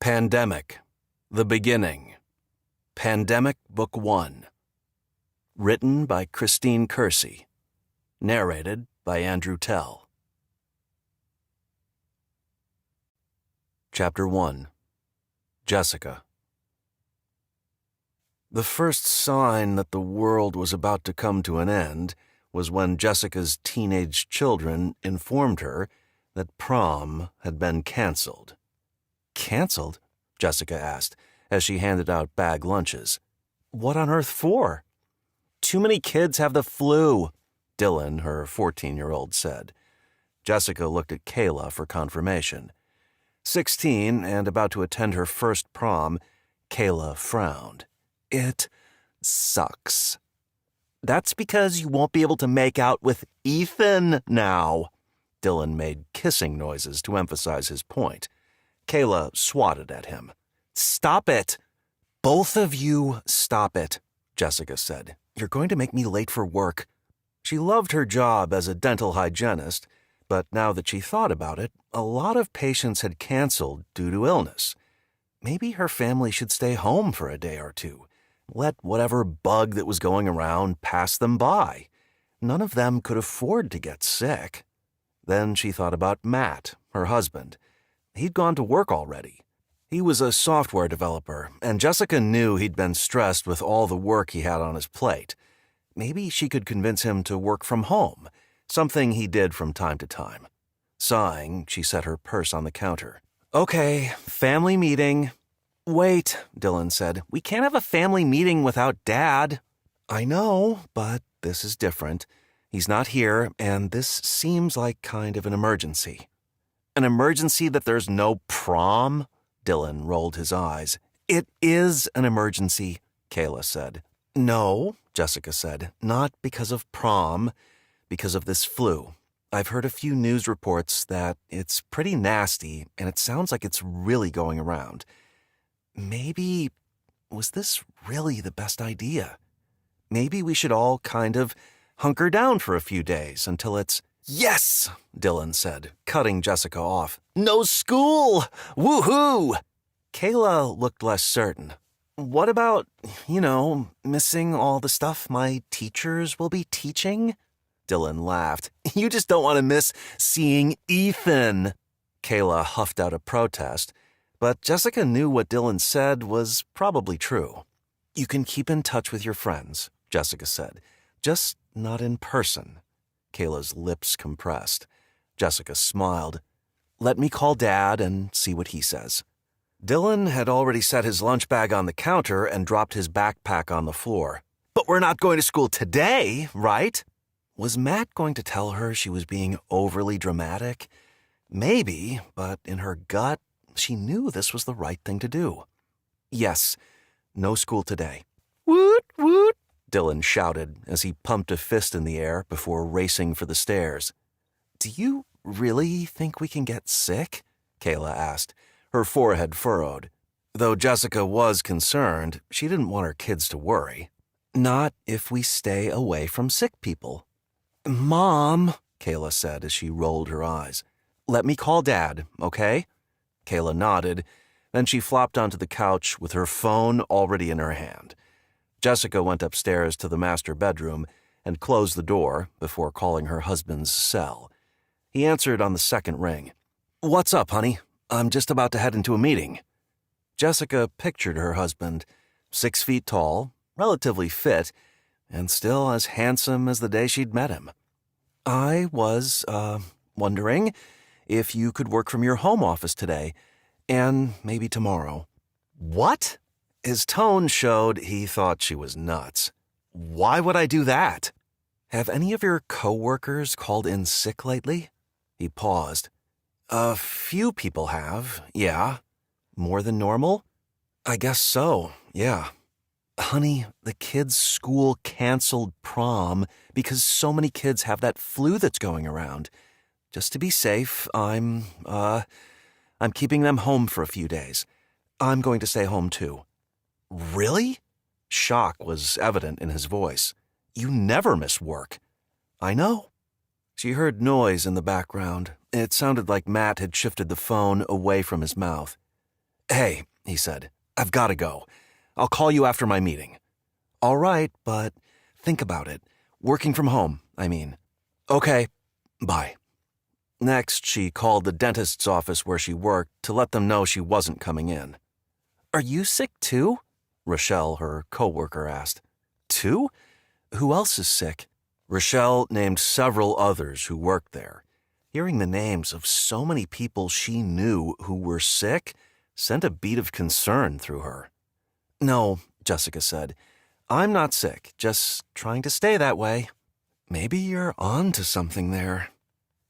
Pandemic, The Beginning. Pandemic Book 1. Written by Christine Kersey. Narrated by Andrew Tell. Chapter 1. Jessica. The first sign that the world was about to come to an end was when Jessica's teenage children informed her that prom had been canceled. Canceled? Jessica asked as she handed out bag lunches. What on earth for? Too many kids have the flu, Dylan, her 14-year-old, said. Jessica looked at Kayla for confirmation. 16 and about to attend her first prom, Kayla frowned. It sucks. That's because you won't be able to make out with Ethan now. Dylan made kissing noises to emphasize his point. Kayla swatted at him. Stop it. Both of you stop it, Jessica said. You're going to make me late for work. She loved her job as a dental hygienist, but now that she thought about it, a lot of patients had canceled due to illness. Maybe her family should stay home for a day or two. Let whatever bug that was going around pass them by. None of them could afford to get sick. Then she thought about Matt, her husband. He'd gone to work already. He was a software developer, and Jessica knew he'd been stressed with all the work he had on his plate. Maybe she could convince him to work from home, something he did from time to time. Sighing, she set her purse on the counter. Okay, family meeting. Wait, Dylan said. We can't have a family meeting without Dad. I know, but this is different. He's not here, and this seems like kind of an emergency. An emergency that there's no prom? Dylan rolled his eyes. It is an emergency, Kayla said. No, Jessica said, not because of prom, because of this flu. I've heard a few news reports that it's pretty nasty, and it sounds like it's really going around. Maybe, was this really the best idea? Maybe we should all kind of hunker down for a few days until it's... Yes, Dylan said, cutting Jessica off. No school! Woohoo! Kayla looked less certain. What about, missing all the stuff my teachers will be teaching? Dylan laughed. You just don't want to miss seeing Ethan. Kayla huffed out a protest, but Jessica knew what Dylan said was probably true. You can keep in touch with your friends, Jessica said, just not in person. Kayla's lips compressed. Jessica smiled. Let me call Dad and see what he says. Dylan had already set his lunch bag on the counter and dropped his backpack on the floor. But we're not going to school today, right? Was Matt going to tell her she was being overly dramatic? Maybe, but in her gut, she knew this was the right thing to do. Yes, no school today. Woot, woot, Dylan shouted as he pumped a fist in the air before racing for the stairs. Do you really think we can get sick? Kayla asked, her forehead furrowed. Though Jessica was concerned, she didn't want her kids to worry. Not if we stay away from sick people. Mom, Kayla said as she rolled her eyes. Let me call Dad, okay? Kayla nodded, then she flopped onto the couch with her phone already in her hand. Jessica went upstairs to the master bedroom and closed the door before calling her husband's cell. He answered on the second ring. What's up, honey? I'm just about to head into a meeting. Jessica pictured her husband, 6 feet tall, relatively fit, and still as handsome as the day she'd met him. I was, wondering if you could work from your home office today, and maybe tomorrow. What? His tone showed he thought she was nuts. Why would I do that? Have any of your coworkers called in sick lately? He paused. A few people have, yeah. More than normal? I guess so, yeah. Honey, the kids' school canceled prom because so many kids have that flu that's going around. Just to be safe, I'm keeping them home for a few days. I'm going to stay home too. Really? Shock was evident in his voice. You never miss work. I know. She heard noise in the background. It sounded like Matt had shifted the phone away from his mouth. "Hey," he said, "I've got to go. I'll call you after my meeting." "All right, but think about it. Working from home, I mean." "Okay, bye." Next, she called the dentist's office where she worked to let them know she wasn't coming in. "Are you sick too?" Rochelle, her coworker, asked. "Too? Who else is sick?" Rochelle named several others who worked there. Hearing the names of so many people she knew who were sick sent a beat of concern through her. "No," Jessica said. "I'm not sick, just trying to stay that way." "Maybe you're on to something there."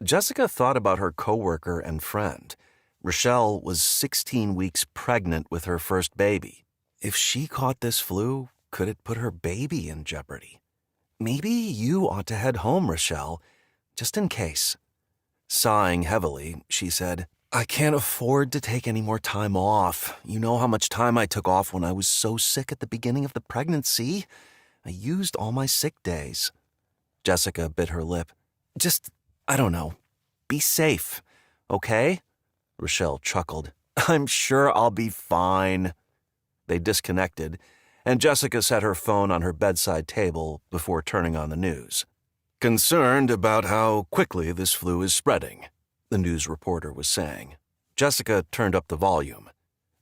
Jessica thought about her coworker and friend. Rochelle was 16 weeks pregnant with her first baby. If she caught this flu, could it put her baby in jeopardy? "Maybe you ought to head home, Rochelle, just in case." Sighing heavily, she said, "I can't afford to take any more time off. You know how much time I took off when I was so sick at the beginning of the pregnancy? I used all my sick days." Jessica bit her lip. "Just, I don't know. Be safe, okay?" Rochelle chuckled. "I'm sure I'll be fine." They disconnected, and Jessica set her phone on her bedside table before turning on the news. "Concerned about how quickly this flu is spreading," the news reporter was saying. Jessica turned up the volume.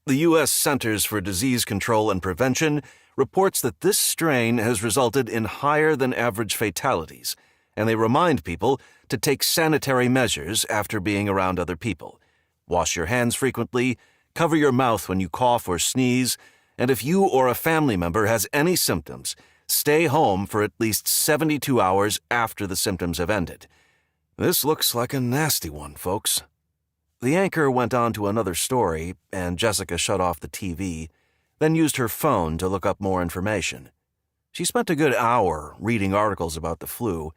"The U.S. Centers for Disease Control and Prevention reports that this strain has resulted in higher-than-average fatalities, and they remind people to take sanitary measures after being around other people. Wash your hands frequently, cover your mouth when you cough or sneeze, and if you or a family member has any symptoms, stay home for at least 72 hours after the symptoms have ended. This looks like a nasty one, folks." The anchor went on to another story, and Jessica shut off the TV, then used her phone to look up more information. She spent a good hour reading articles about the flu,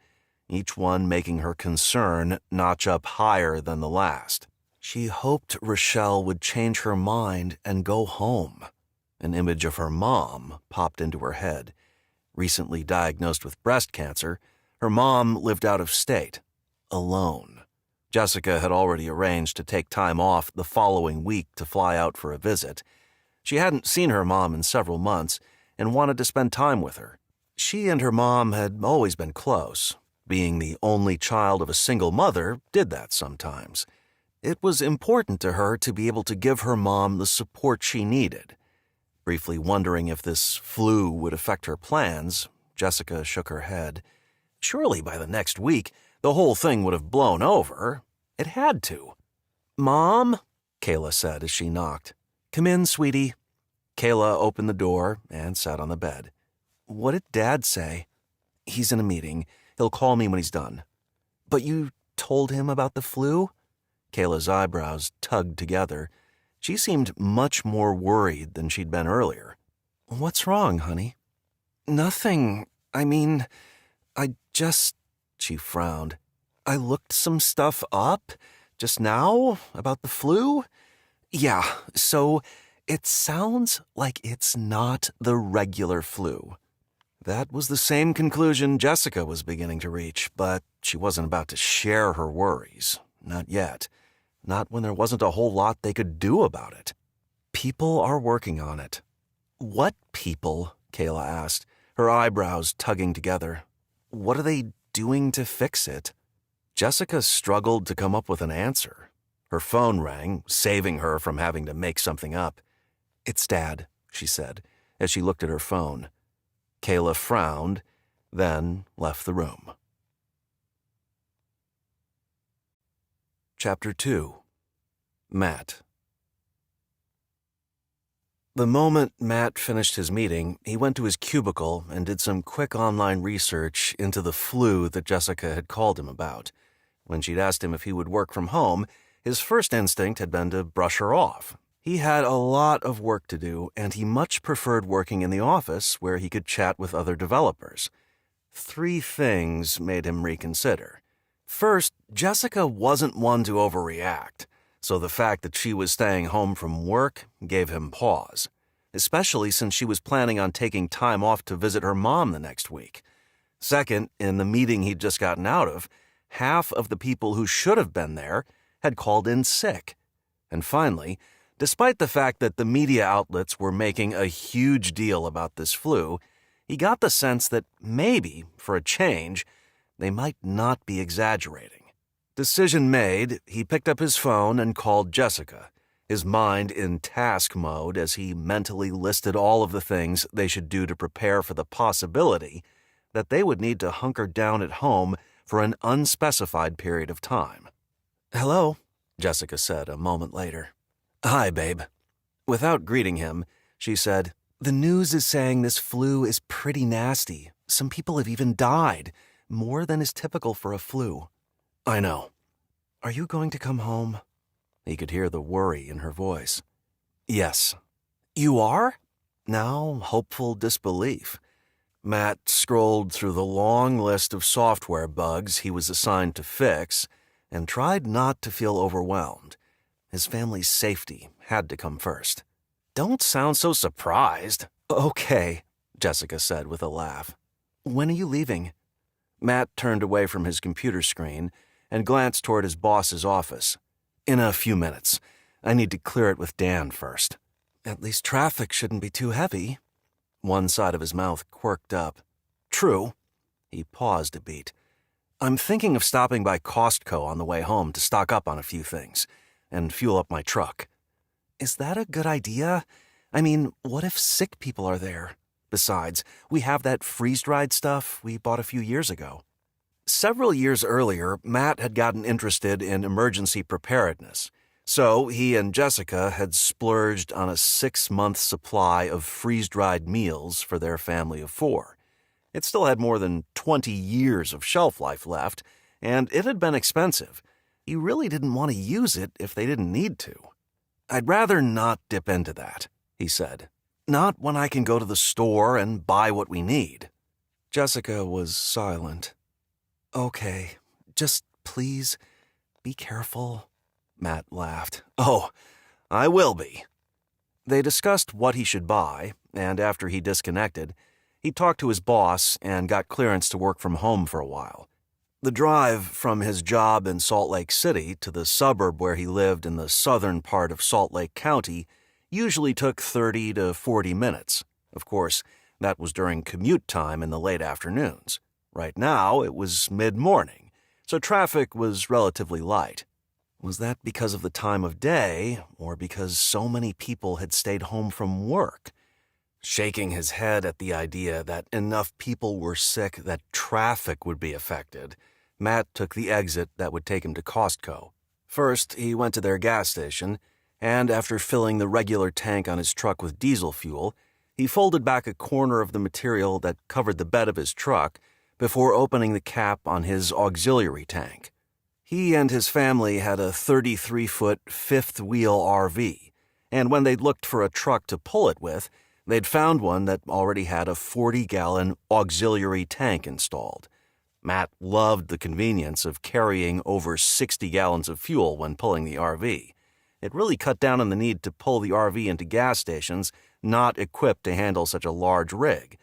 each one making her concern notch up higher than the last. She hoped Rochelle would change her mind and go home. An image of her mom popped into her head. Recently diagnosed with breast cancer, her mom lived out of state, alone. Jessica had already arranged to take time off the following week to fly out for a visit. She hadn't seen her mom in several months and wanted to spend time with her. She and her mom had always been close. Being the only child of a single mother did that sometimes. It was important to her to be able to give her mom the support she needed. Briefly wondering if this flu would affect her plans, Jessica shook her head. Surely by the next week, the whole thing would have blown over. It had to. "Mom?" Kayla said as she knocked. "Come in, sweetie." Kayla opened the door and sat on the bed. "What did Dad say?" "He's in a meeting. He'll call me when he's done." "But you told him about the flu?" Kayla's eyebrows tugged together. She seemed much more worried than she'd been earlier. "What's wrong, honey?" "Nothing. I mean, I just..." She frowned. "I looked some stuff up just now about the flu. Yeah, so it sounds like it's not the regular flu." That was the same conclusion Jessica was beginning to reach, but she wasn't about to share her worries. Not yet. Not when there wasn't a whole lot they could do about it. "People are working on it." "What people?" Kayla asked, her eyebrows tugging together. "What are they doing to fix it?" Jessica struggled to come up with an answer. Her phone rang, saving her from having to make something up. "It's Dad," she said, as she looked at her phone. Kayla frowned, then left the room. Chapter 2. Matt. The moment Matt finished his meeting, he went to his cubicle and did some quick online research into the flu that Jessica had called him about. When she'd asked him if he would work from home, his first instinct had been to brush her off. He had a lot of work to do, and he much preferred working in the office where he could chat with other developers. 3 things made him reconsider. First, Jessica wasn't one to overreact, so the fact that she was staying home from work gave him pause, especially since she was planning on taking time off to visit her mom the next week. Second, in the meeting he'd just gotten out of, half of the people who should have been there had called in sick. And finally, Despite the fact that the media outlets were making a huge deal about this flu, he got the sense that maybe, for a change, they might not be exaggerating. Decision made, he picked up his phone and called Jessica, his mind in task mode as he mentally listed all of the things they should do to prepare for the possibility that they would need to hunker down at home for an unspecified period of time. "Hello," Jessica said a moment later. "Hi, babe." Without greeting him, she said, "The news is saying this flu is pretty nasty. Some people have even died, more than is typical for a flu." "I know." "Are you going to come home?" He could hear the worry in her voice. "Yes." "You are?" Now hopeful disbelief. Matt scrolled through the long list of software bugs he was assigned to fix and tried not to feel overwhelmed. His family's safety had to come first. "Don't sound so surprised." "Okay," Jessica said with a laugh. "When are you leaving?" Matt turned away from his computer screen and glanced toward his boss's office. "In a few minutes. I need to clear it with Dan first." "At least traffic shouldn't be too heavy." One side of his mouth quirked up. "True." He paused a beat. "I'm thinking of stopping by Costco on the way home to stock up on a few things and fuel up my truck." "Is that a good idea? I mean, what if sick people are there? Besides, we have that freeze-dried stuff we bought a few years ago." Several years earlier, Matt had gotten interested in emergency preparedness, so he and Jessica had splurged on a 6-month supply of freeze-dried meals for their family of 4. It still had more than 20 years of shelf life left, and it had been expensive. He really didn't want to use it if they didn't need to. "I'd rather not dip into that," he said. "Not when I can go to the store and buy what we need." Jessica was silent. "Okay, just please be careful." Matt laughed. "Oh, I will be." They discussed what he should buy, and after he disconnected, he talked to his boss and got clearance to work from home for a while. The drive from his job in Salt Lake City to the suburb where he lived in the southern part of Salt Lake County usually took 30 to 40 minutes. Of course, that was during commute time in the late afternoons. Right now, it was mid-morning, so traffic was relatively light. Was that because of the time of day, or because so many people had stayed home from work? Shaking his head at the idea that enough people were sick that traffic would be affected, Matt took the exit that would take him to Costco. First, he went to their gas station, and after filling the regular tank on his truck with diesel fuel, he folded back a corner of the material that covered the bed of his truck before opening the cap on his auxiliary tank. He and his family had a 33-foot fifth-wheel RV, and when they'd looked for a truck to pull it with, they'd found one that already had a 40-gallon auxiliary tank installed. Matt loved the convenience of carrying over 60 gallons of fuel when pulling the RV. It really cut down on the need to pull the RV into gas stations not equipped to handle such a large rig.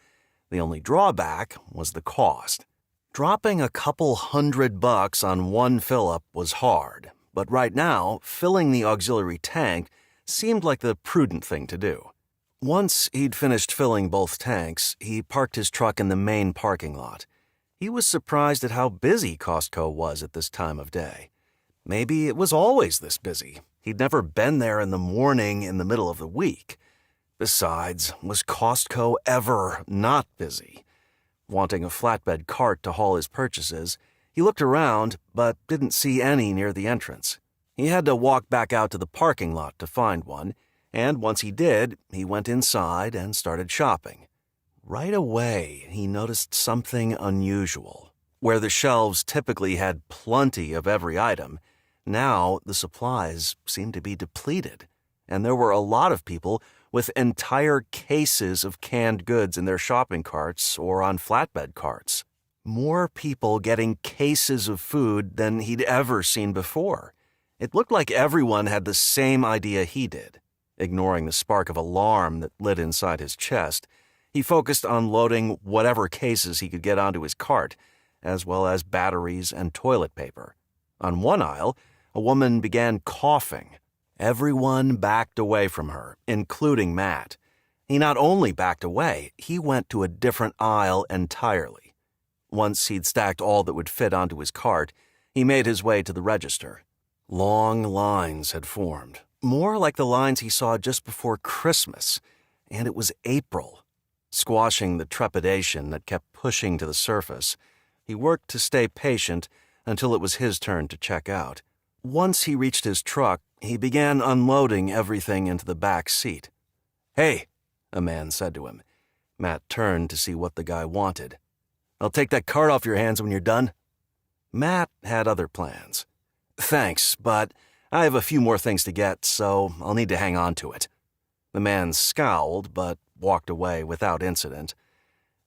The only drawback was the cost. Dropping a couple $100 on one fill-up was hard, but right now, filling the auxiliary tank seemed like the prudent thing to do. Once he'd finished filling both tanks, he parked his truck in the main parking lot. He was surprised at how busy Costco was at this time of day. Maybe it was always this busy. He'd never been there in the morning in the middle of the week. Besides, was Costco ever not busy? Wanting a flatbed cart to haul his purchases, he looked around but didn't see any near the entrance. He had to walk back out to the parking lot to find one, and once he did, he went inside and started shopping. Right away, he noticed something unusual. Where the shelves typically had plenty of every item, now the supplies seemed to be depleted, and there were a lot of people with entire cases of canned goods in their shopping carts or on flatbed carts. More people getting cases of food than he'd ever seen before. It looked like everyone had the same idea he did. Ignoring the spark of alarm that lit inside his chest, he focused on loading whatever cases he could get onto his cart, as well as batteries and toilet paper. On one aisle, a woman began coughing. Everyone backed away from her, including Matt. He not only backed away, he went to a different aisle entirely. Once he'd stacked all that would fit onto his cart, he made his way to the register. Long lines had formed, more like the lines he saw just before Christmas, and it was April. Squashing the trepidation that kept pushing to the surface, he worked to stay patient until it was his turn to check out. Once he reached his truck, he began unloading everything into the back seat. "Hey," a man said to him. Matt turned to see what the guy wanted. "I'll take that cart off your hands when you're done." Matt had other plans. "Thanks, but I have a few more things to get, so I'll need to hang on to it." The man scowled, but walked away without incident.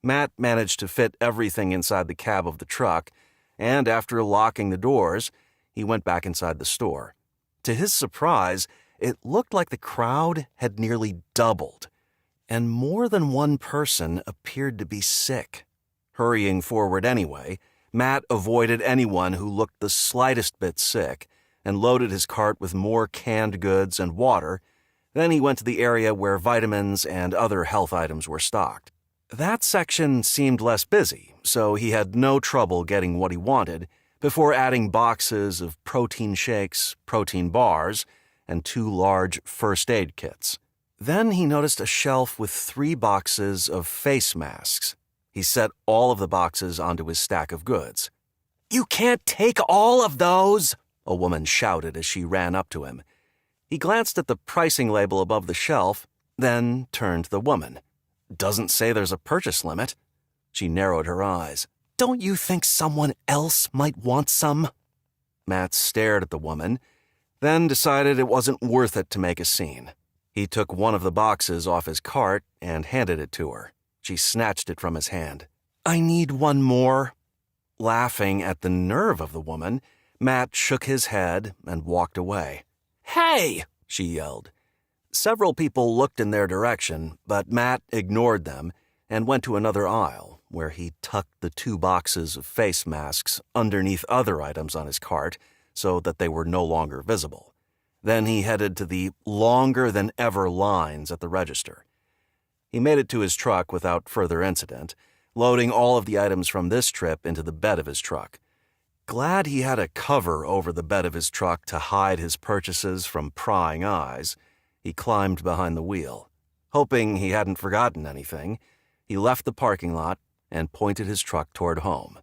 Matt managed to fit everything inside the cab of the truck, and after locking the doors, he went back inside the store. To his surprise, it looked like the crowd had nearly doubled, and more than one person appeared to be sick. Hurrying forward anyway, Matt avoided anyone who looked the slightest bit sick and loaded his cart with more canned goods and water. Then he went to the area where vitamins and other health items were stocked. That section seemed less busy, so he had no trouble getting what he wanted before adding boxes of protein shakes, protein bars, and 2 large first aid kits. Then he noticed a shelf with 3 boxes of face masks. He set all of the boxes onto his stack of goods. "You can't take all of those!" a woman shouted as she ran up to him. He glanced at the pricing label above the shelf, then turned to the woman. "Doesn't say there's a purchase limit." She narrowed her eyes. "Don't you think someone else might want some?" Matt stared at the woman, then decided it wasn't worth it to make a scene. He took one of the boxes off his cart and handed it to her. She snatched it from his hand. "I need one more." Laughing at the nerve of the woman, Matt shook his head and walked away. "Hey!" she yelled. Several people looked in their direction, but Matt ignored them and went to another aisle, where he tucked the 2 boxes of face masks underneath other items on his cart so that they were no longer visible. Then he headed to the longer-than-ever lines at the register. He made it to his truck without further incident, loading all of the items from this trip into the bed of his truck. Glad he had a cover over the bed of his truck to hide his purchases from prying eyes, he climbed behind the wheel. Hoping he hadn't forgotten anything, he left the parking lot and pointed his truck toward home.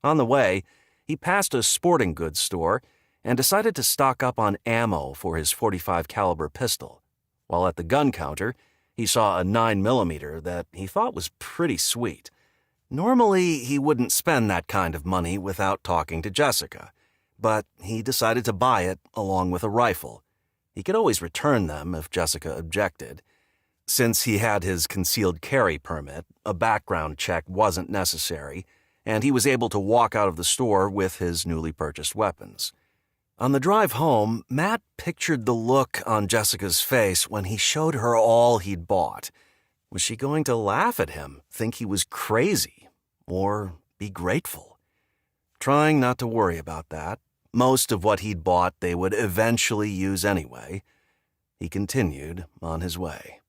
On the way, he passed a sporting goods store and decided to stock up on ammo for his .45 caliber pistol. While at the gun counter, he saw a 9mm that he thought was pretty sweet. Normally, he wouldn't spend that kind of money without talking to Jessica, but he decided to buy it along with a rifle. He could always return them if Jessica objected. Since he had his concealed carry permit, a background check wasn't necessary, and he was able to walk out of the store with his newly purchased weapons. On the drive home, Matt pictured the look on Jessica's face when he showed her all he'd bought. Was she going to laugh at him, think he was crazy, or be grateful? Trying not to worry about that, most of what he'd bought they would eventually use anyway, he continued on his way.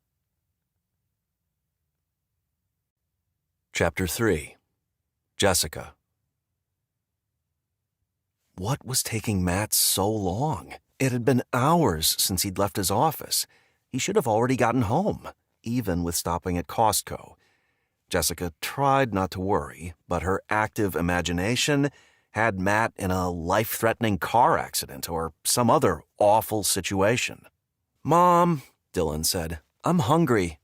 Chapter 3. Jessica. What was taking Matt so long? It had been hours since he'd left his office. He should have already gotten home, even with stopping at Costco. Jessica tried not to worry, but her active imagination had Matt in a life-threatening car accident or some other awful situation. "Mom," Dylan said, "I'm hungry."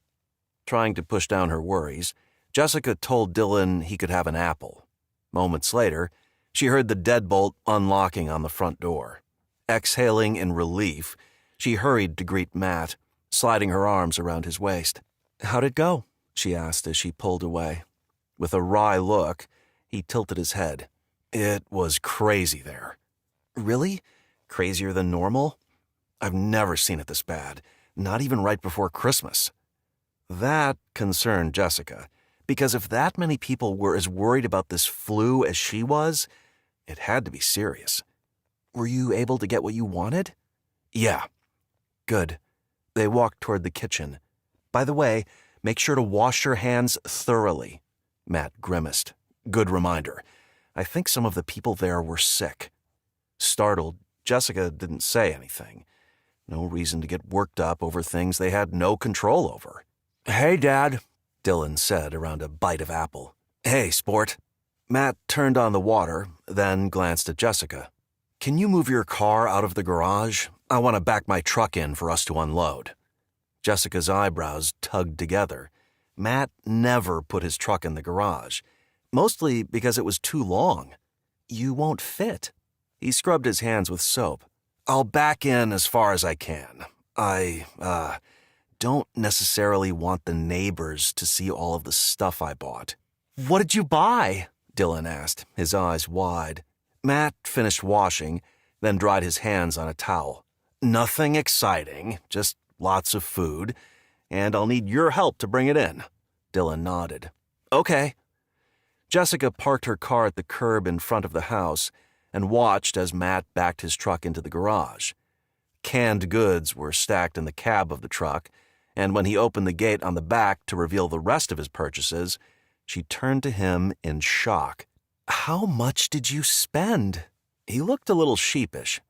Trying to push down her worries, Jessica told Dylan he could have an apple. Moments later, she heard the deadbolt unlocking on the front door. Exhaling in relief, she hurried to greet Matt, sliding her arms around his waist. "How'd it go?" she asked as she pulled away. With a wry look, he tilted his head. "It was crazy there." "Really? Crazier than normal?" "I've never seen it this bad, not even right before Christmas." That concerned Jessica, because if that many people were as worried about this flu as she was, it had to be serious. "Were you able to get what you wanted?" "Yeah. Good. They walked toward the kitchen. By the way, make sure to wash your hands thoroughly. Matt grimaced. Good reminder. I think some of the people there were sick. Startled, Jessica didn't say anything. No reason to get worked up over things they had no control over. Hey, Dad, Dylan said around a bite of apple. Hey, sport. Matt turned on the water, then glanced at Jessica. Can you move your car out of the garage? I want to back my truck in for us to unload. Jessica's eyebrows tugged together. Matt never put his truck in the garage, mostly because it was too long. You won't fit. He scrubbed his hands with soap. I'll back in as far as I can. I don't necessarily want the neighbors to see all of the stuff I bought. What did you buy? Dylan asked, his eyes wide. Matt finished washing, then dried his hands on a towel. Nothing exciting, just lots of food, and I'll need your help to bring it in. Dylan nodded. Okay. Jessica parked her car at the curb in front of the house and watched as Matt backed his truck into the garage. Canned goods were stacked in the cab of the truck, and when he opened the gate on the back to reveal the rest of his purchases, she turned to him in shock. How much did you spend? He looked a little sheepish.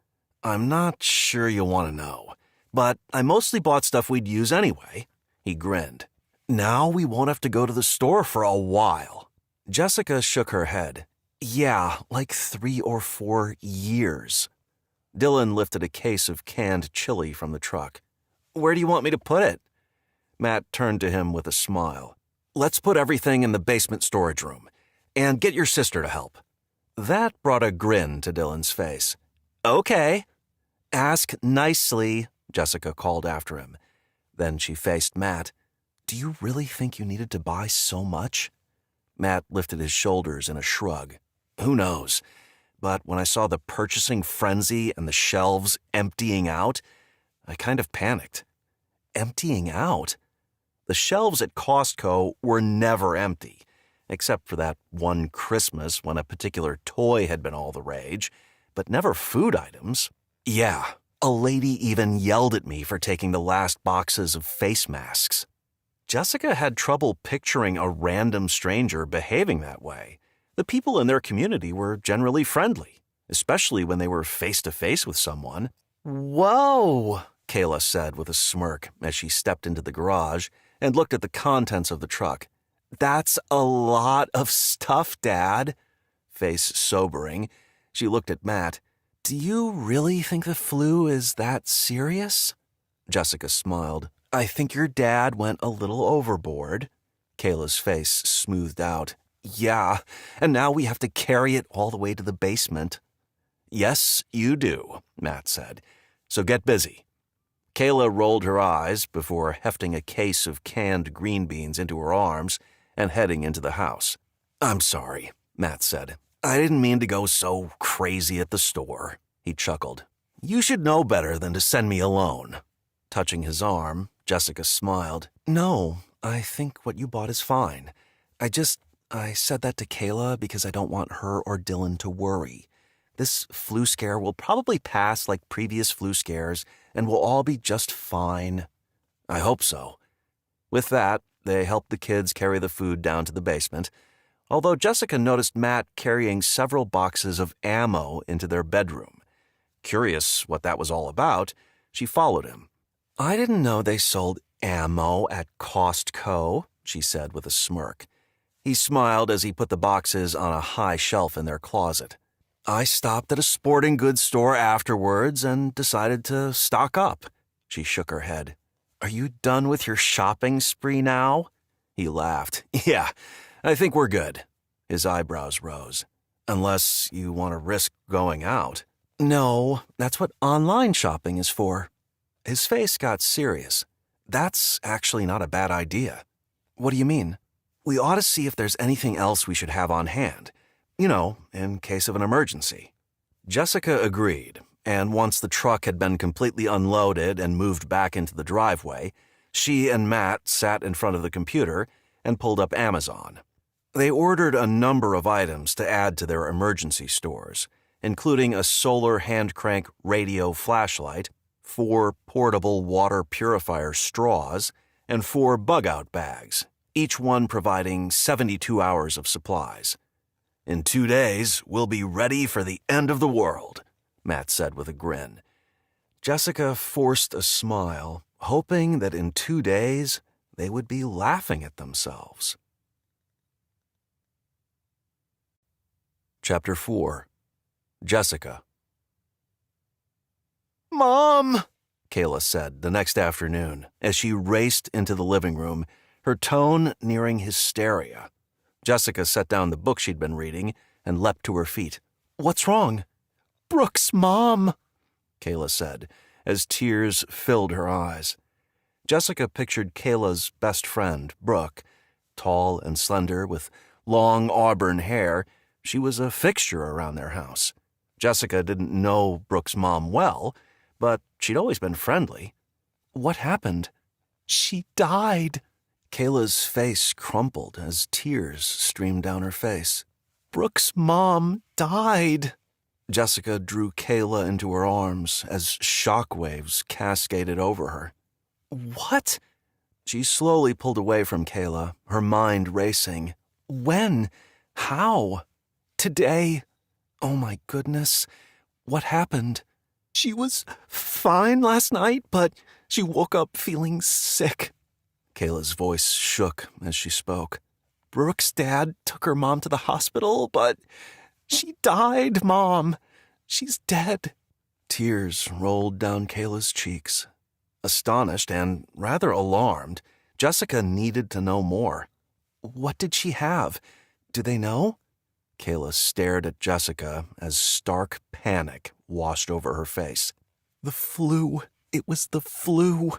I'm not sure you'll want to know, but I mostly bought stuff we'd use anyway. He grinned. Now we won't have to go to the store for a while. Jessica shook her head. Yeah, like 3 or 4 years. Dylan lifted a case of canned chili from the truck. Where do you want me to put it? Matt turned to him with a smile. Let's put everything in the basement storage room, and get your sister to help. That brought a grin to Dylan's face. Okay. Ask nicely, Jessica called after him. Then she faced Matt. Do you really think you needed to buy so much? Matt lifted his shoulders in a shrug. Who knows? But when I saw the purchasing frenzy and the shelves emptying out, I kind of panicked. Emptying out? The shelves at Costco were never empty, except for that one Christmas when a particular toy had been all the rage, but never food items. Yeah, a lady even yelled at me for taking the last boxes of face masks. Jessica had trouble picturing a random stranger behaving that way. The people in their community were generally friendly, especially when they were face-to-face with someone. Whoa, Kayla said with a smirk as she stepped into the garage and looked at the contents of the truck. That's a lot of stuff, Dad. Face sobering, she looked at Matt. Do you really think the flu is that serious? Jessica smiled. I think your dad went a little overboard. Kayla's face smoothed out. Yeah, and now we have to carry it all the way to the basement. Yes, you do, Matt said. So get busy. Kayla rolled her eyes before hefting a case of canned green beans into her arms and heading into the house. I'm sorry, Matt said. I didn't mean to go so crazy at the store. He chuckled. You should know better than to send me alone. Touching his arm, Jessica smiled. No, I think what you bought is fine. I said that to Kayla because I don't want her or Dylan to worry. This flu scare will probably pass like previous flu scares, and we'll all be just fine. I hope so. With that, they helped the kids carry the food down to the basement, although Jessica noticed Matt carrying several boxes of ammo into their bedroom. Curious what that was all about, she followed him. I didn't know they sold ammo at Costco, she said with a smirk. He smiled as he put the boxes on a high shelf in their closet. I stopped at a sporting goods store afterwards and decided to stock up. She shook her head. Are you done with your shopping spree now? He laughed. Yeah, I think we're good. His eyebrows rose. Unless you want to risk going out. No, that's what online shopping is for. His face got serious. That's actually not a bad idea. What do you mean? We ought to see if there's anything else we should have on hand. You know, in case of an emergency. Jessica agreed, and once the truck had been completely unloaded and moved back into the driveway, she and Matt sat in front of the computer and pulled up Amazon. They ordered a number of items to add to their emergency stores, including a solar hand-crank radio flashlight, 4 portable water purifier straws, and 4 bug-out bags, each one providing 72 hours of supplies. "In 2 days, we'll be ready for the end of the world," Matt said with a grin. Jessica forced a smile, hoping that in 2 days they would be laughing at themselves. Chapter 4. Jessica. "Mom!" Kayla said the next afternoon as she raced into the living room, her tone nearing hysteria. Jessica set down the book she'd been reading and leapt to her feet. "What's wrong?" "Brooke's mom," Kayla said, as tears filled her eyes. Jessica pictured Kayla's best friend, Brooke, tall and slender with long auburn hair. She was a fixture around their house. Jessica didn't know Brooke's mom well, but she'd always been friendly. "What happened?" "She died." Kayla's face crumpled as tears streamed down her face. "Brooke's mom died." Jessica drew Kayla into her arms as shockwaves cascaded over her. "What?" She slowly pulled away from Kayla, her mind racing. "When? How?" "Today." "Oh my goodness. What happened?" "She was fine last night, but she woke up feeling sick." Kayla's voice shook as she spoke. "Brooke's dad took her mom to the hospital, but she died, Mom. She's dead." Tears rolled down Kayla's cheeks. Astonished and rather alarmed, Jessica needed to know more. "What did she have? Do they know?" Kayla stared at Jessica as stark panic washed over her face. "The flu. It was the flu."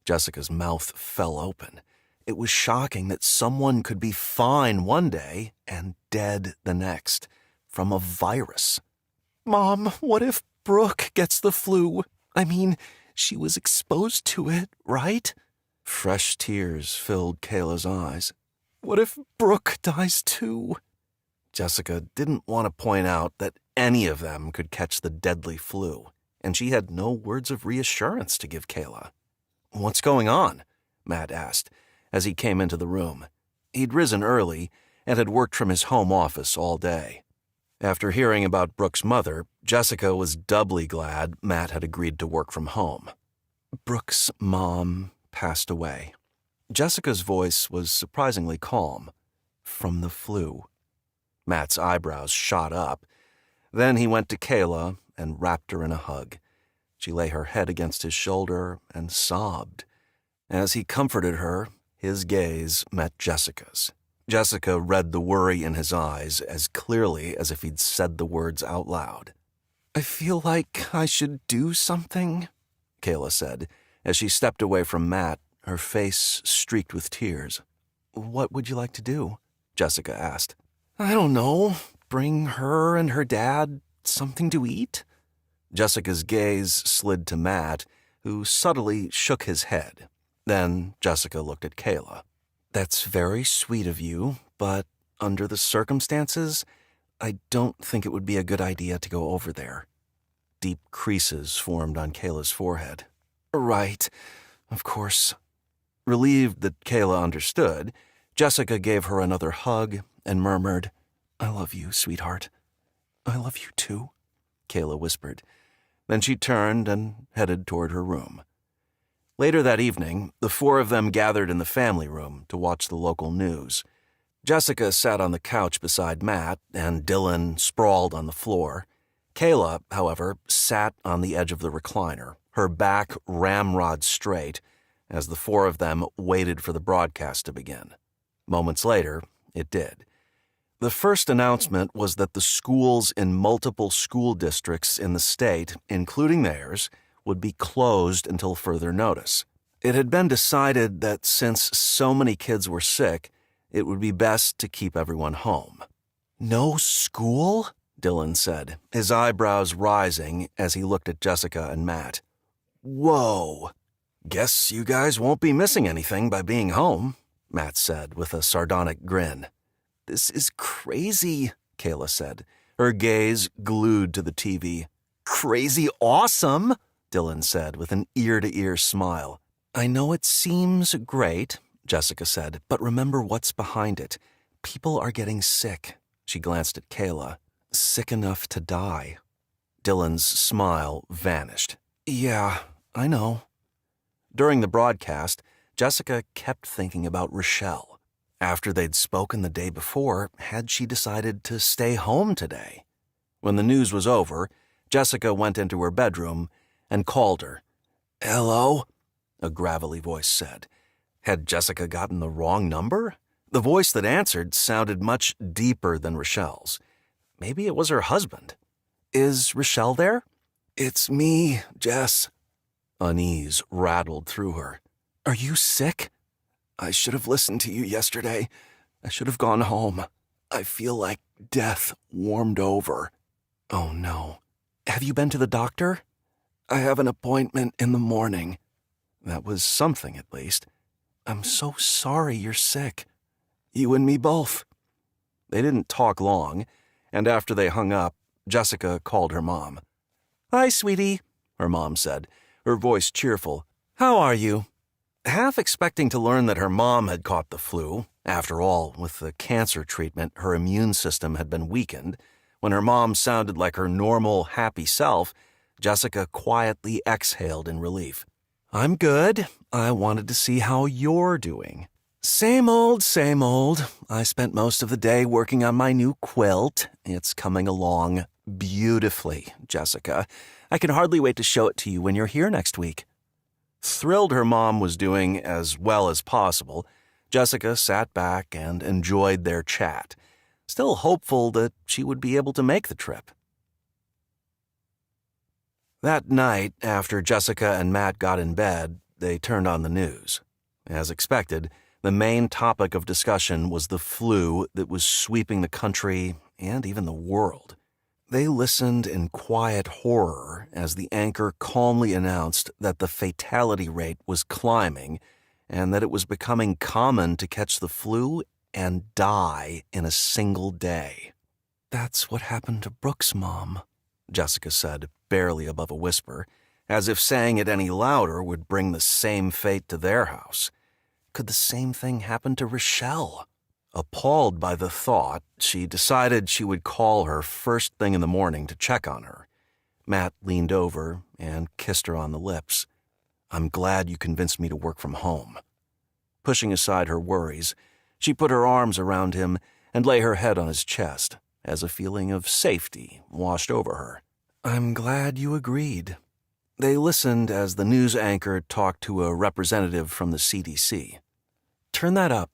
Jessica's mouth fell open. It was shocking that someone could be fine one day and dead the next from a virus. "Mom, what if Brooke gets the flu? I mean, she was exposed to it, right?" Fresh tears filled Kayla's eyes. "What if Brooke dies too?" Jessica didn't want to point out that any of them could catch the deadly flu, and she had no words of reassurance to give Kayla. "What's going on?" Matt asked as he came into the room. He'd risen early and had worked from his home office all day. After hearing about Brooke's mother, Jessica was doubly glad Matt had agreed to work from home. "Brooke's mom passed away." Jessica's voice was surprisingly calm. "From the flu." Matt's eyebrows shot up. Then he went to Kayla and wrapped her in a hug. She lay her head against his shoulder and sobbed. As he comforted her, his gaze met Jessica's. Jessica read the worry in his eyes as clearly as if he'd said the words out loud. "I feel like I should do something," Kayla said, as she stepped away from Matt, her face streaked with tears. "What would you like to do?" Jessica asked. "I don't know. Bring her and her dad something to eat?" Jessica's gaze slid to Matt, who subtly shook his head. Then Jessica looked at Kayla. "That's very sweet of you, but under the circumstances, I don't think it would be a good idea to go over there." Deep creases formed on Kayla's forehead. "Right, of course." Relieved that Kayla understood, Jessica gave her another hug and murmured, "I love you, sweetheart." "I love you too," Kayla whispered. Then she turned and headed toward her room. Later that evening, the 4 of them gathered in the family room to watch the local news. Jessica sat on the couch beside Matt, and Dylan sprawled on the floor. Kayla, however, sat on the edge of the recliner, her back ramrod straight, as the 4 of them waited for the broadcast to begin. Moments later, it did. The first announcement was that the schools in multiple school districts in the state, including theirs, would be closed until further notice. It had been decided that since so many kids were sick, it would be best to keep everyone home. "No school?" Dylan said, his eyebrows rising as he looked at Jessica and Matt. "Whoa. Guess you guys won't be missing anything by being home," Matt said with a sardonic grin. "This is crazy," Kayla said, her gaze glued to the TV. "Crazy awesome," Dylan said with an ear-to-ear smile. I know it seems great, Jessica said, but remember what's behind it. People are getting sick. She glanced at Kayla. Sick enough to die. Dylan's smile vanished. Yeah, I know. During the broadcast, Jessica kept thinking about Rochelle. After they'd spoken the day before, had she decided to stay home today? When the news was over, Jessica went into her bedroom and called her. Hello? A gravelly voice said. Had Jessica gotten the wrong number? The voice that answered sounded much deeper than Rochelle's. Maybe it was her husband. Is Rochelle there? It's me, Jess. Unease rattled through her. Are you sick? I should have listened to you yesterday. I should have gone home. I feel like death warmed over. Oh, no. Have you been to the doctor? I have an appointment in the morning. That was something, at least. I'm so sorry you're sick. You and me both. They didn't talk long, and after they hung up, Jessica called her mom. Hi, sweetie, her mom said, her voice cheerful. How are you? Half expecting to learn that her mom had caught the flu. After all, with the cancer treatment, her immune system had been weakened. When her mom sounded like her normal, happy self, Jessica quietly exhaled in relief. I'm good. I wanted to see how you're doing. Same old, same old. I spent most of the day working on my new quilt. It's coming along beautifully, Jessica. I can hardly wait to show it to you when you're here next week. Thrilled her mom was doing as well as possible, Jessica sat back and enjoyed their chat, still hopeful that she would be able to make the trip. That night, after Jessica and Matt got in bed, they turned on the news. As expected, the main topic of discussion was the flu that was sweeping the country and even the world. They listened in quiet horror as the anchor calmly announced that the fatality rate was climbing and that it was becoming common to catch the flu and die in a single day. That's what happened to Brooke's mom, Jessica said, barely above a whisper, as if saying it any louder would bring the same fate to their house. Could the same thing happen to Rochelle? Appalled by the thought, she decided she would call her first thing in the morning to check on her. Matt leaned over and kissed her on the lips. I'm glad you convinced me to work from home. Pushing aside her worries, she put her arms around him and lay her head on his chest, as a feeling of safety washed over her. I'm glad you agreed. They listened as the news anchor talked to a representative from the CDC. Turn that up,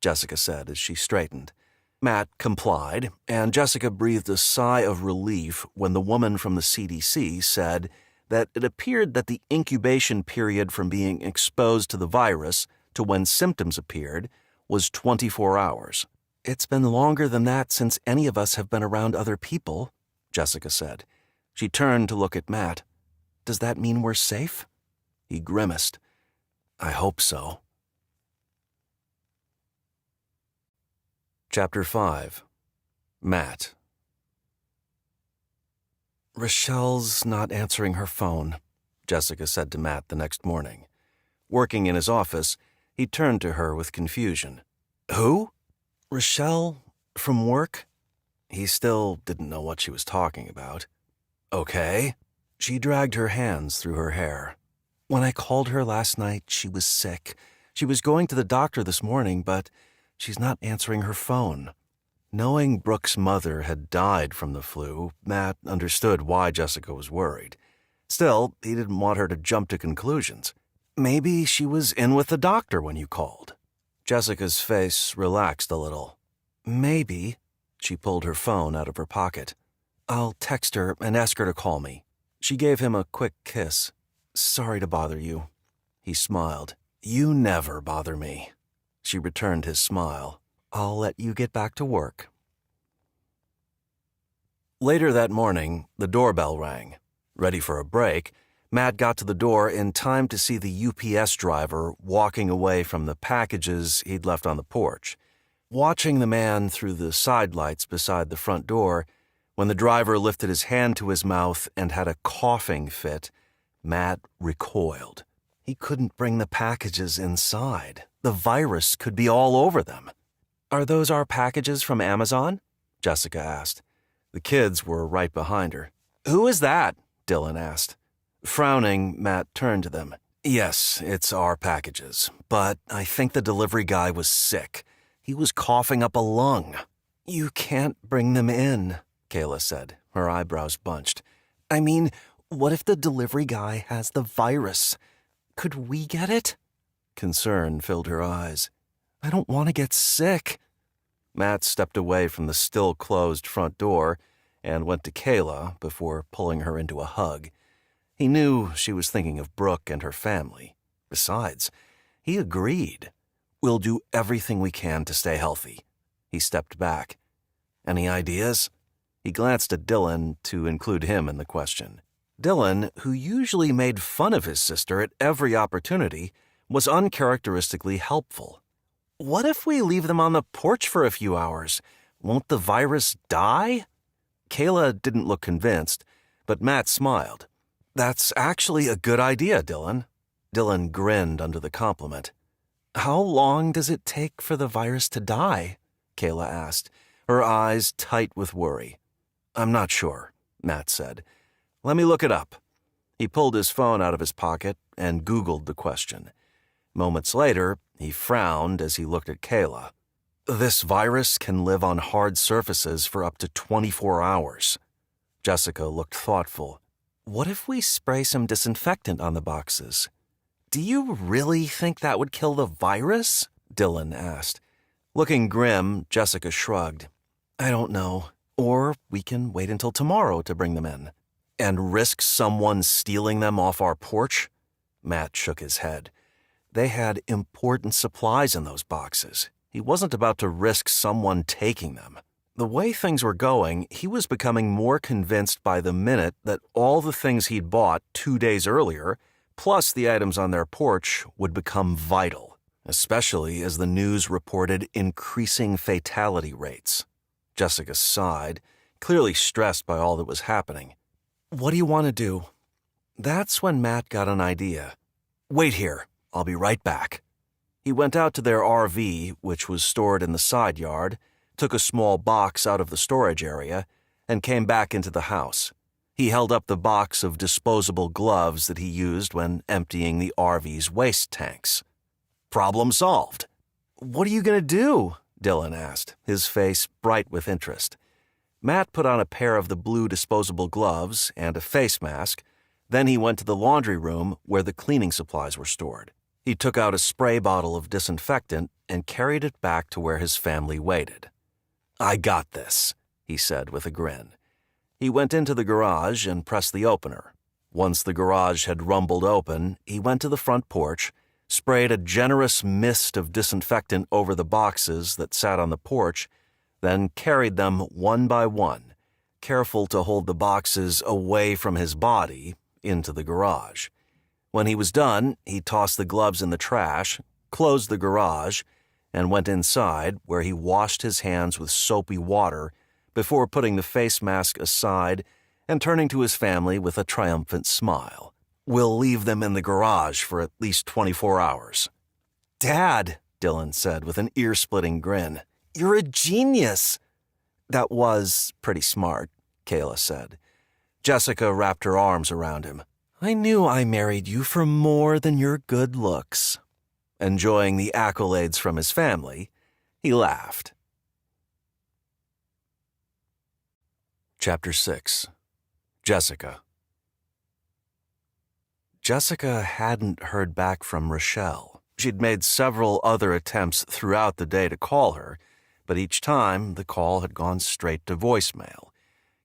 Jessica said as she straightened. Matt complied, and Jessica breathed a sigh of relief when the woman from the CDC said that it appeared that the incubation period from being exposed to the virus to when symptoms appeared was 24 hours. It's been longer than that since any of us have been around other people, Jessica said. She turned to look at Matt. Does that mean we're safe? He grimaced. I hope so. Chapter 5. Matt. Rochelle's not answering her phone, Jessica said to Matt the next morning. Working in his office, he turned to her with confusion. Who? Rochelle? From work? He still didn't know what she was talking about. Okay. She dragged her hands through her hair. When I called her last night, she was sick. She was going to the doctor this morning, but she's not answering her phone. Knowing Brooke's mother had died from the flu, Matt understood why Jessica was worried. Still, he didn't want her to jump to conclusions. Maybe she was in with the doctor when you called. Jessica's face relaxed a little. Maybe. She pulled her phone out of her pocket. I'll text her and ask her to call me. She gave him a quick kiss. Sorry to bother you. He smiled. You never bother me. She returned his smile. I'll let you get back to work. Later that morning, the doorbell rang. Ready for a break, Matt got to the door in time to see the UPS driver walking away from the packages he'd left on the porch. Watching the man through the side lights beside the front door, when the driver lifted his hand to his mouth and had a coughing fit, Matt recoiled. He couldn't bring the packages inside. The virus could be all over them. "Are those our packages from Amazon?" Jessica asked. The kids were right behind her. "Who is that?" Dylan asked. Frowning, Matt turned to them. "Yes, it's our packages, but I think the delivery guy was sick. He was coughing up a lung." "You can't bring them in," Kayla said, her eyebrows bunched. "I mean, what if the delivery guy has the virus? Could we get it?" Concern filled her eyes. "I don't want to get sick." Matt stepped away from the still-closed front door and went to Kayla before pulling her into a hug. He knew she was thinking of Brooke and her family. Besides, he agreed. "We'll do everything we can to stay healthy." He stepped back. "Any ideas?" He glanced at Dylan to include him in the question. Dylan, who usually made fun of his sister at every opportunity, was uncharacteristically helpful. "What if we leave them on the porch for a few hours? Won't the virus die?" Kayla didn't look convinced, but Matt smiled. "That's actually a good idea, Dylan." Dylan grinned under the compliment. "How long does it take for the virus to die?" Kayla asked, her eyes tight with worry. "I'm not sure," Matt said. "Let me look it up." He pulled his phone out of his pocket and Googled the question. Moments later, he frowned as he looked at Kayla. "This virus can live on hard surfaces for up to 24 hours. Jessica looked thoughtful. "What if we spray some disinfectant on the boxes?" "Do you really think that would kill the virus?" Dylan asked. Looking grim, Jessica shrugged. "I don't know. Or we can wait until tomorrow to bring them in." "And risk someone stealing them off our porch?" Matt shook his head. They had important supplies in those boxes. He wasn't about to risk someone taking them. The way things were going, he was becoming more convinced by the minute that all the things he'd bought 2 days earlier, plus the items on their porch, would become vital, especially as the news reported increasing fatality rates. Jessica sighed, clearly stressed by all that was happening. "What do you want to do?" That's when Matt got an idea. "Wait here. I'll be right back." He went out to their RV, which was stored in the side yard, took a small box out of the storage area, and came back into the house. He held up the box of disposable gloves that he used when emptying the RV's waste tanks. "Problem solved." "What are you going to do?" Dylan asked, his face bright with interest. Matt put on a pair of the blue disposable gloves and a face mask. Then he went to the laundry room where the cleaning supplies were stored. He took out a spray bottle of disinfectant and carried it back to where his family waited. "I got this," he said with a grin. He went into the garage and pressed the opener. Once the garage had rumbled open, he went to the front porch, sprayed a generous mist of disinfectant over the boxes that sat on the porch, then carried them one by one, careful to hold the boxes away from his body, into the garage. When he was done, he tossed the gloves in the trash, closed the garage, and went inside where he washed his hands with soapy water before putting the face mask aside and turning to his family with a triumphant smile. "We'll leave them in the garage for at least 24 hours. "Dad," Dylan said with an ear-splitting grin, "you're a genius." "That was pretty smart," Kayla said. Jessica wrapped her arms around him. "I knew I married you for more than your good looks." Enjoying the accolades from his family, he laughed. Chapter 6. Jessica. Jessica hadn't heard back from Rochelle. She'd made several other attempts throughout the day to call her, but each time the call had gone straight to voicemail.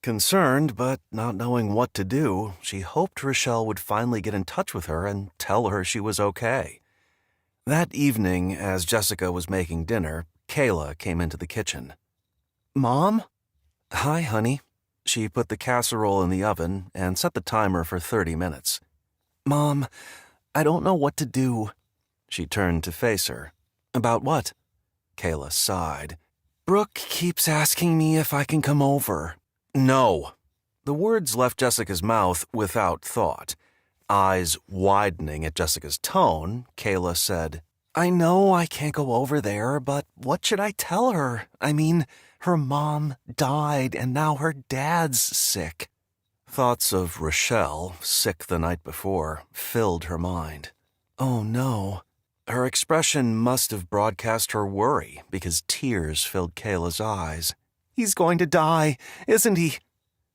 Concerned, but not knowing what to do, she hoped Rochelle would finally get in touch with her and tell her she was okay. That evening, as Jessica was making dinner, Kayla came into the kitchen. "Mom?" "Hi, honey." She put the casserole in the oven and set the timer for 30 minutes. "Mom, I don't know what to do." She turned to face her. "About what?" Kayla sighed. "Brooke keeps asking me if I can come over." "No." The words left Jessica's mouth without thought. Eyes widening at Jessica's tone, Kayla said, I know I can't go over there, but what should I tell her? I mean, her mom died and now her dad's sick. Thoughts of Rochelle, sick the night before, filled her mind. Oh no. Her expression must have broadcast her worry because tears filled Kayla's eyes. He's going to die, isn't he?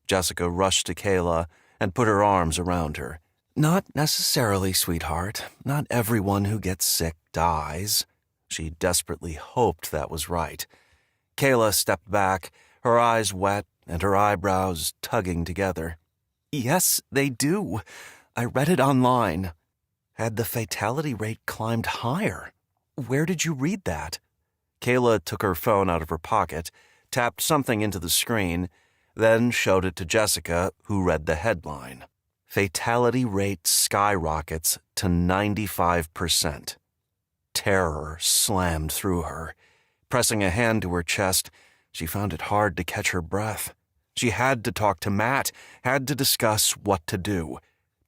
Jessica rushed to Kayla and put her arms around her. Not necessarily, sweetheart. Not everyone who gets sick dies. She desperately hoped that was right. Kayla stepped back, her eyes wet and her eyebrows tugging together. Yes, they do. I read it online. Had the fatality rate climbed higher? Where did you read that? Kayla took her phone out of her pocket, tapped something into the screen, then showed it to Jessica, who read the headline. Fatality rate skyrockets to 95%. Terror slammed through her. Pressing a hand to her chest, she found it hard to catch her breath. She had to talk to Matt, had to discuss what to do.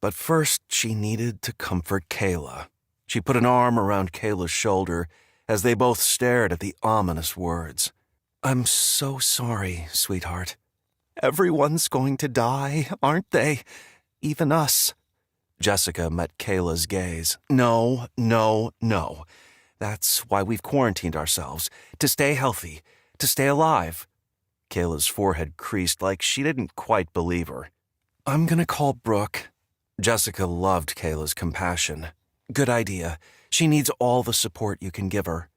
But first, she needed to comfort Kayla. She put an arm around Kayla's shoulder as they both stared at the ominous words. I'm so sorry, sweetheart. Everyone's going to die, aren't they? Even us. Jessica met Kayla's gaze. No. That's why we've quarantined ourselves, to stay healthy, to stay alive. Kayla's forehead creased like she didn't quite believe her. I'm gonna call Brooke. Jessica loved Kayla's compassion. Good idea. She needs all the support you can give her.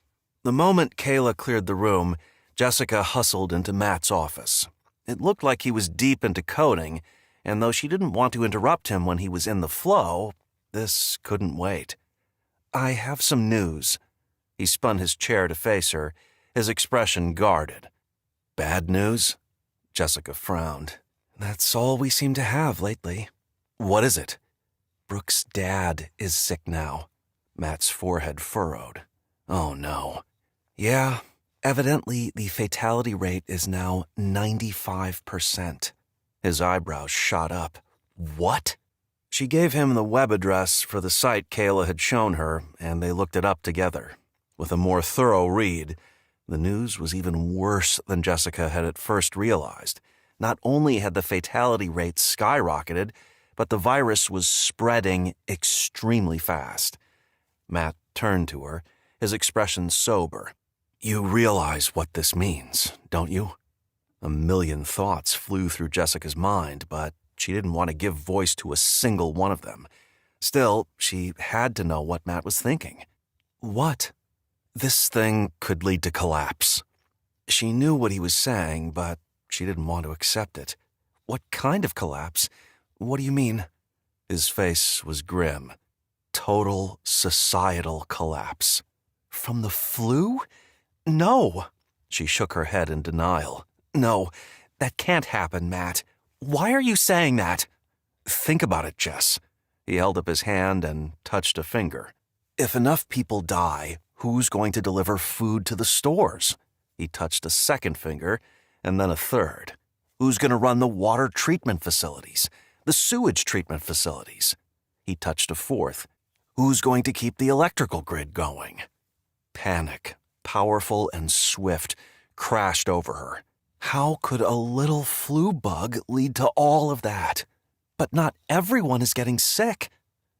The moment Kayla cleared the room, Jessica hustled into Matt's office. It looked like he was deep into coding, and though she didn't want to interrupt him when he was in the flow, this couldn't wait. I have some news. He spun his chair to face her, his expression guarded. Bad news? Jessica frowned. That's all we seem to have lately. What is it? Brooke's dad is sick now. Matt's forehead furrowed. Oh no. Yeah, evidently the fatality rate is now 95%. His eyebrows shot up. What? She gave him the web address for the site Kayla had shown her, and they looked it up together. With a more thorough read, the news was even worse than Jessica had at first realized. Not only had the fatality rate skyrocketed, but the virus was spreading extremely fast. Matt turned to her, his expression sober. You realize what this means, don't you? A million thoughts flew through Jessica's mind, but she didn't want to give voice to a single one of them. Still, she had to know what Matt was thinking. What? This thing could lead to collapse. She knew what he was saying, but she didn't want to accept it. What kind of collapse? What do you mean? His face was grim. Total societal collapse. From the flu? No. She shook her head in denial. No, that can't happen, Matt. Why are you saying that? Think about it, Jess. He held up his hand and touched a finger. If enough people die, who's going to deliver food to the stores? He touched a second finger and then a third. Who's going to run the water treatment facilities? The sewage treatment facilities? He touched a fourth. Who's going to keep the electrical grid going? Panic, powerful and swift, crashed over her. How could a little flu bug lead to all of that? But not everyone is getting sick.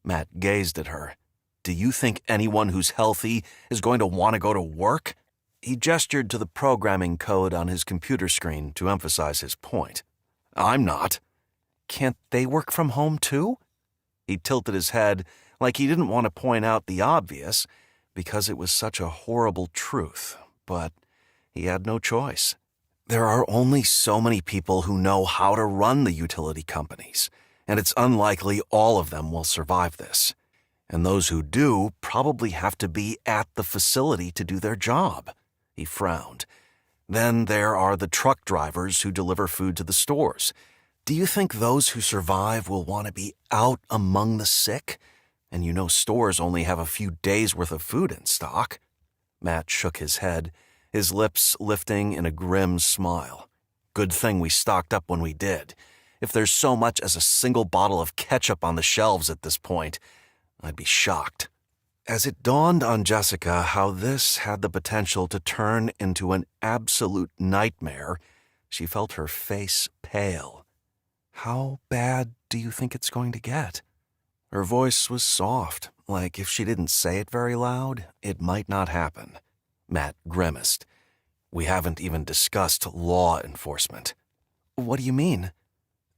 Matt gazed at her. Do you think anyone who's healthy is going to want to go to work? He gestured to the programming code on his computer screen to emphasize his point. I'm not. Can't they work from home too? He tilted his head like he didn't want to point out the obvious because it was such a horrible truth, but he had no choice. There are only so many people who know how to run the utility companies, and it's unlikely all of them will survive this. And those who do probably have to be at the facility to do their job. He frowned. Then there are the truck drivers who deliver food to the stores. Do you think those who survive will want to be out among the sick? And you know stores only have a few days' worth of food in stock. Matt shook his head, his lips lifting in a grim smile. Good thing we stocked up when we did. If there's so much as a single bottle of ketchup on the shelves at this point, I'd be shocked. As it dawned on Jessica how this had the potential to turn into an absolute nightmare, she felt her face pale. How bad do you think it's going to get? Her voice was soft, like if she didn't say it very loud, it might not happen. Matt grimaced. We haven't even discussed law enforcement. What do you mean?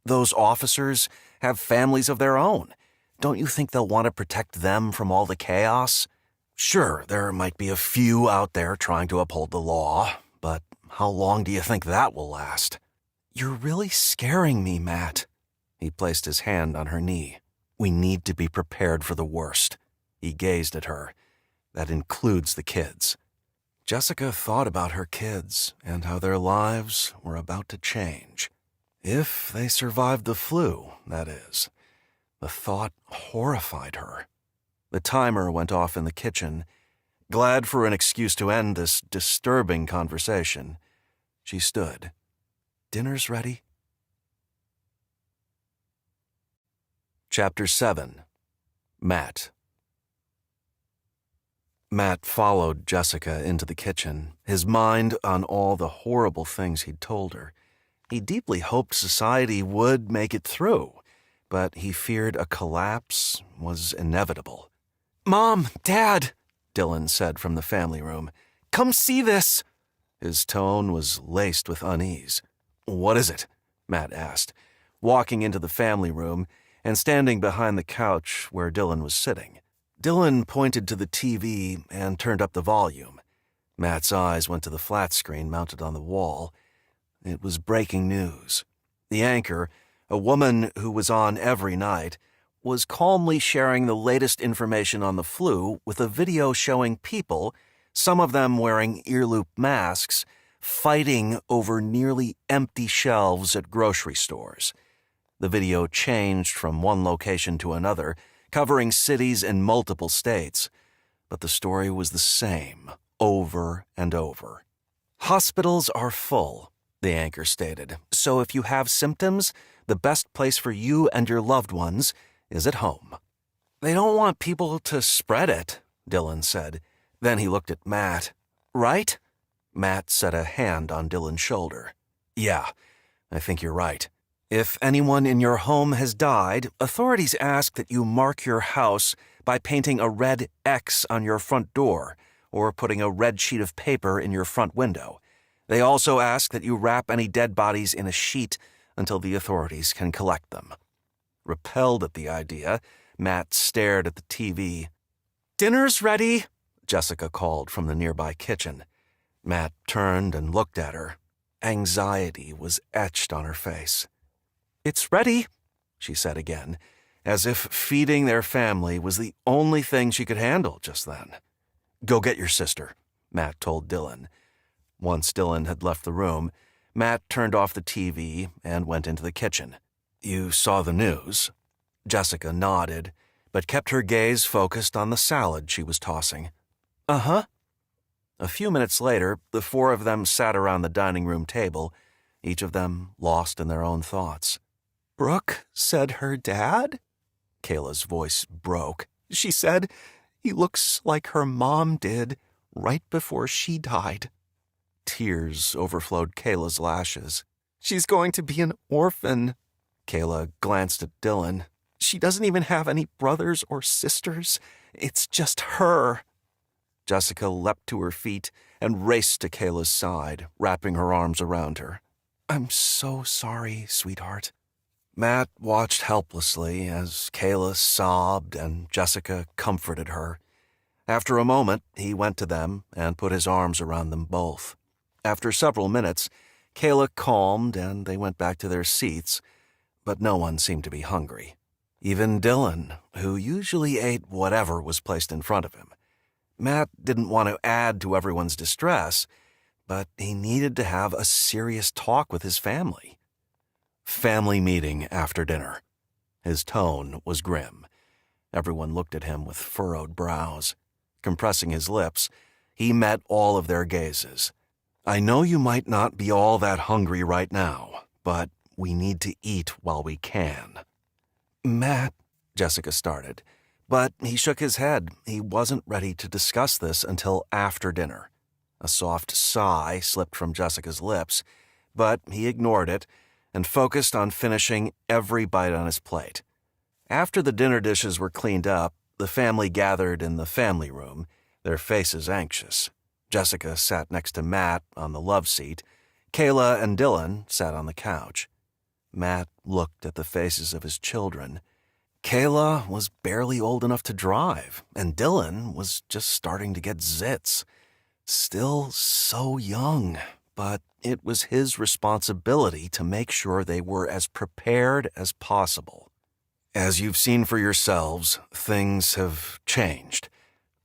Those officers have families of their own. Don't you think they'll want to protect them from all the chaos? Sure, there might be a few out there trying to uphold the law, but how long do you think that will last? You're really scaring me, Matt. He placed his hand on her knee. We need to be prepared for the worst. He gazed at her. That includes the kids. Jessica thought about her kids and how their lives were about to change. If they survived the flu, that is. The thought horrified her. The timer went off in the kitchen. Glad for an excuse to end this disturbing conversation, she stood. Dinner's ready? Chapter 7. Matt. Matt followed Jessica into the kitchen, his mind on all the horrible things he'd told her. He deeply hoped society would make it through, but he feared a collapse was inevitable. Mom, Dad, Dylan said from the family room. Come see this. His tone was laced with unease. What is it? Matt asked, walking into the family room and standing behind the couch where Dylan was sitting. Dylan pointed to the TV and turned up the volume. Matt's eyes went to the flat screen mounted on the wall. It was breaking news. The anchor, a woman who was on every night, was calmly sharing the latest information on the flu with a video showing people, some of them wearing ear-loop masks, fighting over nearly empty shelves at grocery stores. The video changed from one location to another, covering cities in multiple states, but the story was the same over and over. Hospitals are full, the anchor stated, so if you have symptoms, the best place for you and your loved ones is at home. They don't want people to spread it, Dylan said. Then he looked at Matt. Right? Matt set a hand on Dylan's shoulder. Yeah, I think you're right. If anyone in your home has died, authorities ask that you mark your house by painting a red X on your front door or putting a red sheet of paper in your front window. They also ask that you wrap any dead bodies in a sheet until the authorities can collect them. Repelled at the idea, Matt stared at the TV. Dinner's ready, Jessica called from the nearby kitchen. Matt turned and looked at her. Anxiety was etched on her face. It's ready, she said again, as if feeding their family was the only thing she could handle just then. Go get your sister, Matt told Dylan. Once Dylan had left the room, Matt turned off the TV and went into the kitchen. You saw the news? Jessica nodded, but kept her gaze focused on the salad she was tossing. Uh-huh. A few minutes later, the four of them sat around the dining room table, each of them lost in their own thoughts. Brooke said her dad? Kayla's voice broke. She said, he looks like her mom did right before she died. Tears overflowed Kayla's lashes. She's going to be an orphan. Kayla glanced at Dylan. She doesn't even have any brothers or sisters. It's just her. Jessica leapt to her feet and raced to Kayla's side, wrapping her arms around her. I'm so sorry, sweetheart. Matt watched helplessly as Kayla sobbed and Jessica comforted her. After a moment, he went to them and put his arms around them both. After several minutes, Kayla calmed and they went back to their seats, but no one seemed to be hungry. Even Dylan, who usually ate whatever was placed in front of him. Matt didn't want to add to everyone's distress, but he needed to have a serious talk with his family. Family meeting after dinner. His tone was grim. Everyone looked at him with furrowed brows. Compressing his lips, he met all of their gazes. I know you might not be all that hungry right now, but we need to eat while we can." "Matt," Jessica started, but he shook his head. He wasn't ready to discuss this until after dinner. A soft sigh slipped from Jessica's lips, but he ignored it and focused on finishing every bite on his plate. After the dinner dishes were cleaned up, the family gathered in the family room, their faces anxious. Jessica sat next to Matt on the love seat. Kayla and Dylan sat on the couch. Matt looked at the faces of his children. Kayla was barely old enough to drive, and Dylan was just starting to get zits. Still so young, but it was his responsibility to make sure they were as prepared as possible. As you've seen for yourselves, things have changed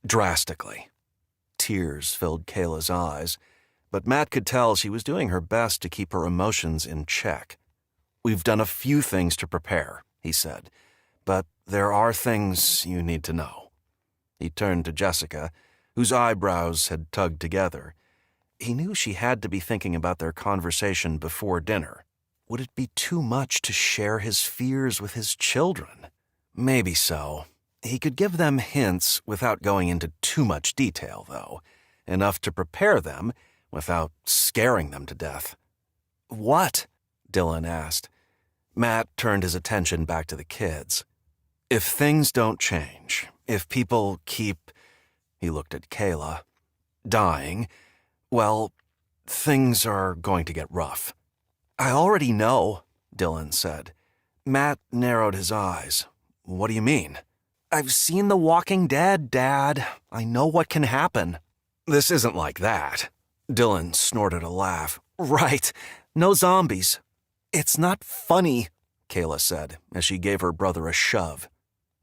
drastically. Tears filled Kayla's eyes, but Matt could tell she was doing her best to keep her emotions in check. "We've done a few things to prepare," he said, "but there are things you need to know." He turned to Jessica, whose eyebrows had tugged together. He knew she had to be thinking about their conversation before dinner. Would it be too much to share his fears with his children? Maybe so. He could give them hints without going into too much detail, though, enough to prepare them without scaring them to death. "What?" Dylan asked. Matt turned his attention back to the kids. "If things don't change, if people keep," he looked at Kayla, "dying, well, things are going to get rough." "I already know," Dylan said. Matt narrowed his eyes. "What do you mean?" "I've seen The Walking Dead, Dad. I know what can happen." "This isn't like that." Dylan snorted a laugh. "Right. No zombies." "It's not funny," Kayla said as she gave her brother a shove.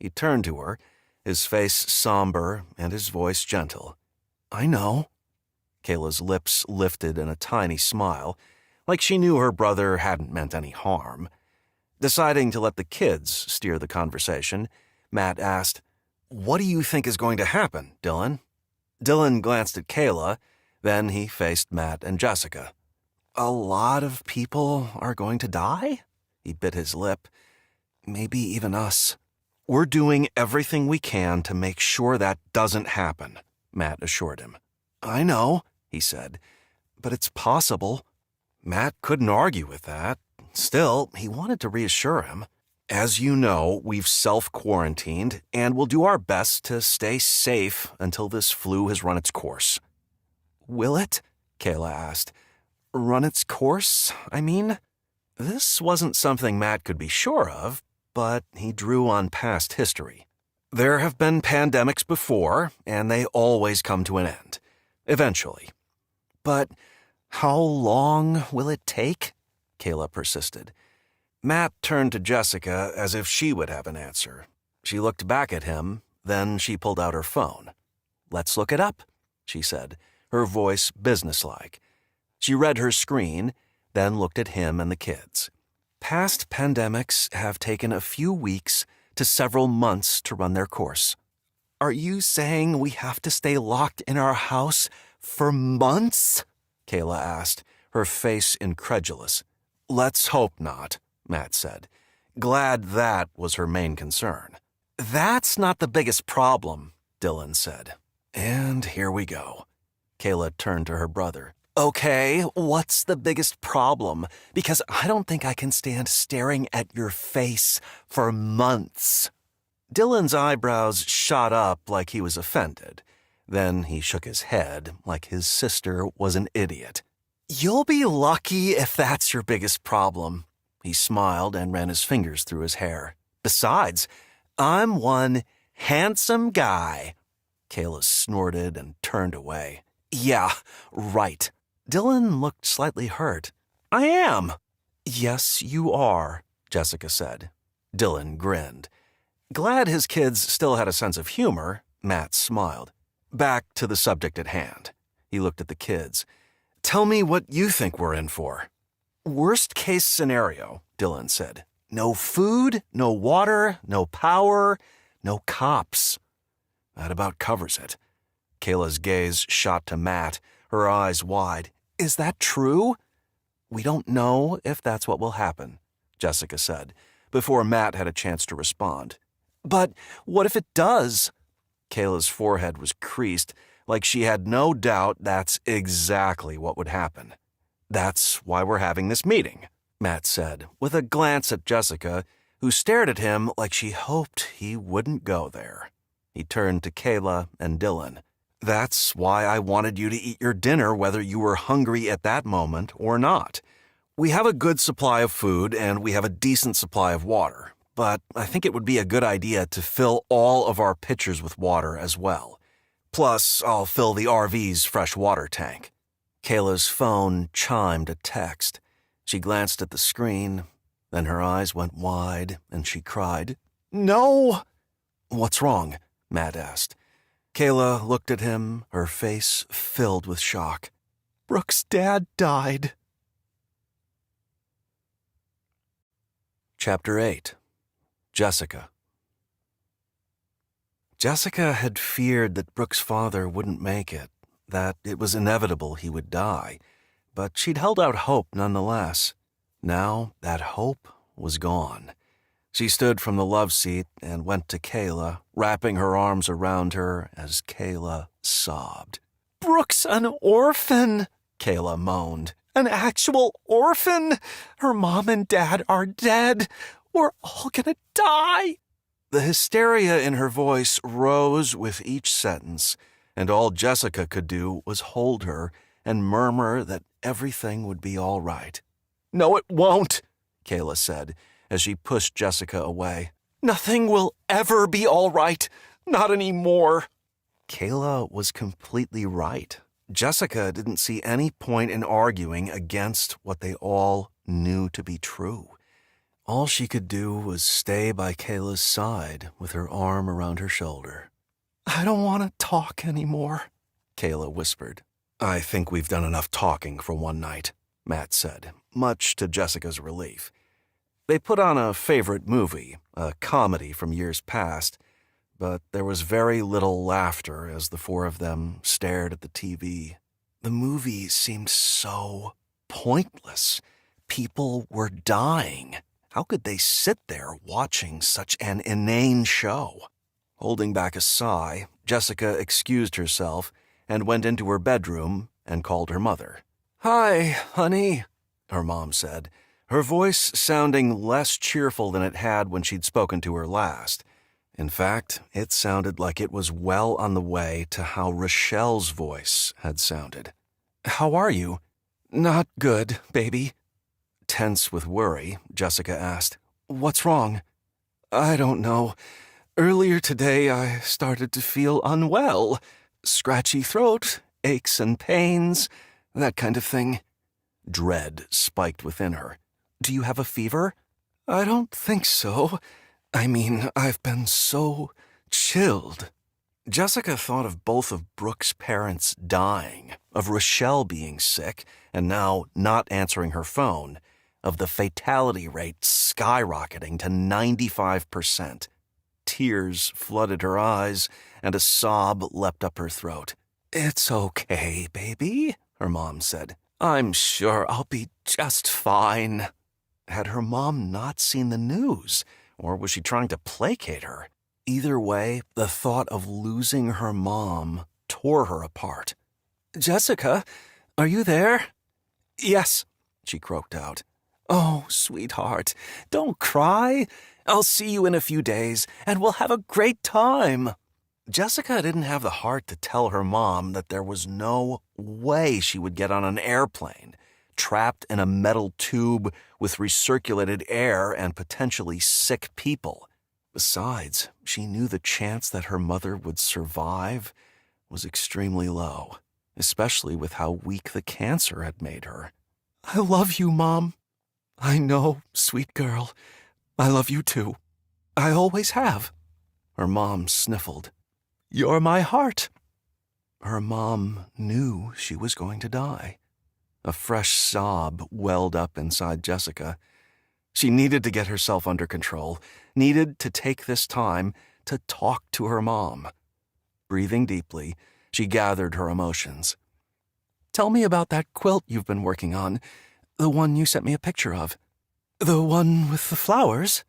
He turned to her, his face somber and his voice gentle. "I know." Kayla's lips lifted in a tiny smile, like she knew her brother hadn't meant any harm. Deciding to let the kids steer the conversation, Matt asked, "What do you think is going to happen, Dylan?" Dylan glanced at Kayla, then he faced Matt and Jessica. "A lot of people are going to die?" He bit his lip. "Maybe even us." "We're doing everything we can to make sure that doesn't happen," Matt assured him. "I know," he said, "but it's possible." Matt couldn't argue with that. Still, he wanted to reassure him. "As you know, we've self-quarantined, and we'll do our best to stay safe until this flu has run its course." "Will it?" Kayla asked. "Run its course, I mean?" This wasn't something Matt could be sure of, but he drew on past history. There have been pandemics before, and they always come to an end. Eventually. "But how long will it take?" Kayla persisted. Matt turned to Jessica as if she would have an answer. She looked back at him, then she pulled out her phone. "Let's look it up," she said, her voice businesslike. She read her screen, then looked at him and the kids. "Past pandemics have taken a few weeks to several months to run their course." "Are you saying we have to stay locked in our house for months?" Kayla asked, her face incredulous. "Let's hope not," Matt said. Glad that was her main concern. "That's not the biggest problem," Dylan said. "And here we go." Kayla turned to her brother. "Okay, what's the biggest problem? Because I don't think I can stand staring at your face for months." Dylan's eyebrows shot up like he was offended. Then he shook his head like his sister was an idiot. "You'll be lucky if that's your biggest problem." He smiled and ran his fingers through his hair. "Besides, I'm one handsome guy." Kayla snorted and turned away. "Yeah, right." Dylan looked slightly hurt. "I am." "Yes, you are," Jessica said. Dylan grinned. Glad his kids still had a sense of humor, Matt smiled. "Back to the subject at hand." He looked at the kids. "Tell me what you think we're in for." "Worst case scenario," Dylan said. "No food, no water, no power, no cops." That about covers it. Kayla's gaze shot to Matt, her eyes wide. "Is that true?" "We don't know if that's what will happen," Jessica said, before Matt had a chance to respond. But what if it does? Kayla's forehead was creased, like she had no doubt that's exactly what would happen. That's why we're having this meeting, Matt said, with a glance at Jessica, who stared at him like she hoped he wouldn't go there. He turned to Kayla and Dylan. That's why I wanted you to eat your dinner whether you were hungry at that moment or not. We have a good supply of food and we have a decent supply of water, but I think it would be a good idea to fill all of our pitchers with water as well. Plus, I'll fill the RV's fresh water tank. Kayla's phone chimed a text. She glanced at the screen, then her eyes went wide and she cried, "No!" "What's wrong?" Matt asked. Kayla looked at him, her face filled with shock. "Brooke's dad died." Chapter 8. Jessica. Jessica had feared that Brooke's father wouldn't make it, that it was inevitable he would die, but she'd held out hope nonetheless. Now that hope was gone. She stood from the love seat and went to Kayla, wrapping her arms around her as Kayla sobbed. "Brooke's an orphan," Kayla moaned. "An actual orphan! Her mom and dad are dead. We're all gonna die." The hysteria in her voice rose with each sentence, and all Jessica could do was hold her and murmur that everything would be all right. "No, it won't," Kayla said, as she pushed Jessica away. "Nothing will ever be all right. Not anymore." Kayla was completely right. Jessica didn't see any point in arguing against what they all knew to be true. All she could do was stay by Kayla's side with her arm around her shoulder. "I don't want to talk anymore," Kayla whispered. "I think we've done enough talking for one night," Matt said, much to Jessica's relief. They put on a favorite movie, a comedy from years past, but there was very little laughter as the four of them stared at the TV. The movie seemed so pointless. People were dying. How could they sit there watching such an inane show? Holding back a sigh, Jessica excused herself and went into her bedroom and called her mother. "Hi, honey," her mom said, her voice sounding less cheerful than it had when she'd spoken to her last. In fact, it sounded like it was well on the way to how Rochelle's voice had sounded. "How are you?" "Not good, baby." Tense with worry, Jessica asked, "What's wrong?" "I don't know. Earlier today, I started to feel unwell. Scratchy throat, aches and pains, that kind of thing." Dread spiked within her. "Do you have a fever?" "I don't think so. I mean, I've been so chilled." Jessica thought of both of Brooke's parents dying, of Rochelle being sick, and now not answering her phone, of the fatality rate skyrocketing to 95%. Tears flooded her eyes, and a sob leapt up her throat. "It's okay, baby," her mom said. "I'm sure I'll be just fine." Had her mom not seen the news, or was she trying to placate her? Either way, the thought of losing her mom tore her apart. "Jessica, are you there?" "Yes," she croaked out. "Oh, sweetheart, don't cry. I'll see you in a few days, and we'll have a great time." Jessica didn't have the heart to tell her mom that there was no way she would get on an airplane, trapped in a metal tube with recirculated air and potentially sick people. Besides, she knew the chance that her mother would survive was extremely low, especially with how weak the cancer had made her. "I love you, Mom." "I know, sweet girl. I love you too. I always have." Her mom sniffled. "You're my heart." Her mom knew she was going to die. A fresh sob welled up inside Jessica. She needed to get herself under control, needed to take this time to talk to her mom. Breathing deeply, she gathered her emotions. "Tell me about that quilt you've been working on, the one you sent me a picture of." The one with the flowers?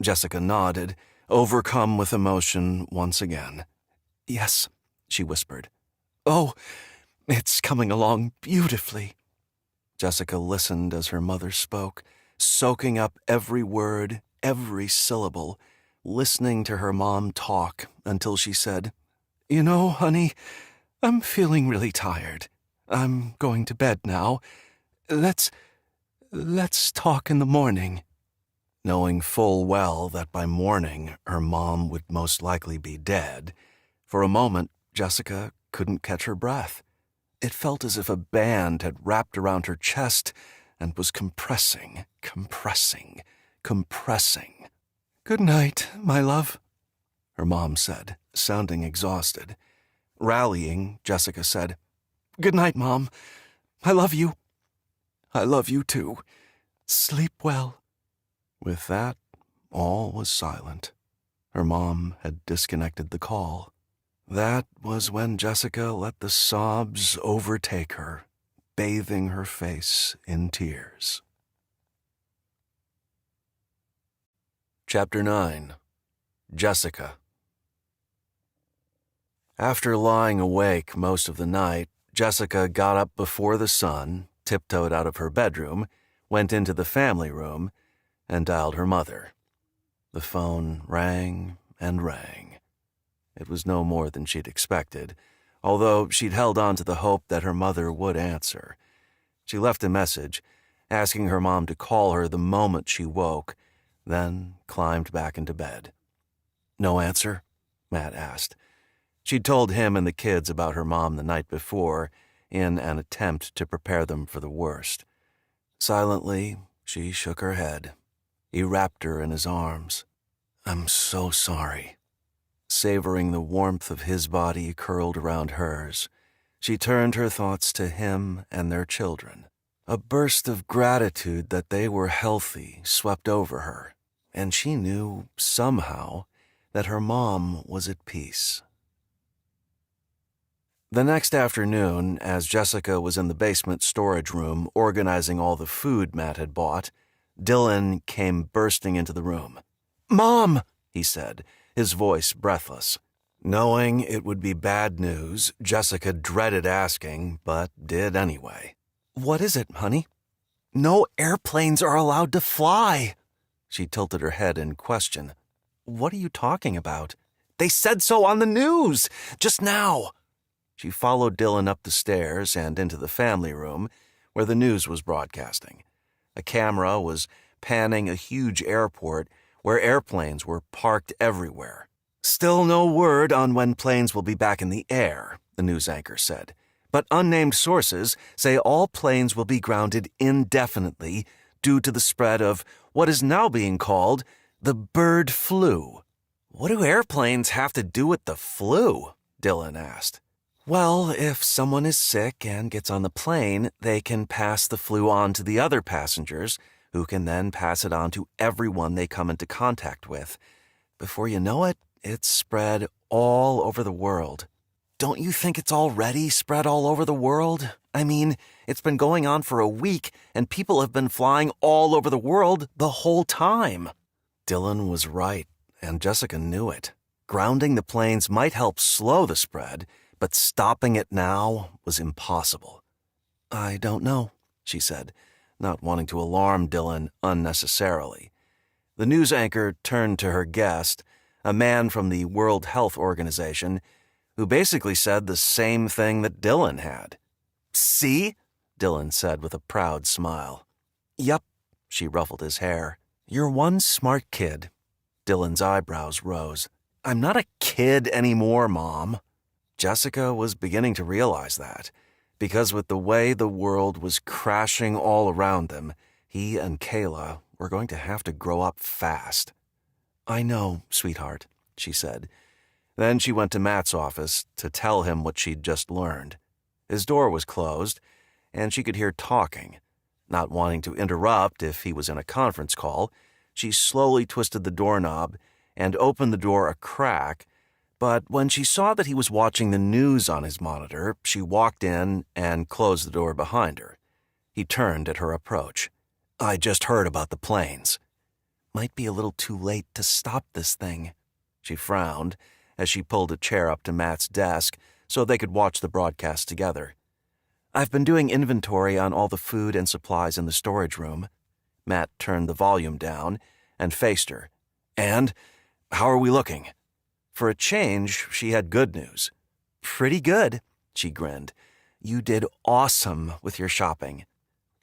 Jessica nodded, overcome with emotion once again. Yes, she whispered. Oh, it's coming along beautifully. Jessica listened as her mother spoke, soaking up every word, every syllable, listening to her mom talk until she said, You know, honey, I'm feeling really tired. I'm going to bed now. Let's talk in the morning. Knowing full well that by morning her mom would most likely be dead, for a moment Jessica couldn't catch her breath. It felt as if a band had wrapped around her chest and was compressing. Good night, my love, her mom said, sounding exhausted. Rallying, Jessica said, Good night, Mom. I love you. I love you too. Sleep well. With that, all was silent. Her mom had disconnected the call. That was when Jessica let the sobs overtake her, bathing her face in tears. Chapter 9. Jessica. After lying awake most of the night, Jessica got up before the sun, tiptoed out of her bedroom, went into the family room, and dialed her mother. The phone rang and rang. It was no more than she'd expected, although she'd held on to the hope that her mother would answer. She left a message, asking her mom to call her the moment she woke, then climbed back into bed. No answer? Matt asked. She'd told him and the kids about her mom the night before, in an attempt to prepare them for the worst. Silently, she shook her head. He wrapped her in his arms. I'm so sorry. Savoring the warmth of his body curled around hers, she turned her thoughts to him and their children. A burst of gratitude that they were healthy swept over her, and she knew, somehow, that her mom was at peace. The next afternoon, as Jessica was in the basement storage room organizing all the food Matt had bought, Dylan came bursting into the room. Mom, he said, his voice breathless. Knowing it would be bad news, Jessica dreaded asking, but did anyway. What is it, honey? No airplanes are allowed to fly. She tilted her head in question. What are you talking about? They said so on the news, just now. She followed Dylan up the stairs and into the family room, where the news was broadcasting. A camera was panning a huge airport where airplanes were parked everywhere. Still no word on when planes will be back in the air, the news anchor said. But unnamed sources say all planes will be grounded indefinitely due to the spread of what is now being called the bird flu. What do airplanes have to do with the flu? Dylan asked. Well, if someone is sick and gets on the plane, they can pass the flu on to the other passengers, who can then pass it on to everyone they come into contact with. Before you know it, it's spread all over the world. Don't you think it's already spread all over the world? I mean, it's been going on for a week, and people have been flying all over the world the whole time. Dylan was right, and Jessica knew it. Grounding the planes might help slow the spread, but stopping it now was impossible. I don't know, she said, not wanting to alarm Dylan unnecessarily. The news anchor turned to her guest, a man from the World Health Organization, who basically said the same thing that Dylan had. See? Dylan said with a proud smile. Yup, she ruffled his hair. You're one smart kid. Dylan's eyebrows rose. I'm not a kid anymore, Mom. Jessica was beginning to realize that, because with the way the world was crashing all around them, he and Kayla were going to have to grow up fast. I know, sweetheart, she said. Then she went to Matt's office to tell him what she'd just learned. His door was closed, and she could hear talking. Not wanting to interrupt if he was in a conference call, she slowly twisted the doorknob and opened the door a crack, but when she saw that he was watching the news on his monitor, she walked in and closed the door behind her. He turned at her approach. I just heard about the planes. Might be a little too late to stop this thing. She frowned as she pulled a chair up to Matt's desk so they could watch the broadcast together. I've been doing inventory on all the food and supplies in the storage room. Matt turned the volume down and faced her. And how are we looking? For a change, she had good news. Pretty good, she grinned. You did awesome with your shopping.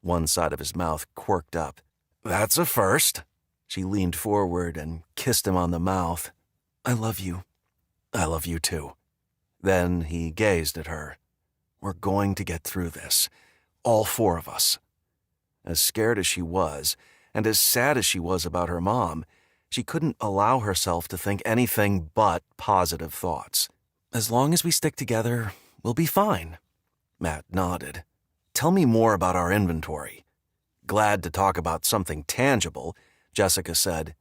One side of his mouth quirked up. That's a first. She leaned forward and kissed him on the mouth. I love you. I love you too. Then he gazed at her. We're going to get through this. All four of us. As scared as she was, and as sad as she was about her mom, she couldn't allow herself to think anything but positive thoughts. As long as we stick together, we'll be fine. Matt nodded. Tell me more about our inventory. Glad to talk about something tangible, Jessica said.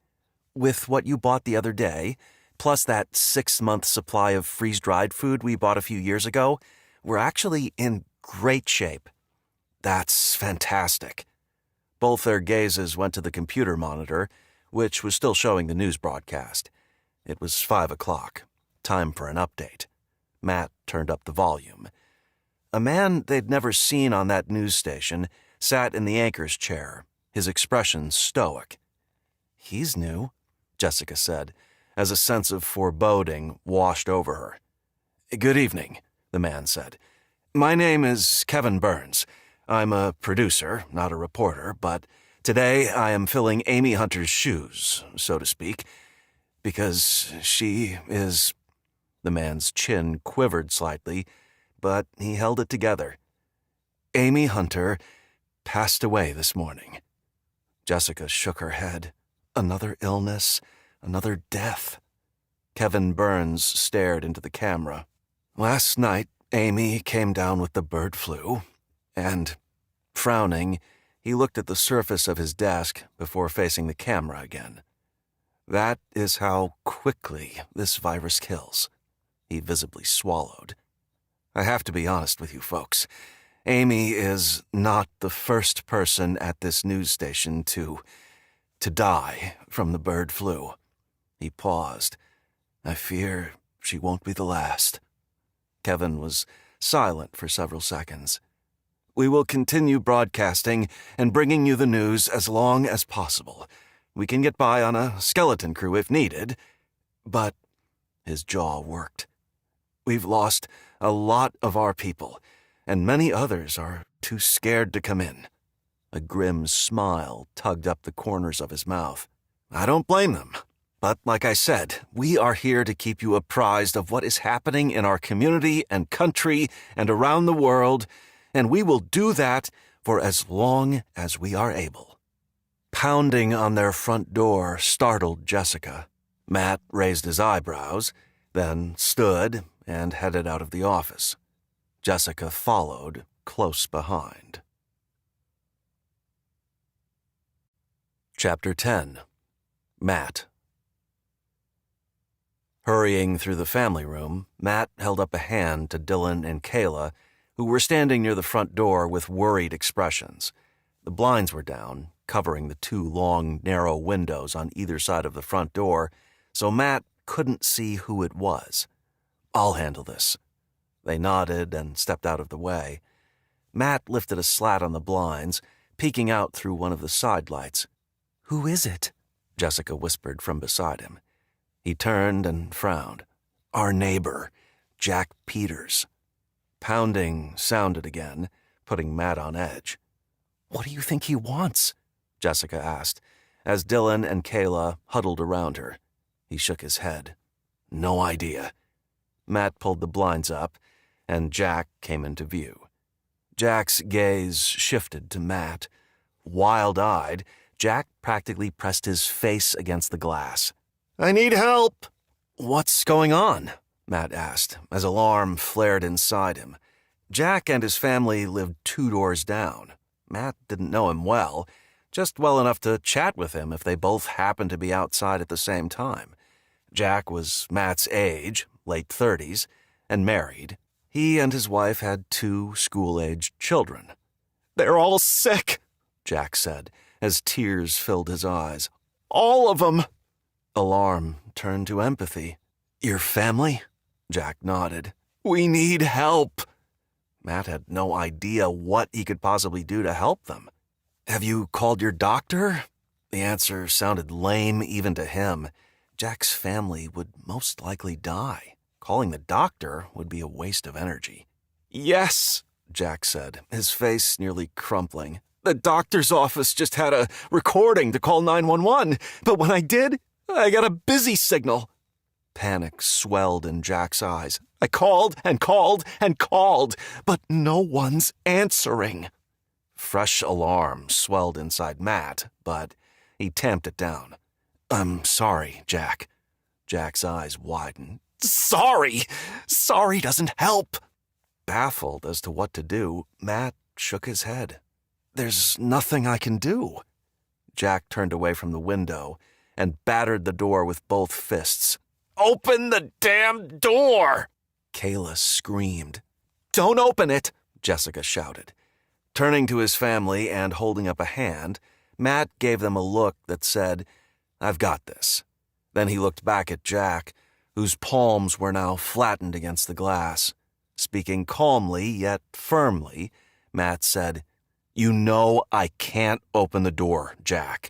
With what you bought the other day, plus that 6-month supply of freeze-dried food we bought a few years ago, we're actually in great shape. That's fantastic. Both their gazes went to the computer monitor, which was still showing the news broadcast. It was 5 o'clock. Time for an update. Matt turned up the volume. A man they'd never seen on that news station sat in the anchor's chair, his expression stoic. He's new, Jessica said, as a sense of foreboding washed over her. Good evening, the man said. My name is Kevin Burns. I'm a producer, not a reporter, but today I am filling Amy Hunter's shoes, so to speak, because she is... The man's chin quivered slightly, but he held it together. Amy Hunter passed away this morning. Jessica shook her head. Another illness, another death. Kevin Burns stared into the camera. Last night, Amy came down with the bird flu, and, frowning, he looked at the surface of his desk before facing the camera again. That is how quickly this virus kills. He visibly swallowed. I have to be honest with you folks. Amy is not the first person at this news station to die from the bird flu. He paused. I fear she won't be the last. Kevin was silent for several seconds. We will continue broadcasting and bringing you the news as long as possible. We can get by on a skeleton crew if needed, but his jaw worked. We've lost a lot of our people, and many others are too scared to come in. A grim smile tugged up the corners of his mouth. I don't blame them. But like I said, we are here to keep you apprised of what is happening in our community and country and around the world, and we will do that for as long as we are able. Pounding on their front door startled Jessica. Matt raised his eyebrows, then stood and headed out of the office. Jessica followed close behind. Chapter 10. Matt. Hurrying through the family room, Matt held up a hand to Dylan and Kayla, who were standing near the front door with worried expressions. The blinds were down, covering the 2 long, narrow windows on either side of the front door, so Matt couldn't see who it was. I'll handle this. They nodded and stepped out of the way. Matt lifted a slat on the blinds, peeking out through one of the side lights. Who is it? Jessica whispered from beside him. He turned and frowned. Our neighbor, Jack Peters. Pounding sounded again, putting Matt on edge. What do you think he wants? Jessica asked, as Dylan and Kayla huddled around her. He shook his head. No idea. Matt pulled the blinds up, and Jack came into view. Jack's gaze shifted to Matt. Wild-eyed, Jack practically pressed his face against the glass. I need help! What's going on? Matt asked, as alarm flared inside him. Jack and his family lived 2 doors down. Matt didn't know him well, just well enough to chat with him if they both happened to be outside at the same time. Jack was Matt's age, late 30s, and married. He and his wife had 2 school-aged children. They're all sick, Jack said, as tears filled his eyes. "All of them!" Alarm turned to empathy. "Your family?" Jack nodded. "We need help." Matt had no idea what he could possibly do to help them. "Have you called your doctor?" The answer sounded lame even to him. Jack's family would most likely die. Calling the doctor would be a waste of energy. "Yes," Jack said, his face nearly crumpling. "The doctor's office just had a recording to call 911, but when I did, I got a busy signal." Panic swelled in Jack's eyes. "I called and called and called, but no one's answering." Fresh alarm swelled inside Matt, but he tamped it down. "I'm sorry, Jack." Jack's eyes widened. "Sorry! Sorry doesn't help." Baffled as to what to do, Matt shook his head. "There's nothing I can do." Jack turned away from the window and battered the door with both fists. "Open the damn door!" Kayla screamed. "Don't open it!" Jessica shouted. Turning to his family and holding up a hand, Matt gave them a look that said, "I've got this." Then he looked back at Jack, whose palms were now flattened against the glass. Speaking calmly yet firmly, Matt said, "You know I can't open the door, Jack.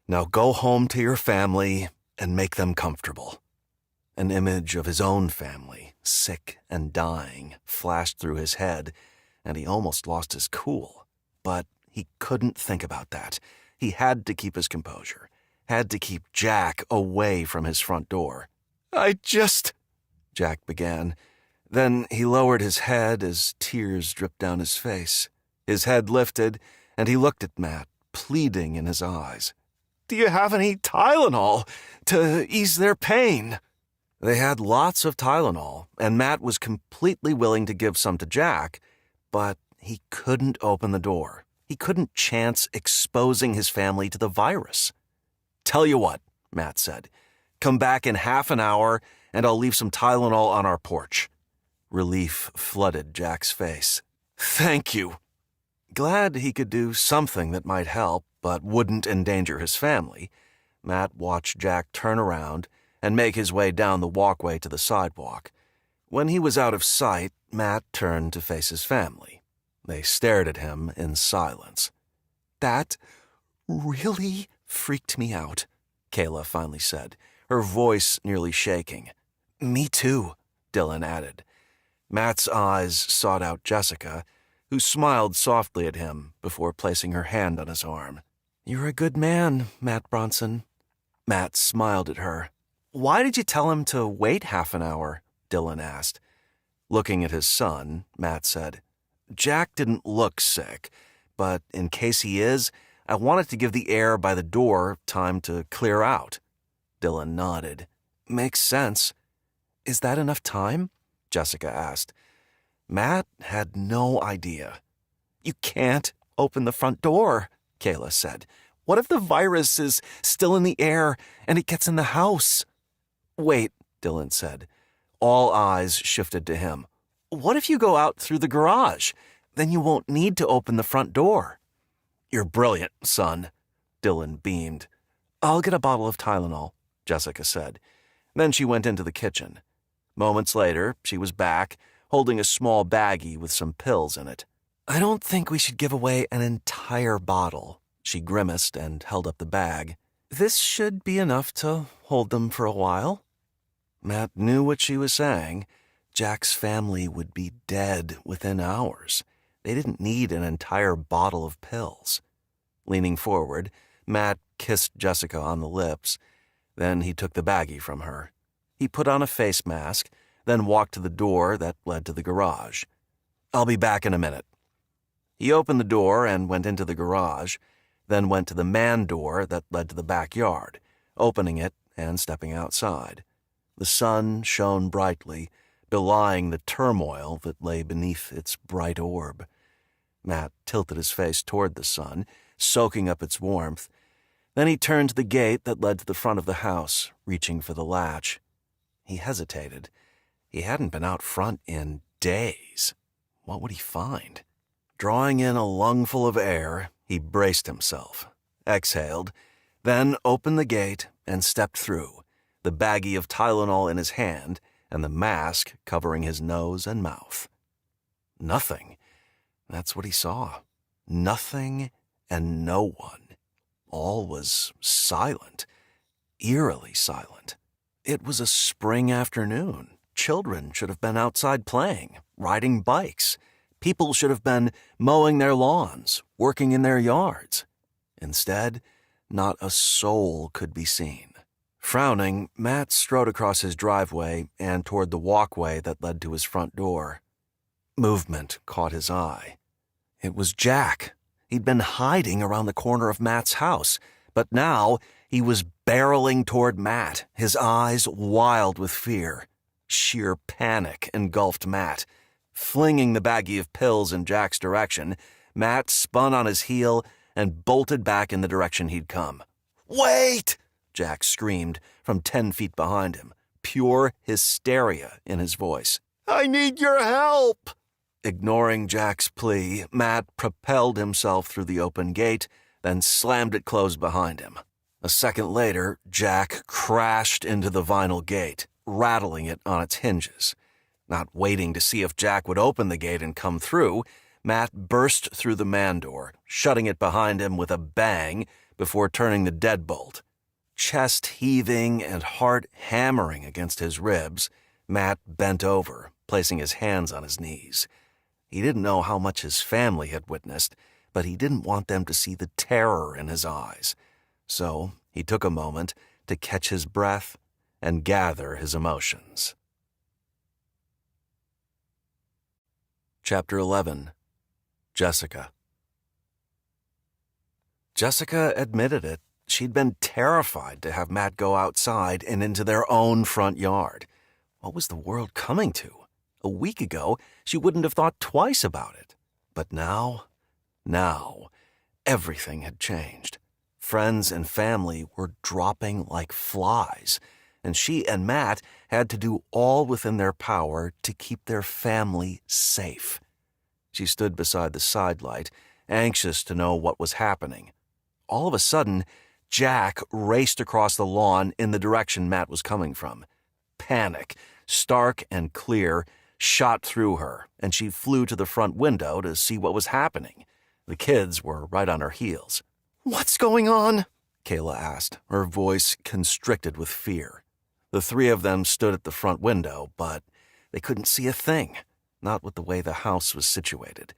Now go home to your family and make them comfortable." An image of his own family, sick and dying, flashed through his head, and he almost lost his cool. But he couldn't think about that. He had to keep his composure, had to keep Jack away from his front door. Jack began. Then he lowered his head as tears dripped down his face. His head lifted, and he looked at Matt, pleading in his eyes. "Do you have any Tylenol to ease their pain?" They had lots of Tylenol, and Matt was completely willing to give some to Jack, but he couldn't open the door. He couldn't chance exposing his family to the virus. "Tell you what," Matt said. "Come back in half an hour, and I'll leave some Tylenol on our porch." Relief flooded Jack's face. "Thank you." Glad he could do something that might help, but wouldn't endanger his family, Matt watched Jack turn around and make his way down the walkway to the sidewalk. When he was out of sight, Matt turned to face his family. They stared at him in silence. "That really freaked me out," Kayla finally said, her voice nearly shaking. "Me too," Dylan added. Matt's eyes sought out Jessica, who smiled softly at him before placing her hand on his arm. "You're a good man, Matt Bronson." Matt smiled at her. "Why did you tell him to wait half an hour?" Dylan asked. Looking at his son, Matt said, "Jack didn't look sick, but in case he is, I wanted to give the air by the door time to clear out." Dylan nodded. "Makes sense." "Is that enough time?" Jessica asked. Matt had no idea. "You can't open the front door," Kayla said. "What if the virus is still in the air and it gets in the house?" "Wait," Dylan said. All eyes shifted to him. "What if you go out through the garage? Then you won't need to open the front door." "You're brilliant, son," Dylan beamed. "I'll get a bottle of Tylenol," Jessica said. Then she went into the kitchen. Moments later, she was back, holding a small baggie with some pills in it. "I don't think we should give away an entire bottle," she grimaced and held up the bag. "This should be enough to hold them for a while." Matt knew what she was saying. Jack's family would be dead within hours. They didn't need an entire bottle of pills. Leaning forward, Matt kissed Jessica on the lips. Then he took the baggie from her. He put on a face mask, then walked to the door that led to the garage. "I'll be back in a minute." He opened the door and went into the garage, then went to the man door that led to the backyard, opening it and stepping outside. The sun shone brightly, belying the turmoil that lay beneath its bright orb. Matt tilted his face toward the sun, soaking up its warmth. Then he turned to the gate that led to the front of the house, reaching for the latch. He hesitated. He hadn't been out front in days. What would he find? Drawing in a lungful of air, he braced himself. exhaled, then opened the gate and stepped through, the baggie of Tylenol in his hand and the mask covering his nose and mouth. Nothing. That's what he saw. Nothing and no one. All was silent, eerily silent. It was a spring afternoon. Children should have been outside playing, riding bikes. People should have been mowing their lawns, working in their yards. Instead, not a soul could be seen. Frowning, Matt strode across his driveway and toward the walkway that led to his front door. Movement caught his eye. It was Jack. He'd been hiding around the corner of Matt's house, but now he was barreling toward Matt, his eyes wild with fear. Sheer panic engulfed Matt. Flinging the baggie of pills in Jack's direction, Matt spun on his heel and bolted back in the direction he'd come. "Wait!" Jack screamed from 10 feet behind him, pure hysteria in his voice. "I need your help!" Ignoring Jack's plea, Matt propelled himself through the open gate, then slammed it closed behind him. A second later, Jack crashed into the vinyl gate, rattling it on its hinges. Not waiting to see if Jack would open the gate and come through, Matt burst through the man door, shutting it behind him with a bang before turning the deadbolt. Chest heaving and heart hammering against his ribs, Matt bent over, placing his hands on his knees. He didn't know how much his family had witnessed, but he didn't want them to see the terror in his eyes. So he took a moment to catch his breath and gather his emotions. Chapter 11. Jessica. Jessica admitted it. She'd been terrified to have Matt go outside and into their own front yard. What was the world coming to? A week ago, she wouldn't have thought twice about it. But now, everything had changed. Friends and family were dropping like flies, and she and Matt had to do all within their power to keep their family safe. She stood beside the side light, anxious to know what was happening. All of a sudden, Jack raced across the lawn in the direction Matt was coming from. Panic, stark and clear, shot through her, and she flew to the front window to see what was happening. The kids were right on her heels. "What's going on?" Kayla asked, her voice constricted with fear. The three of them stood at the front window, but they couldn't see a thing, not with the way the house was situated.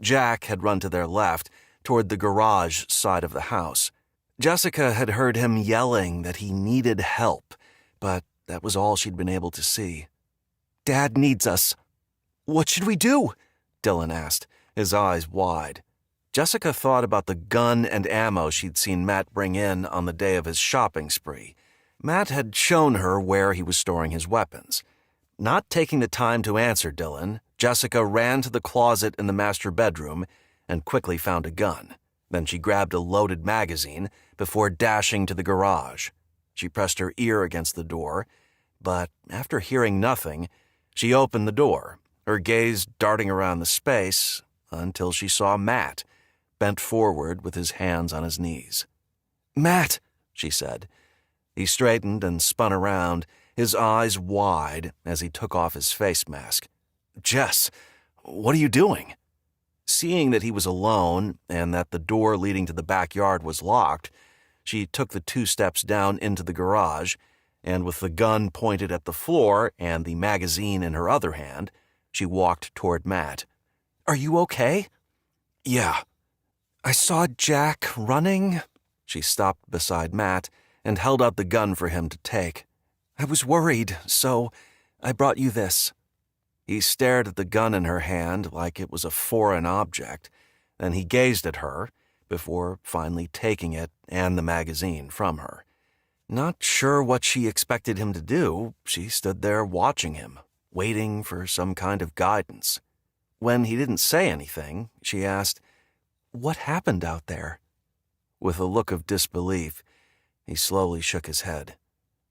Jack had run to their left, toward the garage side of the house. Jessica had heard him yelling that he needed help, but that was all she'd been able to see. "Dad needs us." "What should we do?" Dylan asked, his eyes wide. Jessica thought about the gun and ammo she'd seen Matt bring in on the day of his shopping spree. Matt had shown her where he was storing his weapons. Not taking the time to answer Dylan, Jessica ran to the closet in the master bedroom and quickly found a gun. Then she grabbed a loaded magazine before dashing to the garage. She pressed her ear against the door, but after hearing nothing, she opened the door, her gaze darting around the space until she saw Matt, bent forward with his hands on his knees. "Matt," she said. He straightened and spun around, his eyes wide as he took off his face mask. "Jess, what are you doing?" Seeing that he was alone and that the door leading to the backyard was locked, she took the 2 steps down into the garage, and with the gun pointed at the floor and the magazine in her other hand, she walked toward Matt. "Are you okay?" "Yeah." "I saw Jack running." She stopped beside Matt and held out the gun for him to take. "I was worried, so I brought you this." He stared at the gun in her hand like it was a foreign object, then he gazed at her before finally taking it and the magazine from her. Not sure what she expected him to do, she stood there watching him, waiting for some kind of guidance. When he didn't say anything, she asked, "What happened out there?" With a look of disbelief, he slowly shook his head.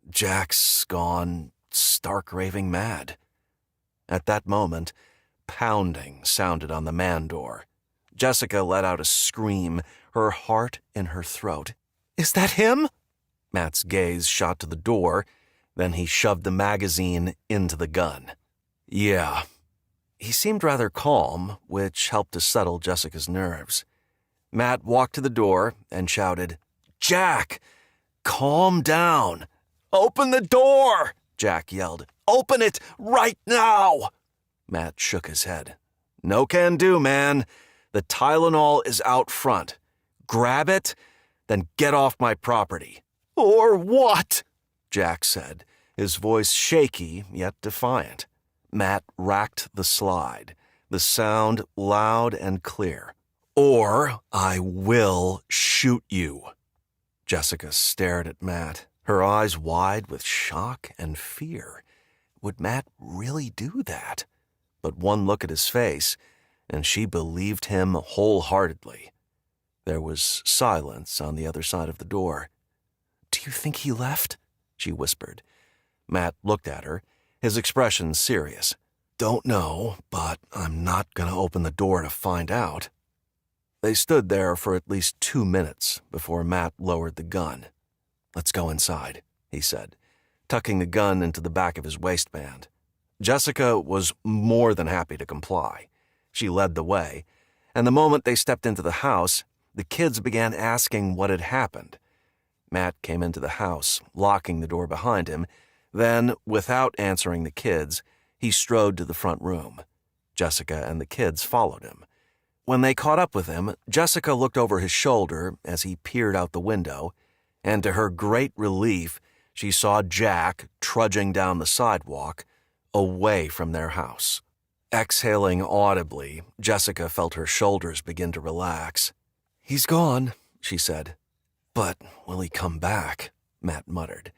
"Jack's gone stark raving mad." At that moment, pounding sounded on the man door. Jessica let out a scream, her heart in her throat. "Is that him?" Matt's gaze shot to the door, then he shoved the magazine into the gun. "Yeah." He seemed rather calm, which helped to settle Jessica's nerves. Matt walked to the door and shouted, "Jack, calm down." "Open the door!" Jack yelled. "Open it right now!" Matt shook his head. "No can do, man. The Tylenol is out front. Grab it, then get off my property." "Or what?" Jack said, his voice shaky yet defiant. Matt racked the slide, the sound loud and clear. "Or I will shoot you." Jessica stared at Matt, her eyes wide with shock and fear. Would Matt really do that? But one look at his face, and she believed him wholeheartedly. There was silence on the other side of the door. "Do you think he left?" she whispered. Matt looked at her, his expression serious. "Don't know, but I'm not going to open the door to find out." They stood there for at least 2 minutes before Matt lowered the gun. "Let's go inside," he said, tucking the gun into the back of his waistband. Jessica was more than happy to comply. She led the way, and the moment they stepped into the house, the kids began asking what had happened. Matt came into the house, locking the door behind him. Then, without answering the kids, he strode to the front room. Jessica and the kids followed him. When they caught up with him, Jessica looked over his shoulder as he peered out the window, and to her great relief, she saw Jack trudging down the sidewalk, away from their house. Exhaling audibly, Jessica felt her shoulders begin to relax. "He's gone," she said. "But will he come back?" Matt muttered.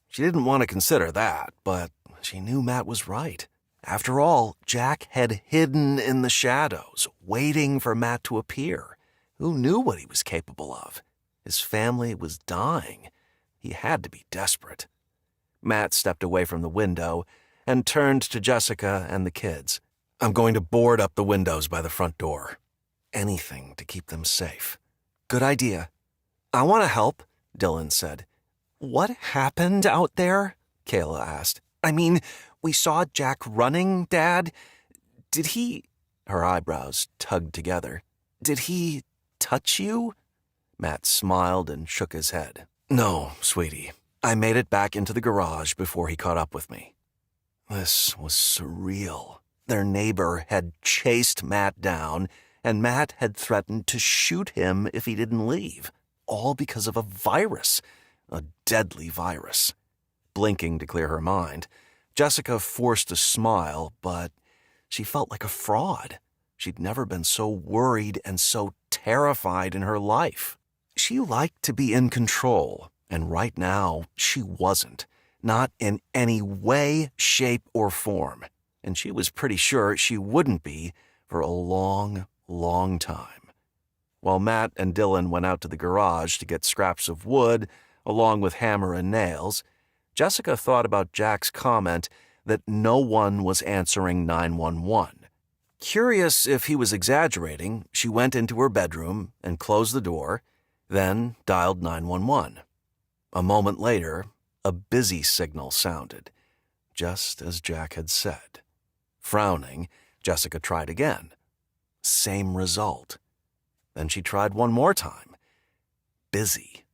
She didn't want to consider that, but she knew Matt was right. After all, Jack had hidden in the shadows, waiting for Matt to appear. Who knew what he was capable of? His family was dying. He had to be desperate. Matt stepped away from the window and turned to Jessica and the kids. "I'm going to board up the windows by the front door. Anything to keep them safe." "Good idea." "I want to help," Dylan said. "What happened out there?" Kayla asked. "I mean, we saw Jack running, Dad. Did he—" Her eyebrows tugged together. "Did he touch you?" Matt smiled and shook his head. "No, sweetie. I made it back into the garage before he caught up with me." This was surreal. Their neighbor had chased Matt down, and Matt had threatened to shoot him if he didn't leave. All because of a virus. A deadly virus. Blinking to clear her mind, Jessica forced a smile, but she felt like a fraud. She'd never been so worried and so terrified in her life. She liked to be in control, and right now she wasn't. Not in any way, shape, or form. And she was pretty sure she wouldn't be for a long, long time. While Matt and Dylan went out to the garage to get scraps of wood, along with hammer and nails, Jessica thought about Jack's comment that no one was answering 911. Curious if he was exaggerating, she went into her bedroom and closed the door, then dialed 911. A moment later, a busy signal sounded, just as Jack had said. Frowning, Jessica tried again. Same result. Then she tried one more time. Busy.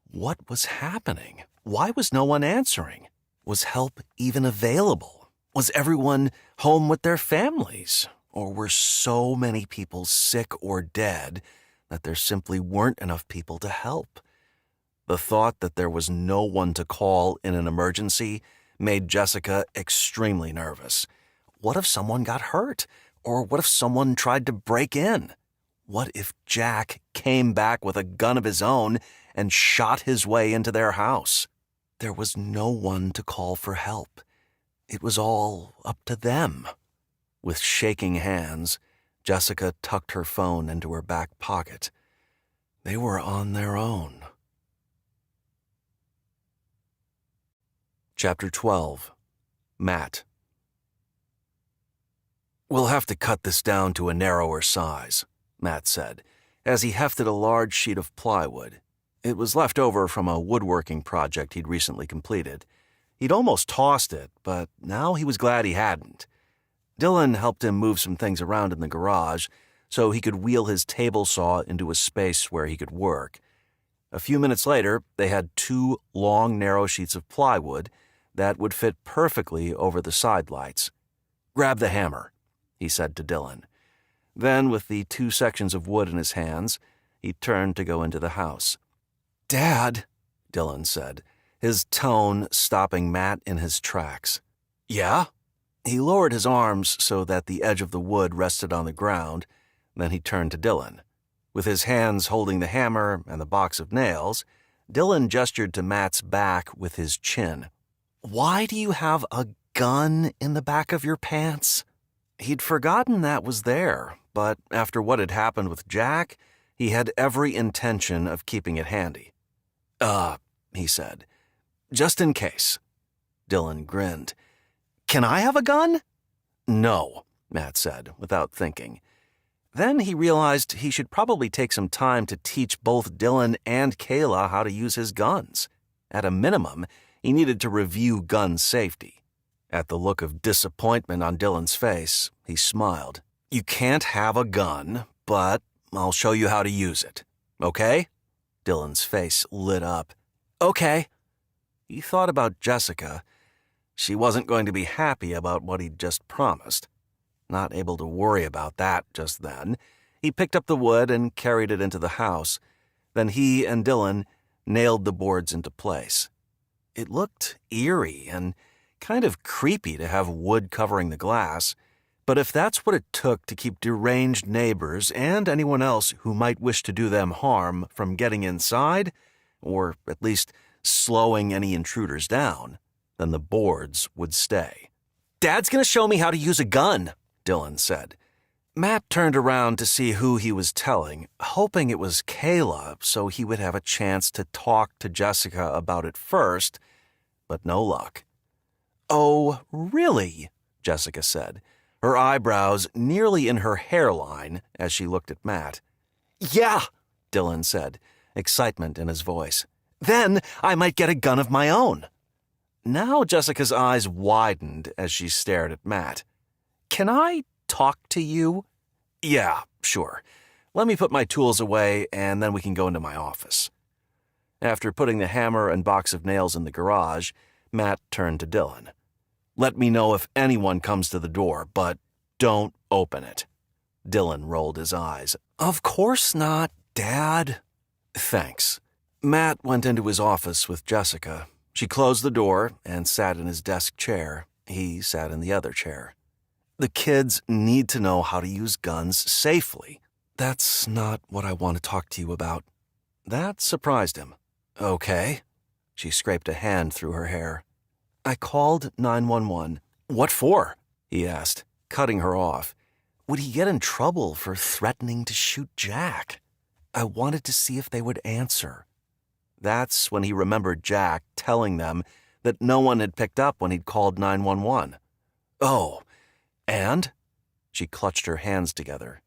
What was happening? Why was no one answering? Was help even available? Was everyone home with their families? Or were so many people sick or dead that there simply weren't enough people to help? The thought that there was no one to call in an emergency made Jessica extremely nervous. What if someone got hurt? Or what if someone tried to break in? What if Jack came back with a gun of his own and shot his way into their house? There was no one to call for help. It was all up to them. With shaking hands, Jessica tucked her phone into her back pocket. They were on their own. Chapter 12. Matt. "We'll have to cut this down to a narrower size," Matt said, as he hefted a large sheet of plywood. It was left over from a woodworking project he'd recently completed. He'd almost tossed it, but now he was glad he hadn't. Dylan helped him move some things around in the garage so he could wheel his table saw into a space where he could work. A few minutes later, they had 2 long, narrow sheets of plywood that would fit perfectly over the side lights. "Grab the hammer," he said to Dylan. Then, with the 2 sections of wood in his hands, he turned to go into the house. "Dad," Dylan said, his tone stopping Matt in his tracks. "Yeah?" He lowered his arms so that the edge of the wood rested on the ground. Then he turned to Dylan. With his hands holding the hammer and the box of nails, Dylan gestured to Matt's back with his chin. "Why do you have a gun in the back of your pants?" He'd forgotten that was there, but after what had happened with Jack, he had every intention of keeping it handy. He said. "Just in case." Dylan grinned. "Can I have a gun?" "No," Matt said, without thinking. Then he realized he should probably take some time to teach both Dylan and Kayla how to use his guns. At a minimum, he needed to review gun safety. At the look of disappointment on Dylan's face, he smiled. "You can't have a gun, but I'll show you how to use it. Okay?" Dylan's face lit up. "Okay." He thought about Jessica. She wasn't going to be happy about what he'd just promised. Not able to worry about that just then, he picked up the wood and carried it into the house. Then he and Dylan nailed the boards into place. It looked eerie and kind of creepy to have wood covering the glass, but if that's what it took to keep deranged neighbors and anyone else who might wish to do them harm from getting inside, or at least slowing any intruders down, then the boards would stay. "Dad's gonna show me how to use a gun," Dylan said. Matt turned around to see who he was telling, hoping it was Kayla so he would have a chance to talk to Jessica about it first, but no luck. "Oh, really?" Jessica said, her eyebrows nearly in her hairline as she looked at Matt. "Yeah," Dylan said, excitement in his voice. "Then I might get a gun of my own." Now Jessica's eyes widened as she stared at Matt. "Can I talk to you?" "Yeah, sure. Let me put my tools away and then we can go into my office." After putting the hammer and box of nails in the garage, Matt turned to Dylan. "Let me know if anyone comes to the door, but don't open it." Dylan rolled his eyes. "Of course not, Dad." "Thanks." Matt went into his office with Jessica. She closed the door and sat in his desk chair. He sat in the other chair. "The kids need to know how to use guns safely." "That's not what I want to talk to you about." That surprised him. "Okay." She scraped a hand through her hair. "I called 911. "What for?" he asked, cutting her off. Would he get in trouble for threatening to shoot Jack? "I wanted to see if they would answer." That's when he remembered Jack telling them that no one had picked up when he'd called 911. "Oh, and?" She clutched her hands together.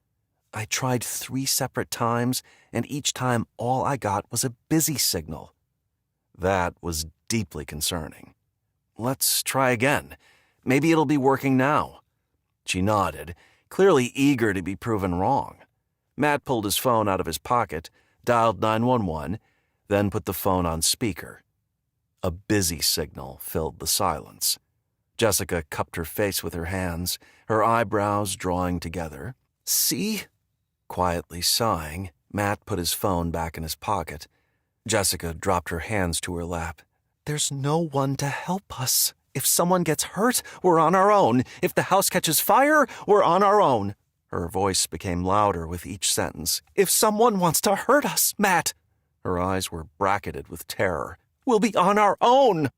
"I tried 3 separate times, and each time all I got was a busy signal." That was deeply concerning. "Let's try again. Maybe it'll be working now." She nodded, clearly eager to be proven wrong. Matt pulled his phone out of his pocket, dialed 911, then put the phone on speaker. A busy signal filled the silence. Jessica cupped her face with her hands, her eyebrows drawing together. "See?" Quietly sighing, Matt put his phone back in his pocket. Jessica dropped her hands to her lap. "There's no one to help us. If someone gets hurt, we're on our own. If the house catches fire, we're on our own." Her voice became louder with each sentence. "If someone wants to hurt us, Matt." Her eyes were bracketed with terror. "We'll be on our own."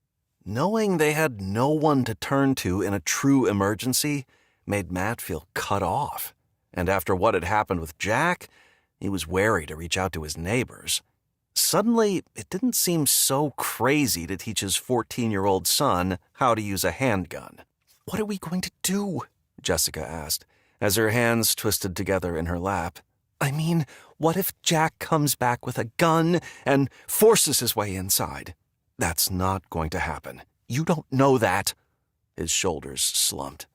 Knowing they had no one to turn to in a true emergency made Matt feel cut off. And after what had happened with Jack, he was wary to reach out to his neighbors. Suddenly, it didn't seem so crazy to teach his 14-year-old son how to use a handgun. "What are we going to do?" Jessica asked, as her hands twisted together in her lap. I mean, what if Jack comes back with a gun and forces his way inside? That's not going to happen. You don't know that. His shoulders slumped.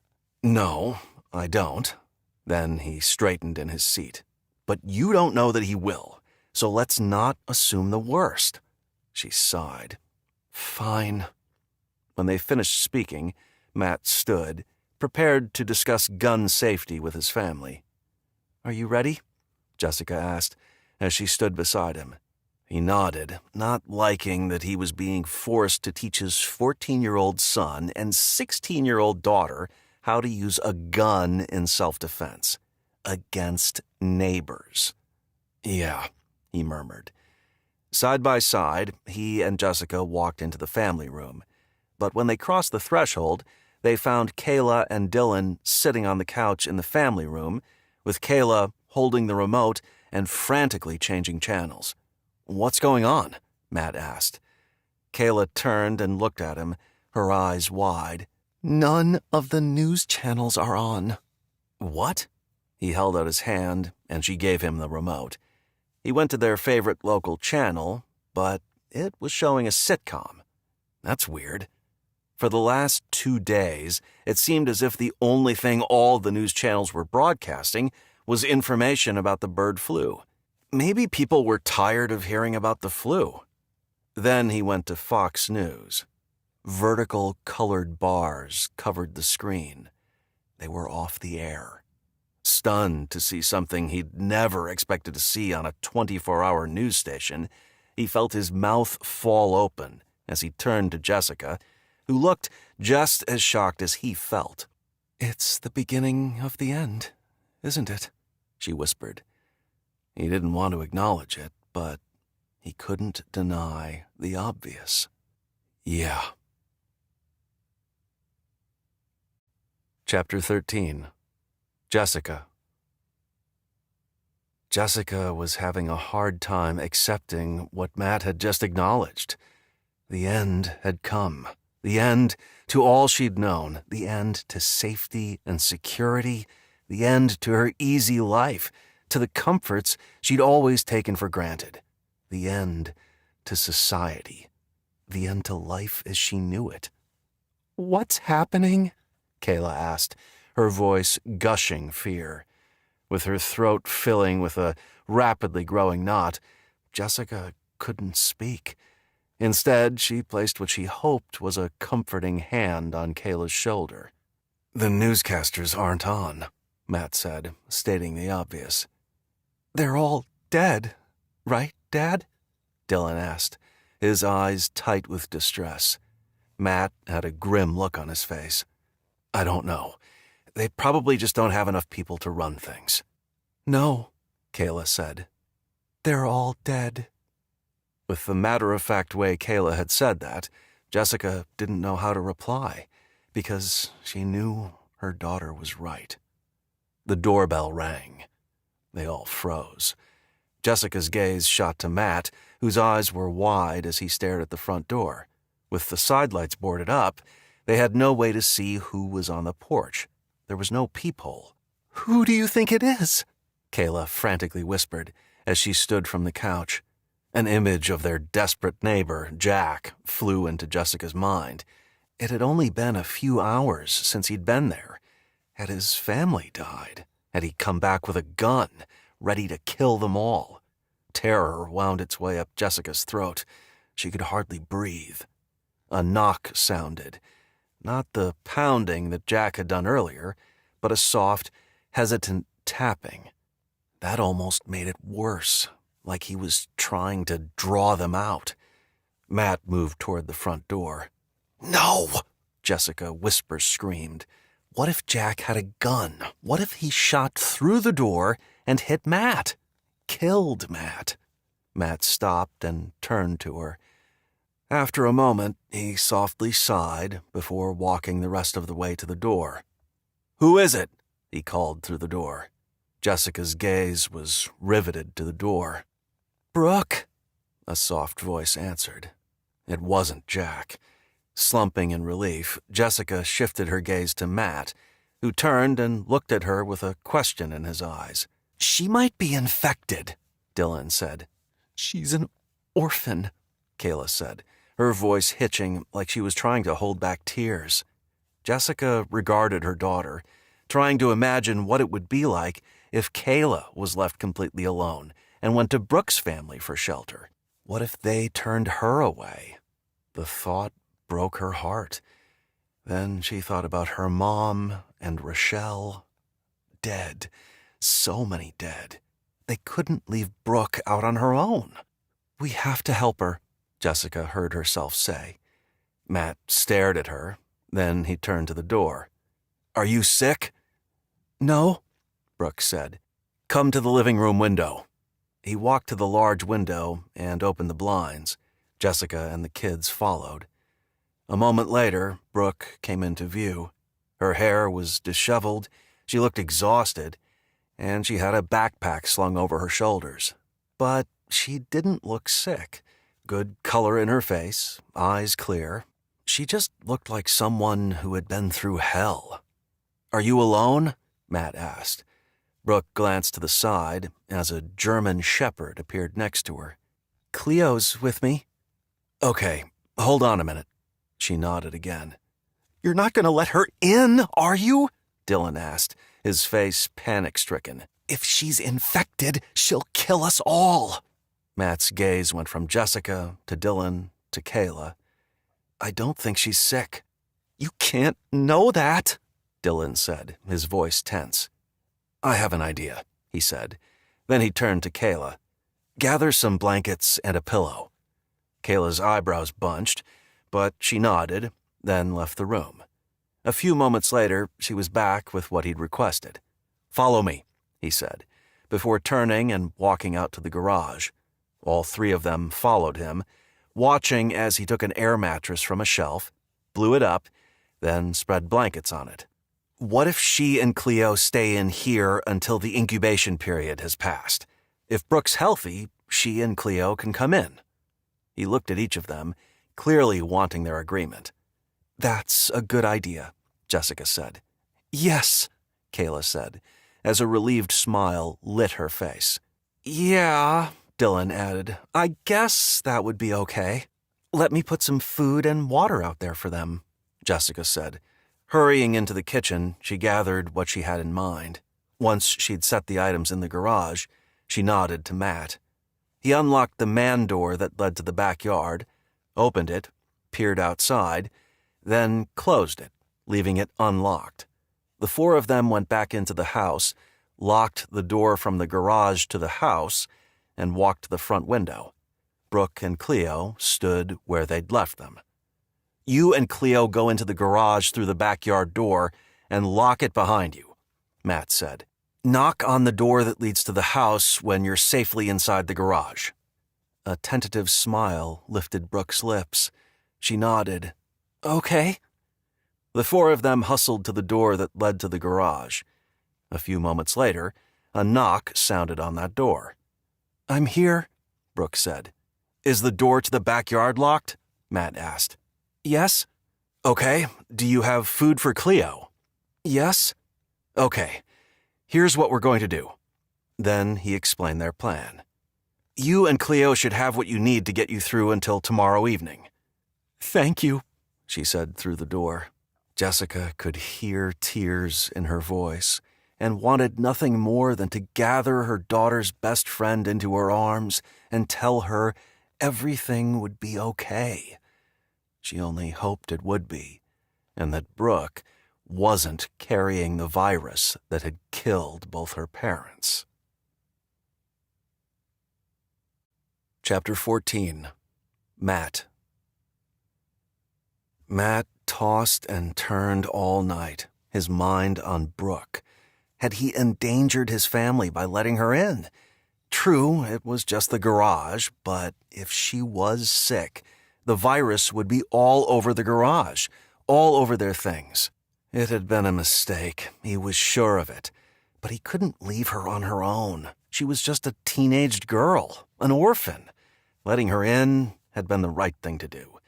No, I don't. Then he straightened in his seat. But you don't know that he will, so let's not assume the worst. She sighed. Fine. When they finished speaking, Matt stood, prepared to discuss gun safety with his family. Are you ready? Jessica asked, as she stood beside him. He nodded, not liking that he was being forced to teach his 14-year-old son and 16-year-old daughter how to use a gun in self-defense. Against neighbors. Yeah, he murmured. Side by side, he and Jessica walked into the family room. But when they crossed the threshold, they found Kayla and Dylan sitting on the couch in the family room, with Kayla holding the remote and frantically changing channels. What's going on? Matt asked. Kayla turned and looked at him, her eyes wide. None of the news channels are on. What? He held out his hand, and she gave him the remote. He went to their favorite local channel, but it was showing a sitcom. That's weird. For the last 2 days, it seemed as if the only thing all the news channels were broadcasting was information about the bird flu. Maybe people were tired of hearing about the flu. Then he went to Fox News. Vertical colored bars covered the screen. They were off the air. Stunned to see something he'd never expected to see on a 24-hour news station, he felt his mouth fall open as he turned to Jessica, who looked just as shocked as he felt. It's the beginning of the end, isn't it? She whispered. He didn't want to acknowledge it, but he couldn't deny the obvious. Yeah. Chapter 13. Jessica. Jessica was having a hard time accepting what Matt had just acknowledged. The end had come. The end to all she'd known. The end to safety and security. The end to her easy life, to the comforts she'd always taken for granted. The end to society. The end to life as she knew it. What's happening? Kayla asked, her voice gushing fear. With her throat filling with a rapidly growing knot, Jessica couldn't speak. Instead, she placed what she hoped was a comforting hand on Kayla's shoulder. The newscasters aren't on, Matt said, stating the obvious. They're all dead, right, Dad? Dylan asked, his eyes tight with distress. Matt had a grim look on his face. I don't know. They probably just don't have enough people to run things. No, Kayla said. They're all dead. With the matter-of-fact way Kayla had said that, Jessica didn't know how to reply, because she knew her daughter was right. The doorbell rang. They all froze. Jessica's gaze shot to Matt, whose eyes were wide as he stared at the front door. With the sidelights boarded up, they had no way to see who was on the porch. There was no peephole. Who do you think it is? Kayla frantically whispered as she stood from the couch. An image of their desperate neighbor, Jack, flew into Jessica's mind. It had only been a few hours since he'd been there. Had his family died? Had he come back with a gun, ready to kill them all? Terror wound its way up Jessica's throat. She could hardly breathe. A knock sounded. Not the pounding that Jack had done earlier, but a soft, hesitant tapping. That almost made it worse, like he was trying to draw them out. Matt moved toward the front door. No! Jessica whisper-screamed. What if Jack had a gun? What if he shot through the door and hit Matt? Killed Matt? Matt stopped and turned to her. After a moment, he softly sighed before walking the rest of the way to the door. Who is it? He called through the door. Jessica's gaze was riveted to the door. Brooke, a soft voice answered. It wasn't Jack. Slumping in relief, Jessica shifted her gaze to Matt, who turned and looked at her with a question in his eyes. She might be infected, Dylan said. She's an orphan, Kayla said, her voice hitching like she was trying to hold back tears. Jessica regarded her daughter, trying to imagine what it would be like if Kayla was left completely alone and went to Brooke's family for shelter. What if they turned her away? The thought broke her heart. Then she thought about her mom and Rochelle. Dead. So many dead. They couldn't leave Brooke out on her own. We have to help her, Jessica heard herself say. Matt stared at her. Then he turned to the door. Are you sick? No, Brooke said. Come to the living room window. He walked to the large window and opened the blinds. Jessica and the kids followed. A moment later, Brooke came into view. Her hair was disheveled, she looked exhausted, and she had a backpack slung over her shoulders. But she didn't look sick. Good color in her face, eyes clear. She just looked like someone who had been through hell. Are you alone? Matt asked. Brooke glanced to the side as a German shepherd appeared next to her. Cleo's with me. Okay, hold on a minute. She nodded again. You're not going to let her in, are you? Dylan asked, his face panic-stricken. If she's infected, she'll kill us all. Matt's gaze went from Jessica to Dylan to Kayla. I don't think she's sick. You can't know that, Dylan said, his voice tense. I have an idea, he said. Then he turned to Kayla. Gather some blankets and a pillow. Kayla's eyebrows bunched, but she nodded, then left the room. A few moments later, she was back with what he'd requested. Follow me, he said, before turning and walking out to the garage. All three of them followed him, watching as he took an air mattress from a shelf, blew it up, then spread blankets on it. What if she and Cleo stay in here until the incubation period has passed? If Brooke's healthy, she and Cleo can come in. He looked at each of them, clearly wanting their agreement. That's a good idea, Jessica said. Yes, Kayla said, as a relieved smile lit her face. Yeah, Dylan added, I guess that would be okay. Let me put some food and water out there for them, Jessica said. Hurrying into the kitchen, she gathered what she had in mind. Once she'd set the items in the garage, she nodded to Matt. He unlocked the man door that led to the backyard, opened it, peered outside, then closed it, leaving it unlocked. The four of them went back into the house, locked the door from the garage to the house, and walked to the front window. Brooke and Cleo stood where they'd left them. You and Cleo go into the garage through the backyard door and lock it behind you, Matt said. Knock on the door that leads to the house when you're safely inside the garage. A tentative smile lifted Brooke's lips. She nodded. Okay. The four of them hustled to the door that led to the garage. A few moments later, a knock sounded on that door. I'm here, Brooke said. Is the door to the backyard locked? Matt asked. Yes. Okay. Do you have food for Cleo? Yes. Okay. Here's what we're going to do. Then he explained their plan. You and Cleo should have what you need to get you through until tomorrow evening. Thank you, she said through the door. Jessica could hear tears in her voice and wanted nothing more than to gather her daughter's best friend into her arms and tell her everything would be okay. She only hoped it would be, and that Brooke wasn't carrying the virus that had killed both her parents. Chapter 14. Matt. Matt tossed and turned all night, his mind on Brooke. Had he endangered his family by letting her in? True, it was just the garage, but if she was sick, the virus would be all over the garage, all over their things. It had been a mistake, he was sure of it, but he couldn't leave her on her own. She was just a teenaged girl, an orphan. Letting her in had been the right thing to do.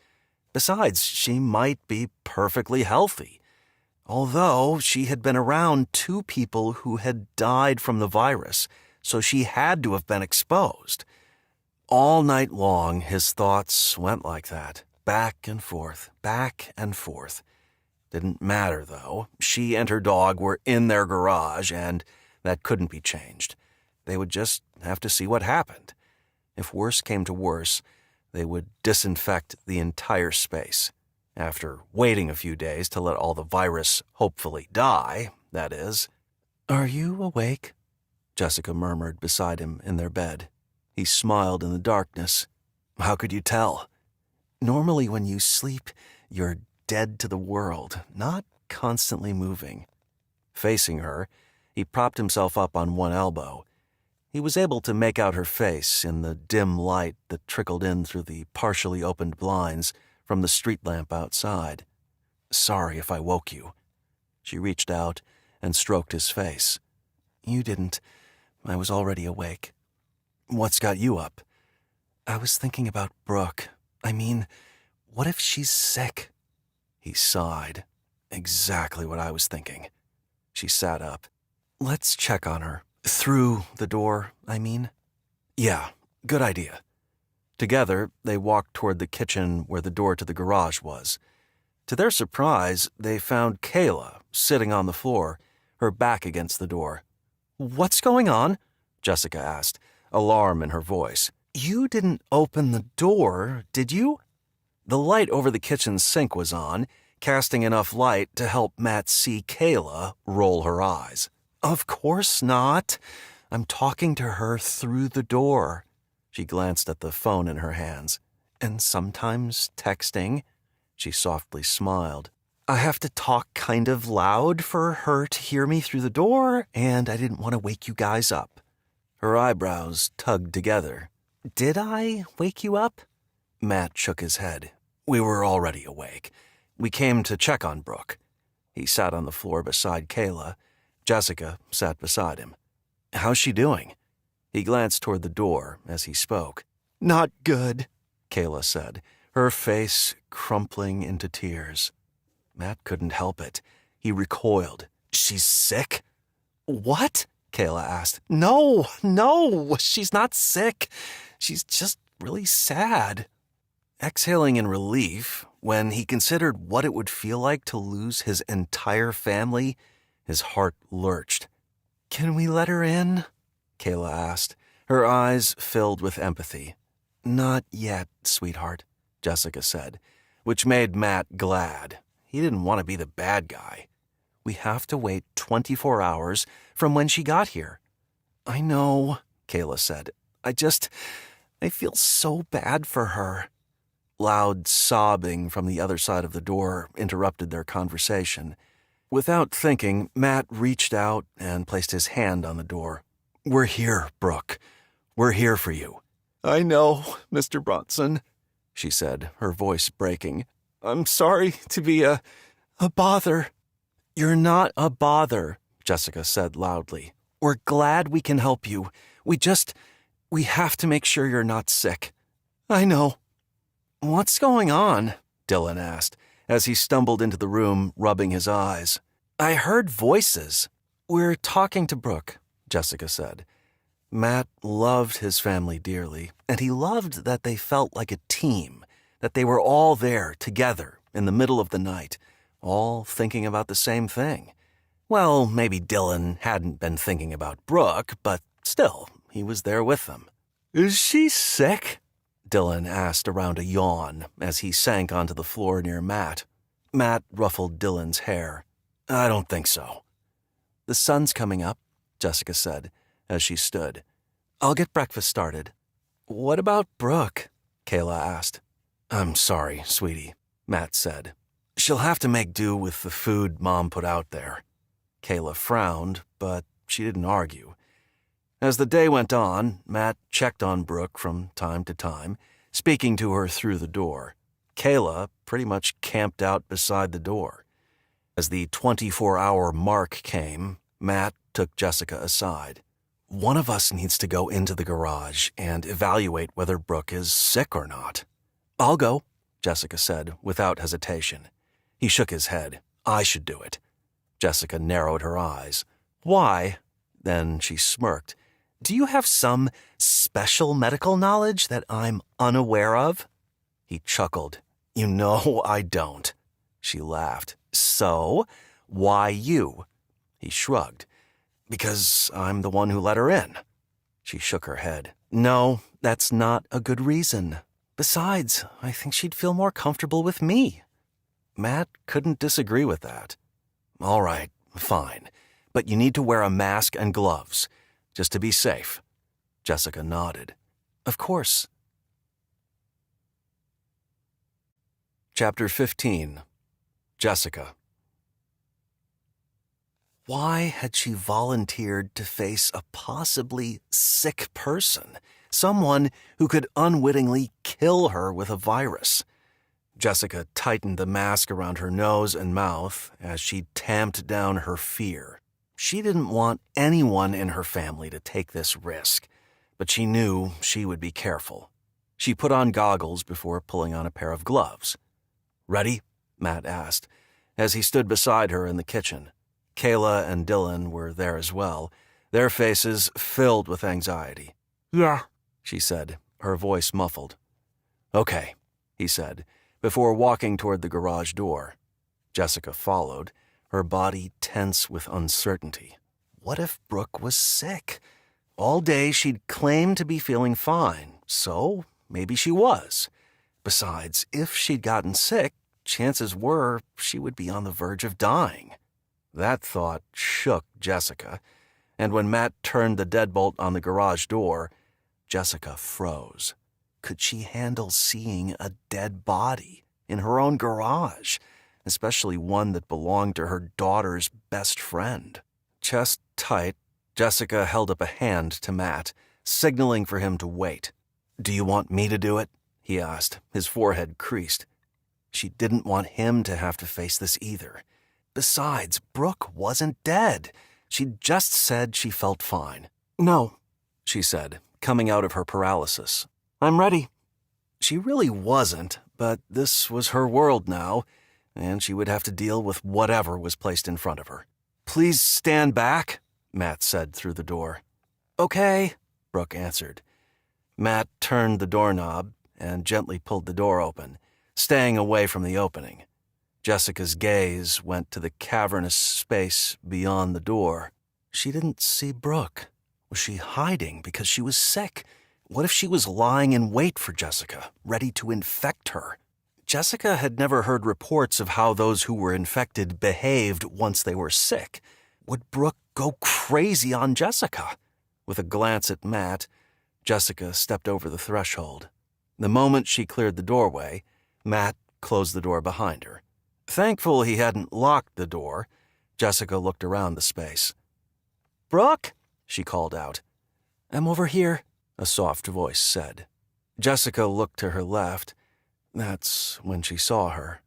Besides, she might be perfectly healthy. Although she had been around 2 people who had died from the virus, so she had to have been exposed. All night long, his thoughts went like that, back and forth, back and forth. Didn't matter, though. She and her dog were in their garage, and that couldn't be changed. They would just have to see what happened. If worse came to worse, they would disinfect the entire space. After waiting a few days to let all the virus hopefully die, that is. "Are you awake?" Jessica murmured beside him in their bed. He smiled in the darkness. "How could you tell?" "Normally when you sleep, you're dead to the world, not constantly moving." Facing her, he propped himself up on one elbow. He was able to make out her face in the dim light that trickled in through the partially opened blinds from the street lamp outside. "Sorry if I woke you." She reached out and stroked his face. "You didn't. I was already awake." "What's got you up?" "I was thinking about Brooke. I mean, what if she's sick?" He sighed. "Exactly what I was thinking." She sat up. "Let's check on her. Through the door, I mean." "Yeah, good idea." Together, they walked toward the kitchen where the door to the garage was. To their surprise, they found Kayla sitting on the floor, her back against the door. "What's going on?" Jessica asked, alarm in her voice. "You didn't open the door, did you?" The light over the kitchen sink was on, casting enough light to help Matt see Kayla roll her eyes. "Of course not. I'm talking to her through the door." She glanced at the phone in her hands. "And sometimes texting." She softly smiled. "I have to talk kind of loud for her to hear me through the door, and I didn't want to wake you guys up." Her eyebrows tugged together. "Did I wake you up?" Matt shook his head. "We were already awake. We came to check on Brooke." He sat on the floor beside Kayla. Jessica sat beside him. "How's she doing?" He glanced toward the door as he spoke. "Not good," Kayla said, her face crumpling into tears. Matt couldn't help it. He recoiled. "She's sick?" "What?" Kayla asked. No, she's not sick. She's just really sad." Exhaling in relief, when he considered what it would feel like to lose his entire family, his heart lurched. "Can we let her in?" Kayla asked, her eyes filled with empathy. "Not yet, sweetheart," Jessica said, which made Matt glad. He didn't want to be the bad guy. "We have to wait 24 hours from when she got here." "I know," Kayla said. I feel so bad for her." Loud sobbing from the other side of the door interrupted their conversation. Without thinking, Matt reached out and placed his hand on the door. "We're here, Brooke. We're here for you." "I know, Mr. Bronson," she said, her voice breaking. "I'm sorry to be a bother." "You're not a bother," Jessica said loudly. "We're glad we can help you. We have to make sure you're not sick." "I know." "What's going on?" Dylan asked, as he stumbled into the room, rubbing his eyes. "I heard voices." "We're talking to Brooke," Jessica said. Matt loved his family dearly, and he loved that they felt like a team, that they were all there together in the middle of the night, all thinking about the same thing. Well, maybe Dylan hadn't been thinking about Brooke, but still, he was there with them. "Is she sick?" Dylan asked around a yawn as he sank onto the floor near Matt. Matt ruffled Dylan's hair. "I don't think so." "The sun's coming up," Jessica said, as she stood. "I'll get breakfast started." "What about Brooke?" Kayla asked. "I'm sorry, sweetie," Matt said. "She'll have to make do with the food Mom put out there." Kayla frowned, but she didn't argue. As the day went on, Matt checked on Brooke from time to time, speaking to her through the door. Kayla pretty much camped out beside the door. As the 24-hour mark came, Matt took Jessica aside. "One of us needs to go into the garage and evaluate whether Brooke is sick or not." "I'll go," Jessica said without hesitation. He shook his head. "I should do it." Jessica narrowed her eyes. Why? Then she smirked. Do you have some special medical knowledge that I'm unaware of? He chuckled. You know I don't. She laughed. So, why you? He shrugged. Because I'm the one who let her in. She shook her head. No, that's not a good reason. Besides, I think she'd feel more comfortable with me. Matt couldn't disagree with that. All right, fine. But you need to wear a mask and gloves, just to be safe. Jessica nodded. Of course. Chapter 15. Jessica. Why had she volunteered to face a possibly sick person, someone who could unwittingly kill her with a virus? Jessica tightened the mask around her nose and mouth as she tamped down her fear. She didn't want anyone in her family to take this risk, but she knew she would be careful. She put on goggles before pulling on a pair of gloves. Ready? Matt asked, as he stood beside her in the kitchen. Kayla and Dylan were there as well, their faces filled with anxiety. Yeah, she said, her voice muffled. Okay, he said, before walking toward the garage door. Jessica followed, her body tense with uncertainty. What if Brooke was sick? All day she'd claimed to be feeling fine, so maybe she was. Besides, if she'd gotten sick, chances were she would be on the verge of dying. That thought shook Jessica, and when Matt turned the deadbolt on the garage door, Jessica froze. Could she handle seeing a dead body in her own garage, especially one that belonged to her daughter's best friend? Chest tight, Jessica held up a hand to Matt, signaling for him to wait. Do you want me to do it? He asked, his forehead creased. She didn't want him to have to face this either. Besides, Brooke wasn't dead. She'd just said she felt fine. No, she said, coming out of her paralysis. I'm ready. She really wasn't, but this was her world now, and she would have to deal with whatever was placed in front of her. Please stand back, Matt said through the door. Okay, Brooke answered. Matt turned the doorknob and gently pulled the door open, staying away from the opening. Jessica's gaze went to the cavernous space beyond the door. She didn't see Brooke. Was she hiding because she was sick? What if she was lying in wait for Jessica, ready to infect her? Jessica had never heard reports of how those who were infected behaved once they were sick. Would Brooke go crazy on Jessica? With a glance at Matt, Jessica stepped over the threshold. The moment she cleared the doorway, Matt closed the door behind her. Thankful he hadn't locked the door, Jessica looked around the space. Brooke, she called out. I'm over here, a soft voice said. Jessica looked to her left. That's when she saw her.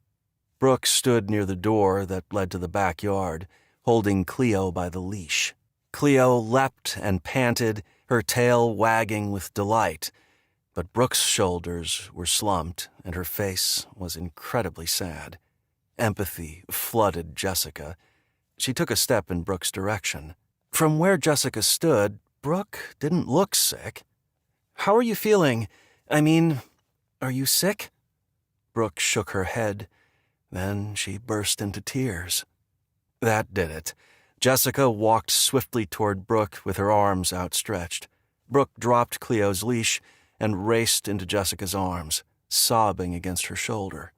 Brooke stood near the door that led to the backyard, holding Cleo by the leash. Cleo leapt and panted, her tail wagging with delight, but Brooke's shoulders were slumped and her face was incredibly sad. Empathy flooded Jessica. She took a step in Brooke's direction. From where Jessica stood, Brooke didn't look sick. How are you feeling? I mean, are you sick? Brooke shook her head. Then she burst into tears. That did it. Jessica walked swiftly toward Brooke with her arms outstretched. Brooke dropped Cleo's leash and raced into Jessica's arms, sobbing against her shoulder.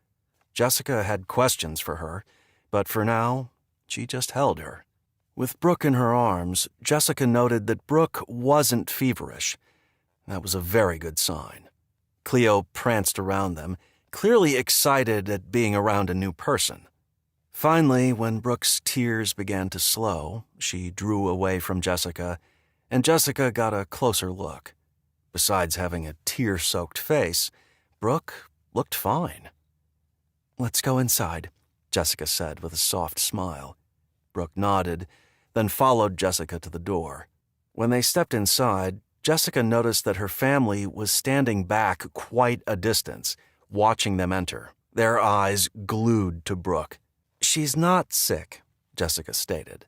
Jessica had questions for her, but for now, she just held her. With Brooke in her arms, Jessica noted that Brooke wasn't feverish. That was a very good sign. Cleo pranced around them, clearly excited at being around a new person. Finally, when Brooke's tears began to slow, she drew away from Jessica, and Jessica got a closer look. Besides having a tear-soaked face, Brooke looked fine. Let's go inside, Jessica said with a soft smile. Brooke nodded, then followed Jessica to the door. When they stepped inside, Jessica noticed that her family was standing back quite a distance, watching them enter, their eyes glued to Brooke. She's not sick, Jessica stated.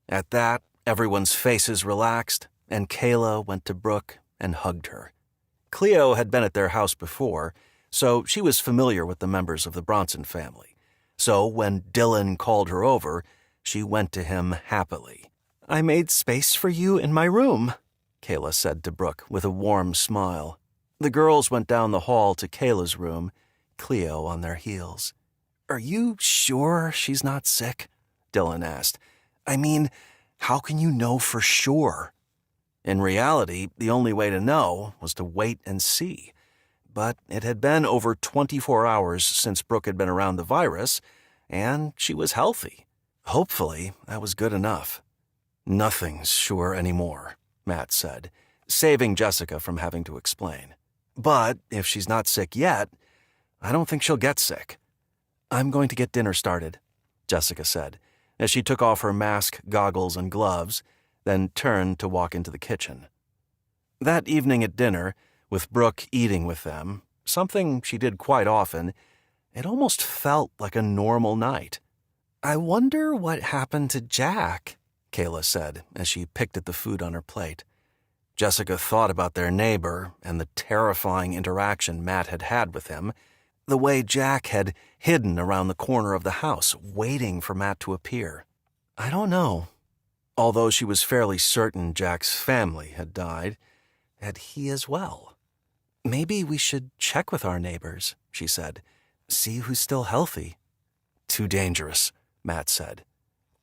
At that, everyone's faces relaxed, and Kayla went to Brooke and hugged her. Cleo had been at their house before, so she was familiar with the members of the Bronson family. So when Dylan called her over, she went to him happily. "I made space for you in my room," Kayla said to Brooke with a warm smile. The girls went down the hall to Kayla's room, Cleo on their heels. "Are you sure she's not sick?" Dylan asked. "I mean, how can you know for sure?" In reality, the only way to know was to wait and see. But it had been over 24 hours since Brooke had been around the virus, and she was healthy. Hopefully, that was good enough. "Nothing's sure anymore," Matt said, saving Jessica from having to explain. "But if she's not sick yet, I don't think she'll get sick." "I'm going to get dinner started," Jessica said, as she took off her mask, goggles, and gloves, then turned to walk into the kitchen. That evening at dinner, with Brooke eating with them, something she did quite often, it almost felt like a normal night. "I wonder what happened to Jack," Kayla said as she picked at the food on her plate. Jessica thought about their neighbor and the terrifying interaction Matt had had with him, the way Jack had hidden around the corner of the house, waiting for Matt to appear. "I don't know." Although she was fairly certain Jack's family had died, had he as well? "Maybe we should check with our neighbors," she said. "See who's still healthy." "Too dangerous," Matt said.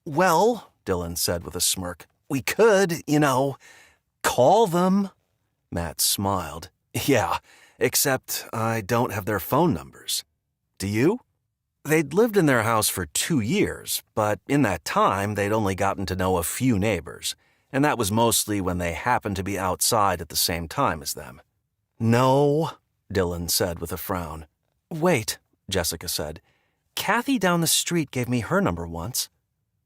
"Well," Dylan said with a smirk, "we could, call them." Matt smiled. "Yeah, except I don't have their phone numbers. Do you?" They'd lived in their house for 2 years, but in that time they'd only gotten to know a few neighbors, and that was mostly when they happened to be outside at the same time as them. "No," Dylan said with a frown. "Wait," Jessica said. "Kathy down the street gave me her number once."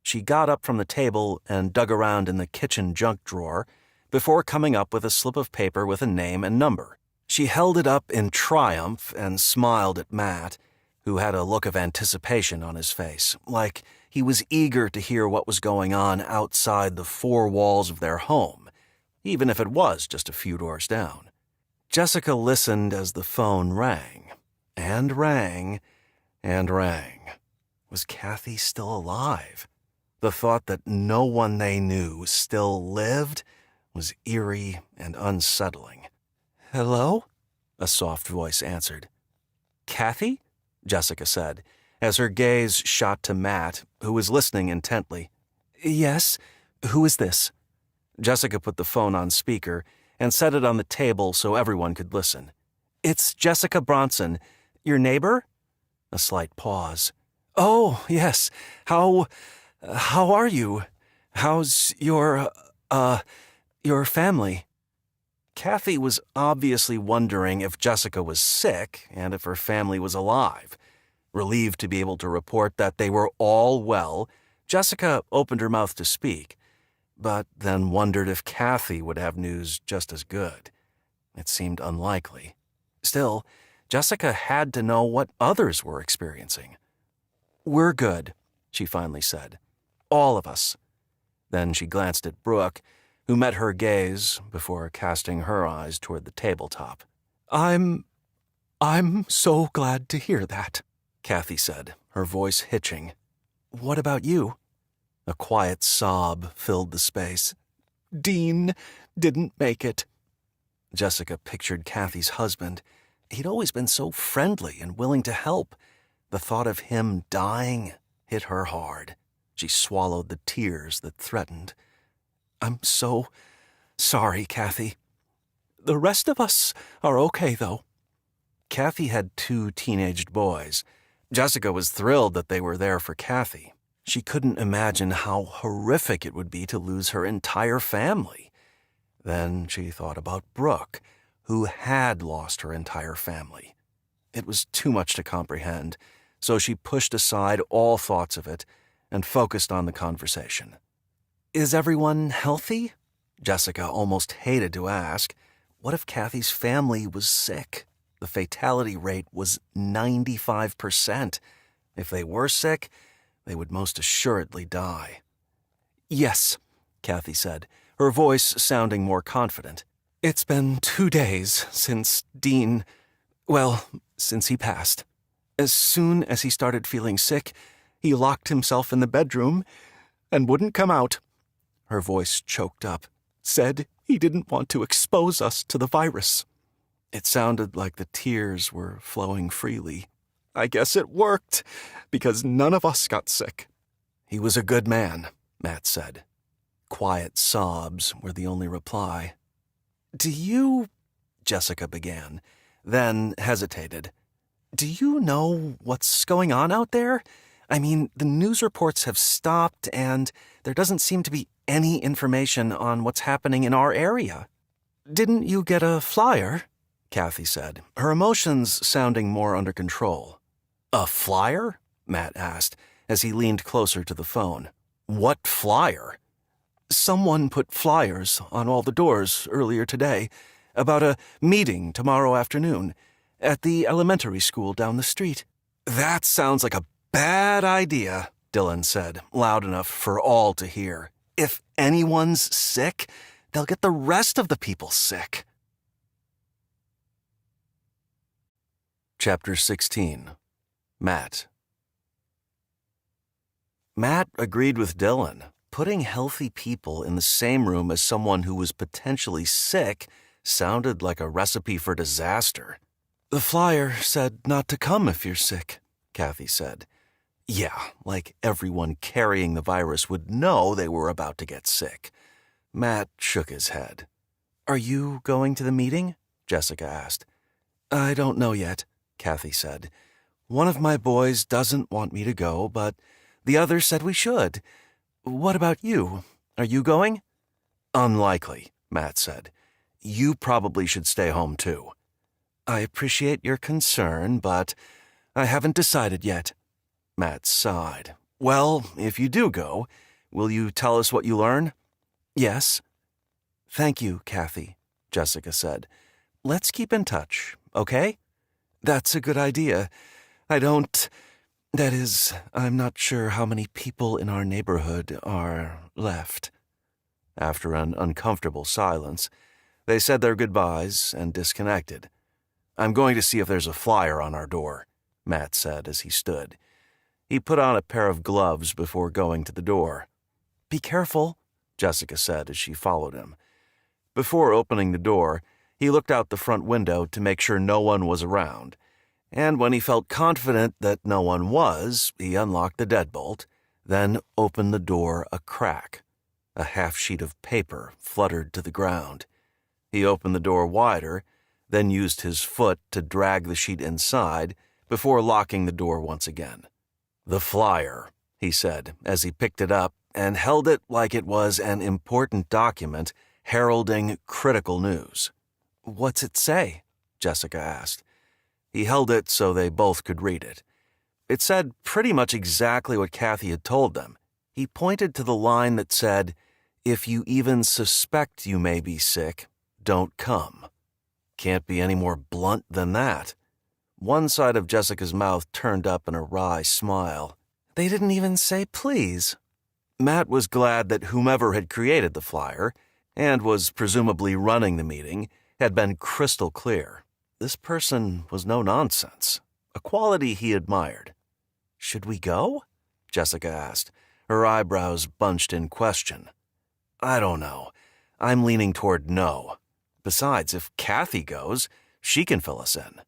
She got up from the table and dug around in the kitchen junk drawer before coming up with a slip of paper with a name and number. She held it up in triumph and smiled at Matt, who had a look of anticipation on his face, like he was eager to hear what was going on outside the 4 walls of their home, even if it was just a few doors down. Jessica listened as the phone rang, and rang, and rang. Was Kathy still alive? The thought that no one they knew still lived was eerie and unsettling. "Hello?" a soft voice answered. "Kathy?" Jessica said, as her gaze shot to Matt, who was listening intently. "Yes, who is this?" Jessica put the phone on speaker and set it on the table so everyone could listen. "It's Jessica Bronson. Your neighbor?" A slight pause. "Oh, yes. How are you? How's your family?" Kathy was obviously wondering if Jessica was sick and if her family was alive. Relieved to be able to report that they were all well, Jessica opened her mouth to speak, but then wondered if Kathy would have news just as good. It seemed unlikely. Still, Jessica had to know what others were experiencing. "We're good," she finally said. "All of us." Then she glanced at Brooke, who met her gaze before casting her eyes toward the tabletop. I'm so glad to hear that," Kathy said, her voice hitching. "What about you?" A quiet sob filled the space. "Dean didn't make it." Jessica pictured Kathy's husband. He'd always been so friendly and willing to help. The thought of him dying hit her hard. She swallowed the tears that threatened. "I'm so sorry, Kathy. The rest of us are okay, though." Kathy had 2 teenaged boys. Jessica was thrilled that they were there for Kathy. She couldn't imagine how horrific it would be to lose her entire family. Then she thought about Brooke, who had lost her entire family. It was too much to comprehend, so she pushed aside all thoughts of it and focused on the conversation. "Is everyone healthy?" Jessica almost hated to ask. What if Kathy's family was sick? The fatality rate was 95%. If they were sick, They would most assuredly die. "Yes," Kathy said, her voice sounding more confident. "It's been 2 days since Dean, since he passed. As soon as he started feeling sick, he locked himself in the bedroom and wouldn't come out." Her voice choked up. "Said he didn't want to expose us to the virus." It sounded like the tears were flowing freely. "I guess it worked, because none of us got sick." "He was a good man," Matt said. Quiet sobs were the only reply. "Do you—" Jessica began, then hesitated. "Do you know what's going on out there? I mean, the news reports have stopped, and there doesn't seem to be any information on what's happening in our area." "Didn't you get a flyer?" Kathy said, her emotions sounding more under control. "A flyer?" Matt asked, as he leaned closer to the phone. "What flyer?" "Someone put flyers on all the doors earlier today about a meeting tomorrow afternoon at the elementary school down the street." "That sounds like a bad idea," Dylan said, loud enough for all to hear. "If anyone's sick, they'll get the rest of the people sick." Chapter 16. Matt. Matt agreed with Dylan. Putting healthy people in the same room as someone who was potentially sick sounded like a recipe for disaster. "The flyer said not to come if you're sick," Kathy said. Yeah, like everyone carrying the virus would know they were about to get sick. Matt shook his head. "Are you going to the meeting?" Jessica asked. "I don't know yet," Kathy said. "One of my boys doesn't want me to go, but the other said we should. What about you? Are you going?" "Unlikely," Matt said. "You probably should stay home, too." "I appreciate your concern, but I haven't decided yet." Matt sighed. "Well, if you do go, will you tell us what you learn?" "Yes." "Thank you, Kathy," Jessica said. "Let's keep in touch, okay?" "That's a good idea. I'm not sure how many people in our neighborhood are left." After an uncomfortable silence, they said their goodbyes and disconnected. "I'm going to see if there's a flyer on our door," Matt said as he stood. He put on a pair of gloves before going to the door. "Be careful," Jessica said as she followed him. Before opening the door, he looked out the front window to make sure no one was around, and when he felt confident that no one was, he unlocked the deadbolt, then opened the door a crack. A half sheet of paper fluttered to the ground. He opened the door wider, then used his foot to drag the sheet inside before locking the door once again. "The flyer," he said as he picked it up and held it like it was an important document heralding critical news. "What's it say?" Jessica asked. He held it so they both could read it. It said pretty much exactly what Kathy had told them. He pointed to the line that said, "If you even suspect you may be sick, don't come." Can't be any more blunt than that. One side of Jessica's mouth turned up in a wry smile. "They didn't even say please." Matt was glad that whomever had created the flyer, and was presumably running the meeting, had been crystal clear. This person was no nonsense, a quality he admired. "Should we go?" Jessica asked, her eyebrows bunched in question. "I don't know. I'm leaning toward no. Besides, if Kathy goes, she can fill us in."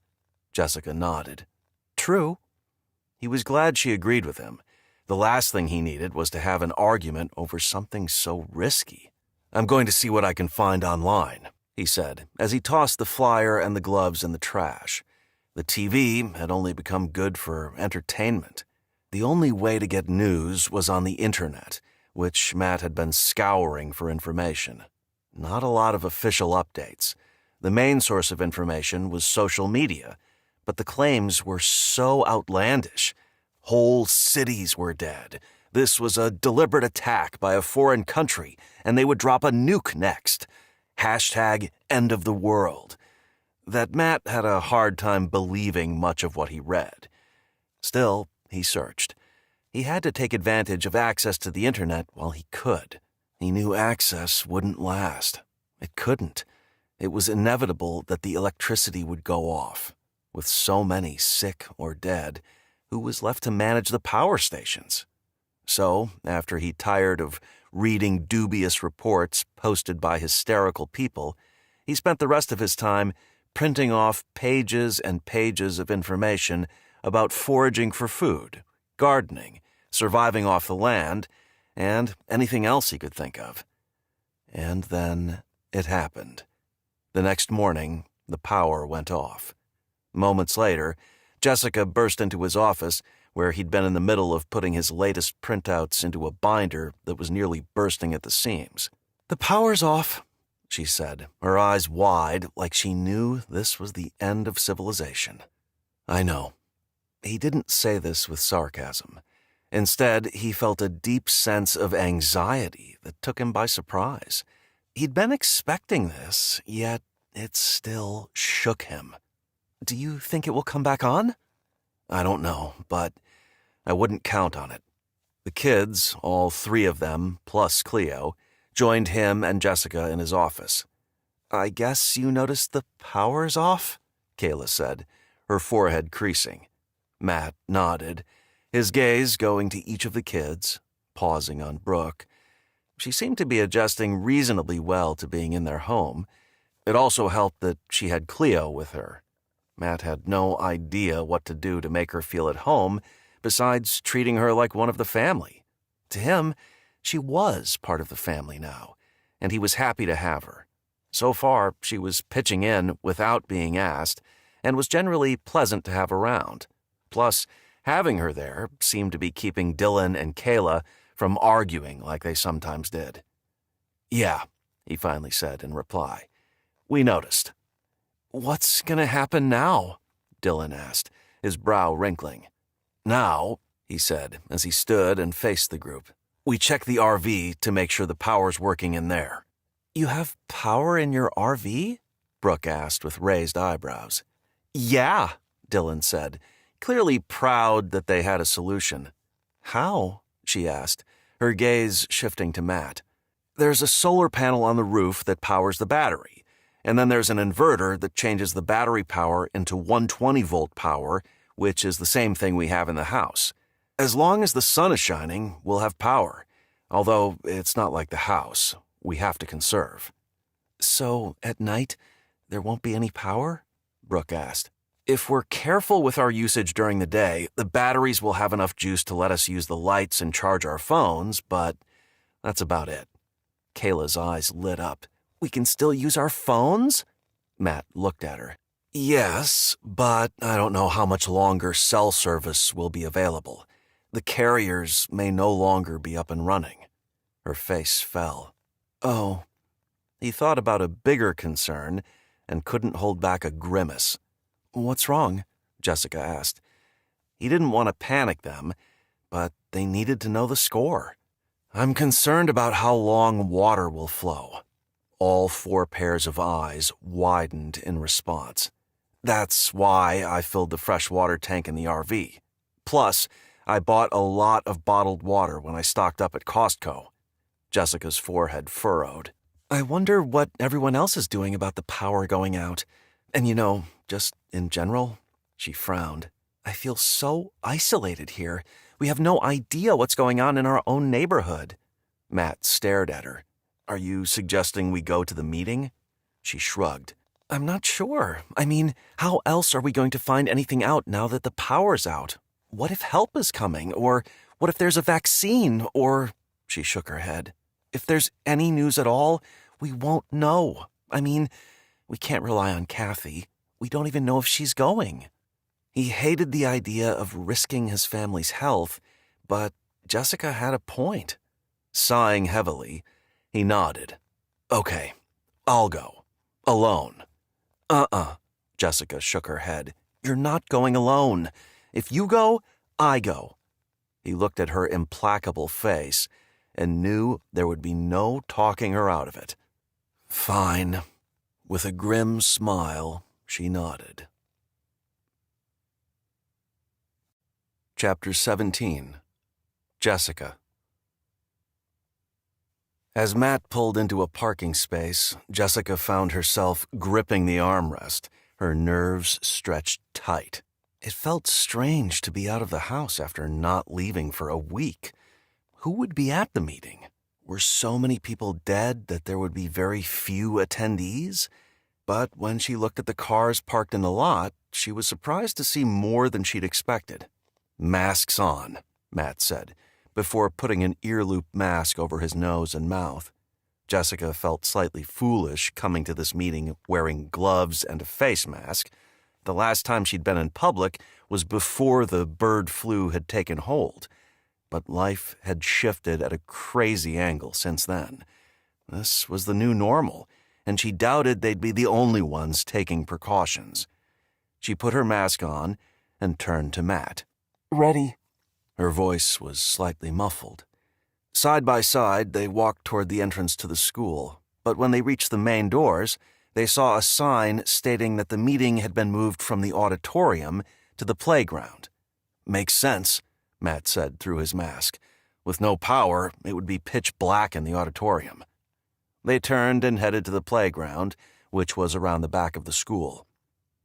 Jessica nodded. "True." He was glad she agreed with him. The last thing he needed was to have an argument over something so risky. "I'm going to see what I can find online," he said, as he tossed the flyer and the gloves in the trash. The TV had only become good for entertainment. The only way to get news was on the internet, which Matt had been scouring for information. Not a lot of official updates. The main source of information was social media, but the claims were so outlandish. Whole cities were dead. This was a deliberate attack by a foreign country, and they would drop a nuke next. #end of the world. That Matt had a hard time believing much of what he read. Still, he searched. He had to take advantage of access to the internet while he could. He knew access wouldn't last. It couldn't. It was inevitable that the electricity would go off. With so many sick or dead, who was left to manage the power stations? So, after he tired of reading dubious reports posted by hysterical people, he spent the rest of his time printing off pages and pages of information about foraging for food, gardening, surviving off the land, and anything else he could think of. And then it happened. The next morning, the power went off. Moments later, Jessica burst into his office, where he'd been in the middle of putting his latest printouts into a binder that was nearly bursting at the seams. "The power's off," she said, her eyes wide like she knew this was the end of civilization. "I know." He didn't say this with sarcasm. Instead, he felt a deep sense of anxiety that took him by surprise. He'd been expecting this, yet it still shook him. "Do you think it will come back on?" "I don't know, but I wouldn't count on it." The kids, all three of them, plus Cleo, joined him and Jessica in his office. "I guess you noticed the power's off?" Kayla said, her forehead creasing. Matt nodded, his gaze going to each of the kids, pausing on Brooke. She seemed to be adjusting reasonably well to being in their home. It also helped that she had Cleo with her. Matt had no idea what to do to make her feel at home, besides treating her like one of the family. To him, she was part of the family now, and he was happy to have her. So far, she was pitching in without being asked, and was generally pleasant to have around. Plus, having her there seemed to be keeping Dylan and Kayla from arguing like they sometimes did. "Yeah," he finally said in reply. "We noticed." "What's gonna happen now?" Dylan asked, his brow wrinkling. "Now," he said as he stood and faced the group, "we check the RV to make sure the power's working in there." "You have power in your RV?" Brooke asked with raised eyebrows. "Yeah," Dylan said, clearly proud that they had a solution. "How?" she asked, her gaze shifting to Matt. "There's a solar panel on the roof that powers the battery, and then there's an inverter that changes the battery power into 120-volt power, which is the same thing we have in the house. As long as the sun is shining, we'll have power, although it's not like the house. We have to conserve." "So, at night, there won't be any power?" Brooke asked. "If we're careful with our usage during the day, the batteries will have enough juice to let us use the lights and charge our phones, but that's about it." Kayla's eyes lit up. "We can still use our phones?" Matt looked at her. "Yes, but I don't know how much longer cell service will be available. The carriers may no longer be up and running." Her face fell. "Oh." He thought about a bigger concern and couldn't hold back a grimace. "What's wrong?" Jessica asked. He didn't want to panic them, but they needed to know the score. "I'm concerned about how long water will flow." All four pairs of eyes widened in response. "That's why I filled the fresh water tank in the RV. Plus, I bought a lot of bottled water when I stocked up at Costco." Jessica's forehead furrowed. "I wonder what everyone else is doing about the power going out. And just in general," she frowned. "I feel so isolated here. We have no idea what's going on in our own neighborhood." Matt stared at her. "Are you suggesting we go to the meeting?" She shrugged. "I'm not sure. I mean, how else are we going to find anything out now that the power's out? What if help is coming? Or what if there's a vaccine? Or—" she shook her head. "If there's any news at all, we won't know. I mean, we can't rely on Kathy. We don't even know if she's going." He hated the idea of risking his family's health, but Jessica had a point. Sighing heavily, he nodded. "Okay, I'll go. Alone." Jessica shook her head. "You're not going alone. If you go, I go." He looked at her implacable face and knew there would be no talking her out of it. "Fine." With a grim smile, she nodded. Chapter 17. Jessica. As Matt pulled into a parking space, Jessica found herself gripping the armrest, her nerves stretched tight. It felt strange to be out of the house after not leaving for a week. Who would be at the meeting? Were so many people dead that there would be very few attendees? But when she looked at the cars parked in the lot, she was surprised to see more than she'd expected. "Masks on," Matt said, before putting an ear-loop mask over his nose and mouth. Jessica felt slightly foolish coming to this meeting wearing gloves and a face mask. The last time she'd been in public was before the bird flu had taken hold. But life had shifted at a crazy angle since then. This was the new normal, and she doubted they'd be the only ones taking precautions. She put her mask on and turned to Matt. "Ready." Her voice was slightly muffled. Side by side, they walked toward the entrance to the school, but when they reached the main doors, they saw a sign stating that the meeting had been moved from the auditorium to the playground. "Makes sense," Matt said through his mask. "With no power, it would be pitch black in the auditorium." They turned and headed to the playground, which was around the back of the school.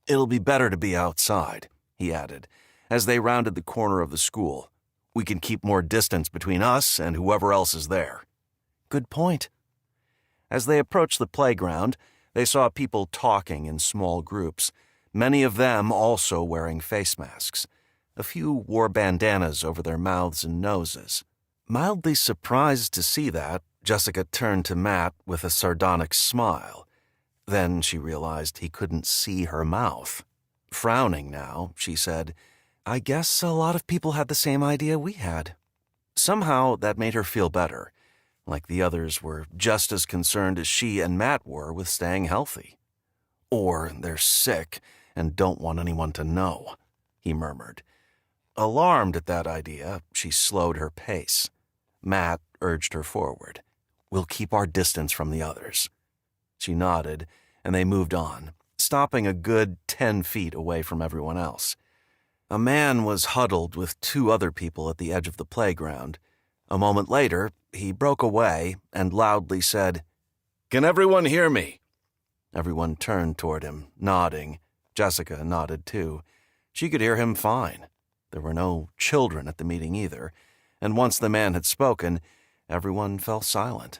"It'll be better to be outside," he added, as they rounded the corner of the school. "We can keep more distance between us and whoever else is there." "Good point." As they approached the playground, they saw people talking in small groups, many of them also wearing face masks. A few wore bandanas over their mouths and noses. Mildly surprised to see that, Jessica turned to Matt with a sardonic smile. Then she realized he couldn't see her mouth. Frowning now, she said, "I guess a lot of people had the same idea we had." Somehow that made her feel better, like the others were just as concerned as she and Matt were with staying healthy. "Or they're sick and don't want anyone to know," he murmured. Alarmed at that idea, she slowed her pace. Matt urged her forward. "We'll keep our distance from the others." She nodded, and they moved on, stopping a good 10 feet away from everyone else. A man was huddled with 2 other people at the edge of the playground. A moment later, he broke away and loudly said, "Can everyone hear me?" Everyone turned toward him, nodding. Jessica nodded too. She could hear him fine. There were no children at the meeting either, and once the man had spoken, everyone fell silent.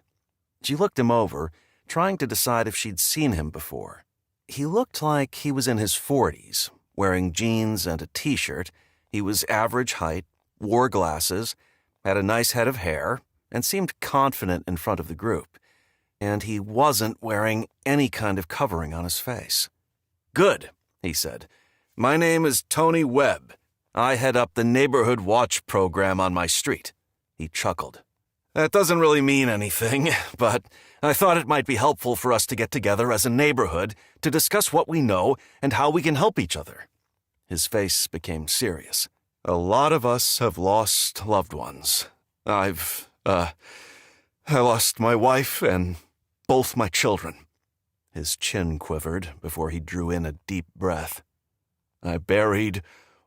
She looked him over, trying to decide if she'd seen him before. He looked like he was in his 40s, wearing jeans and a t-shirt. He was average height, wore glasses, had a nice head of hair, and seemed confident in front of the group. And he wasn't wearing any kind of covering on his face. "Good," he said. "My name is Tony Webb. I head up the Neighborhood Watch program on my street." He chuckled. "That doesn't really mean anything, but I thought it might be helpful for us to get together as a neighborhood to discuss what we know and how we can help each other." His face became serious. "A lot of us have lost loved ones. I lost my wife and both my children." His chin quivered before he drew in a deep breath. "I buried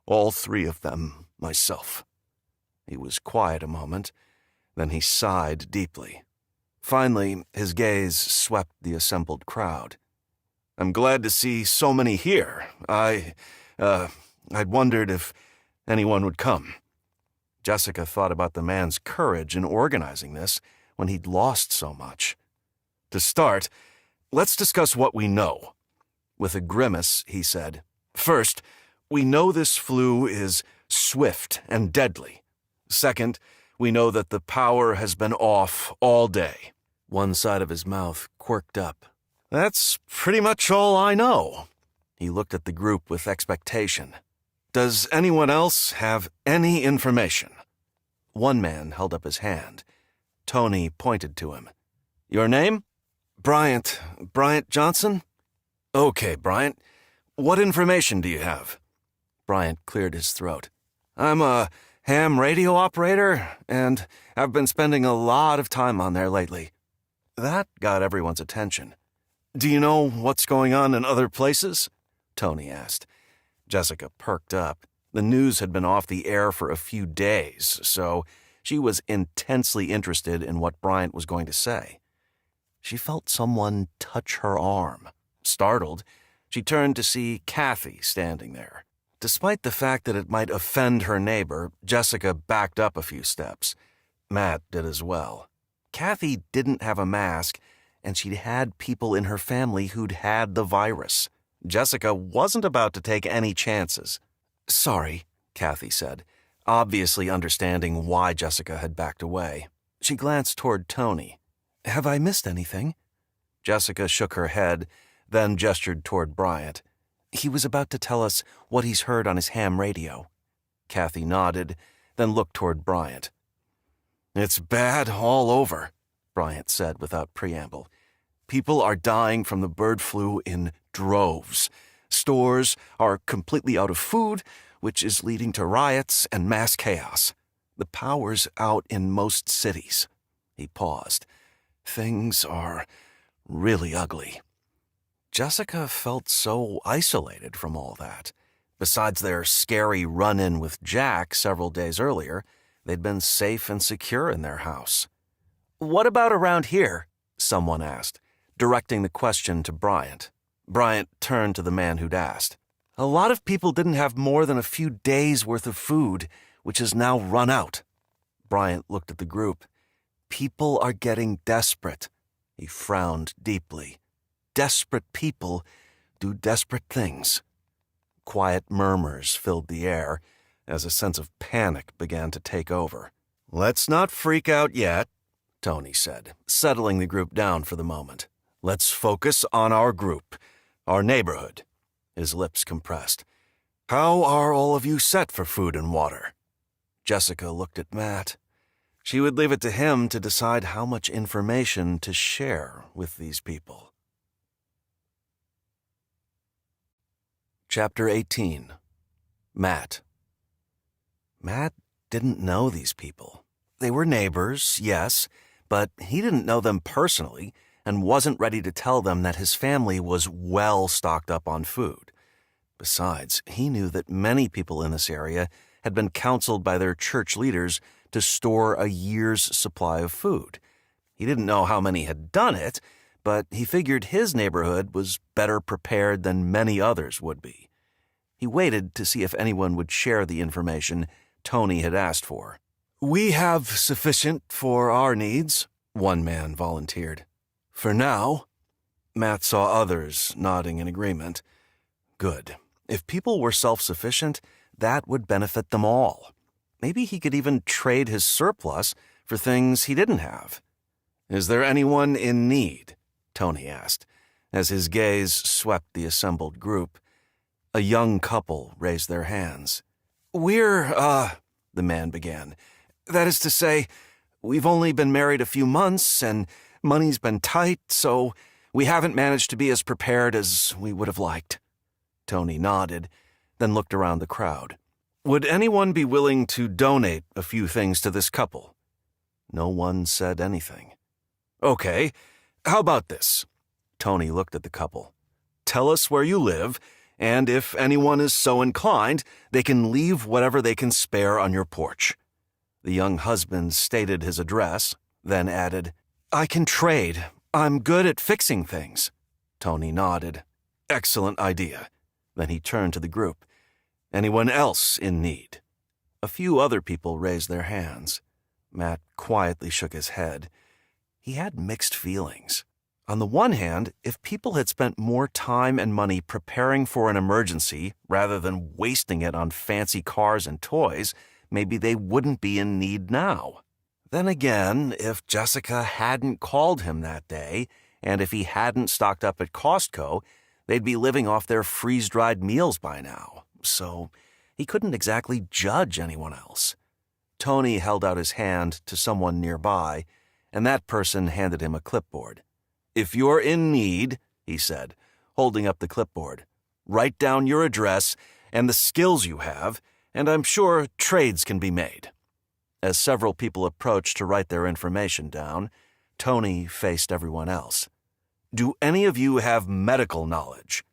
all 3 of them myself." He was quiet a moment, then he sighed deeply. Finally, his gaze swept the assembled crowd. "I'm glad to see so many here. I'd wondered if anyone would come." Jessica thought about the man's courage in organizing this when he'd lost so much. "To start, let's discuss what we know." With a grimace, he said, "First, we know this flu is swift and deadly. Second, we know that the power has been off all day." One side of his mouth quirked up. "That's pretty much all I know." He looked at the group with expectation. "Does anyone else have any information?" One man held up his hand. Tony pointed to him. "Your name?" Bryant Johnson?" "Okay, Bryant. What information do you have?" Bryant cleared his throat. "I'm a ham radio operator, and I've been spending a lot of time on there lately." That got everyone's attention. "Do you know what's going on in other places?" Tony asked. Jessica perked up. The news had been off the air for a few days, so She was intensely interested in what Bryant was going to say. She felt someone touch her arm. Startled, she turned to see Kathy standing there. Despite the fact that it might offend her neighbor, Jessica backed up a few steps. Matt did as well. Kathy didn't have a mask, and she'd had people in her family who'd had the virus. Jessica wasn't about to take any chances. "Sorry," Kathy said, obviously understanding why Jessica had backed away. She glanced toward Tony. "Have I missed anything?" Jessica shook her head, then gestured toward Bryant. "He was about to tell us what he's heard on his ham radio." Kathy nodded, then looked toward Bryant. "It's bad all over," Bryant said without preamble. "People are dying from the bird flu in droves. Stores are completely out of food, which is leading to riots and mass chaos. The power's out in most cities." He paused. "Things are really ugly." Jessica felt so isolated from all that. Besides their scary run-in with Jack several days earlier, they'd been safe and secure in their house. "What about around here?" someone asked, directing the question to Bryant. Bryant turned to the man who'd asked. "A lot of people didn't have more than a few days' worth of food, which has now run out." Bryant looked at the group. "People are getting desperate." He frowned deeply. "Desperate people do desperate things." Quiet murmurs filled the air as a sense of panic began to take over. "Let's not freak out yet," Tony said, settling the group down for the moment. "Let's focus on our group, our neighborhood." His lips compressed. "How are all of you set for food and water?" Jessica looked at Matt. She would leave it to him to decide how much information to share with these people. Chapter 18. Matt. Matt didn't know these people. They were neighbors, yes, but he didn't know them personally and wasn't ready to tell them that his family was well stocked up on food. Besides, he knew that many people in this area had been counseled by their church leaders to store a year's supply of food. He didn't know how many had done it, but he figured his neighborhood was better prepared than many others would be. He waited to see if anyone would share the information Tony had asked for. "We have sufficient for our needs," one man volunteered. "For now." Matt saw others nodding in agreement. Good. If people were self-sufficient, that would benefit them all. Maybe he could even trade his surplus for things he didn't have. "Is there anyone in need?" Tony asked, as his gaze swept the assembled group. A young couple raised their hands. "We're, the man began. "That is to say, we've only been married a few months, and money's been tight, so we haven't managed to be as prepared as we would have liked." Tony nodded, then looked around the crowd. "Would anyone be willing to donate a few things to this couple?" No one said anything. "Okay, how about this?" Tony looked at the couple. "Tell us where you live, and if anyone is so inclined, they can leave whatever they can spare on your porch." The young husband stated his address, then added, "I can trade. I'm good at fixing things." Tony nodded. "Excellent idea." Then he turned to the group. "Anyone else in need?" A few other people raised their hands. Matt quietly shook his head. He had mixed feelings. On the one hand, if people had spent more time and money preparing for an emergency rather than wasting it on fancy cars and toys, maybe they wouldn't be in need now. Then again, if Jessica hadn't called him that day, and if he hadn't stocked up at Costco, they'd be living off their freeze-dried meals by now. So he couldn't exactly judge anyone else. Tony held out his hand to someone nearby, and that person handed him a clipboard. "If you're in need," he said, holding up the clipboard, "write down your address and the skills you have, and I'm sure trades can be made." As several people approached to write their information down, Tony faced everyone else. "Do any of you have medical knowledge?"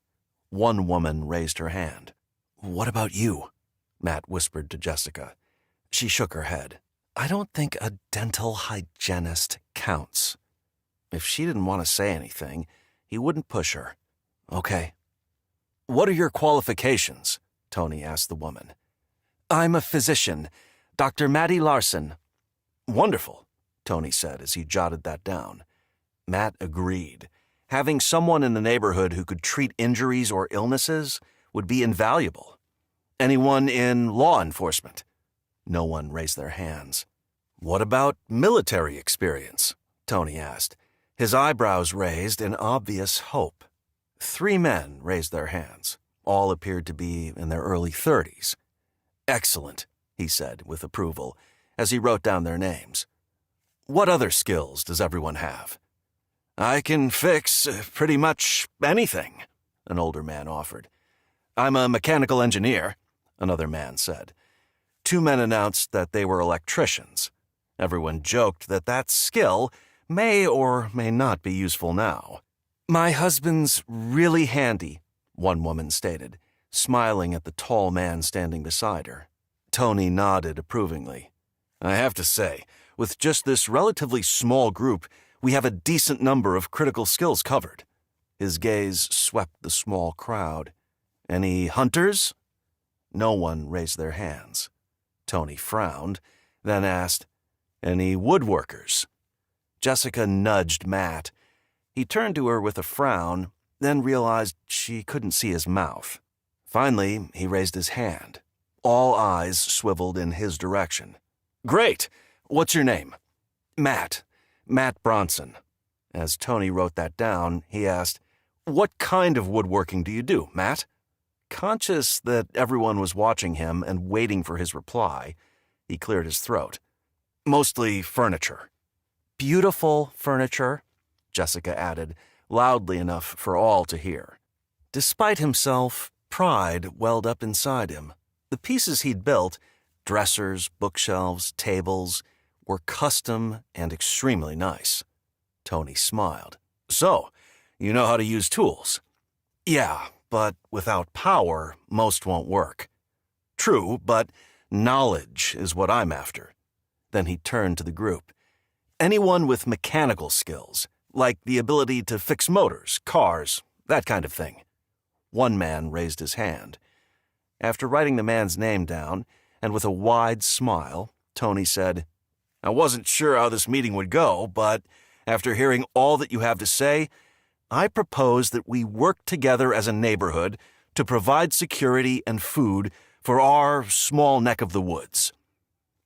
One woman raised her hand. "What about you?" Matt whispered to Jessica. She shook her head. I don't think a dental hygienist counts. If she didn't want to say anything, he wouldn't push her. Okay. What are your qualifications? Tony asked the woman. I'm a physician, Dr. Matty Larson. Wonderful, Tony said as he jotted that down. Matt agreed. Having someone in the neighborhood who could treat injuries or illnesses would be invaluable. Anyone in law enforcement? No one raised their hands. What about military experience? Tony asked, his eyebrows raised in obvious hope. 3 men raised their hands. All appeared to be in their early 30s. Excellent, he said with approval, as he wrote down their names. What other skills does everyone have? I can fix pretty much anything, an older man offered. I'm a mechanical engineer, another man said. 2 men announced that they were electricians. Everyone joked that that skill may or may not be useful now. My husband's really handy, one woman stated, smiling at the tall man standing beside her. Tony nodded approvingly. I have to say, with just this relatively small group, we have a decent number of critical skills covered. His gaze swept the small crowd. Any hunters? No one raised their hands. Tony frowned, then asked, Any woodworkers? Jessica nudged Matt. He turned to her with a frown, then realized she couldn't see his mouth. Finally, he raised his hand. All eyes swiveled in his direction. Great! What's your name? Matt Bronson. As Tony wrote that down, he asked, What kind of woodworking do you do, Matt? Conscious that everyone was watching him and waiting for his reply, he cleared his throat. Mostly furniture. Beautiful furniture, Jessica added, loudly enough for all to hear. Despite himself, pride welled up inside him. The pieces he'd built, dressers, bookshelves, tables, were custom and extremely nice. Tony smiled. So, you know how to use tools? Yeah, but without power, most won't work. True, but knowledge is what I'm after. Then he turned to the group. Anyone with mechanical skills, like the ability to fix motors, cars, that kind of thing. One man raised his hand. After writing the man's name down, and with a wide smile, Tony said, I wasn't sure how this meeting would go, but after hearing all that you have to say, I propose that we work together as a neighborhood to provide security and food for our small neck of the woods.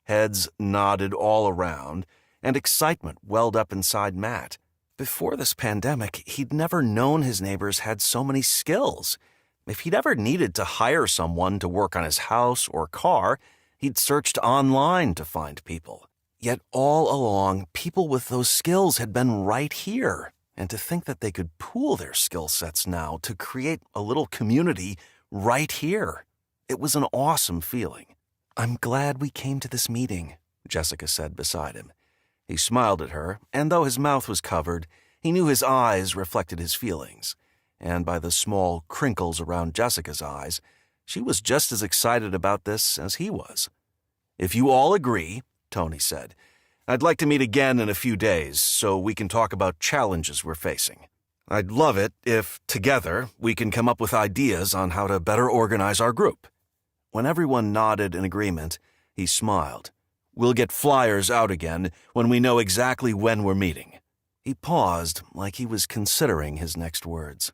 Heads nodded all around, and excitement welled up inside Matt. Before this pandemic, he'd never known his neighbors had so many skills. If he'd ever needed to hire someone to work on his house or car, he'd searched online to find people. Yet all along, people with those skills had been right here. And to think that they could pool their skill sets now to create a little community right here. It was an awesome feeling. I'm glad we came to this meeting, Jessica said beside him. He smiled at her, and though his mouth was covered, he knew his eyes reflected his feelings. And by the small crinkles around Jessica's eyes, she was just as excited about this as he was. If you all agree, Tony said, I'd like to meet again in a few days so we can talk about challenges we're facing. I'd love it if, together, we can come up with ideas on how to better organize our group. When everyone nodded in agreement, he smiled. We'll get flyers out again when we know exactly when we're meeting. He paused like he was considering his next words.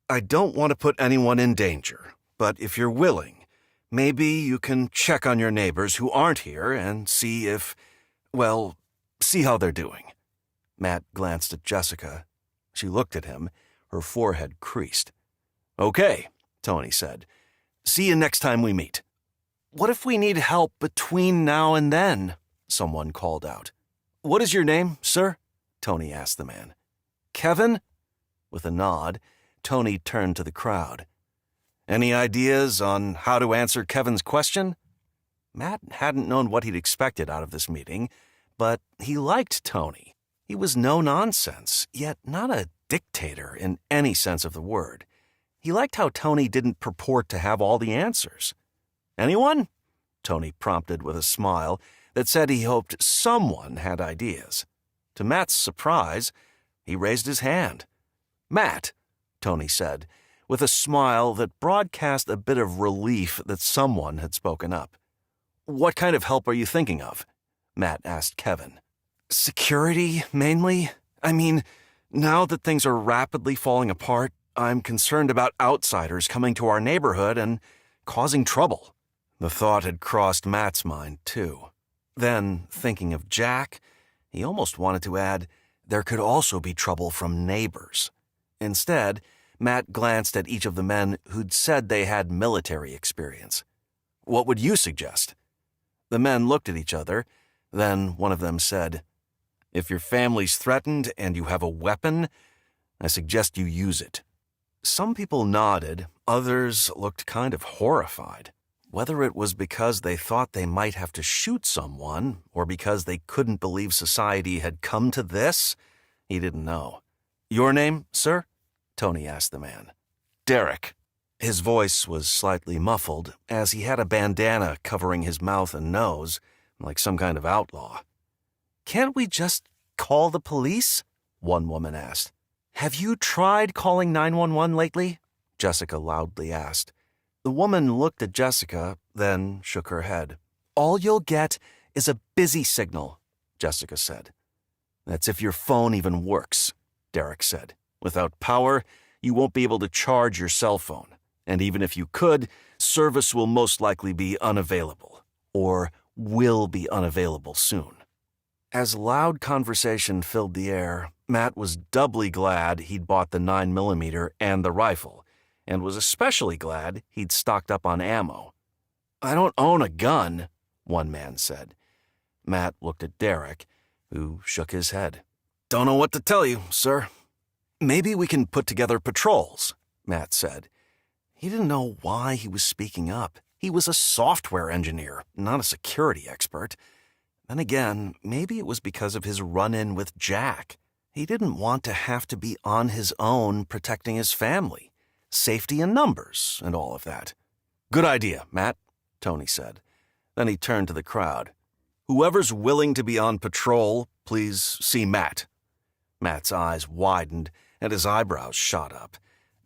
I don't want to put anyone in danger, but if you're willing, maybe you can check on your neighbors who aren't here and see if, well, see how they're doing. Matt glanced at Jessica. She looked at him, her forehead creased. Okay, Tony said. See you next time we meet. What if we need help between now and then? Someone called out. What is your name, sir? Tony asked the man. Kevin? With a nod, Tony turned to the crowd. Any ideas on how to answer Kevin's question? Matt hadn't known what he'd expected out of this meeting, but he liked Tony. He was no-nonsense, yet not a dictator in any sense of the word. He liked how Tony didn't purport to have all the answers. Anyone? Tony prompted with a smile, that said he hoped someone had ideas. To Matt's surprise, he raised his hand. "Matt," Tony said, with a smile that broadcast a bit of relief that someone had spoken up. "What kind of help are you thinking of?" Matt asked Kevin. "Security, mainly. I mean, now that things are rapidly falling apart, I'm concerned about outsiders coming to our neighborhood and causing trouble." The thought had crossed Matt's mind, too. Then, thinking of Jack, he almost wanted to add, there could also be trouble from neighbors. Instead, Matt glanced at each of the men who'd said they had military experience. "What would you suggest?" The men looked at each other. Then one of them said, "If your family's threatened and you have a weapon, I suggest you use it." Some people nodded, others looked kind of horrified. Whether it was because they thought they might have to shoot someone, or because they couldn't believe society had come to this, he didn't know. "Your name, sir?" Tony asked the man. "Derek." His voice was slightly muffled, as he had a bandana covering his mouth and nose, like some kind of outlaw. "Can't we just call the police?" one woman asked. "Have you tried calling 911 lately?" Jessica loudly asked. The woman looked at Jessica, then shook her head. "All you'll get is a busy signal," Jessica said. "That's if your phone even works," Derek said. "Without power, you won't be able to charge your cell phone. And even if you could, service will most likely be unavailable, or will be unavailable soon." As loud conversation filled the air, Matt was doubly glad he'd bought the 9mm and the rifle, and was especially glad he'd stocked up on ammo. "I don't own a gun," one man said. Matt looked at Derek, who shook his head. "Don't know what to tell you, sir." "Maybe we can put together patrols," Matt said. He didn't know why he was speaking up. He was a software engineer, not a security expert. Then again, maybe it was because of his run-in with Jack. He didn't want to have to be on his own protecting his family. Safety in numbers and all of that. "Good idea, Matt," Tony said. Then he turned to the crowd. "Whoever's willing to be on patrol, please see Matt." Matt's eyes widened and his eyebrows shot up.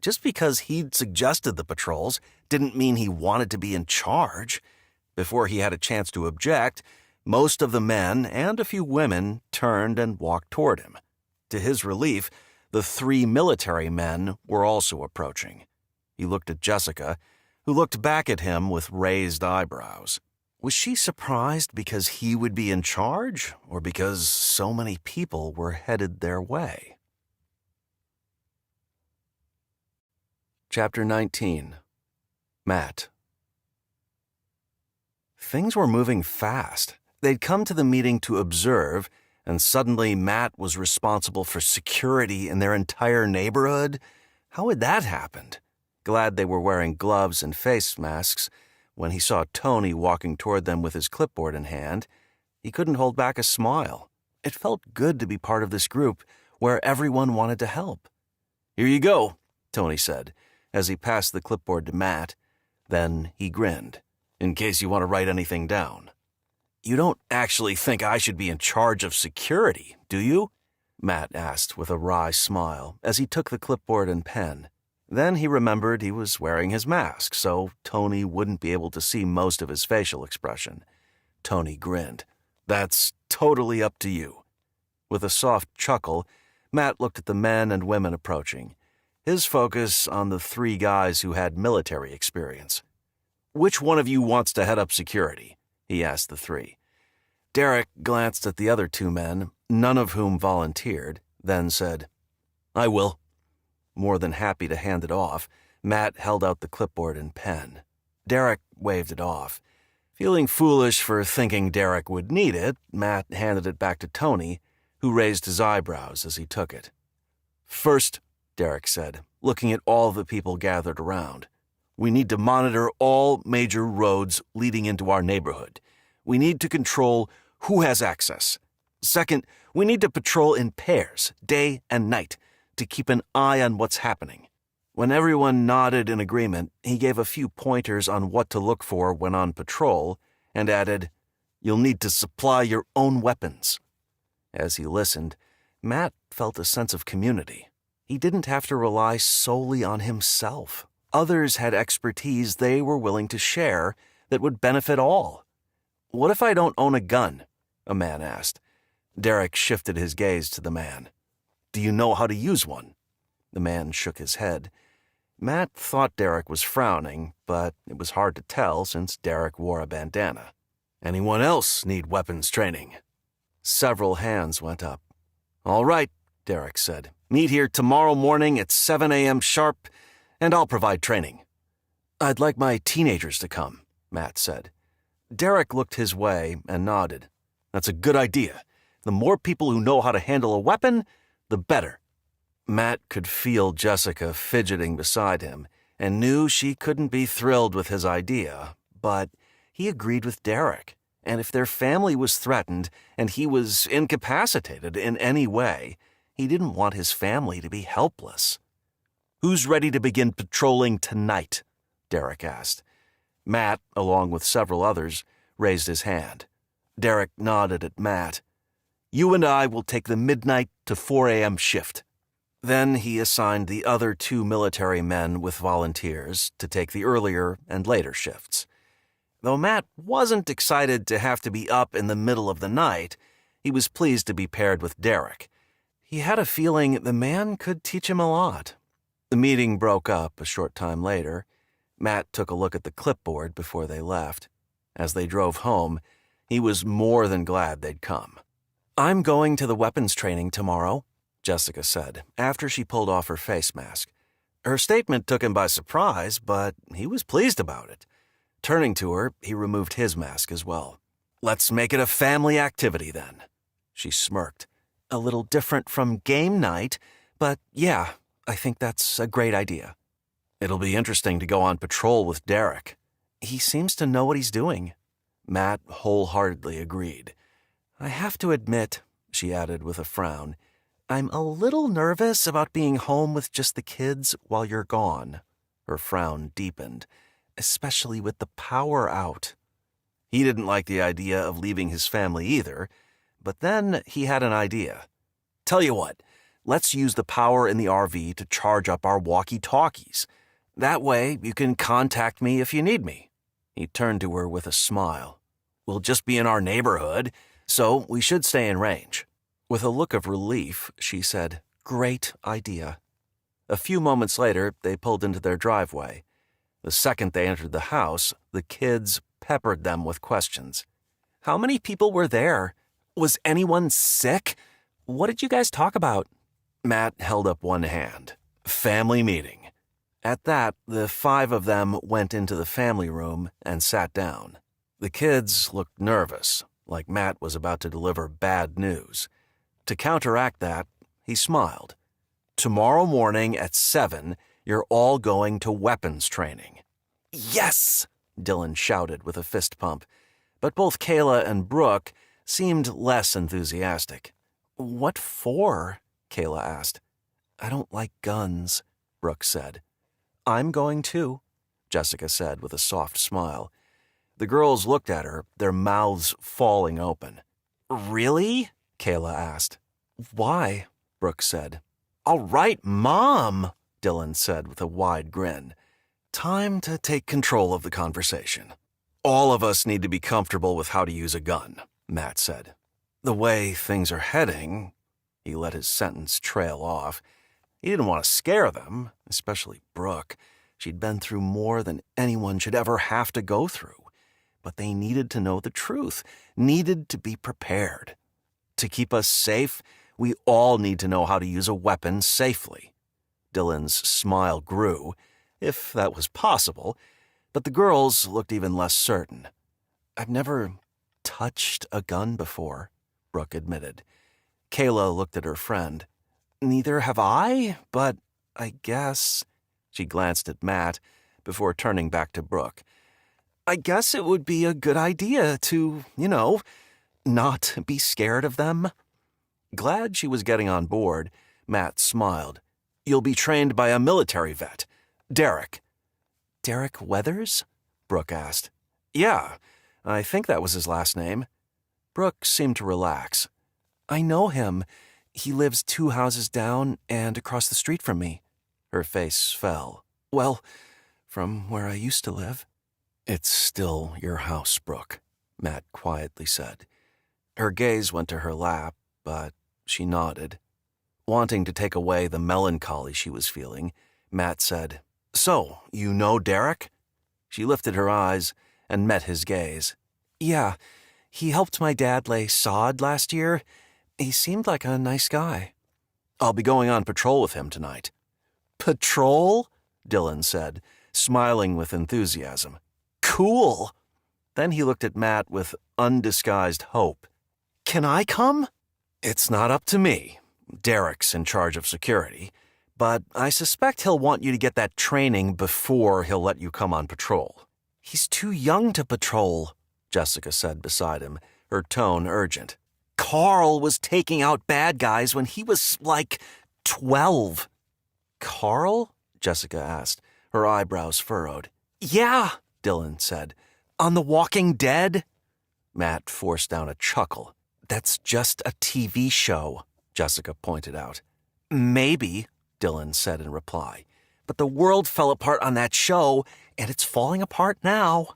Just because he'd suggested the patrols didn't mean he wanted to be in charge. Before he had a chance to object, most of the men and a few women turned and walked toward him. To his relief, the 3 military men were also approaching. He looked at Jessica, who looked back at him with raised eyebrows. Was she surprised because he would be in charge, or because so many people were headed their way? Chapter 19. Matt. Things were moving fast. They'd come to the meeting to observe, and suddenly Matt was responsible for security in their entire neighborhood. How had that happened? Glad they were wearing gloves and face masks. When he saw Tony walking toward them with his clipboard in hand, he couldn't hold back a smile. It felt good to be part of this group where everyone wanted to help. "Here you go," Tony said, as he passed the clipboard to Matt. Then he grinned, "in case you want to write anything down." "You don't actually think I should be in charge of security, do you?" Matt asked with a wry smile as he took the clipboard and pen. Then he remembered he was wearing his mask, so Tony wouldn't be able to see most of his facial expression. Tony grinned. "That's totally up to you." With a soft chuckle, Matt looked at the men and women approaching, his focus on the 3 guys who had military experience. "Which one of you wants to head up security?" he asked the 3. Derek glanced at the other 2 men, none of whom volunteered, then said, "I will." More than happy to hand it off, Matt held out the clipboard and pen. Derek waved it off. Feeling foolish for thinking Derek would need it, Matt handed it back to Tony, who raised his eyebrows as he took it. "First," Derek said, looking at all the people gathered around, "we need to monitor all major roads leading into our neighborhood. We need to control who has access. Second, we need to patrol in pairs, day and night, to keep an eye on what's happening." When everyone nodded in agreement, he gave a few pointers on what to look for when on patrol and added, You'll need to supply your own weapons." As he listened, Matt felt a sense of community. He didn't have to rely solely on himself. Others had expertise they were willing to share that would benefit all. "What if I don't own a gun?" a man asked. Derek shifted his gaze to the man. "Do you know how to use one?" The man shook his head. Matt thought Derek was frowning, but it was hard to tell since Derek wore a bandana. "Anyone else need weapons training?" Several hands went up. "All right," Derek said. "Meet here tomorrow morning at 7 a.m. sharp, and I'll provide training." "I'd like my teenagers to come," Matt said. Derek looked his way and nodded. "That's a good idea. The more people who know how to handle a weapon, the better." Matt could feel Jessica fidgeting beside him and knew she couldn't be thrilled with his idea, but he agreed with Derek, and if their family was threatened and he was incapacitated in any way, he didn't want his family to be helpless. "Who's ready to begin patrolling tonight?" Derek asked. Matt, along with several others, raised his hand. Derek nodded at Matt. "You and I will take the midnight to 4 a.m. shift." Then he assigned the other 2 military men with volunteers to take the earlier and later shifts. Though Matt wasn't excited to have to be up in the middle of the night, he was pleased to be paired with Derek. He had a feeling the man could teach him a lot. The meeting broke up a short time later. Matt took a look at the clipboard before they left. As they drove home, he was more than glad they'd come. "I'm going to the weapons training tomorrow," Jessica said, after she pulled off her face mask. Her statement took him by surprise, but he was pleased about it. Turning to her, he removed his mask as well. "Let's make it a family activity, then." She smirked. "A little different from game night, but yeah, I think that's a great idea." "It'll be interesting to go on patrol with Derek. He seems to know what he's doing." Matt wholeheartedly agreed. "I have to admit," she added with a frown, "I'm a little nervous about being home with just the kids while you're gone." Her frown deepened, especially with the power out. He didn't like the idea of leaving his family either, but then he had an idea. "Tell you what, let's use the power in the RV to charge up our walkie-talkies. That way you can contact me if you need me." He turned to her with a smile. "We'll just be in our neighborhood, so we should stay in range." With a look of relief, she said, "Great idea." A few moments later, they pulled into their driveway. The second they entered the house, the kids peppered them with questions. "How many people were there? Was anyone sick? What did you guys talk about?" Matt held up one hand. "Family meeting." At that, the 5 of them went into the family room and sat down. The kids looked nervous, like Matt was about to deliver bad news. To counteract that, he smiled. "Tomorrow morning at 7, you're all going to weapons training." "Yes!" Dylan shouted with a fist pump. But both Kayla and Brooke seemed less enthusiastic. "What for?" Kayla asked. "I don't like guns," Brooke said. "I'm going too," Jessica said with a soft smile. The girls looked at her, their mouths falling open. "Really?" Kayla asked. "Why?" Brooke said. "All right, Mom," Dylan said with a wide grin. "Time to take control of the conversation. All of us need to be comfortable with how to use a gun," Matt said. "The way things are heading," he let his sentence trail off. He didn't want to scare them, especially Brooke. She'd been through more than anyone should ever have to go through. But they needed to know the truth, needed to be prepared. To keep us safe, we all need to know how to use a weapon safely. Dylan's smile grew, if that was possible, but the girls looked even less certain. "I've never touched a gun before," Brooke admitted. Kayla looked at her friend. "Neither have I, but I guess—" She glanced at Matt before turning back to Brooke. "I guess it would be a good idea to, not be scared of them." Glad she was getting on board, Matt smiled. "You'll be trained by a military vet, Derek." "Derek Weathers?" Brooke asked. "Yeah, I think that was his last name." Brooke seemed to relax. I know him. He lives 2 houses down and across the street from me. Her face fell. Well, from where I used to live. It's still your house, Brooke, Matt quietly said. Her gaze went to her lap, but she nodded. Wanting to take away the melancholy she was feeling, Matt said, So, you know Derek? She lifted her eyes and met his gaze. Yeah, he helped my dad lay sod last year. He seemed like a nice guy. I'll be going on patrol with him tonight. Patrol? Dylan said, smiling with enthusiasm. Cool. Then he looked at Matt with undisguised hope. Can I come? It's not up to me. Derek's in charge of security, but I suspect he'll want you to get that training before he'll let you come on patrol. He's too young to patrol, Jessica said beside him, her tone urgent. Carl was taking out bad guys when he was, 12. Carl? Jessica asked, her eyebrows furrowed. Yeah, Dylan said. On The Walking Dead? Matt forced down a chuckle. That's just a TV show, Jessica pointed out. Maybe, Dylan said in reply, but the world fell apart on that show, and it's falling apart now.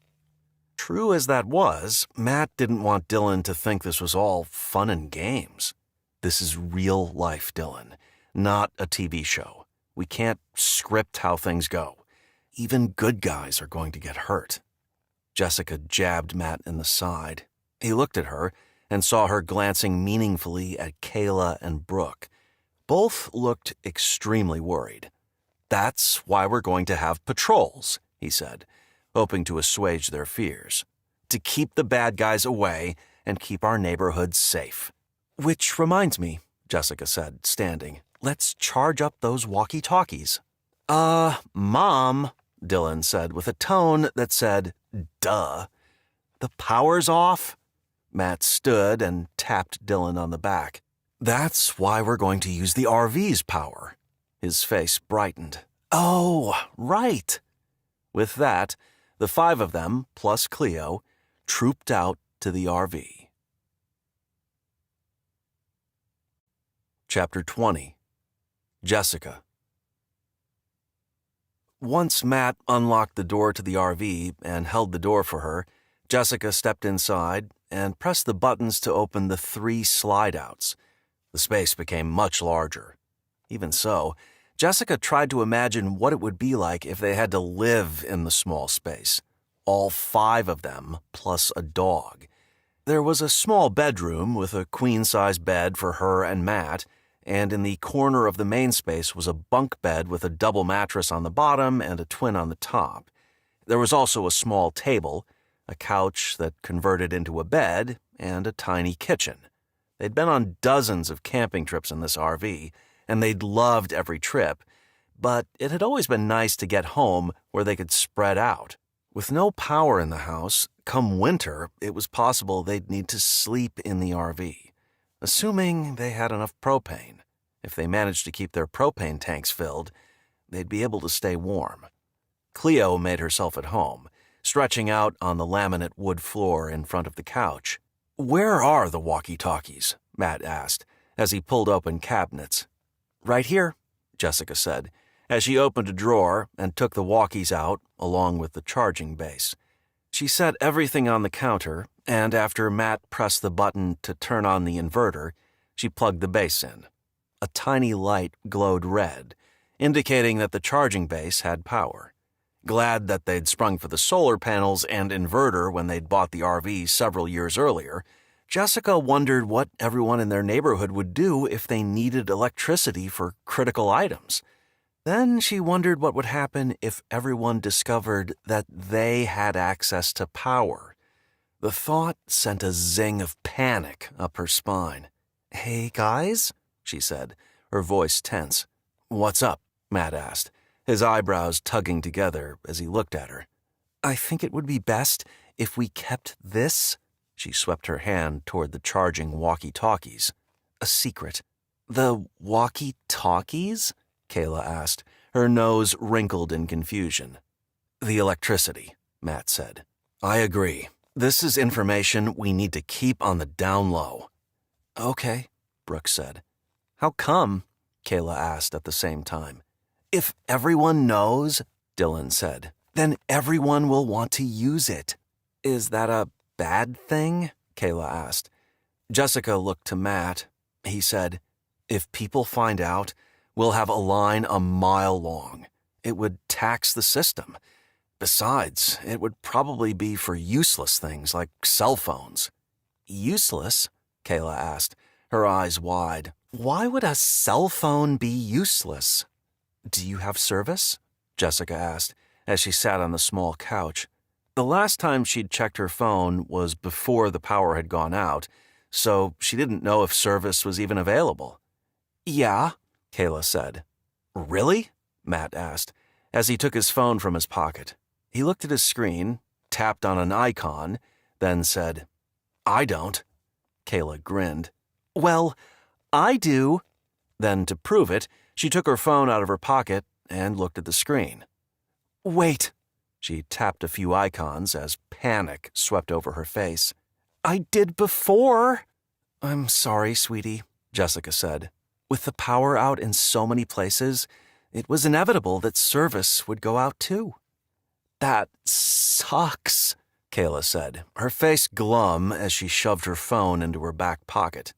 True as that was, Matt didn't want Dylan to think this was all fun and games. This is real life, Dylan, not a TV show. We can't script how things go. Even good guys are going to get hurt. Jessica jabbed Matt in the side. He looked at her and saw her glancing meaningfully at Kayla and Brooke. Both looked extremely worried. That's why we're going to have patrols, he said, hoping to assuage their fears. To keep the bad guys away and keep our neighborhood safe. Which reminds me, Jessica said, standing. Let's charge up those walkie-talkies. Mom, Dylan said with a tone that said, duh. The power's off? Matt stood and tapped Dylan on the back. That's why we're going to use the RV's power. His face brightened. Oh, right. With that, the 5 of them, plus Cleo, trooped out to the RV. Chapter 20. Jessica. Once Matt unlocked the door to the RV and held the door for her, Jessica stepped inside and pressed the buttons to open the 3 slide-outs. The space became much larger. Even so, Jessica tried to imagine what it would be like if they had to live in the small space. All 5 of them, plus a dog. There was a small bedroom with a queen-size bed for her and Matt, and in the corner of the main space was a bunk bed with a double mattress on the bottom and a twin on the top. There was also a small table, a couch that converted into a bed, and a tiny kitchen. They'd been on dozens of camping trips in this RV, and they'd loved every trip, but it had always been nice to get home where they could spread out. With no power in the house, come winter, it was possible they'd need to sleep in the RV, assuming they had enough propane. If they managed to keep their propane tanks filled, they'd be able to stay warm. Cleo made herself at home, stretching out on the laminate wood floor in front of the couch. Where are the walkie-talkies? Matt asked, as he pulled open cabinets. Right here, Jessica said, as she opened a drawer and took the walkies out along with the charging base. She set everything on the counter, and after Matt pressed the button to turn on the inverter, she plugged the base in. A tiny light glowed red, indicating that the charging base had power. Glad that they'd sprung for the solar panels and inverter when they'd bought the RV several years earlier, Jessica wondered what everyone in their neighborhood would do if they needed electricity for critical items. Then she wondered what would happen if everyone discovered that they had access to power. The thought sent a zing of panic up her spine. Hey, guys, she said, her voice tense. What's up? Matt asked, his eyebrows tugging together as he looked at her. I think it would be best if we kept this, she swept her hand toward the charging walkie-talkies, a secret. The walkie-talkies? Kayla asked, her nose wrinkled in confusion. The electricity, Matt said. I agree. This is information we need to keep on the down low. Okay, Brooke said. How come? Kayla asked at the same time. If everyone knows, Dylan said, then everyone will want to use it. Is that a bad thing? Kayla asked. Jessica looked to Matt. He said, if people find out, we'll have a line a mile long. It would tax the system. Besides, it would probably be for useless things like cell phones. Useless? Kayla asked, her eyes wide. Why would a cell phone be useless? Do you have service? Jessica asked, as she sat on the small couch. The last time she'd checked her phone was before the power had gone out, so she didn't know if service was even available. Yeah, Kayla said. Really? Matt asked, as he took his phone from his pocket. He looked at his screen, tapped on an icon, then said, I don't. Kayla grinned. Well, I do. Then, to prove it, she took her phone out of her pocket and looked at the screen. Wait. She tapped a few icons as panic swept over her face. I did before. I'm sorry, sweetie, Jessica said. With the power out in so many places, it was inevitable that service would go out too. That sucks, Kayla said, her face glum as she shoved her phone into her back pocket.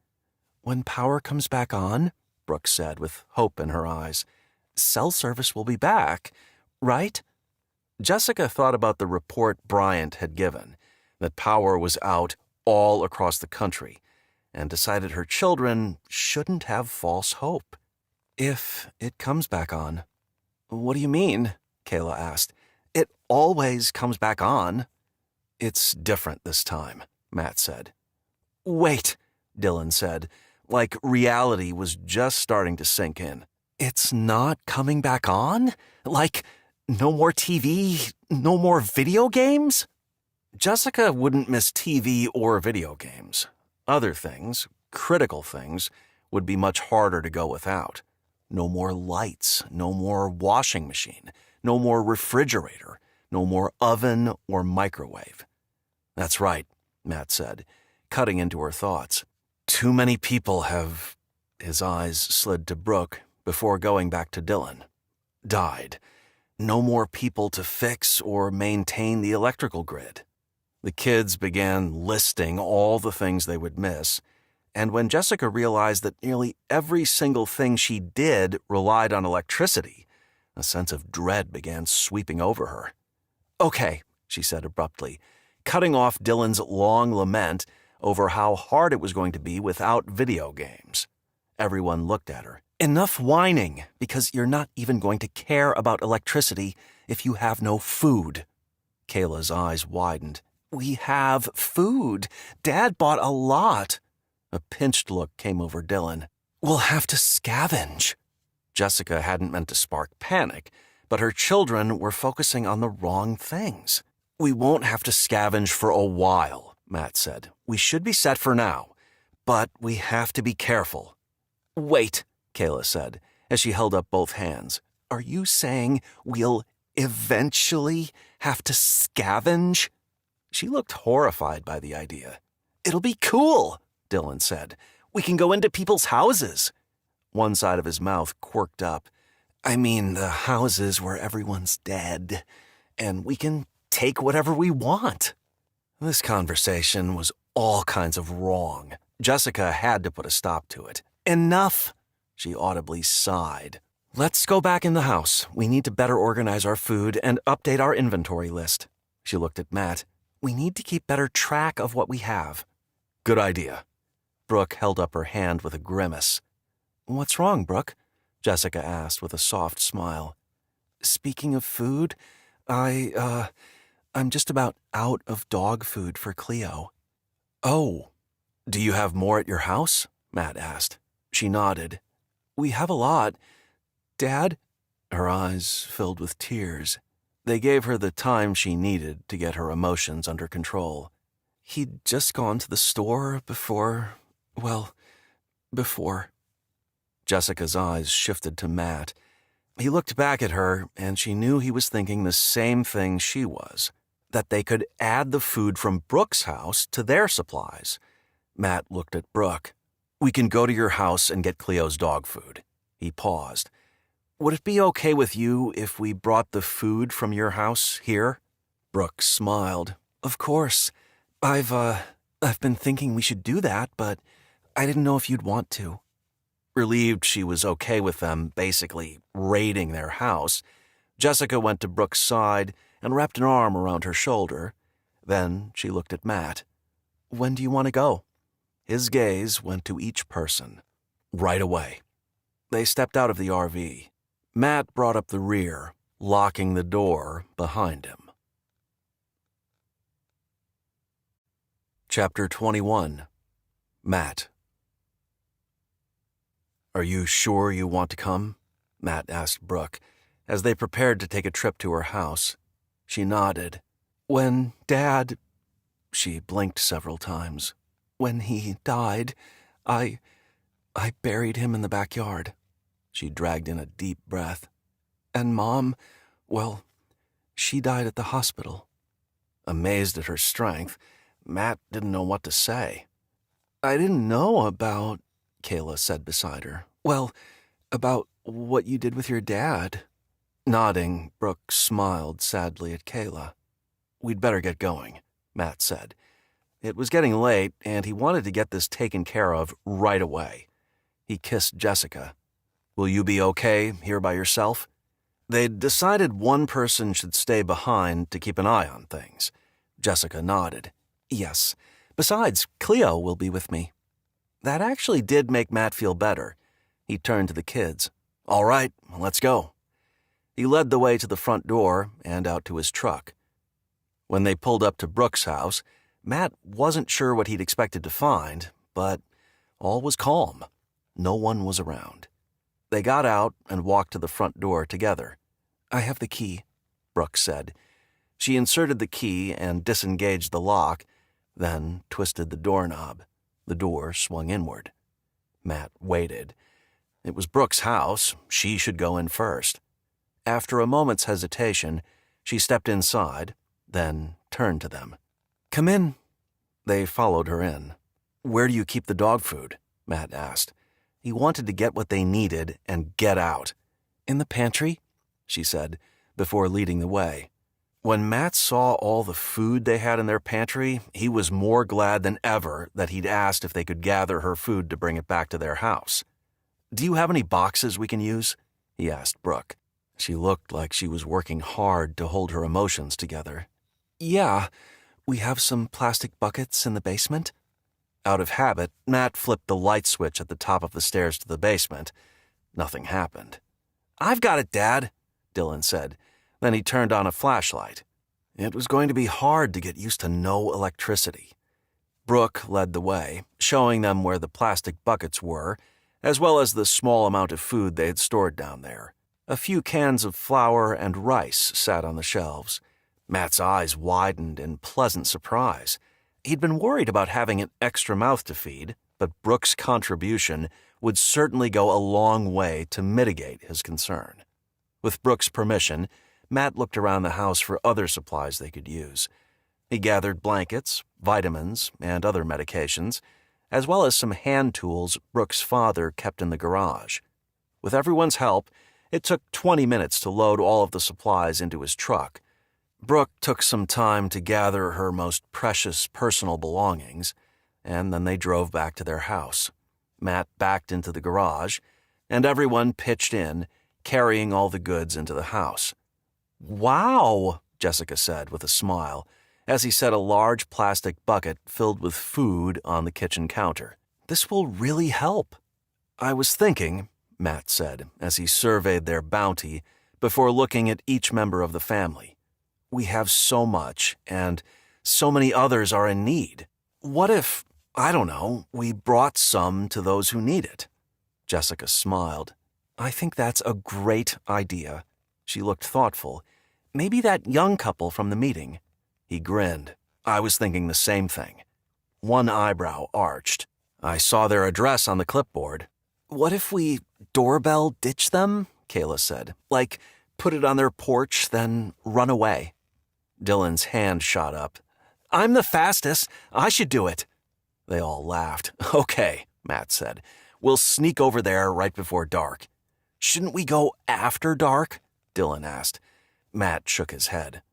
When power comes back on, Brooke said with hope in her eyes, cell service will be back, right? Jessica thought about the report Bryant had given, that power was out all across the country, and decided her children shouldn't have false hope. If it comes back on. What do you mean? Kayla asked. It always comes back on. It's different this time, Matt said. Wait, Dylan said, like reality was just starting to sink in. It's not coming back on? Like, no more TV, no more video games? Jessica wouldn't miss TV or video games. Other things, critical things, would be much harder to go without. No more lights, no more washing machine, no more refrigerator, no more oven or microwave. That's right, Matt said, cutting into her thoughts. Too many people have, his eyes slid to Brooke before going back to Dylan, died. No more people to fix or maintain the electrical grid. The kids began listing all the things they would miss, and when Jessica realized that nearly every single thing she did relied on electricity, a sense of dread began sweeping over her. Okay, she said abruptly, cutting off Dylan's long lament over how hard it was going to be without video games. Everyone looked at her. Enough whining, because you're not even going to care about electricity if you have no food. Kayla's eyes widened. We have food. Dad bought a lot. A pinched look came over Dylan. We'll have to scavenge. Jessica hadn't meant to spark panic, but her children were focusing on the wrong things. We won't have to scavenge for a while, Matt said. We should be set for now, but we have to be careful. Wait, Kayla said, as she held up both hands. Are you saying we'll eventually have to scavenge? She looked horrified by the idea. It'll be cool, Dylan said. We can go into people's houses. One side of his mouth quirked up. I mean, the houses where everyone's dead, and we can take whatever we want. This conversation was all kinds of wrong. Jessica had to put a stop to it. Enough, she audibly sighed. Let's go back in the house. We need to better organize our food and update our inventory list. She looked at Matt. We need to keep better track of what we have. Good idea. Brooke held up her hand with a grimace. What's wrong, Brooke? Jessica asked with a soft smile. Speaking of food, I'm just about out of dog food for Cleo. Oh, do you have more at your house? Matt asked. She nodded. We have a lot. Dad? Her eyes filled with tears. They gave her the time she needed to get her emotions under control. He'd just gone to the store before. Jessica's eyes shifted to Matt. He looked back at her, and she knew he was thinking the same thing she was. that they could add the food from Brooke's house to their supplies. Matt looked at Brooke. "We can go to your house and get Cleo's dog food." He paused. "Would it be okay with you if we brought the food from your house here?" Brooke smiled. "Of course. I've been thinking we should do that, but I didn't know if you'd want to." Relieved she was okay with them basically raiding their house, Jessica went to Brooke's side and wrapped an arm around her shoulder. Then she looked at Matt. "When do you want to go?" His gaze went to each person. "Right away." They stepped out of the RV. Matt brought up the rear, locking the door behind him. Chapter 21. Matt. "Are you sure you want to come?" Matt asked Brooke, as they prepared to take a trip to her house. She nodded. "When Dad—" She blinked several times. "When he died, I buried him in the backyard." She dragged in a deep breath. "And Mom, well, she died at the hospital." Amazed at her strength, Matt didn't know what to say. "I didn't know about," Kayla said beside her. "Well, about what you did with your dad." Nodding, Brooke smiled sadly at Kayla. "We'd better get going," Matt said. It was getting late, and he wanted to get this taken care of right away. He kissed Jessica. "Will you be okay here by yourself?" They'd decided one person should stay behind to keep an eye on things. Jessica nodded. "Yes. Besides, Cleo will be with me." That actually did make Matt feel better. He turned to the kids. "All right, let's go." He led the way to the front door and out to his truck. When they pulled up to Brooke's house, Matt wasn't sure what he'd expected to find, but all was calm. No one was around. They got out and walked to the front door together. "I have the key," Brooke said. She inserted the key and disengaged the lock, then twisted the doorknob. The door swung inward. Matt waited. It was Brooke's house. She should go in first. After a moment's hesitation, she stepped inside, then turned to them. "Come in." They followed her in. "Where do you keep the dog food?" Matt asked. He wanted to get what they needed and get out. "In the pantry," she said, before leading the way. When Matt saw all the food they had in their pantry, he was more glad than ever that he'd asked if they could gather her food to bring it back to their house. "Do you have any boxes we can use?" he asked Brooke. She looked like she was working hard to hold her emotions together. "Yeah, we have some plastic buckets in the basement." Out of habit, Matt flipped the light switch at the top of the stairs to the basement. Nothing happened. "I've got it, Dad," Dylan said. Then he turned on a flashlight. It was going to be hard to get used to no electricity. Brooke led the way, showing them where the plastic buckets were, as well as the small amount of food they had stored down there. A few cans of flour and rice sat on the shelves. Matt's eyes widened in pleasant surprise. He'd been worried about having an extra mouth to feed, but Brooke's contribution would certainly go a long way to mitigate his concern. With Brooke's permission, Matt looked around the house for other supplies they could use. He gathered blankets, vitamins, and other medications, as well as some hand tools Brooke's father kept in the garage. With everyone's help, it took 20 minutes to load all of the supplies into his truck. Brooke took some time to gather her most precious personal belongings, and then they drove back to their house. Matt backed into the garage, and everyone pitched in, carrying all the goods into the house. "Wow," Jessica said with a smile, as he set a large plastic bucket filled with food on the kitchen counter. "This will really help." "I was thinking," Matt said, as he surveyed their bounty before looking at each member of the family. "We have so much, and so many others are in need. What if, I don't know, we brought some to those who need it?" Jessica smiled. "I think that's a great idea." She looked thoughtful. "Maybe that young couple from the meeting." He grinned. "I was thinking the same thing." One eyebrow arched. "I saw their address on the clipboard." "What if we doorbell ditch them?" Kayla said. "Like, put it on their porch, then run away." Dylan's hand shot up. "I'm the fastest. I should do it." They all laughed. "Okay," Matt said. "We'll sneak over there right before dark." "Shouldn't we go after dark?" Dylan asked. Matt shook his head.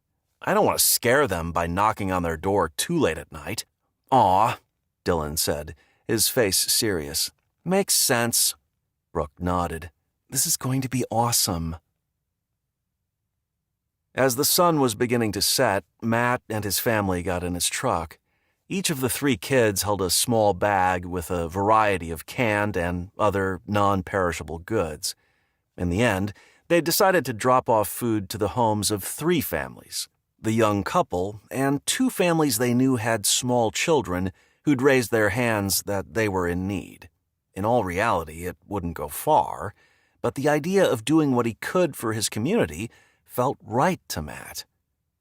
"I don't want to scare them by knocking on their door too late at night." "Aw," Dylan said, his face serious. "Makes sense." Brooke nodded. "This is going to be awesome." As the sun was beginning to set, Matt and his family got in his truck. Each of the 3 kids held a small bag with a variety of canned and other non-perishable goods. In the end, they decided to drop off food to the homes of 3 families, the young couple and 2 families they knew had small children who'd raised their hands that they were in need. In all reality, it wouldn't go far, but the idea of doing what he could for his community felt right to Matt.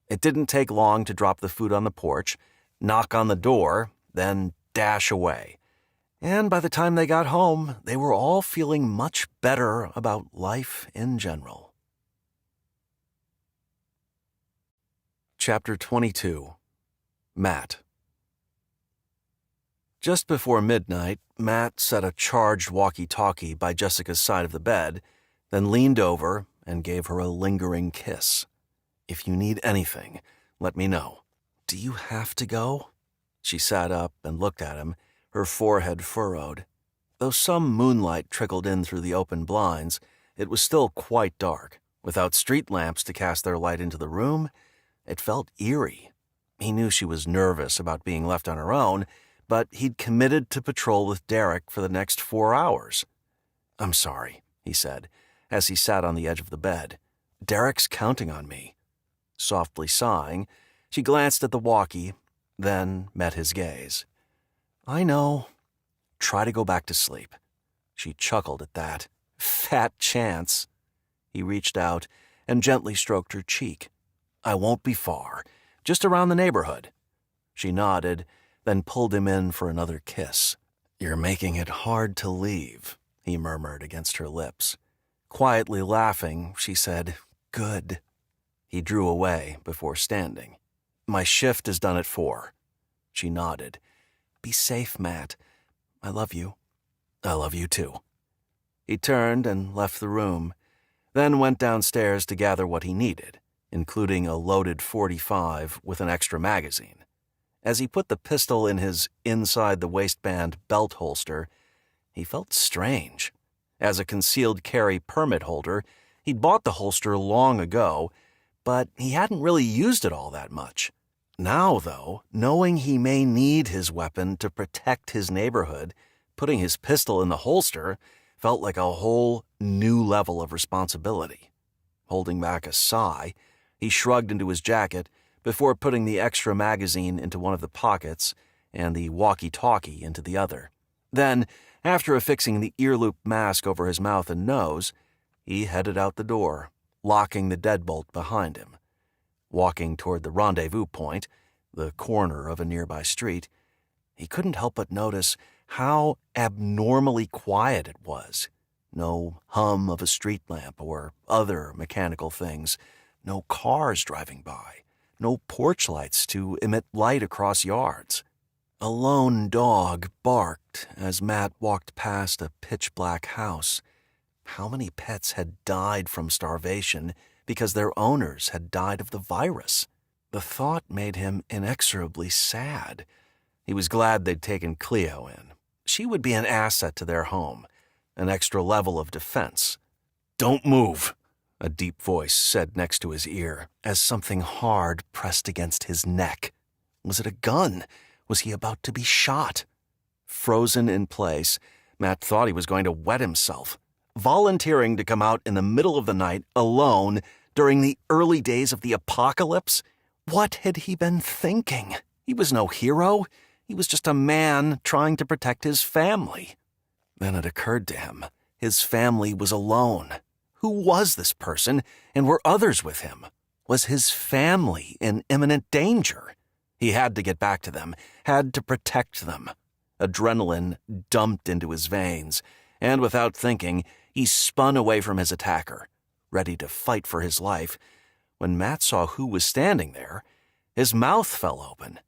It didn't take long to drop the food on the porch, knock on the door, then dash away. And by the time they got home, they were all feeling much better about life in general. Chapter 22. Matt. Just before midnight, Matt set a charged walkie-talkie by Jessica's side of the bed, then leaned over and gave her a lingering kiss. "If you need anything, let me know." "Do you have to go?" She sat up and looked at him, her forehead furrowed. Though some moonlight trickled in through the open blinds, it was still quite dark. Without street lamps to cast their light into the room, it felt eerie. He knew she was nervous about being left on her own, but he'd committed to patrol with Derek for the next 4 hours. "I'm sorry," he said, as he sat on the edge of the bed. "Derek's counting on me." Softly sighing, she glanced at the walkie, then met his gaze. "I know. Try to go back to sleep." She chuckled at that. Fat chance. He reached out and gently stroked her cheek. "I won't be far, just around the neighborhood." She nodded, then pulled him in for another kiss. "You're making it hard to leave," he murmured against her lips. Quietly laughing, she said, "Good." He drew away before standing. "My shift is done at 4. She nodded. "Be safe, Matt. I love you." "I love you too." He turned and left the room, then went downstairs to gather what he needed, including a loaded .45 with an extra magazine. As he put the pistol in his inside-the-waistband belt holster, he felt strange. As a concealed carry permit holder, he'd bought the holster long ago, but he hadn't really used it all that much. Now, though, knowing he may need his weapon to protect his neighborhood, putting his pistol in the holster felt like a whole new level of responsibility. Holding back a sigh, he shrugged into his jacket before putting the extra magazine into one of the pockets and the walkie-talkie into the other. Then, after affixing the ear-loop mask over his mouth and nose, he headed out the door, locking the deadbolt behind him. Walking toward the rendezvous point, the corner of a nearby street, he couldn't help but notice how abnormally quiet it was. No hum of a street lamp or other mechanical things, no cars driving by, no porch lights to emit light across yards. A lone dog barked as Matt walked past a pitch-black house. How many pets had died from starvation because their owners had died of the virus? The thought made him inexorably sad. He was glad they'd taken Cleo in. She would be an asset to their home, an extra level of defense. "Don't move," a deep voice said next to his ear, as something hard pressed against his neck. Was it a gun? Was he about to be shot? Frozen in place, Matt thought he was going to wet himself. Volunteering to come out in the middle of the night alone during the early days of the apocalypse? What had he been thinking? He was no hero. He was just a man trying to protect his family. Then it occurred to him, his family was alone. Who was this person, and were others with him? Was his family in imminent danger? He had to get back to them, had to protect them. Adrenaline dumped into his veins, and without thinking, he spun away from his attacker, ready to fight for his life, when Matt saw who was standing there His mouth fell open.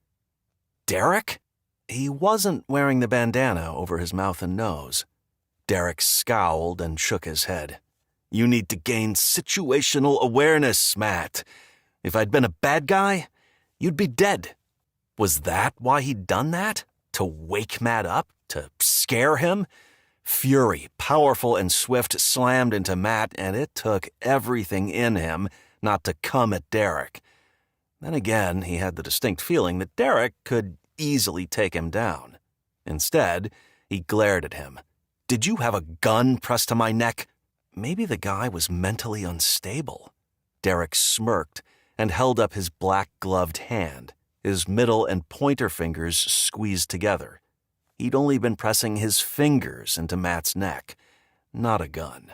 Derek? He wasn't wearing the bandana over his mouth and nose. Derek scowled and shook his head. You need to gain situational awareness, Matt. If I'd been a bad guy, you'd be dead. Was that why he'd done that? To wake Matt up? To scare him? Fury, powerful and swift, slammed into Matt, and it took everything in him not to come at Derek. Then again, he had the distinct feeling that Derek could easily take him down. Instead, he glared at him. Did you have a gun pressed to my neck? Maybe the guy was mentally unstable. Derek smirked and held up his black-gloved hand, his middle and pointer fingers squeezed together. He'd only been pressing his fingers into Matt's neck, not a gun.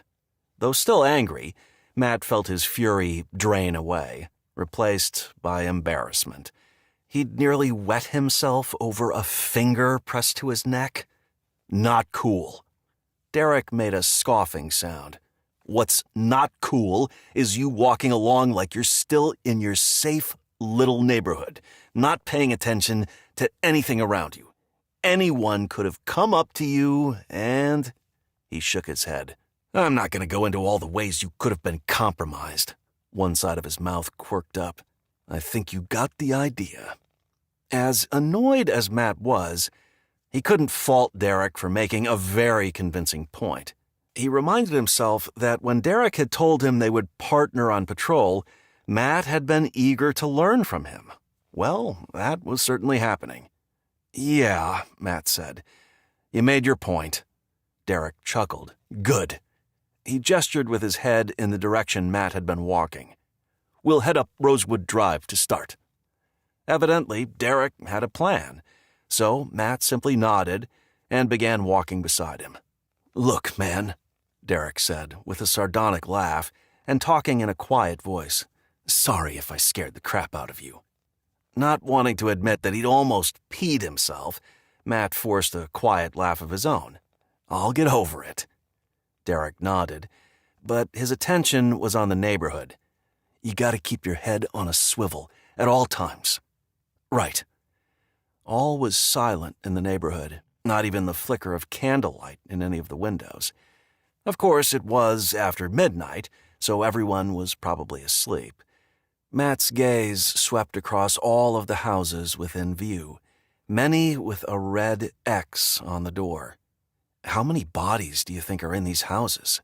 Though still angry, Matt felt his fury drain away, replaced by embarrassment. He'd nearly wet himself over a finger pressed to his neck. Not cool. Derek made a scoffing sound. What's not cool is you walking along like you're still in your safe little neighborhood, not paying attention to anything around you. Anyone could have come up to you and... He shook his head. I'm not going to go into all the ways you could have been compromised. One side of his mouth quirked up. I think you got the idea. As annoyed as Matt was, he couldn't fault Derek for making a very convincing point. He reminded himself that when Derek had told him they would partner on patrol, Matt had been eager to learn from him. Well, that was certainly happening. Yeah, Matt said. You made your point. Derek chuckled. Good. He gestured with his head in the direction Matt had been walking. We'll head up Rosewood Drive to start. Evidently, Derek had a plan, so Matt simply nodded and began walking beside him. Look, man, Derek said with a sardonic laugh and talking in a quiet voice. Sorry if I scared the crap out of you. Not wanting to admit that he'd almost peed himself, Matt forced a quiet laugh of his own. I'll get over it. Derek nodded, but his attention was on the neighborhood. You gotta keep your head on a swivel at all times. Right. All was silent in the neighborhood, not even the flicker of candlelight in any of the windows. Of course, it was after midnight, so everyone was probably asleep. Matt's gaze swept across all of the houses within view, many with a red X on the door. How many bodies do you think are in these houses?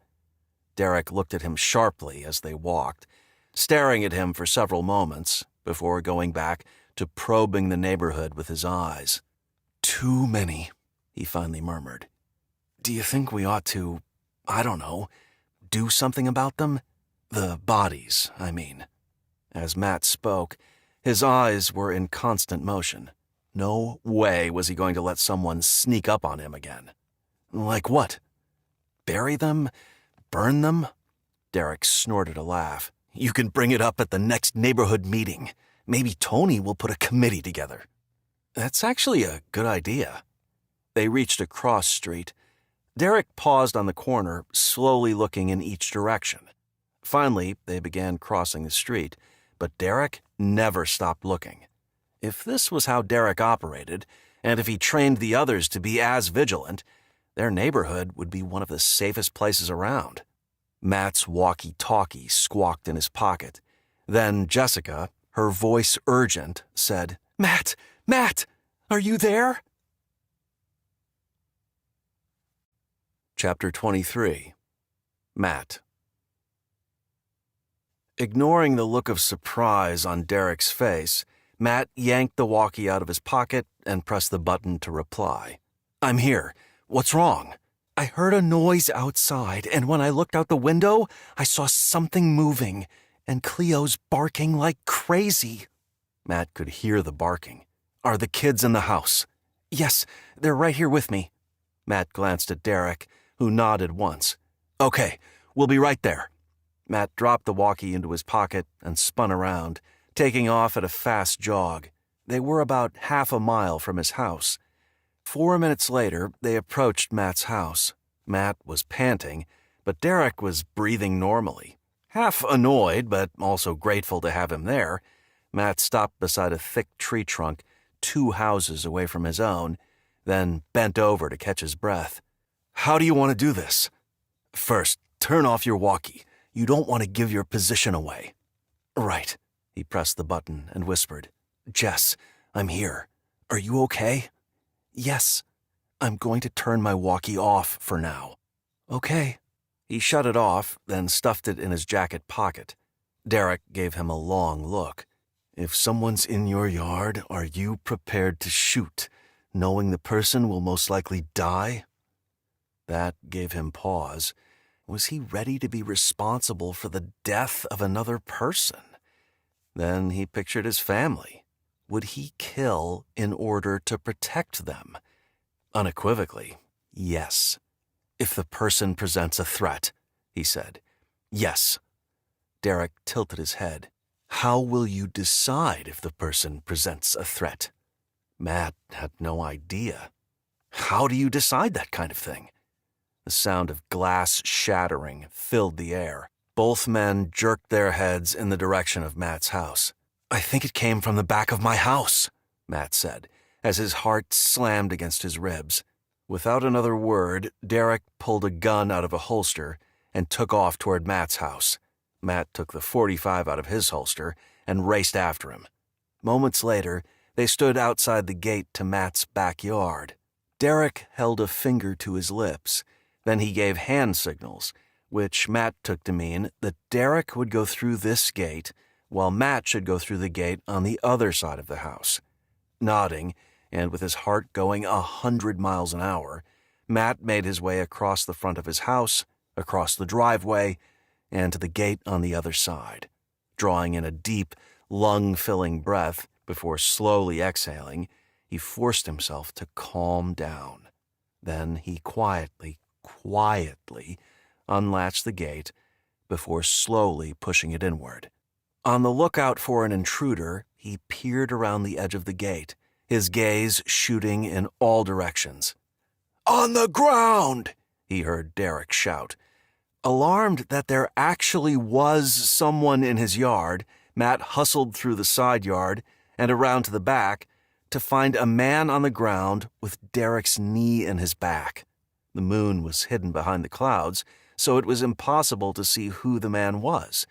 Derek looked at him sharply as they walked, staring at him for several moments before going back to probing the neighborhood with his eyes. Too many, he finally murmured. Do you think we ought to, I don't know, do something about them? The bodies, I mean. As Matt spoke, his eyes were in constant motion. No way was he going to let someone sneak up on him again. Like what? Bury them? Burn them? Derek snorted a laugh. You can bring it up at the next neighborhood meeting. Maybe Tony will put a committee together. That's actually a good idea. They reached a cross street. Derek paused on the corner, slowly looking in each direction. Finally, they began crossing the street, but Derek never stopped looking. If this was how Derek operated, and if he trained the others to be as vigilant, their neighborhood would be one of the safest places around. Matt's walkie-talkie squawked in his pocket. Then Jessica, her voice urgent, said, Matt! Matt! Are you there? Chapter 23. Matt. Ignoring the look of surprise on Derek's face, Matt yanked the walkie out of his pocket and pressed the button to reply. I'm here. What's wrong? I heard a noise outside, and when I looked out the window, I saw something moving, and Cleo's barking like crazy. Matt could hear the barking. Are the kids in the house? Yes, they're right here with me. Matt glanced at Derek, who nodded once. Okay, we'll be right there. Matt dropped the walkie into his pocket and spun around, taking off at a fast jog. They were about half a mile from his house. 4 minutes later, they approached Matt's house. Matt was panting, but Derek was breathing normally. Half annoyed, but also grateful to have him there, Matt stopped beside a thick tree trunk 2 houses away from his own, then bent over to catch his breath. "How do you want to do this?" "First, turn off your walkie. You don't want to give your position away." "Right." He pressed the button and whispered, "Jess, I'm here. Are you okay?" "Yes. I'm going to turn my walkie off for now." "Okay." He shut it off, then stuffed it in his jacket pocket. Derek gave him a long look. "If someone's in your yard, are you prepared to shoot, knowing the person will most likely die?" That gave him pause. Was he ready to be responsible for the death of another person? Then he pictured his family. Would he kill in order to protect them? Unequivocally, yes. "If the person presents a threat," he said. "Yes." Derek tilted his head. "How will you decide if the person presents a threat?" Matt had no idea. How do you decide that kind of thing? The sound of glass shattering filled the air. Both men jerked their heads in the direction of Matt's house. "I think it came from the back of my house," Matt said, as his heart slammed against his ribs. Without another word, Derek pulled a gun out of a holster and took off toward Matt's house. Matt took the .45 out of his holster and raced after him. Moments later, they stood outside the gate to Matt's backyard. Derek held a finger to his lips. Then he gave hand signals, which Matt took to mean that Derek would go through this gate while Matt should go through the gate on the other side of the house. Nodding, and with his heart going 100 miles an hour, Matt made his way across the front of his house, across the driveway, and to the gate on the other side. Drawing in a deep, lung-filling breath before slowly exhaling, he forced himself to calm down. Then he quietly unlatched the gate before slowly pushing it inward. On the lookout for an intruder, he peered around the edge of the gate, his gaze shooting in all directions. "On the ground!" he heard Derek shout. Alarmed that there actually was someone in his yard, Matt hustled through the side yard and around to the back to find a man on the ground with Derek's knee in his back. The moon was hidden behind the clouds, so it was impossible to see who the man was.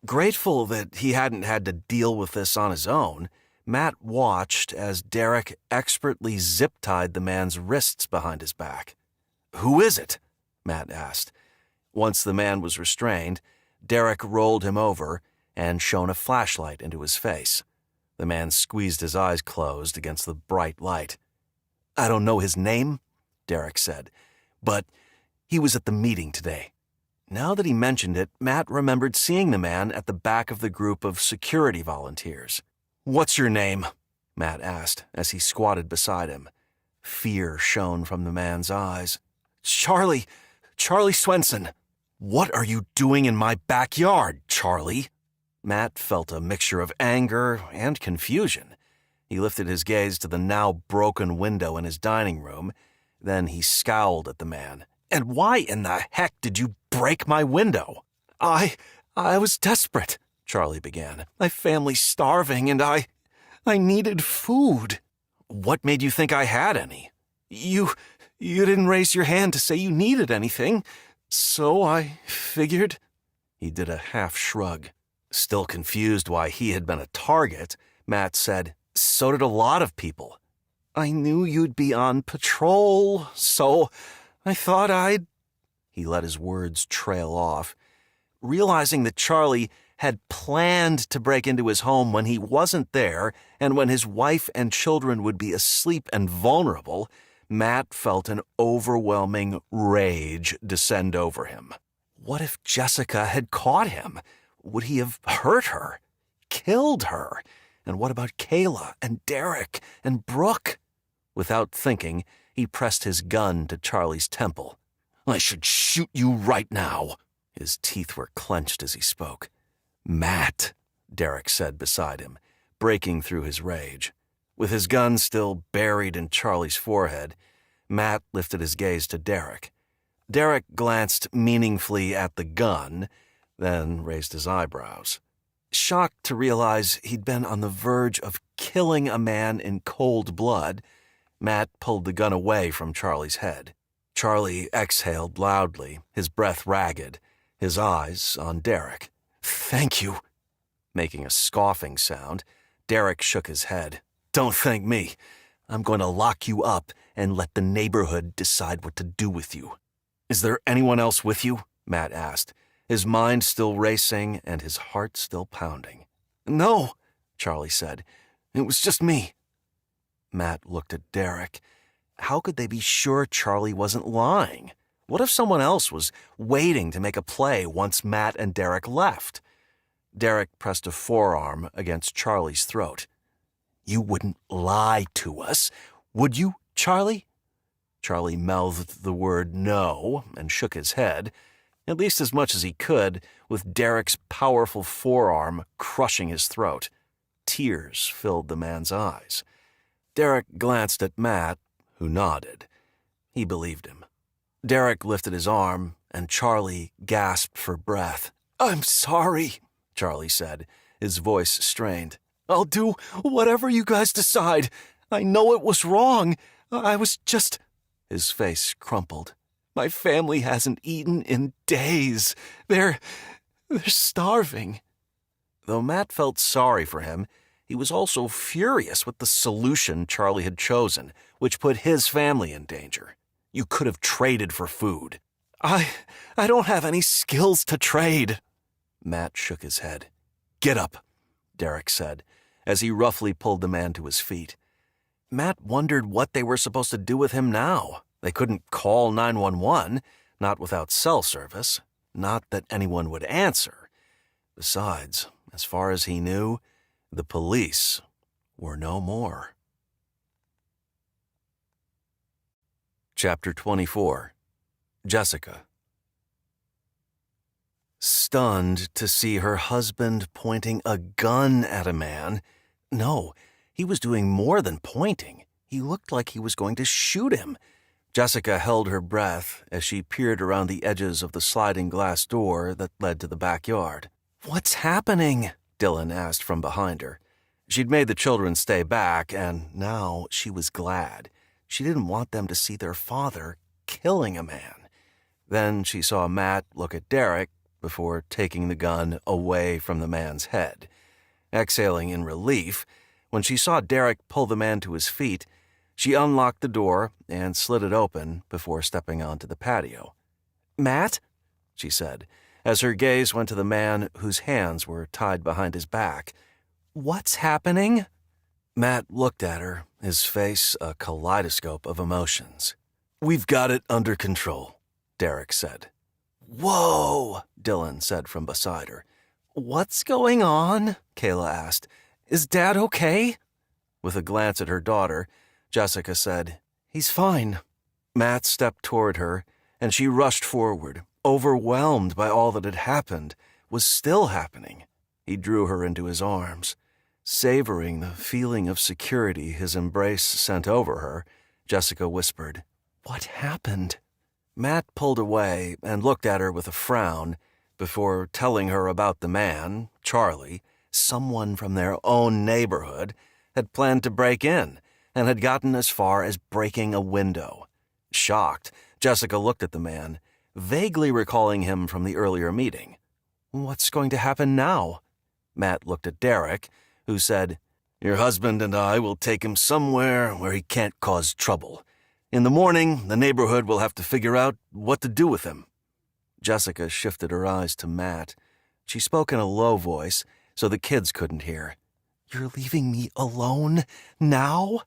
Grateful that he hadn't had to deal with this on his own, Matt watched as Derek expertly zip-tied the man's wrists behind his back. "Who is it?" Matt asked. Once the man was restrained, Derek rolled him over and shone a flashlight into his face. The man squeezed his eyes closed against the bright light. "I don't know his name," Derek said, "but he was at the meeting today." Now that he mentioned it, Matt remembered seeing the man at the back of the group of security volunteers. "What's your name?" Matt asked as he squatted beside him. Fear shone from the man's eyes. Charlie Swenson." "What are you doing in my backyard, Charlie?" Matt felt a mixture of anger and confusion. He lifted his gaze to the now broken window in his dining room. Then he scowled at the man. "And why in the heck did you break my window?" I was desperate," Charlie began. "My family's starving and I needed food." "What made you think I had any?" You didn't raise your hand to say you needed anything, so I figured." He did a half shrug. Still confused why he had been a target, Matt said, "So did a lot of people." "I knew you'd be on patrol, so I thought I'd—" He let his words trail off. Realizing that Charlie had planned to break into his home when he wasn't there and when his wife and children would be asleep and vulnerable, Matt felt an overwhelming rage descend over him. What if Jessica had caught him? Would he have hurt her? Killed her? And what about Kayla and Derek and Brooke? Without thinking, he pressed his gun to Charlie's temple. "I should shoot you right now." His teeth were clenched as he spoke. "Matt," Derek said beside him, breaking through his rage. With his gun still buried in Charlie's forehead, Matt lifted his gaze to Derek. Derek glanced meaningfully at the gun, then raised his eyebrows. Shocked to realize he'd been on the verge of killing a man in cold blood, Matt pulled the gun away from Charlie's head. Charlie exhaled loudly, his breath ragged, his eyes on Derek. "Thank you." Making a scoffing sound, Derek shook his head. "Don't thank me. I'm going to lock you up and let the neighborhood decide what to do with you." "Is there anyone else with you?" Matt asked, his mind still racing and his heart still pounding. "No," Charlie said. "It was just me." Matt looked at Derek. How could they be sure Charlie wasn't lying? What if someone else was waiting to make a play once Matt and Derek left? Derek pressed a forearm against Charlie's throat. "You wouldn't lie to us, would you, Charlie?" Charlie mouthed the word no and shook his head, at least as much as he could, with Derek's powerful forearm crushing his throat. Tears filled the man's eyes. Derek glanced at Matt, who nodded. He believed him. Derek lifted his arm, and Charlie gasped for breath. "I'm sorry," Charlie said, his voice strained. "I'll do whatever you guys decide. I know it was wrong. I was just—" His face crumpled. "My family hasn't eaten in days. They're starving." Though Matt felt sorry for him, he was also furious with the solution Charlie had chosen, which put his family in danger. You could have traded for food. I don't have any skills to trade." Matt shook his head. "Get up," Derek said, as he roughly pulled the man to his feet. Matt wondered what they were supposed to do with him now. They couldn't call 911, not without cell service. Not that anyone would answer. Besides, as far as he knew, the police were no more. Chapter 24. Jessica. Stunned to see her husband pointing a gun at a man. No, he was doing more than pointing. He looked like he was going to shoot him. Jessica held her breath as she peered around the edges of the sliding glass door that led to the backyard. "What's happening?" Dylan asked from behind her. She'd made the children stay back, and now she was glad. She didn't want them to see their father killing a man. Then she saw Matt look at Derek before taking the gun away from the man's head. Exhaling in relief, when she saw Derek pull the man to his feet, she unlocked the door and slid it open before stepping onto the patio. "Matt?" she said, as her gaze went to the man whose hands were tied behind his back. "What's happening?" Matt looked at her, his face a kaleidoscope of emotions. "We've got it under control," Derek said. "Whoa," Dylan said from beside her. "What's going on?" Kayla asked. "Is Dad okay?" With a glance at her daughter, Jessica said, "He's fine." Matt stepped toward her, and she rushed forward, overwhelmed by all that had happened, was still happening. He drew her into his arms. Savoring the feeling of security his embrace sent over her, Jessica whispered, "What happened?" Matt pulled away and looked at her with a frown before telling her about the man, Charlie, someone from their own neighborhood, had planned to break in and had gotten as far as breaking a window. Shocked, Jessica looked at the man, vaguely recalling him from the earlier meeting. "What's going to happen now?" Matt looked at Derek, who said, "Your husband and I will take him somewhere where he can't cause trouble. In the morning, the neighborhood will have to figure out what to do with him." Jessica shifted her eyes to Matt. She spoke in a low voice, so the kids couldn't hear. "You're leaving me alone? Now?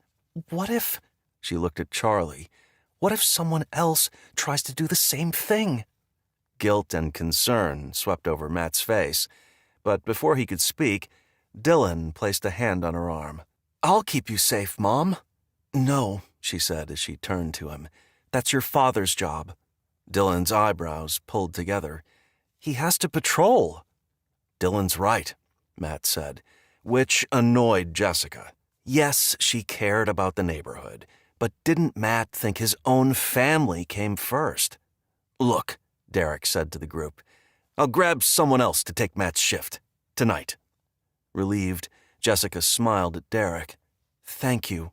What if—" She looked at Charlie. "What if someone else tries to do the same thing?" Guilt and concern swept over Matt's face, but before he could speak, Dylan placed a hand on her arm. "I'll keep you safe, Mom." "No," she said as she turned to him. "That's your father's job." Dylan's eyebrows pulled together. "He has to patrol." "Dylan's right," Matt said, which annoyed Jessica. Yes, she cared about the neighborhood, but didn't Matt think his own family came first? "Look," Derek said to the group, "I'll grab someone else to take Matt's shift. Tonight." Relieved, Jessica smiled at Derek. "Thank you.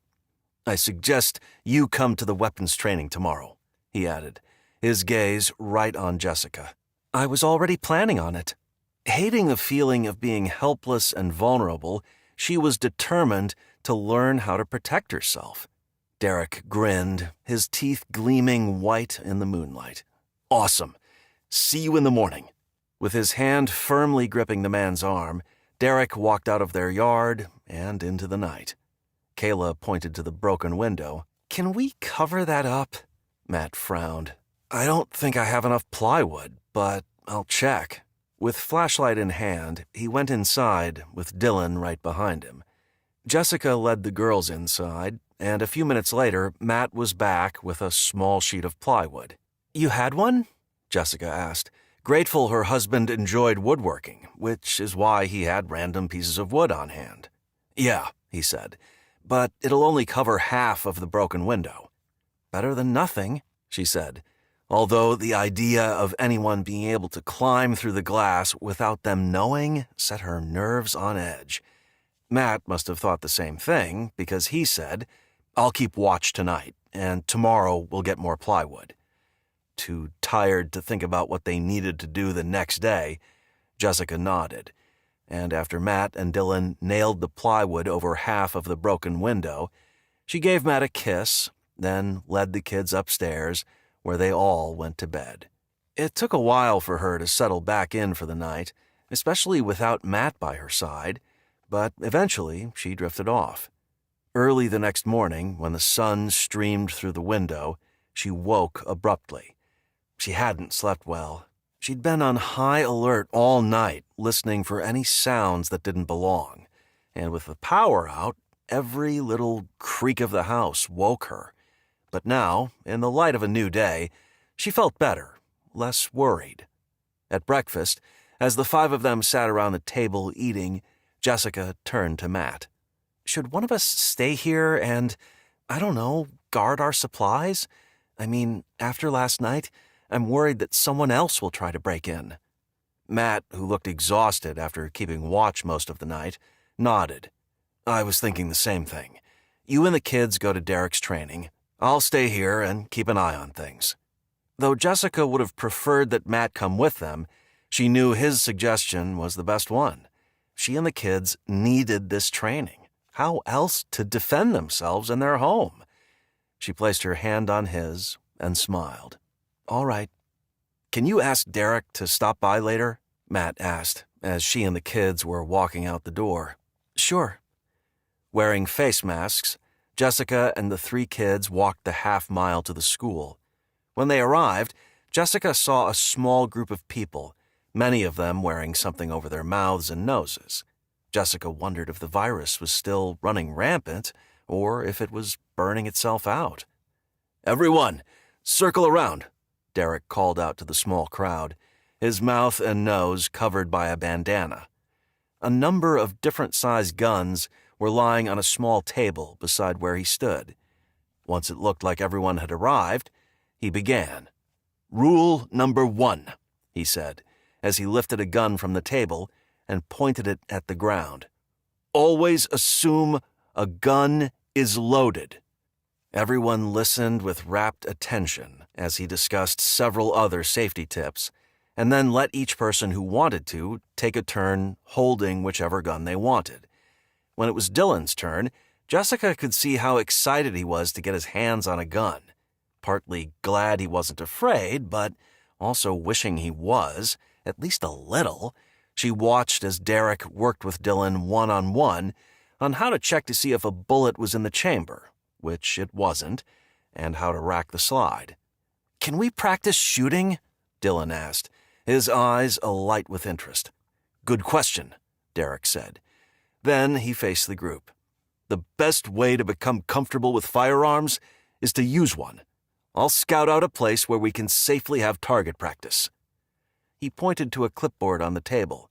I suggest you come to the weapons training tomorrow," he added, his gaze right on Jessica. "I was already planning on it." Hating the feeling of being helpless and vulnerable, she was determined to learn how to protect herself. Derek grinned, his teeth gleaming white in the moonlight. "Awesome. See you in the morning." With his hand firmly gripping the man's arm, Derek walked out of their yard and into the night. Kayla pointed to the broken window. "Can we cover that up?" Matt frowned. "I don't think I have enough plywood, but I'll check." With flashlight in hand, he went inside with Dylan right behind him. Jessica led the girls inside, and a few minutes later, Matt was back with a small sheet of plywood. "You had one?" Jessica asked, grateful her husband enjoyed woodworking, which is why he had random pieces of wood on hand. "Yeah," he said, "but it'll only cover half of the broken window." "Better than nothing," she said, although the idea of anyone being able to climb through the glass without them knowing set her nerves on edge. Matt must have thought the same thing, because he said, "I'll keep watch tonight, and tomorrow we'll get more plywood." Too tired to think about what they needed to do the next day, Jessica nodded, and after Matt and Dylan nailed the plywood over half of the broken window, she gave Matt a kiss, then led the kids upstairs, where they all went to bed. It took a while for her to settle back in for the night, especially without Matt by her side, but eventually she drifted off. Early the next morning, when the sun streamed through the window, she woke abruptly. She hadn't slept well. She'd been on high alert all night, listening for any sounds that didn't belong, and with the power out, every little creak of the house woke her. But now, in the light of a new day, she felt better, less worried. At breakfast, as the five of them sat around the table eating, Jessica turned to Matt. "Should one of us stay here and, I don't know, guard our supplies? I mean, after last night, I'm worried that someone else will try to break in." Matt, who looked exhausted after keeping watch most of the night, nodded. "I was thinking the same thing. You and the kids go to Derek's training. I'll stay here and keep an eye on things." Though Jessica would have preferred that Matt come with them, she knew his suggestion was the best one. She and the kids needed this training. How else to defend themselves in their home? She placed her hand on his and smiled. "All right. Can you ask Derek to stop by later?" Matt asked, as she and the kids were walking out the door. "Sure." Wearing face masks, Jessica and the three kids walked the half-mile to the school. When they arrived, Jessica saw a small group of people, many of them wearing something over their mouths and noses. Jessica wondered if the virus was still running rampant or if it was burning itself out. "Everyone, circle around," Derek called out to the small crowd, his mouth and nose covered by a bandana. A number of different-sized guns were lying on a small table beside where he stood. Once it looked like everyone had arrived, he began. "Rule number 1, he said, as he lifted a gun from the table and pointed it at the ground. "Always assume a gun is loaded." Everyone listened with rapt attention as he discussed several other safety tips, and then let each person who wanted to take a turn holding whichever gun they wanted. When it was Dylan's turn, Jessica could see how excited he was to get his hands on a gun. Partly glad he wasn't afraid, but also wishing he was, at least a little. She watched as Derek worked with Dylan one-on-one on how to check to see if a bullet was in the chamber, which it wasn't, and how to rack the slide. "Can we practice shooting?" Dylan asked, his eyes alight with interest. "Good question," Derek said. Then he faced the group. "The best way to become comfortable with firearms is to use one. I'll scout out a place where we can safely have target practice." He pointed to a clipboard on the table.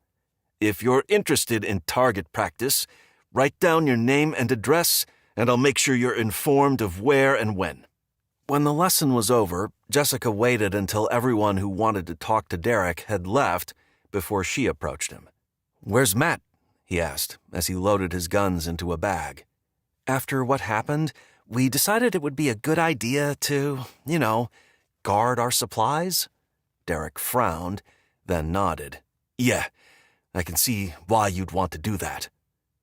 "If you're interested in target practice, write down your name and address, and I'll make sure you're informed of where and when." When the lesson was over, Jessica waited until everyone who wanted to talk to Derek had left before she approached him. "Where's Matt?" he asked as he loaded his guns into a bag. After what happened, we decided it would be a good idea to, guard our supplies. Derek frowned, then nodded. Yeah, I can see why you'd want to do that.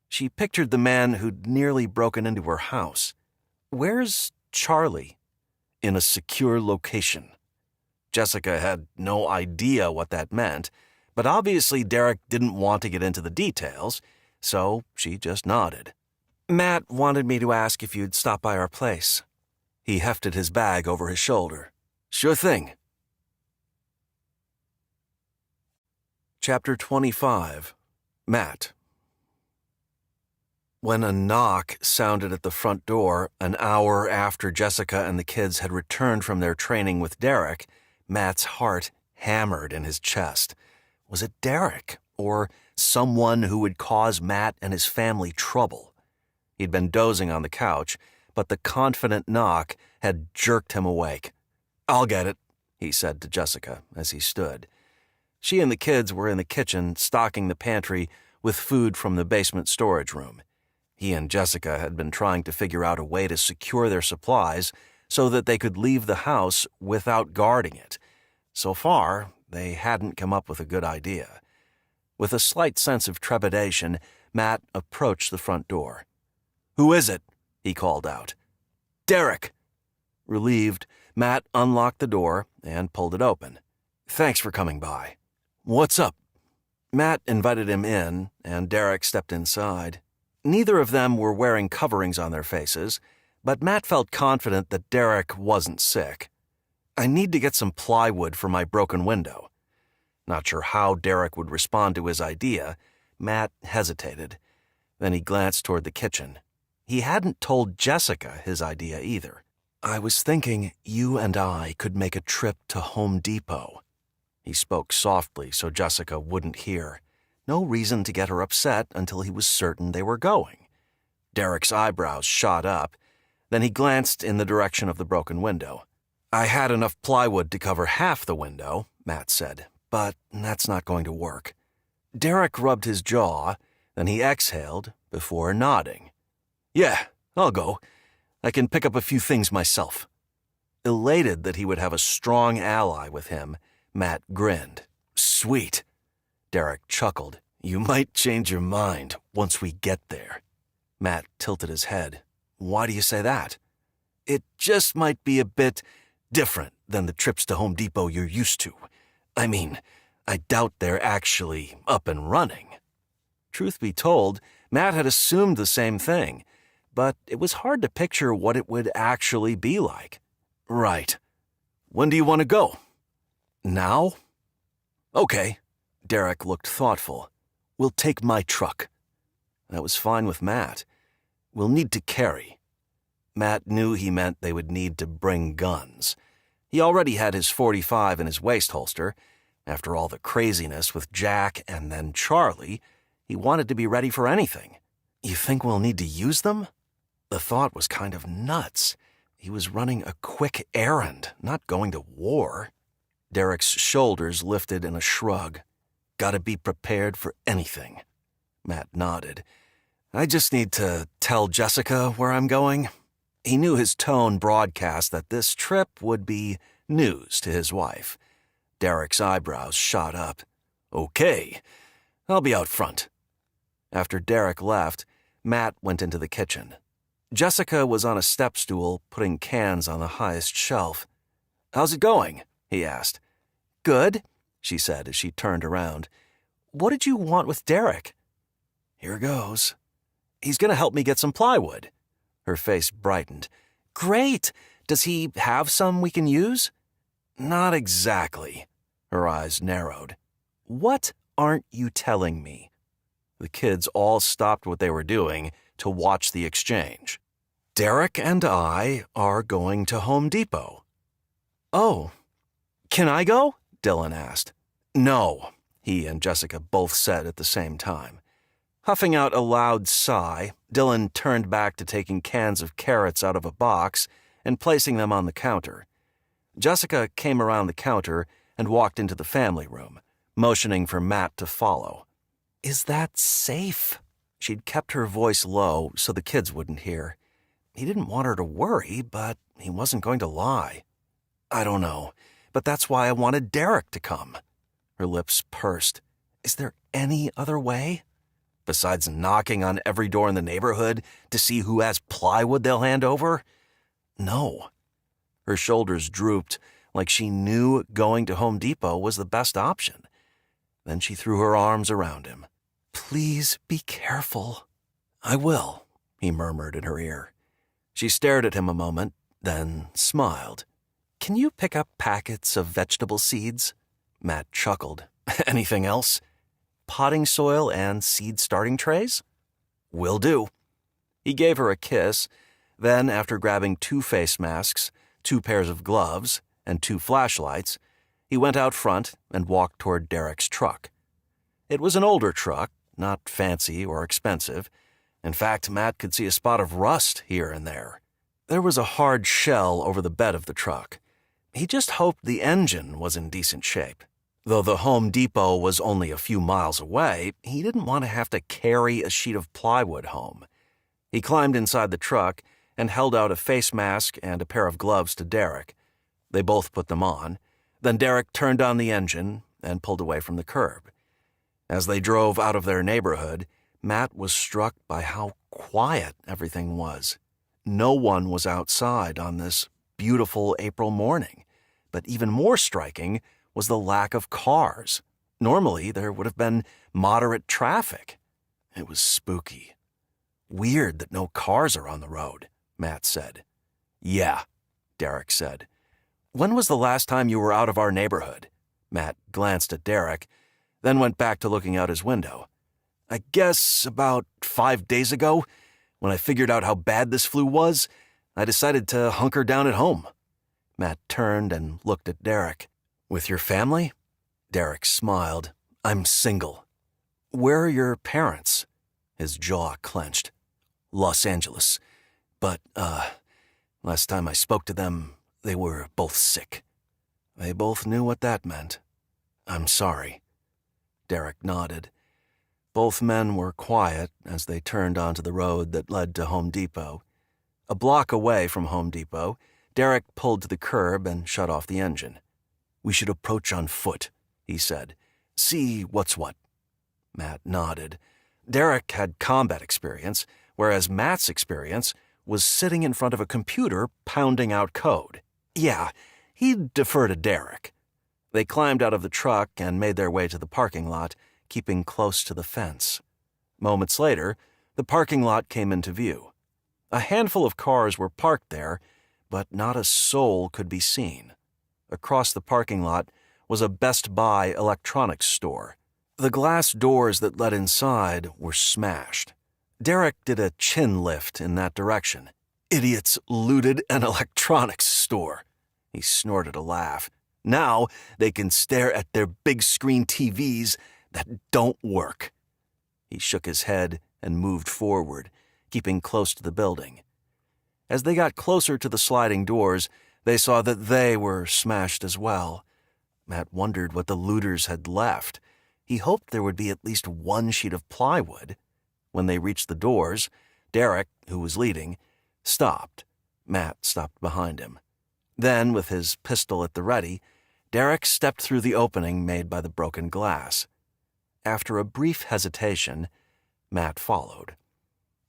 She pictured the man who'd nearly broken into her house. Where's Charlie? In a secure location. Jessica had no idea what that meant, but obviously Derek didn't want to get into the details, so she just nodded. Matt wanted me to ask if you'd stop by our place. He hefted his bag over his shoulder. Sure thing. Chapter 25. Matt. When a knock sounded at the front door an hour after Jessica and the kids had returned from their training with Derek, Matt's heart hammered in his chest. Was it Derek, or someone who would cause Matt and his family trouble? He'd been dozing on the couch, but the confident knock had jerked him awake. I'll get it, he said to Jessica as he stood. She and the kids were in the kitchen stocking the pantry with food from the basement storage room. He and Jessica had been trying to figure out a way to secure their supplies so that they could leave the house without guarding it. So far, they hadn't come up with a good idea. With a slight sense of trepidation, Matt approached the front door. Who is it? He called out. Derek. Relieved, Matt unlocked the door and pulled it open. Thanks for coming by. What's up? Matt invited him in, and Derek stepped inside. Neither of them were wearing coverings on their faces, but Matt felt confident that Derek wasn't sick. I need to get some plywood for my broken window. Not sure how Derek would respond to his idea, Matt hesitated. Then he glanced toward the kitchen. He hadn't told Jessica his idea either. I was thinking you and I could make a trip to Home Depot. He spoke softly so Jessica wouldn't hear. No reason to get her upset until he was certain they were going. Derek's eyebrows shot up. Then he glanced in the direction of the broken window. I had enough plywood to cover half the window, Matt said, but that's not going to work. Derek rubbed his jaw, then he exhaled before nodding. Yeah, I'll go. I can pick up a few things myself. Elated that he would have a strong ally with him, Matt grinned. Sweet. Derek chuckled. You might change your mind once we get there. Matt tilted his head. Why do you say that? It just might be a bit different than the trips to Home Depot you're used to. I mean, I doubt they're actually up and running. Truth be told, Matt had assumed the same thing, but it was hard to picture what it would actually be like. Right. When do you want to go? Now? Okay. Derek looked thoughtful. We'll take my truck. That was fine with Matt. We'll need to carry. Matt knew he meant they would need to bring guns. He already had his .45 in his waist holster. After all the craziness with Jack and then Charlie, he wanted to be ready for anything. You think we'll need to use them? The thought was kind of nuts. He was running a quick errand, not going to war. Derek's shoulders lifted in a shrug. Gotta be prepared for anything. Matt nodded. I just need to tell Jessica where I'm going. He knew his tone broadcast that this trip would be news to his wife. Derek's eyebrows shot up. Okay, I'll be out front. After Derek left, Matt went into the kitchen. Jessica was on a step stool putting cans on the highest shelf. How's it going? He asked. Good, she said as she turned around. What did you want with Derek? Here goes. He's going to help me get some plywood. Her face brightened. Great! Does he have some we can use? Not exactly. Her eyes narrowed. What aren't you telling me? The kids all stopped what they were doing to watch the exchange. Derek and I are going to Home Depot. Oh. Can I go? Dylan asked. No, he and Jessica both said at the same time. Huffing out a loud sigh, Dylan turned back to taking cans of carrots out of a box and placing them on the counter. Jessica came around the counter and walked into the family room, motioning for Matt to follow. Is that safe? She'd kept her voice low so the kids wouldn't hear. He didn't want her to worry, but he wasn't going to lie. I don't know, but that's why I wanted Derek to come. Her lips pursed. Is there any other way? Besides knocking on every door in the neighborhood to see who has plywood they'll hand over? No. Her shoulders drooped, like she knew going to Home Depot was the best option. Then she threw her arms around him. Please be careful. I will, he murmured in her ear. She stared at him a moment, then smiled. Can you pick up packets of vegetable seeds? Matt chuckled. Anything else? Potting soil and seed starting trays? Will do. He gave her a kiss, then after grabbing 2 face masks, 2 pairs of gloves, and 2 flashlights, he went out front and walked toward Derek's truck. It was an older truck, not fancy or expensive. In fact, Matt could see a spot of rust here and there. There was a hard shell over the bed of the truck. He just hoped the engine was in decent shape. Though the Home Depot was only a few miles away, he didn't want to have to carry a sheet of plywood home. He climbed inside the truck and held out a face mask and a pair of gloves to Derek. They both put them on. Then Derek turned on the engine and pulled away from the curb. As they drove out of their neighborhood, Matt was struck by how quiet everything was. No one was outside on this beautiful April morning, but even more striking was the lack of cars. Normally, there would have been moderate traffic. It was spooky. Weird that no cars are on the road, Matt said. Yeah, Derek said. When was the last time you were out of our neighborhood? Matt glanced at Derek, then went back to looking out his window. I guess about 5 days ago, when I figured out how bad this flu was, I decided to hunker down at home. Matt turned and looked at Derek. With your family? Derek smiled. I'm single. Where are your parents? His jaw clenched. Los Angeles. But, last time I spoke to them, they were both sick. They both knew what that meant. I'm sorry. Derek nodded. Both men were quiet as they turned onto the road that led to Home Depot. A block away from Home Depot, Derek pulled to the curb and shut off the engine. We should approach on foot, he said. See what's what. Matt nodded. Derek had combat experience, whereas Matt's experience was sitting in front of a computer pounding out code. Yeah, he'd defer to Derek. They climbed out of the truck and made their way to the parking lot, keeping close to the fence. Moments later, the parking lot came into view. A handful of cars were parked there, but not a soul could be seen. Across the parking lot was a Best Buy electronics store. The glass doors that led inside were smashed. Derek did a chin lift in that direction. Idiots looted an electronics store. He snorted a laugh. Now they can stare at their big screen TVs that don't work. He shook his head and moved forward, keeping close to the building. As they got closer to the sliding doors, they saw that they were smashed as well. Matt wondered what the looters had left. He hoped there would be at least 1 sheet of plywood. When they reached the doors, Derek, who was leading, stopped. Matt stopped behind him. Then, with his pistol at the ready, Derek stepped through the opening made by the broken glass. After a brief hesitation, Matt followed.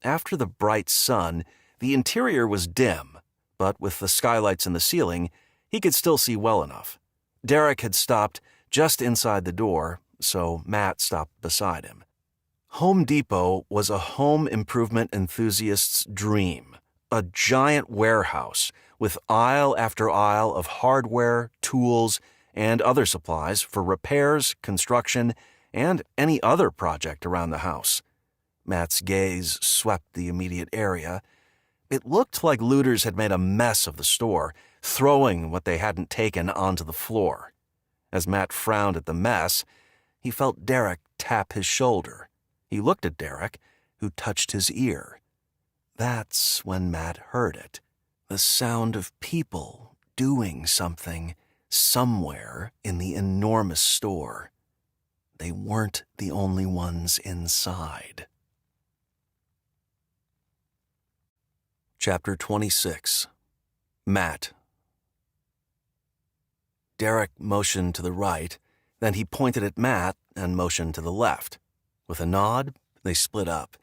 After the bright sun, the interior was dim, but with the skylights in the ceiling, he could still see well enough. Derek had stopped just inside the door, so Matt stopped beside him. Home Depot was a home improvement enthusiast's dream, a giant warehouse with aisle after aisle of hardware, tools, and other supplies for repairs, construction, and any other project around the house. Matt's gaze swept the immediate area. It looked like looters had made a mess of the store, throwing what they hadn't taken onto the floor. As Matt frowned at the mess, he felt Derek tap his shoulder. He looked at Derek, who touched his ear. That's when Matt heard it. The sound of people doing something somewhere in the enormous store. they weren't the only ones inside. Chapter 26. Matt. Derek motioned to the right, then he pointed at Matt and motioned to the left. With a nod, they split up,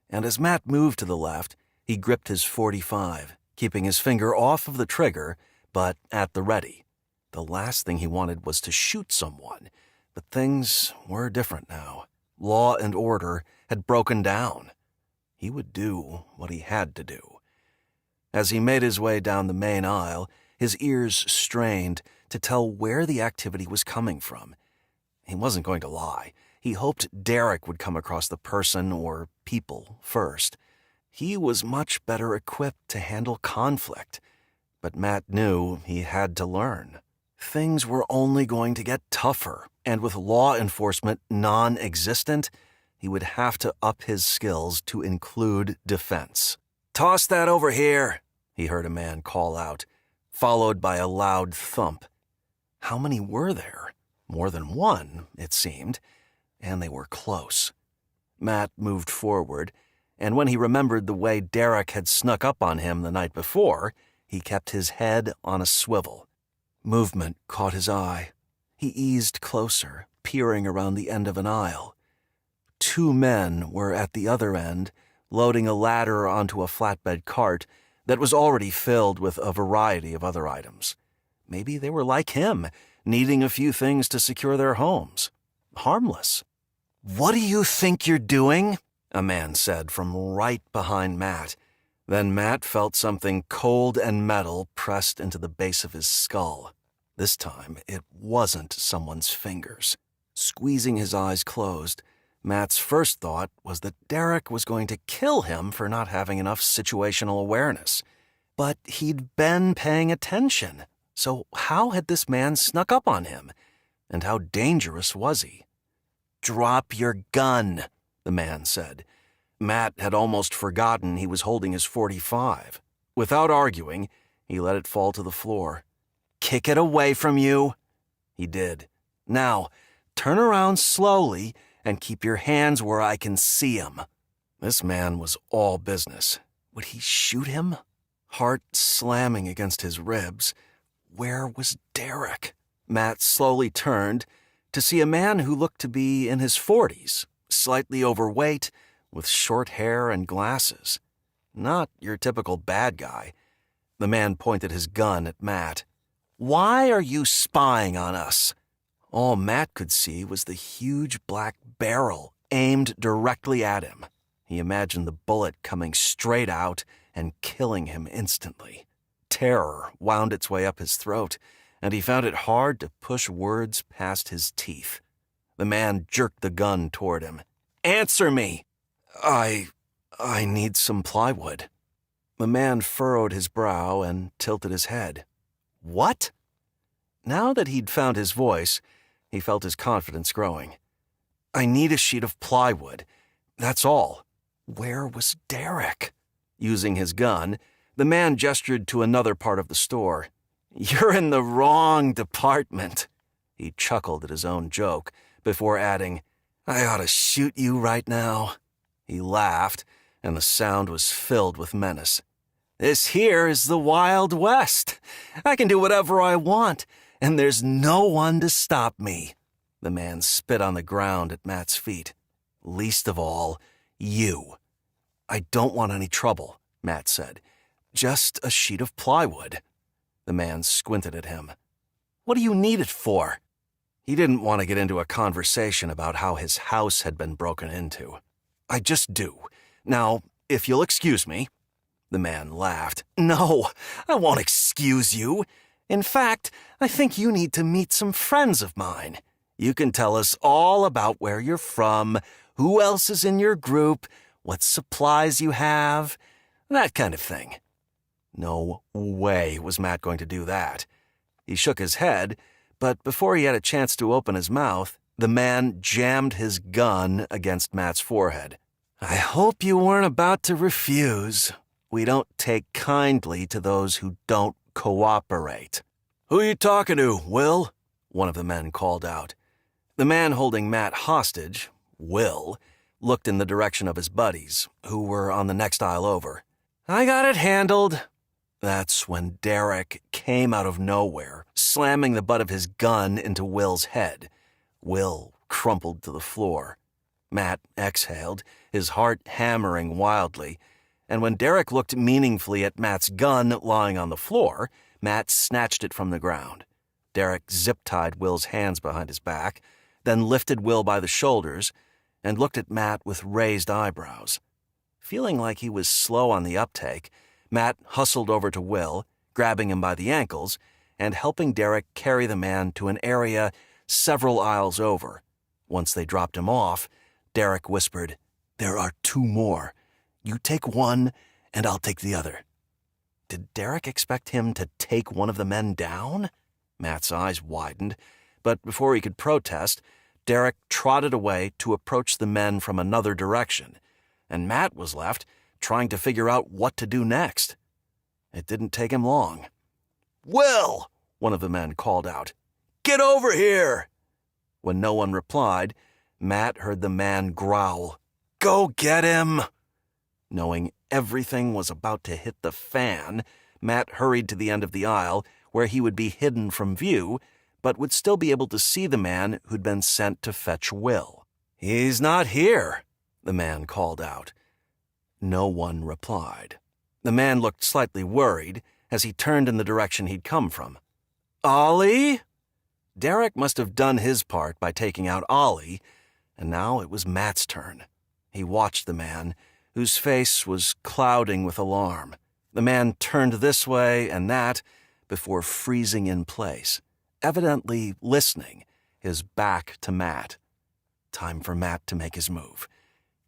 and as Matt moved to the left, he gripped his .45, keeping his finger off of the trigger, but at the ready. The last thing he wanted was to shoot someone, but things were different now. Law and order had broken down. He would do what he had to do. As he made his way down the main aisle, his ears strained to tell where the activity was coming from. He wasn't going to lie. He hoped Derek would come across the person or people first. He was much better equipped to handle conflict, but Matt knew he had to learn. Things were only going to get tougher, and with law enforcement non-existent, he would have to up his skills to include defense. "Toss that over here," he heard a man call out, followed by a loud thump. How many were there? More than one, it seemed, and they were close. Matt moved forward, and when he remembered the way Derek had snuck up on him the night before, he kept his head on a swivel. Movement caught his eye. He eased closer, peering around the end of an aisle. Two men were at the other end, loading a ladder onto a flatbed cart that was already filled with a variety of other items. Maybe they were like him, needing a few things to secure their homes. Harmless. "What do you think you're doing?" a man said from right behind Matt. Then Matt felt something cold and metal pressed into the base of his skull. This time, it wasn't someone's fingers. Squeezing his eyes closed, Matt's first thought was that Derek was going to kill him for not having enough situational awareness. But he'd been paying attention, so how had this man snuck up on him? And how dangerous was he? "Drop your gun," the man said. Matt had almost forgotten he was holding his .45. Without arguing, he let it fall to the floor. "Kick it away from you." He did. "Now, turn around slowly and keep your hands where I can see 'em." This man was all business. Would he shoot him? Heart slamming against his ribs. Where was Derek? Matt slowly turned to see a man who looked to be in his 40s, slightly overweight, with short hair and glasses. Not your typical bad guy. The man pointed his gun at Matt. "Why are you spying on us?" All Matt could see was the huge black barrel aimed directly at him. He imagined the bullet coming straight out and killing him instantly. Terror wound its way up his throat, and he found it hard to push words past his teeth. The man jerked the gun toward him. "Answer me!" I need some plywood." The man furrowed his brow and tilted his head. "What?" Now that he'd found his voice, he felt his confidence growing. "I need a sheet of plywood. That's all." Where was Derek? Using his gun, the man gestured to another part of the store. "You're in the wrong department." He chuckled at his own joke before adding, "I ought to shoot you right now." He laughed, and the sound was filled with menace. "This here is the Wild West. I can do whatever I want, and there's no one to stop me." The man spit on the ground at Matt's feet. "Least of all, you." "I don't want any trouble," Matt said. "Just a sheet of plywood." The man squinted at him. "What do you need it for?" He didn't want to get into a conversation about how his house had been broken into. "I just do. Now, if you'll excuse me." The man laughed. "No, I won't excuse you. In fact, I think you need to meet some friends of mine. You can tell us all about where you're from, who else is in your group, what supplies you have, that kind of thing." No way was Matt going to do that. He shook his head, but before he had a chance to open his mouth, the man jammed his gun against Matt's forehead. "I hope you weren't about to refuse. We don't take kindly to those who don't cooperate." "Who you talking to, Will?" one of the men called out. The man holding Matt hostage, Will, looked in the direction of his buddies, who were on the next aisle over. "I got it handled." That's when Derek came out of nowhere, slamming the butt of his gun into Will's head. Will crumpled to the floor. Matt exhaled, his heart hammering wildly, and when Derek looked meaningfully at Matt's gun lying on the floor, Matt snatched it from the ground. Derek zip-tied Will's hands behind his back, then lifted Will by the shoulders and looked at Matt with raised eyebrows. Feeling like he was slow on the uptake, Matt hustled over to Will, grabbing him by the ankles and helping Derek carry the man to an area several aisles over. Once they dropped him off, Derek whispered, "There are 2 more. You take one, and I'll take the other." Did Derek expect him to take one of the men down? Matt's eyes widened, but before he could protest, Derek trotted away to approach the men from another direction, and Matt was left trying to figure out what to do next. It didn't take him long. "Will!" one of the men called out. "Get over here!" When no one replied, Matt heard the man growl, "Go get him!" Knowing everything was about to hit the fan, Matt hurried to the end of the aisle where he would be hidden from view, but would still be able to see the man who'd been sent to fetch Will. "He's not here," the man called out. No one replied. The man looked slightly worried as he turned in the direction he'd come from. "Ollie?" Derek must have done his part by taking out Ollie, and now it was Matt's turn. He watched the man, whose face was clouding with alarm. The man turned this way and that before freezing in place, evidently listening, his back to Matt. Time for Matt to make his move.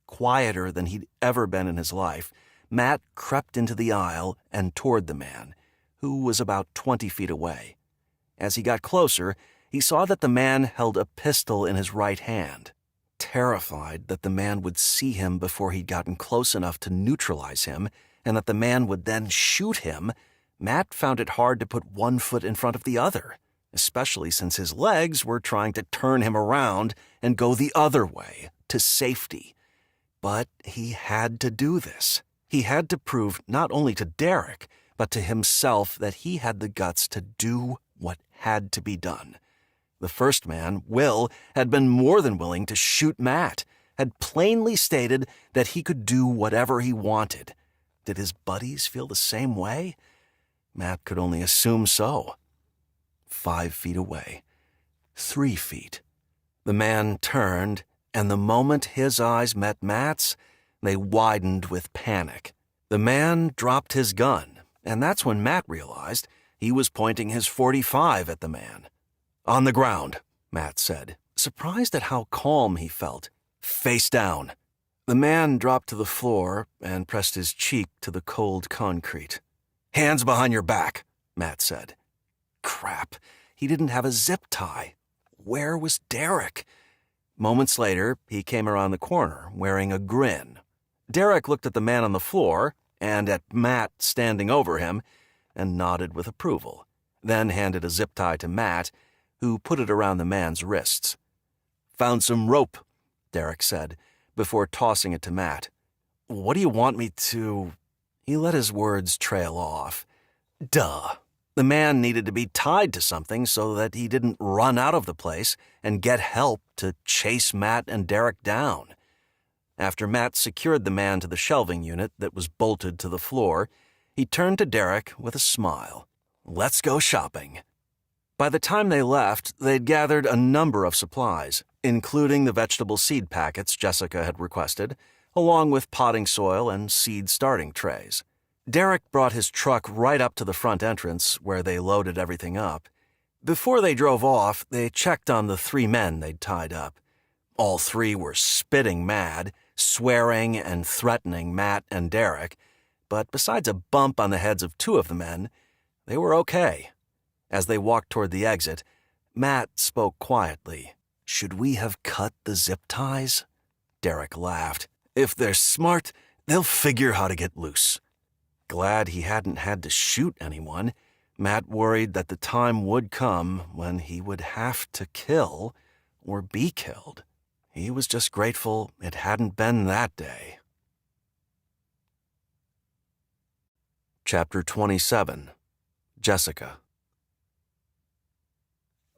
Quieter than he'd ever been in his life, Matt crept into the aisle and toward the man, who was about 20 feet away. As he got closer, he saw that the man held a pistol in his right hand. Terrified that the man would see him before he'd gotten close enough to neutralize him, and that the man would then shoot him, Matt found it hard to put one foot in front of the other, especially since his legs were trying to turn him around and go the other way, to safety. But he had to do this. He had to prove not only to Derek, but to himself that he had the guts to do what had to be done. The first man, Will, had been more than willing to shoot Matt, had plainly stated that he could do whatever he wanted. Did his buddies feel the same way? Matt could only assume so. 5 feet away. 3 feet. The man turned, and the moment his eyes met Matt's, they widened with panic. The man dropped his gun, and that's when Matt realized he was pointing his .45 at the man. "On the ground," Matt said, surprised at how calm he felt. "Face down." The man dropped to the floor and pressed his cheek to the cold concrete. "Hands behind your back," Matt said. Crap, he didn't have a zip tie. Where was Derek? Moments later, he came around the corner, wearing a grin. Derek looked at the man on the floor and at Matt standing over him and nodded with approval, then handed a zip tie to Matt, who put it around the man's wrists. "Found some rope," Derek said, before tossing it to Matt. "What do you want me to—" He let his words trail off. Duh. The man needed to be tied to something so that he didn't run out of the place and get help to chase Matt and Derek down. After Matt secured the man to the shelving unit that was bolted to the floor, he turned to Derek with a smile. "Let's go shopping." By the time they left, they'd gathered a number of supplies, including the vegetable seed packets Jessica had requested, along with potting soil and seed starting trays. Derek brought his truck right up to the front entrance, where they loaded everything up. Before they drove off, they checked on the 3 men they'd tied up. All 3 were spitting mad, swearing and threatening Matt and Derek, but besides a bump on the heads of 2 of the men, they were okay. As they walked toward the exit, Matt spoke quietly. "Should we have cut the zip ties?" Derek laughed. "If they're smart, they'll figure how to get loose." Glad he hadn't had to shoot anyone, Matt worried that the time would come when he would have to kill or be killed. He was just grateful it hadn't been that day. Chapter 27. Jessica.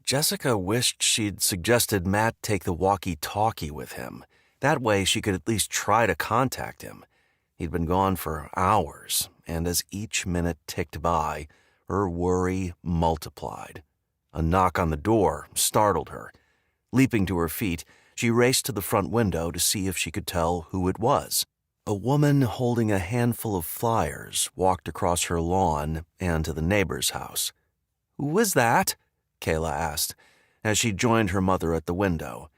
Jessica wished she'd suggested Matt take the walkie-talkie with him. That way she could at least try to contact him. He'd been gone for hours, and as each minute ticked by, her worry multiplied. A knock on the door startled her. Leaping to her feet, she raced to the front window to see if she could tell who it was. A woman holding a handful of flyers walked across her lawn and to the neighbor's house. "Who is that?" Kayla asked, as she joined her mother at the window.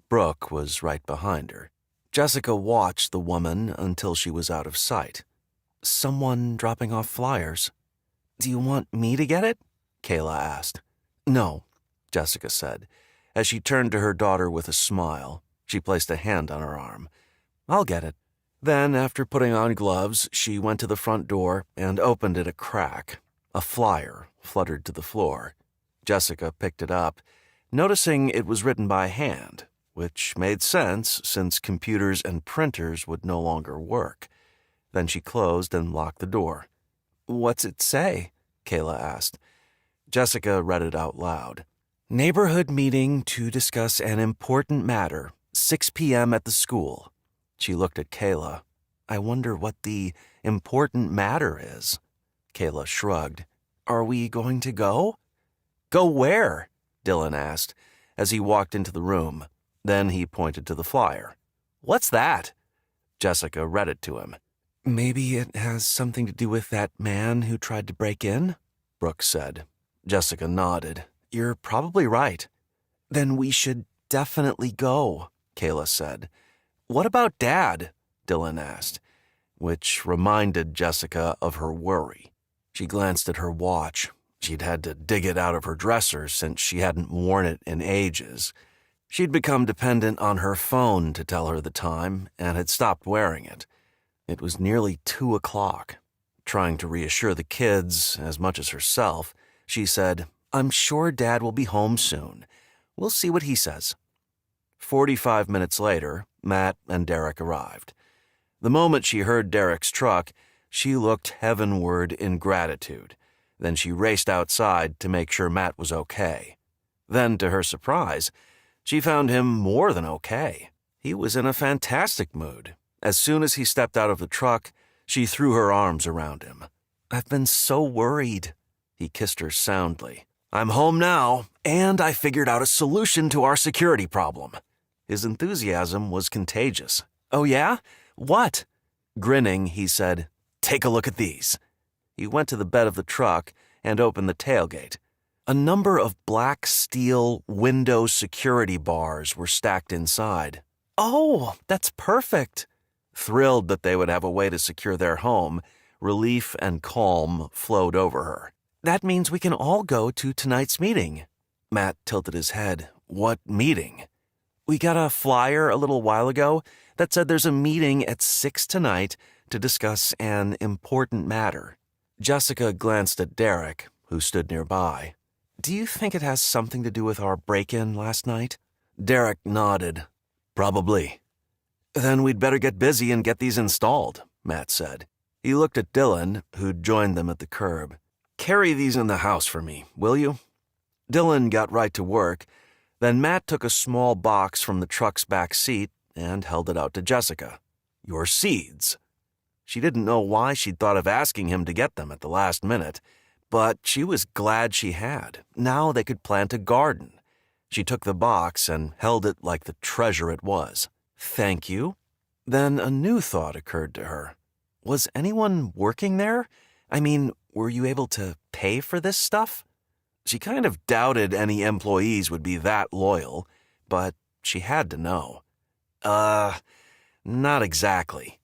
Brooke was right behind her. Jessica watched the woman until she was out of sight. "Someone dropping off flyers. Do you want me to get it?" Kayla asked. "No," Jessica said. As she turned to her daughter with a smile, she placed a hand on her arm. "I'll get it." Then, after putting on gloves, she went to the front door and opened it a crack. A flyer fluttered to the floor. Jessica picked it up, noticing it was written by hand, which made sense since computers and printers would no longer work. Then she closed and locked the door. "What's it say?" Kayla asked. Jessica read it out loud. "Neighborhood meeting to discuss an important matter, 6 p.m. at the school." She looked at Kayla. "I wonder what the important matter is." Kayla shrugged. "Are we going to go?" "Go where?" Dylan asked, as he walked into the room. Then he pointed to the flyer. "What's that?" Jessica read it to him. "Maybe it has something to do with that man who tried to break in?" Brooke said. Jessica nodded. "You're probably right." "Then we should definitely go," Kayla said. "What about Dad?" Dylan asked, which reminded Jessica of her worry. She glanced at her watch. She'd had to dig it out of her dresser since she hadn't worn it in ages. She'd become dependent on her phone to tell her the time and had stopped wearing it. It was nearly 2 o'clock. Trying to reassure the kids as much as herself, she said, "I'm sure Dad will be home soon. We'll see what he says." 45 minutes later, Matt and Derek arrived. The moment she heard Derek's truck, she looked heavenward in gratitude. Then she raced outside to make sure Matt was okay. Then, to her surprise, she found him more than okay. He was in a fantastic mood. As soon as he stepped out of the truck, she threw her arms around him. "I've been so worried." He kissed her soundly. "I'm home now, and I figured out a solution to our security problem." His enthusiasm was contagious. "Oh yeah? What?" Grinning, he said, "Take a look at these." He went to the bed of the truck and opened the tailgate. A number of black steel window security bars were stacked inside. "Oh, that's perfect." Thrilled that they would have a way to secure their home, relief and calm flowed over her. "That means we can all go to tonight's meeting." Matt tilted his head. "What meeting?" "We got a flyer a little while ago that said there's a meeting at 6 tonight to discuss an important matter." Jessica glanced at Derek, who stood nearby. "Do you think it has something to do with our break-in last night?" Derek nodded. "Probably." "Then we'd better get busy and get these installed," Matt said. He looked at Dylan, who'd joined them at the curb. "Carry these in the house for me, will you?" Dylan got right to work. Then Matt took a small box from the truck's back seat and held it out to Jessica. "Your seeds." She didn't know why she'd thought of asking him to get them at the last minute, but she was glad she had. Now they could plant a garden. She took the box and held it like the treasure it was. "Thank you." Then a new thought occurred to her. Was anyone working there? I mean, were you able to pay for this stuff? She kind of doubted any employees would be that loyal, but she had to know. Not exactly."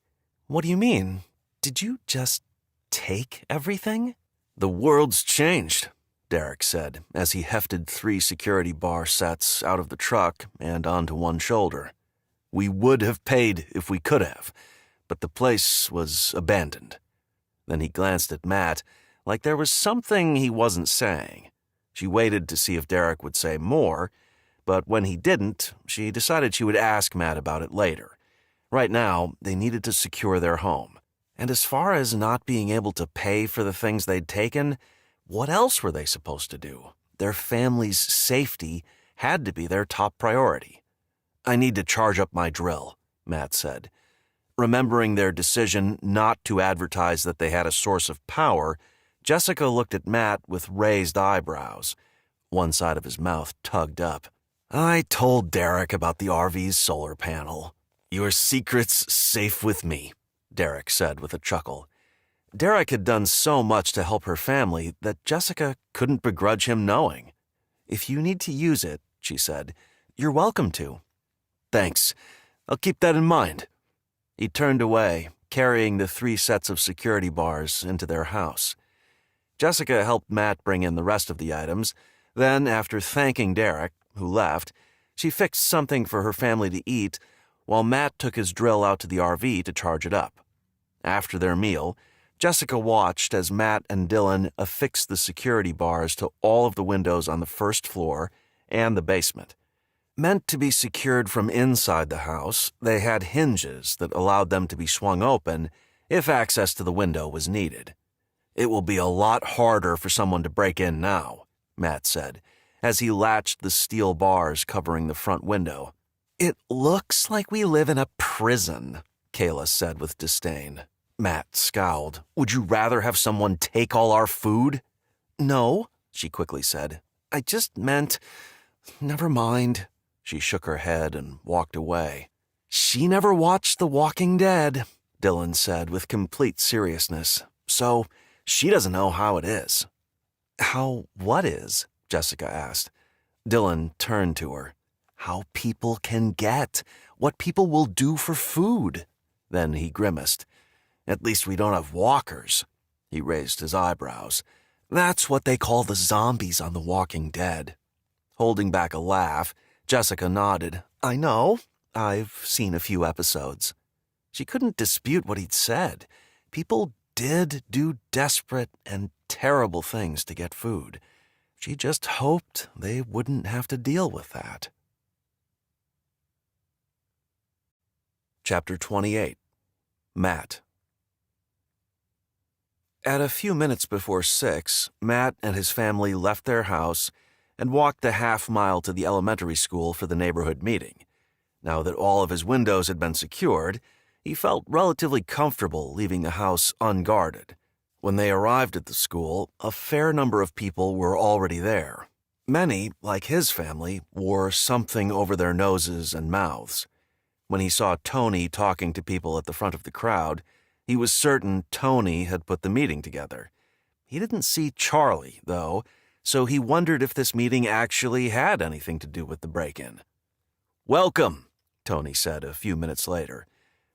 "What do you mean? Did you just take everything?" "The world's changed," Derek said, as he hefted 3 security bar sets out of the truck and onto one shoulder. "We would have paid if we could have, but the place was abandoned." Then he glanced at Matt, like there was something he wasn't saying. She waited to see if Derek would say more, but when he didn't, she decided she would ask Matt about it later. Right now, they needed to secure their home. And as far as not being able to pay for the things they'd taken, what else were they supposed to do? Their family's safety had to be their top priority. "I need to charge up my drill," Matt said. Remembering their decision not to advertise that they had a source of power, Jessica looked at Matt with raised eyebrows. One side of his mouth tugged up. "I told Derek about the RV's solar panel. Your secret's safe with me," Derek said with a chuckle. Derek had done so much to help her family that Jessica couldn't begrudge him knowing. "If you need to use it," she said, "you're welcome to." "Thanks. I'll keep that in mind." He turned away, carrying the 3 sets of security bars into their house. Jessica helped Matt bring in the rest of the items. Then, after thanking Derek, who left, she fixed something for her family to eat while Matt took his drill out to the RV to charge it up. After their meal, Jessica watched as Matt and Dylan affixed the security bars to all of the windows on the first floor and the basement. Meant to be secured from inside the house, they had hinges that allowed them to be swung open if access to the window was needed. "It will be a lot harder for someone to break in now," Matt said, as he latched the steel bars covering the front window. "It looks like we live in a prison," Kayla said with disdain. Matt scowled. "Would you rather have someone take all our food?" "No," she quickly said. "I just meant... Never mind." She shook her head and walked away. "She never watched The Walking Dead," Dylan said with complete seriousness. "So she doesn't know how it is." "How what is?" Jessica asked. Dylan turned to her. "How people can get. What people will do for food." Then he grimaced. "At least we don't have walkers." He raised his eyebrows. "That's what they call the zombies on The Walking Dead." Holding back a laugh, Jessica nodded. "I know. I've seen a few episodes." She couldn't dispute what he'd said. People did do desperate and terrible things to get food. She just hoped they wouldn't have to deal with that. Chapter 28. Matt. At a few minutes before 6, Matt and his family left their house and walked the half-mile to the elementary school for the neighborhood meeting. Now that all of his windows had been secured, he felt relatively comfortable leaving the house unguarded. When they arrived at the school, a fair number of people were already there. Many, like his family, wore something over their noses and mouths. When he saw Tony talking to people at the front of the crowd, he was certain Tony had put the meeting together. He didn't see Charlie, though, so he wondered if this meeting actually had anything to do with the break-in. "Welcome," Tony said a few minutes later.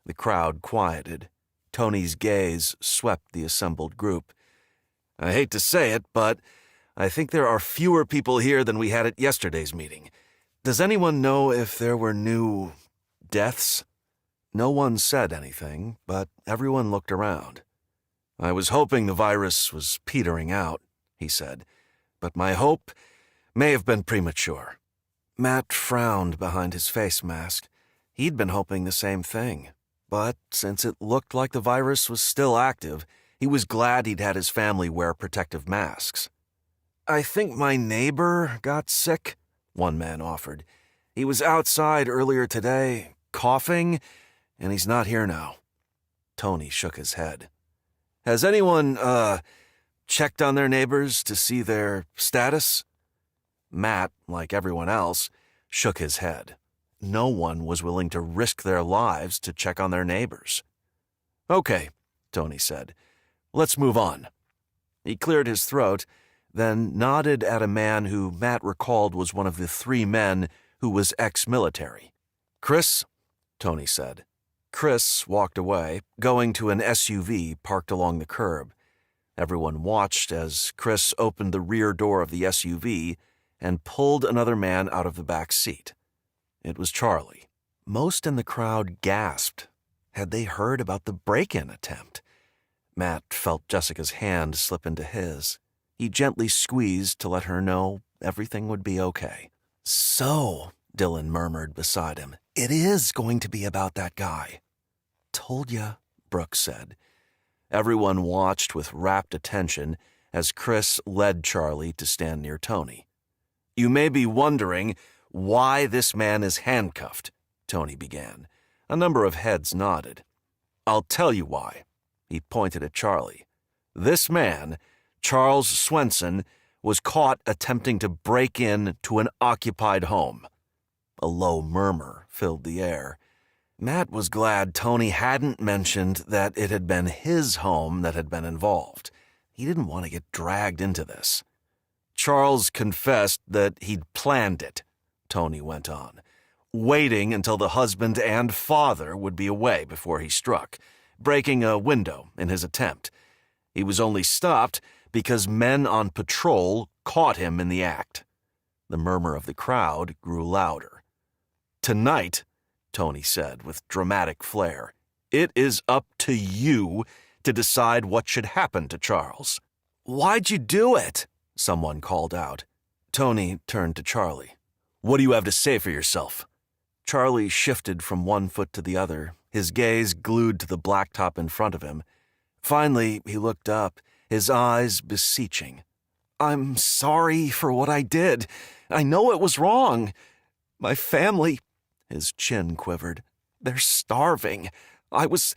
The crowd quieted. Tony's gaze swept the assembled group. "I hate to say it, but I think there are fewer people here than we had at yesterday's meeting. Does anyone know if there were new deaths?" No one said anything, but everyone looked around. "I was hoping the virus was petering out," he said, "but my hope may have been premature." Matt frowned behind his face mask. He'd been hoping the same thing. But since it looked like the virus was still active, he was glad he'd had his family wear protective masks. "I think my neighbor got sick," one man offered. "He was outside earlier today, coughing, and he's not here now." Tony shook his head. "Has anyone, checked on their neighbors to see their status?" Matt, like everyone else, shook his head. No one was willing to risk their lives to check on their neighbors. "Okay," Tony said. "Let's move on." He cleared his throat, then nodded at a man who Matt recalled was one of the 3 men who was ex-military. "Chris," Tony said. Chris walked away, going to an SUV parked along the curb. Everyone watched as Chris opened the rear door of the SUV and pulled another man out of the back seat. It was Charlie. Most in the crowd gasped. Had they heard about the break-in attempt? Matt felt Jessica's hand slip into his. He gently squeezed to let her know everything would be okay. So, Dylan murmured beside him, it is going to be about that guy. Told ya, Brooks said. Everyone watched with rapt attention as Chris led Charlie to stand near Tony. You may be wondering why this man is handcuffed, Tony began. A number of heads nodded. I'll tell you why. He pointed at Charlie. This man, Charles Swenson, was caught attempting to break in to an occupied home. A low murmur filled the air. Matt was glad Tony hadn't mentioned that it had been his home that had been involved. He didn't want to get dragged into this. Charles confessed that he'd planned it, Tony went on, waiting until the husband and father would be away before he struck, breaking a window in his attempt. He was only stopped because men on patrol caught him in the act. The murmur of the crowd grew louder. Tonight, Tony said with dramatic flair, it is up to you to decide what should happen to Charles. Why'd you do it? Someone called out. Tony turned to Charlie. What do you have to say for yourself? Charlie shifted from one foot to the other, his gaze glued to the blacktop in front of him. Finally, he looked up, his eyes beseeching. I'm sorry for what I did. I know it was wrong. My family... His chin quivered. They're starving. I was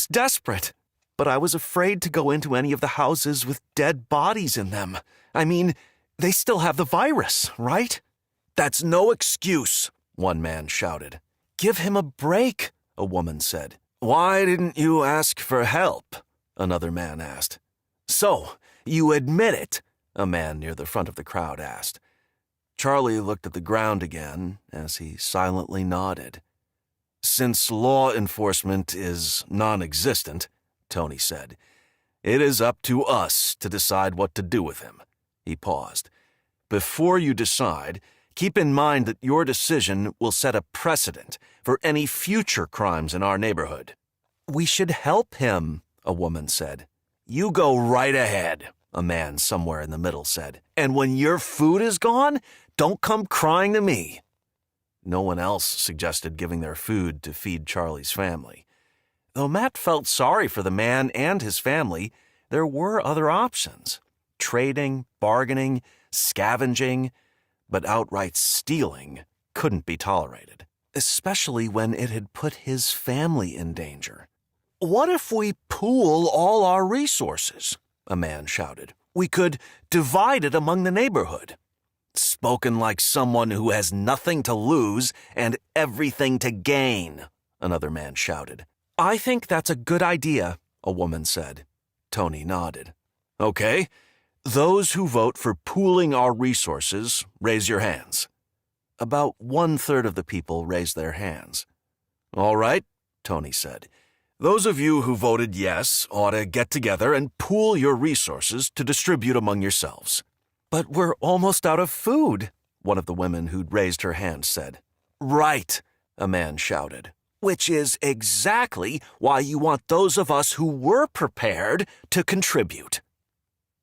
desperate, but I was afraid to go into any of the houses with dead bodies in them. I mean, they still have the virus, right? That's no excuse, one man shouted. Give him a break, a woman said. Why didn't you ask for help? Another man asked. So, you admit it? A man near the front of the crowd asked. Charlie looked at the ground again as he silently nodded. Since law enforcement is non-existent, Tony said, it is up to us to decide what to do with him. He paused. Before you decide, keep in mind that your decision will set a precedent for any future crimes in our neighborhood. We should help him, a woman said. You go right ahead, a man somewhere in the middle said. And when your food is gone, don't come crying to me. No one else suggested giving their food to feed Charlie's family. Though Matt felt sorry for the man and his family, there were other options. Trading, bargaining, scavenging, but outright stealing couldn't be tolerated, especially when it had put his family in danger. What if we pool all our resources? A man shouted. We could divide it among the neighborhood. Spoken like someone who has nothing to lose and everything to gain, another man shouted. I think that's a good idea, a woman said. Tony nodded. Okay, those who vote for pooling our resources, raise your hands. About 1/3 of the people raised their hands. All right, Tony said. Those of you who voted yes ought to get together and pool your resources to distribute among yourselves. But we're almost out of food, one of the women who'd raised her hand said. Right, a man shouted. Which is exactly why you want those of us who were prepared to contribute.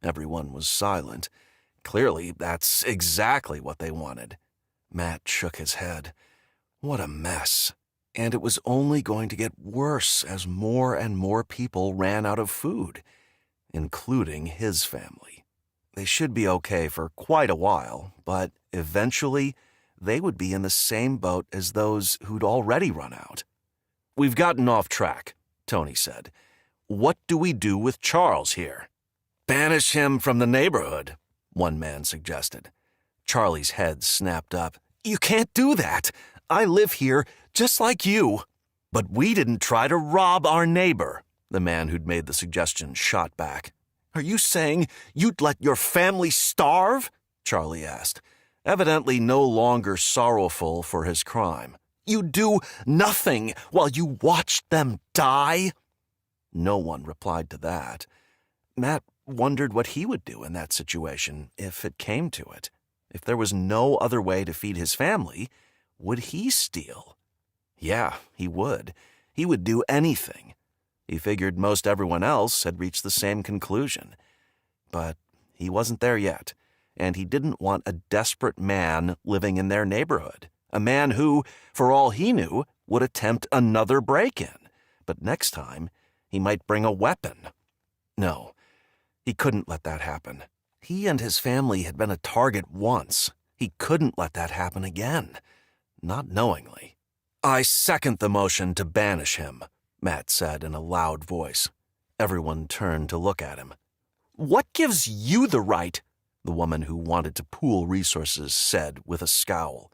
Everyone was silent. Clearly, that's exactly what they wanted. Matt shook his head. What a mess. And it was only going to get worse as more and more people ran out of food, including his family. They should be okay for quite a while, but eventually they would be in the same boat as those who'd already run out. We've gotten off track, Tony said. What do we do with Charles here? Banish him from the neighborhood, one man suggested. Charlie's head snapped up. You can't do that. I live here just like you. But we didn't try to rob our neighbor, the man who'd made the suggestion shot back. Are you saying you'd let your family starve? Charlie asked, evidently no longer sorrowful for his crime. You'd do nothing while you watched them die? No one replied to that. Matt wondered what he would do in that situation if it came to it. If there was no other way to feed his family, would he steal? Yeah, he would. He would do anything. He figured most everyone else had reached the same conclusion. But he wasn't there yet, and he didn't want a desperate man living in their neighborhood, a man who, for all he knew, would attempt another break-in. But next time, he might bring a weapon. No, he couldn't let that happen. He and his family had been a target once. He couldn't let that happen again. Not knowingly. "I second the motion to banish him," Matt said in a loud voice. Everyone turned to look at him. "What gives you the right?" the woman who wanted to pool resources said with a scowl.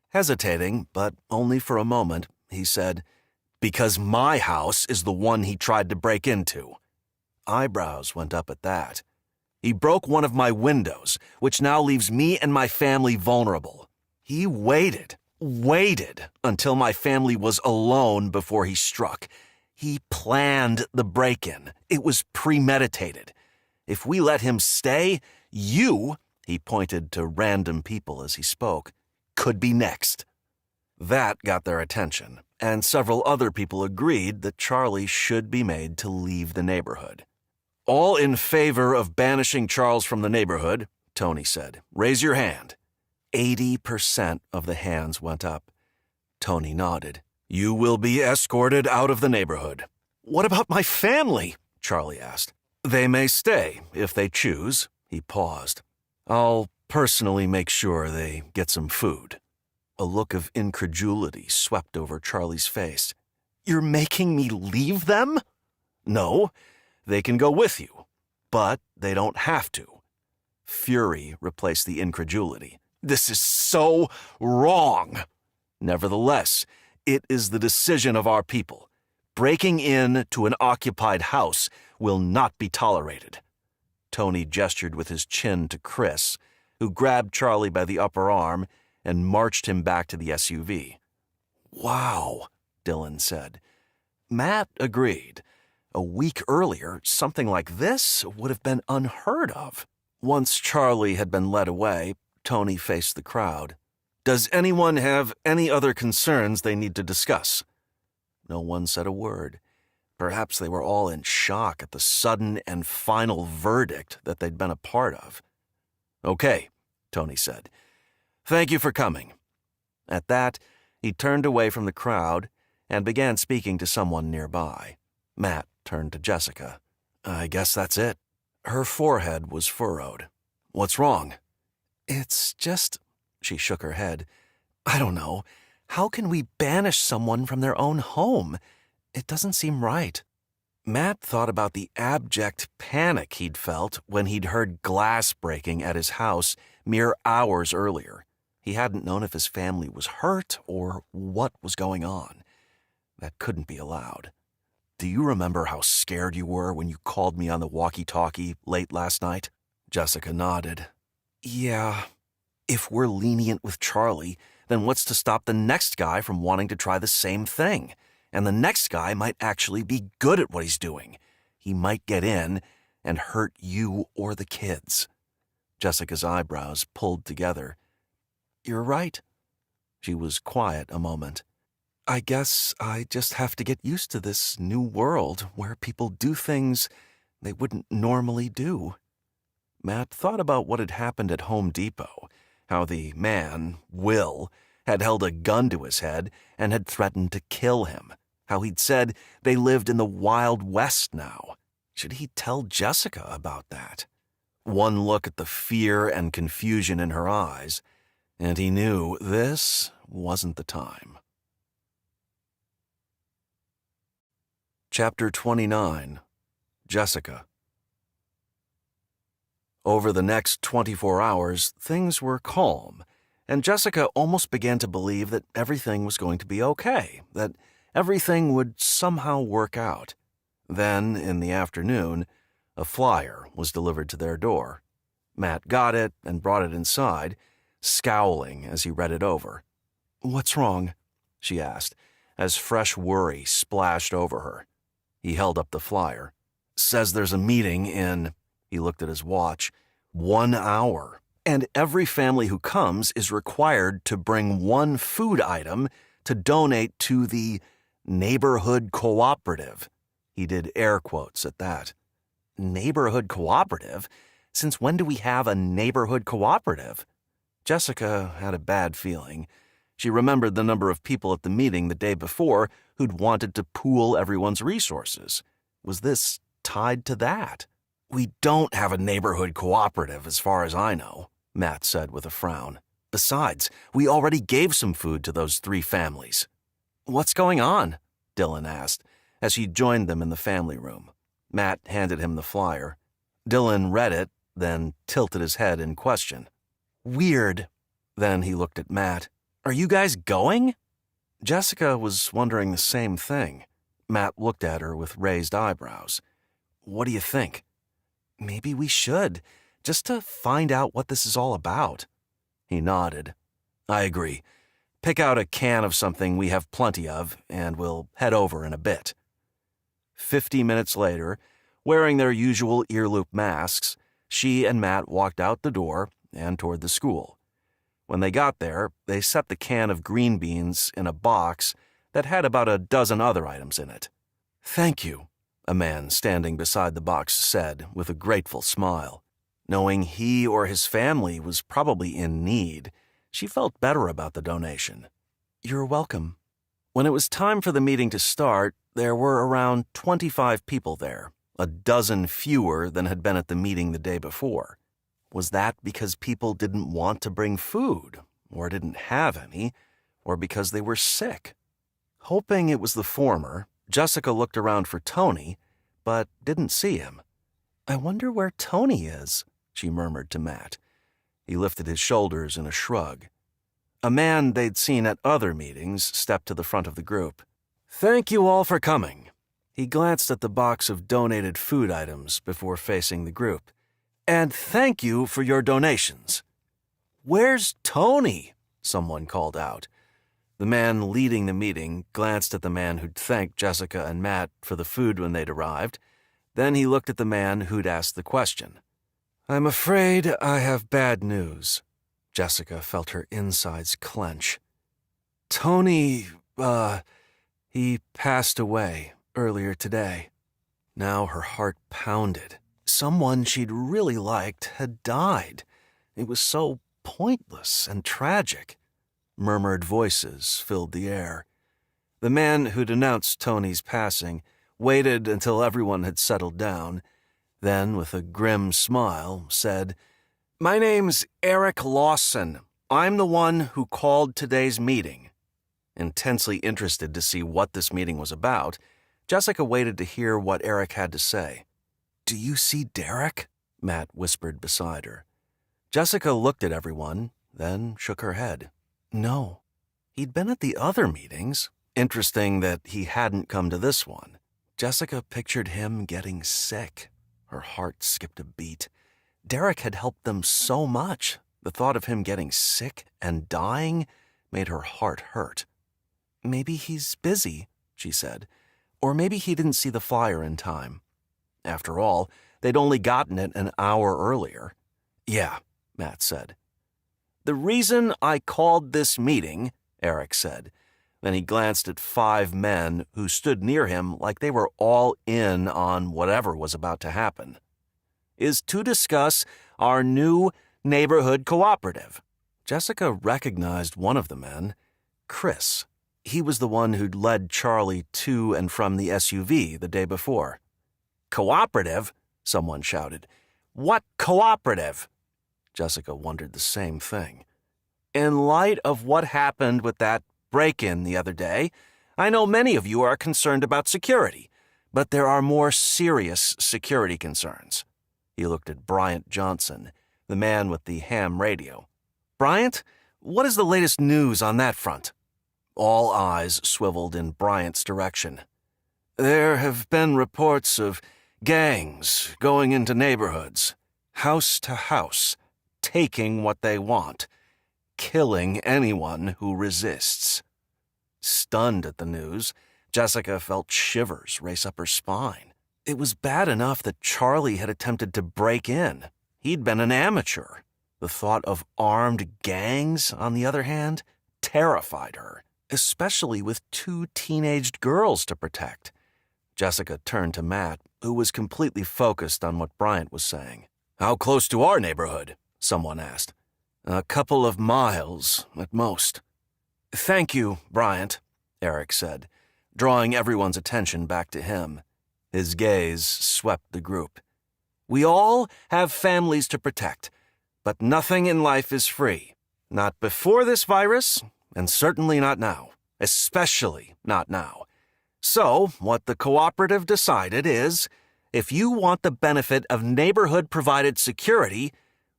Hesitating, but only for a moment, he said, "Because my house is the one he tried to break into." Eyebrows went up at that. "He broke one of my windows, which now leaves me and my family vulnerable. He waited until my family was alone before he struck. He planned the break-in. It was premeditated. If we let him stay, you," he pointed to random people as he spoke, "could be next." That got their attention, and several other people agreed that Charlie should be made to leave the neighborhood. "All in favor of banishing Charles from the neighborhood," Tony said. "Raise your hand." 80% of the hands went up. Tony nodded. "You will be escorted out of the neighborhood." "What about my family?" Charlie asked. "They may stay if they choose." He paused. "I'll personally make sure they get some food." A look of incredulity swept over Charlie's face. "You're making me leave them?" "No, they can go with you, but they don't have to." Fury replaced the incredulity. "This is so wrong." "Nevertheless, it is the decision of our people. Breaking in to an occupied house will not be tolerated." Tony gestured with his chin to Chris, who grabbed Charlie by the upper arm and marched him back to the SUV. "Wow," Dylan said. Matt agreed. A week earlier, something like this would have been unheard of. Once Charlie had been led away, Tony faced the crowd. "Does anyone have any other concerns they need to discuss?" No one said a word. Perhaps they were all in shock at the sudden and final verdict that they'd been a part of. "Okay," Tony said. "Thank you for coming." At that, he turned away from the crowd and began speaking to someone nearby. Matt turned to Jessica. "I guess that's it." Her forehead was furrowed. "What's wrong?" "It's just," she shook her head. "I don't know. How can we banish someone from their own home? It doesn't seem right." Matt thought about the abject panic he'd felt when he'd heard glass breaking at his house mere hours earlier. He hadn't known if his family was hurt or what was going on. That couldn't be allowed. "Do you remember how scared you were when you called me on the walkie-talkie late last night?" Jessica nodded. "Yeah. If we're lenient with Charlie, then what's to stop the next guy from wanting to try the same thing? And the next guy might actually be good at what he's doing. He might get in and hurt you or the kids." Jessica's eyebrows pulled together. "You're right." She was quiet a moment. "I guess I just have to get used to this new world where people do things they wouldn't normally do." Matt thought about what had happened at Home Depot, how the man, Will, had held a gun to his head and had threatened to kill him, how he'd said they lived in the Wild West now. Should he tell Jessica about that? One look at the fear and confusion in her eyes, and he knew this wasn't the time. Chapter 29. Jessica. Over the next 24 hours, things were calm, and Jessica almost began to believe that everything was going to be okay, that everything would somehow work out. Then, in the afternoon, a flyer was delivered to their door. Matt got it and brought it inside, scowling as he read it over. "What's wrong?" she asked, as fresh worry splashed over her. He held up the flyer. "Says there's a meeting in," he looked at his watch, "1 hour. And every family who comes is required to bring one food item to donate to the neighborhood cooperative." He did air quotes at that. Neighborhood cooperative? Since when do we have a neighborhood cooperative? Jessica had a bad feeling. She remembered the number of people at the meeting the day before who'd wanted to pool everyone's resources. Was this tied to that? We don't have a neighborhood cooperative as far as I know, Matt said with a frown. Besides, we already gave some food to those 3 families. What's going on? Dylan asked as he joined them in the family room. Matt handed him the flyer. Dylan read it, then tilted his head in question. Weird. Then he looked at Matt. Are you guys going? Jessica was wondering the same thing. Matt looked at her with raised eyebrows. What do you think? Maybe we should, just to find out what this is all about. He nodded. I agree. Pick out a can of something we have plenty of, and we'll head over in a bit. 50 minutes later, wearing their usual ear-loop masks, she and Matt walked out the door and toward the school. When they got there, they set the can of green beans in a box that had about a dozen other items in it. Thank you, a man standing beside the box said with a grateful smile. Knowing he or his family was probably in need, she felt better about the donation. You're welcome. When it was time for the meeting to start, there were around 25 people there, a dozen fewer than had been at the meeting the day before. Was that because people didn't want to bring food, or didn't have any, or because they were sick? Hoping it was the former, Jessica looked around for Tony, but didn't see him. I wonder where Tony is, she murmured to Matt. He lifted his shoulders in a shrug. A man they'd seen at other meetings stepped to the front of the group. Thank you all for coming. He glanced at the box of donated food items before facing the group. And thank you for your donations. Where's Tony? Someone called out. The man leading the meeting glanced at the man who'd thanked Jessica and Matt for the food when they'd arrived. Then he looked at the man who'd asked the question. I'm afraid I have bad news. Jessica felt her insides clench. Tony, he passed away earlier today. Now her heart pounded. Someone she'd really liked had died. It was so pointless and tragic. Murmured voices filled the air. The man who'd announced Tony's passing waited until everyone had settled down, then, with a grim smile, said, My name's Eric Lawson. I'm the one who called today's meeting. Intensely interested to see what this meeting was about, Jessica waited to hear what Eric had to say. Do you see Derek? Matt whispered beside her. Jessica looked at everyone, then shook her head. No. He'd been at the other meetings. Interesting that he hadn't come to this one. Jessica pictured him getting sick. Her heart skipped a beat. Derek had helped them so much. The thought of him getting sick and dying made her heart hurt. Maybe he's busy, she said. Or maybe he didn't see the flyer in time. After all, they'd only gotten it an hour earlier. Yeah, Matt said. The reason I called this meeting, Eric said. Then he glanced at 5 men who stood near him like they were all in on whatever was about to happen, is to discuss our new neighborhood cooperative. Jessica recognized one of the men, Chris. He was the one who'd led Charlie to and from the SUV the day before. Cooperative? Someone shouted. What cooperative? Jessica wondered the same thing. In light of what happened with that break-in the other day, I know many of you are concerned about security, but there are more serious security concerns. He looked at Bryant Johnson, the man with the ham radio. Bryant, what is the latest news on that front? All eyes swiveled in Bryant's direction. There have been reports of gangs going into neighborhoods, house to house, taking what they want, killing anyone who resists. Stunned at the news, Jessica felt shivers race up her spine. It was bad enough that Charlie had attempted to break in. He'd been an amateur. The thought of armed gangs, on the other hand, terrified her, especially with 2 teenaged girls to protect. Jessica turned to Matt, who was completely focused on what Bryant was saying. How close to our neighborhood? Someone asked. A couple of miles, at most. Thank you, Bryant, Eric said, drawing everyone's attention back to him. His gaze swept the group. We all have families to protect, but nothing in life is free. Not before this virus, and certainly not now. Especially not now. So, what the cooperative decided is, if you want the benefit of neighborhood-provided security,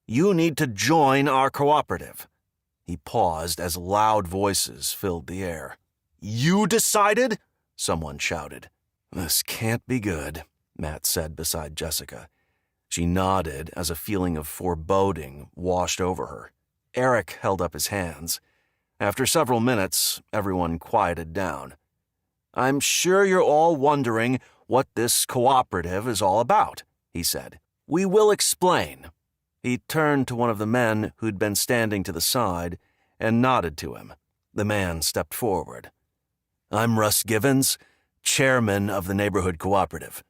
you need to join our cooperative. He paused as loud voices filled the air. You decided? Someone shouted. This can't be good, Matt said beside Jessica. She nodded as a feeling of foreboding washed over her. Eric held up his hands. After several minutes, everyone quieted down. I'm sure you're all wondering what this cooperative is all about, he said. We will explain. He turned to one of the men who'd been standing to the side and nodded to him. The man stepped forward. I'm Russ Givens, chairman of the neighborhood cooperative.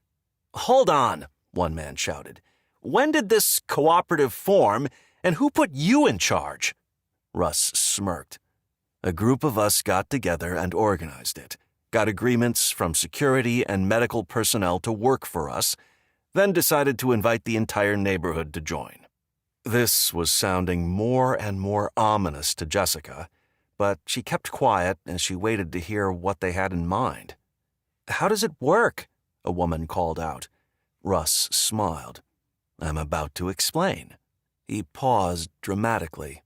Hold on, one man shouted. When did this cooperative form, and who put you in charge? Russ smirked. A group of us got together and organized it, got agreements from security and medical personnel to work for us, then decided to invite the entire neighborhood to join. This was sounding more and more ominous to Jessica, but she kept quiet as she waited to hear what they had in mind. How does it work? A woman called out. Russ smiled. I'm about to explain. He paused dramatically.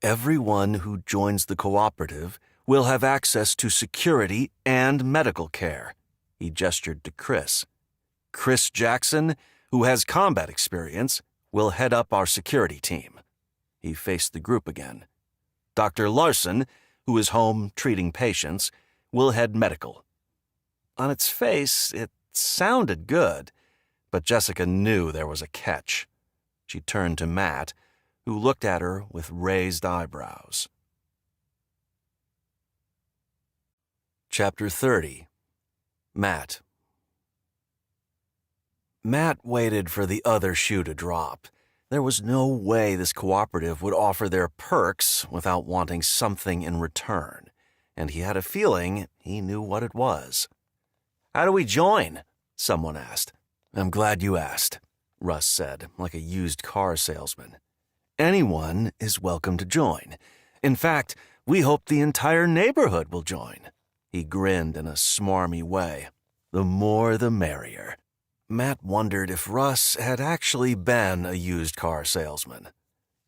Everyone who joins the cooperative will have access to security and medical care. He gestured to Chris. Chris Jackson, who has combat experience, will head up our security team. He faced the group again. Dr. Larson, who is home treating patients, will head medical. On its face, it sounded good, but Jessica knew there was a catch. She turned to Matt, who looked at her with raised eyebrows. Chapter 30. Matt. Matt waited for the other shoe to drop. There was no way this cooperative would offer their perks without wanting something in return, and he had a feeling he knew what it was. How do we join? Someone asked. I'm glad you asked, Russ said, like a used car salesman. Anyone is welcome to join. In fact, we hope the entire neighborhood will join. He grinned in a smarmy way. The more the merrier. Matt wondered if Russ had actually been a used car salesman.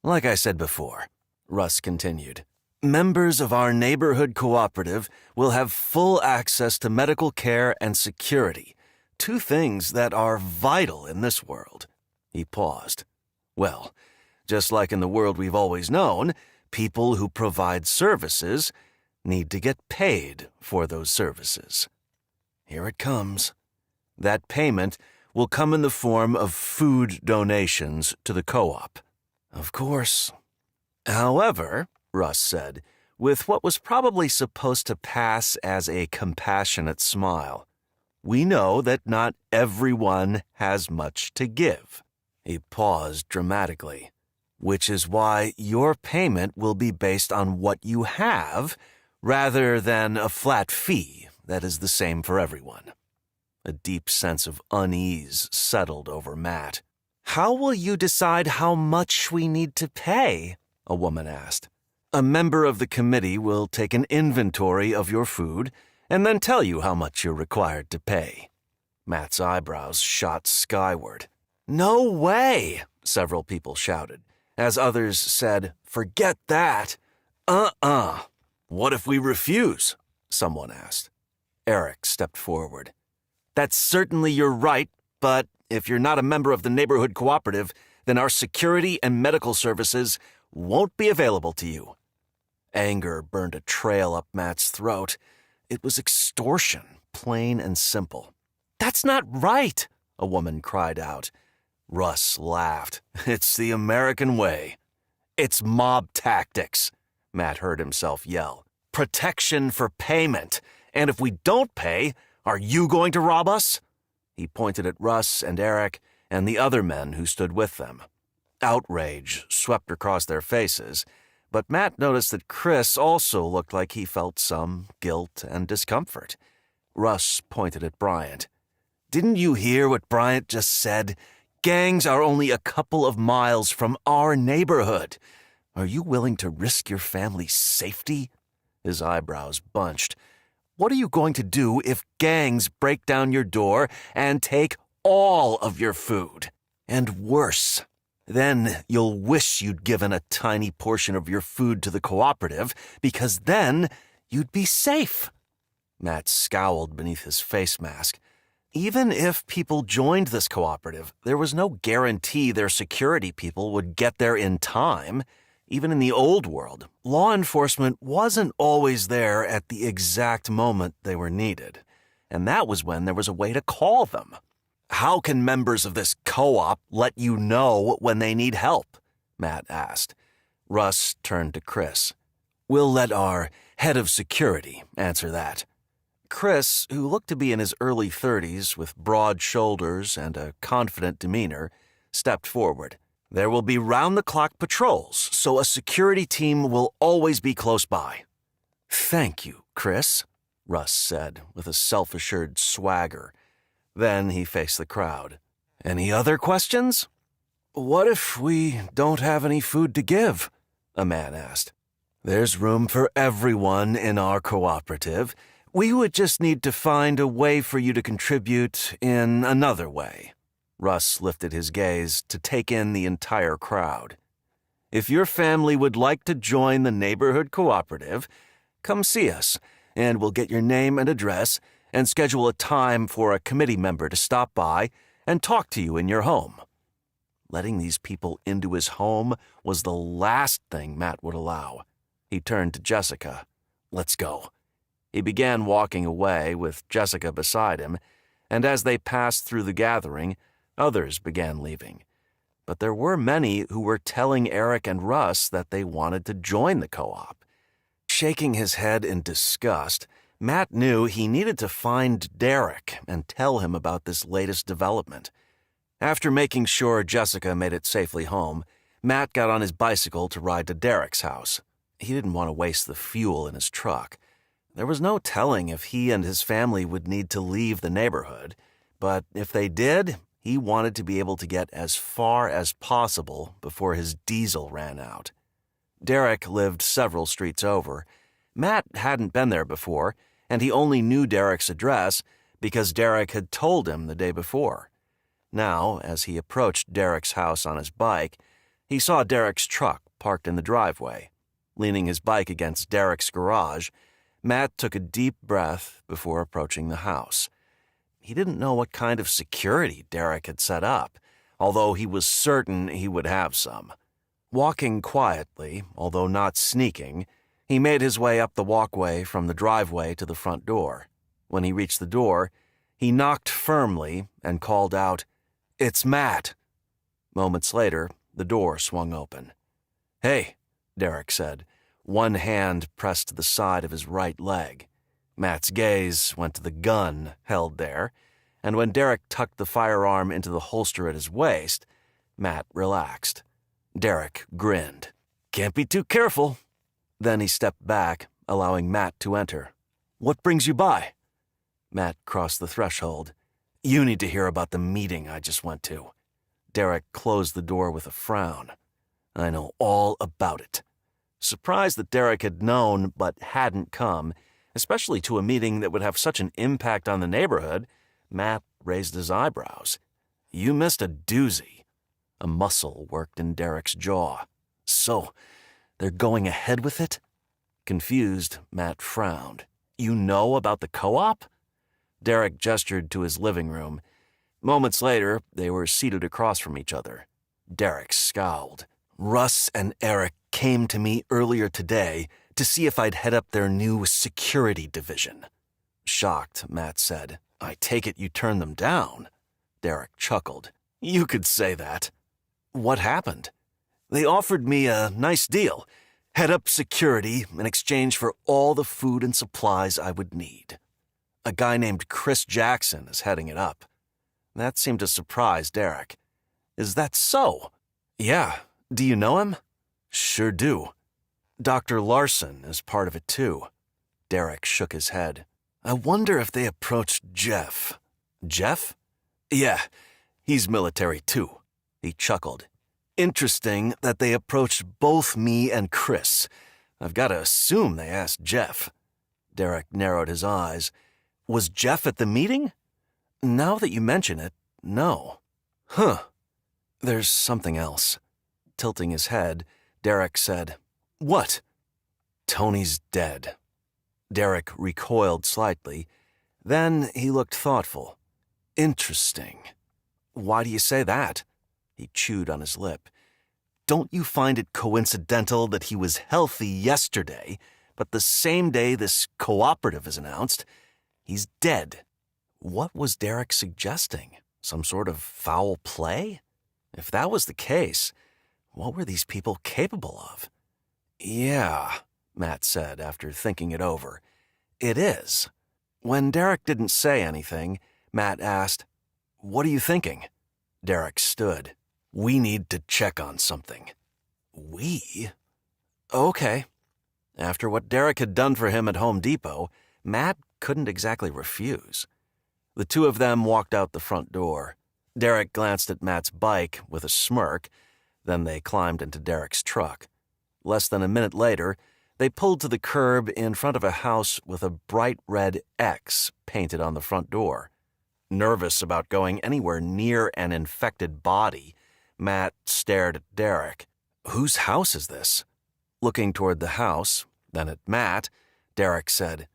Like I said before, Russ continued, members of our neighborhood cooperative will have full access to medical care and security, two things that are vital in this world. He paused. Well, just like in the world we've always known, people who provide services need to get paid for those services. Here it comes. That payment will come in the form of food donations to the co-op. Of course. However, Russ said, with what was probably supposed to pass as a compassionate smile, we know that not everyone has much to give. He paused dramatically, which is why your payment will be based on what you have rather than a flat fee that is the same for everyone. A deep sense of unease settled over Matt. How will you decide how much we need to pay? A woman asked. A member of the committee will take an inventory of your food and then tell you how much you're required to pay. Matt's eyebrows shot skyward. No way, several people shouted, as others said, forget that. What if we refuse? Someone asked. Eric stepped forward. That's certainly your right, but if you're not a member of the neighborhood cooperative, then our security and medical services won't be available to you. Anger burned a trail up Matt's throat. It was extortion, plain and simple. That's not right, a woman cried out. Russ laughed. It's the American way. It's mob tactics, Matt heard himself yell. Protection for payment. And if we don't pay, are you going to rob us? He pointed at Russ and Eric and the other men who stood with them. Outrage swept across their faces, but Matt noticed that Chris also looked like he felt some guilt and discomfort. Russ pointed at Bryant. "Didn't you hear what Bryant just said? Gangs are only a couple of miles from our neighborhood. Are you willing to risk your family's safety?" His eyebrows bunched. "What are you going to do if gangs break down your door and take all of your food? And worse, then you'll wish you'd given a tiny portion of your food to the cooperative, because then you'd be safe." Matt scowled beneath his face mask. Even if people joined this cooperative, there was no guarantee their security people would get there in time. Even in the old world, law enforcement wasn't always there at the exact moment they were needed, and that was when there was a way to call them. "How can members of this co-op let you know when they need help?" Matt asked. Russ turned to Chris. "We'll let our head of security answer that." Chris, who looked to be in his early 30s with broad shoulders and a confident demeanor, stepped forward. "There will be round-the-clock patrols, so a security team will always be close by." "Thank you, Chris," Russ said with a self-assured swagger. Then he faced the crowd. "Any other questions?" "What if we don't have any food to give?" a man asked. "There's room for everyone in our cooperative. We would just need to find a way for you to contribute in another way." Russ lifted his gaze to take in the entire crowd. "If your family would like to join the neighborhood cooperative, come see us, and we'll get your name and address and schedule a time for a committee member to stop by and talk to you in your home." Letting these people into his home was the last thing Matt would allow. He turned to Jessica. "Let's go." He began walking away with Jessica beside him, and as they passed through the gathering, others began leaving. But there were many who were telling Eric and Russ that they wanted to join the co-op. Shaking his head in disgust, Matt knew he needed to find Derek and tell him about this latest development. After making sure Jessica made it safely home, Matt got on his bicycle to ride to Derek's house. He didn't want to waste the fuel in his truck. There was no telling if he and his family would need to leave the neighborhood, but if they did, he wanted to be able to get as far as possible before his diesel ran out. Derek lived several streets over. Matt hadn't been there before, and he only knew Derek's address because Derek had told him the day before. Now, as he approached Derek's house on his bike, he saw Derek's truck parked in the driveway. Leaning his bike against Derek's garage, Matt took a deep breath before approaching the house. He didn't know what kind of security Derek had set up, although he was certain he would have some. Walking quietly, although not sneaking, he made his way up the walkway from the driveway to the front door. When he reached the door, he knocked firmly and called out, "It's Matt." Moments later, the door swung open. "Hey," Derek said, one hand pressed to the side of his right leg. Matt's gaze went to the gun held there, and when Derek tucked the firearm into the holster at his waist, Matt relaxed. Derek grinned. "Can't be too careful." Then he stepped back, allowing Matt to enter. "What brings you by?" Matt crossed the threshold. "You need to hear about the meeting I just went to." Derek closed the door with a frown. "I know all about it." Surprised that Derek had known but hadn't come, especially to a meeting that would have such an impact on the neighborhood, Matt raised his eyebrows. "You missed a doozy." A muscle worked in Derek's jaw. "So, they're going ahead with it?" Confused, Matt frowned. "You know about the co-op?" Derek gestured to his living room. Moments later, they were seated across from each other. Derek scowled. "Russ and Eric came to me earlier today to see if I'd head up their new security division." Shocked, Matt said, "I take it you turned them down?" Derek chuckled. "You could say that." "What happened?" "They offered me a nice deal. Head up security in exchange for all the food and supplies I would need. A guy named Chris Jackson is heading it up." That seemed to surprise Derek. Is that so? Yeah. Do you know him? Sure do. Dr. Larson is part of it too. Derek shook his head. I wonder if they approached Jeff. Jeff? Yeah, he's military too. He chuckled. Interesting that they approached both me and Chris. I've got to assume they asked Jeff. Derek narrowed his eyes. Was Jeff at the meeting? Now that you mention it, no. Huh. There's something else. Tilting his head, Derek said, What? Tony's dead. Derek recoiled slightly. Then he looked thoughtful. Interesting. Why do you say that? He chewed on his lip. Don't you find it coincidental that he was healthy yesterday, but the same day this cooperative is announced, he's dead? What was Derek suggesting? Some sort of foul play? If that was the case, what were these people capable of? Yeah, Matt said after thinking it over. It is. When Derek didn't say anything, Matt asked, What are you thinking? Derek stood. We need to check on something. We? Okay. After what Derek had done for him at Home Depot, Matt couldn't exactly refuse. The two of them walked out the front door. Derek glanced at Matt's bike with a smirk, then they climbed into Derek's truck. Less than a minute later, they pulled to the curb in front of a house with a bright red X painted on the front door. Nervous about going anywhere near an infected body, Matt stared at Derek. Whose house is this? Looking toward the house, then at Matt, Derek said,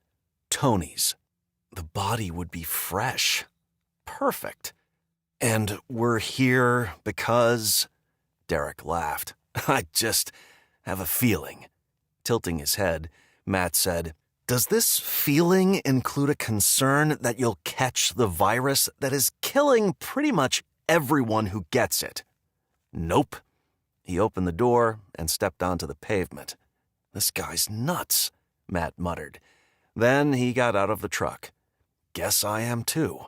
Tony's. The body would be fresh. Perfect. And we're here because... Derek laughed. I just have a feeling. Tilting his head, Matt said, Does this feeling include a concern that you'll catch the virus that is killing pretty much everyone who gets it? Nope. He opened the door and stepped onto the pavement. This guy's nuts, Matt muttered. Then he got out of the truck. Guess I am too.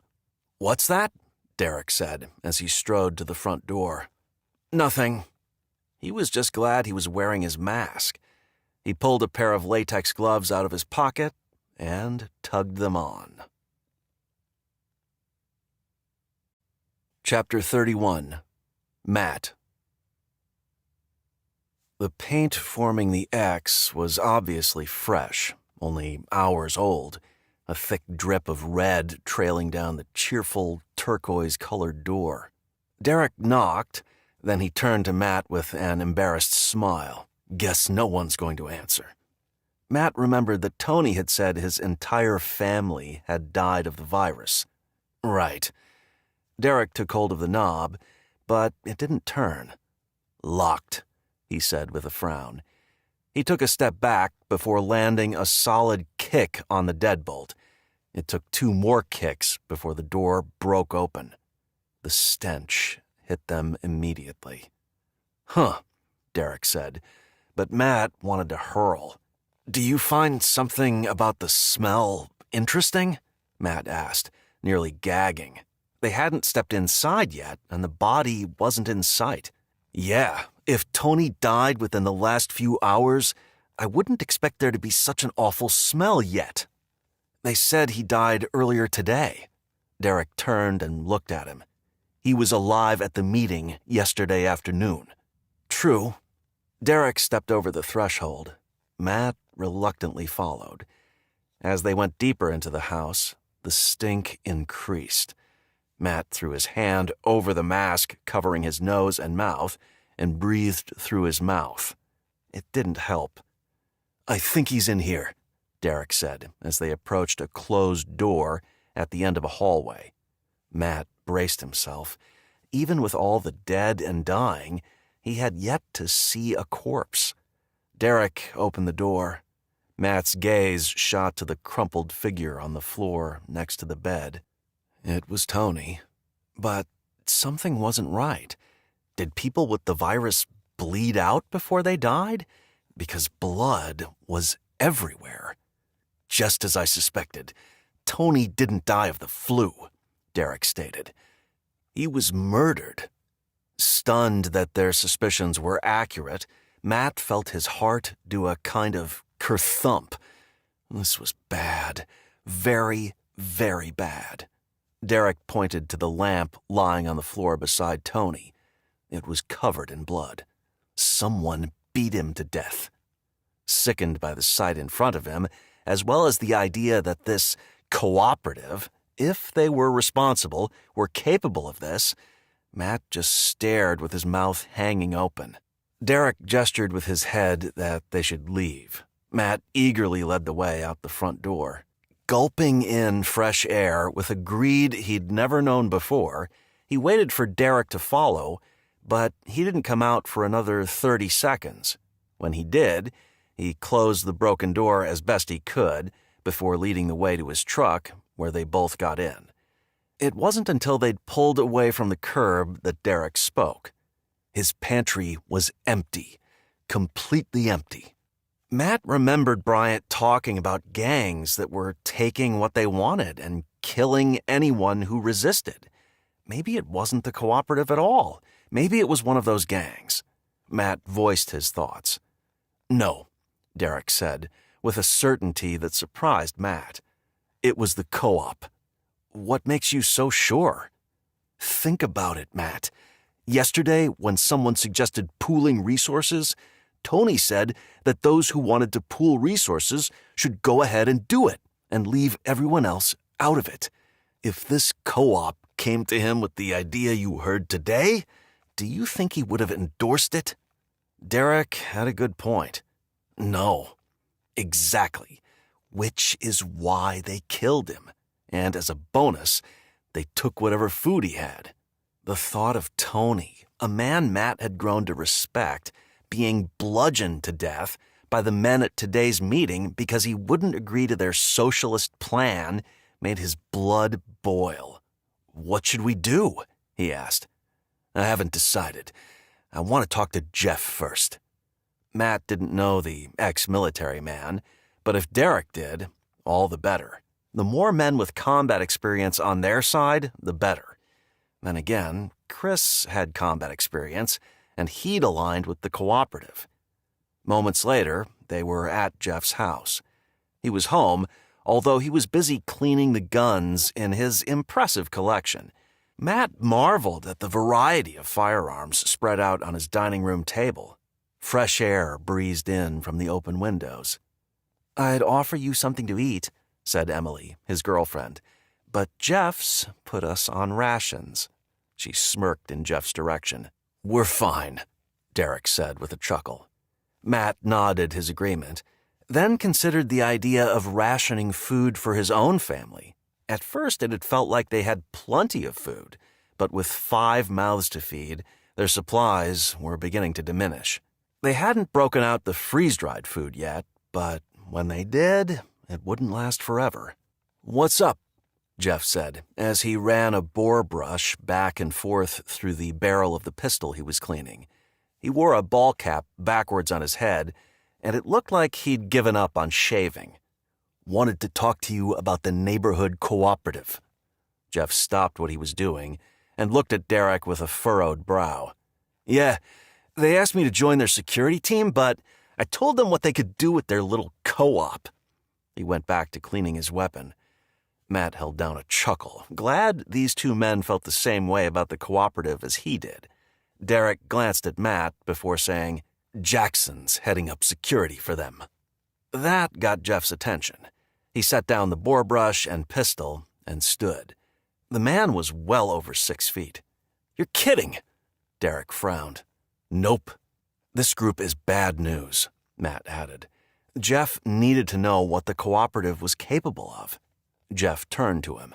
What's that? Derek said as he strode to the front door. Nothing. He was just glad he was wearing his mask. He pulled a pair of latex gloves out of his pocket and tugged them on. Chapter 31. Matt. The paint forming the X was obviously fresh, only hours old, a thick drip of red trailing down the cheerful turquoise-colored door. Derek knocked, then he turned to Matt with an embarrassed smile. Guess no one's going to answer. Matt remembered that Tony had said his entire family had died of the virus. Right. Derek took hold of the knob, but it didn't turn. Locked, he said with a frown. He took a step back before landing a solid kick on the deadbolt. It took 2 more kicks before the door broke open. The stench hit them immediately. Huh, Derek said, but Matt wanted to hurl. Do you find something about the smell interesting? Matt asked, nearly gagging. They hadn't stepped inside yet, and the body wasn't in sight. Yeah, if Tony died within the last few hours, I wouldn't expect there to be such an awful smell yet. They said he died earlier today. Derek turned and looked at him. He was alive at the meeting yesterday afternoon. True. Derek stepped over the threshold. Matt reluctantly followed. As they went deeper into the house, the stink increased. Matt threw his hand over the mask covering his nose and mouth and breathed through his mouth. It didn't help. I think he's in here, Derek said as they approached a closed door at the end of a hallway. Matt braced himself. Even with all the dead and dying, he had yet to see a corpse. Derek opened the door. Matt's gaze shot to the crumpled figure on the floor next to the bed. It was Tony. But something wasn't right. Did people with the virus bleed out before they died? Because blood was everywhere. Just as I suspected, Tony didn't die of the flu, Derek stated. He was murdered. Stunned that their suspicions were accurate, Matt felt his heart do a kind of kerthump. This was bad. Very, very bad. Derek pointed to the lamp lying on the floor beside Tony. It was covered in blood. Someone beat him to death. Sickened by the sight in front of him, as well as the idea that this cooperative, if they were responsible, were capable of this, Matt just stared with his mouth hanging open. Derek gestured with his head that they should leave. Matt eagerly led the way out the front door. Gulping in fresh air with a greed he'd never known before, he waited for Derek to follow, but he didn't come out for another 30 seconds. When he did, he closed the broken door as best he could before leading the way to his truck, where they both got in. It wasn't until they'd pulled away from the curb that Derek spoke. His pantry was empty, completely empty. Matt remembered Bryant talking about gangs that were taking what they wanted and killing anyone who resisted. Maybe it wasn't the cooperative at all. Maybe it was one of those gangs. Matt voiced his thoughts. No, Derek said, with a certainty that surprised Matt. It was the co-op. What makes you so sure? Think about it, Matt. Yesterday, when someone suggested pooling resources, Tony said that those who wanted to pool resources should go ahead and do it and leave everyone else out of it. If this co-op came to him with the idea you heard today, do you think he would have endorsed it? Derek had a good point. No. Exactly. Which is why they killed him. And as a bonus, they took whatever food he had. The thought of Tony, a man Matt had grown to respect, being bludgeoned to death by the men at today's meeting because he wouldn't agree to their socialist plan made his blood boil. What should we do? He asked. I haven't decided. I want to talk to Jeff first. Matt didn't know the ex-military man, but if Derek did, all the better. The more men with combat experience on their side, the better. Then again, Chris had combat experience, and he'd aligned with the cooperative. Moments later, they were at Jeff's house. He was home, although he was busy cleaning the guns in his impressive collection. Matt marveled at the variety of firearms spread out on his dining room table. Fresh air breezed in from the open windows. I'd offer you something to eat, said Emily, his girlfriend, but Jeff's put us on rations. She smirked in Jeff's direction. We're fine, Derek said with a chuckle. Matt nodded his agreement, then considered the idea of rationing food for his own family. At first it had felt like they had plenty of food, but with 5 mouths to feed, their supplies were beginning to diminish. They hadn't broken out the freeze-dried food yet, but when they did, it wouldn't last forever. What's up? Jeff said, as he ran a boar brush back and forth through the barrel of the pistol he was cleaning. He wore a ball cap backwards on his head, and it looked like he'd given up on shaving. Wanted to talk to you about the neighborhood cooperative. Jeff stopped what he was doing and looked at Derek with a furrowed brow. Yeah, they asked me to join their security team, but I told them what they could do with their little co-op. He went back to cleaning his weapon. Matt held down a chuckle, glad these two men felt the same way about the cooperative as he did. Derek glanced at Matt before saying, Jackson's heading up security for them. That got Jeff's attention. He set down the boar brush and pistol and stood. The man was well over 6 feet. You're kidding, Derek frowned. Nope. This group is bad news, Matt added. Jeff needed to know what the cooperative was capable of. Jeff turned to him.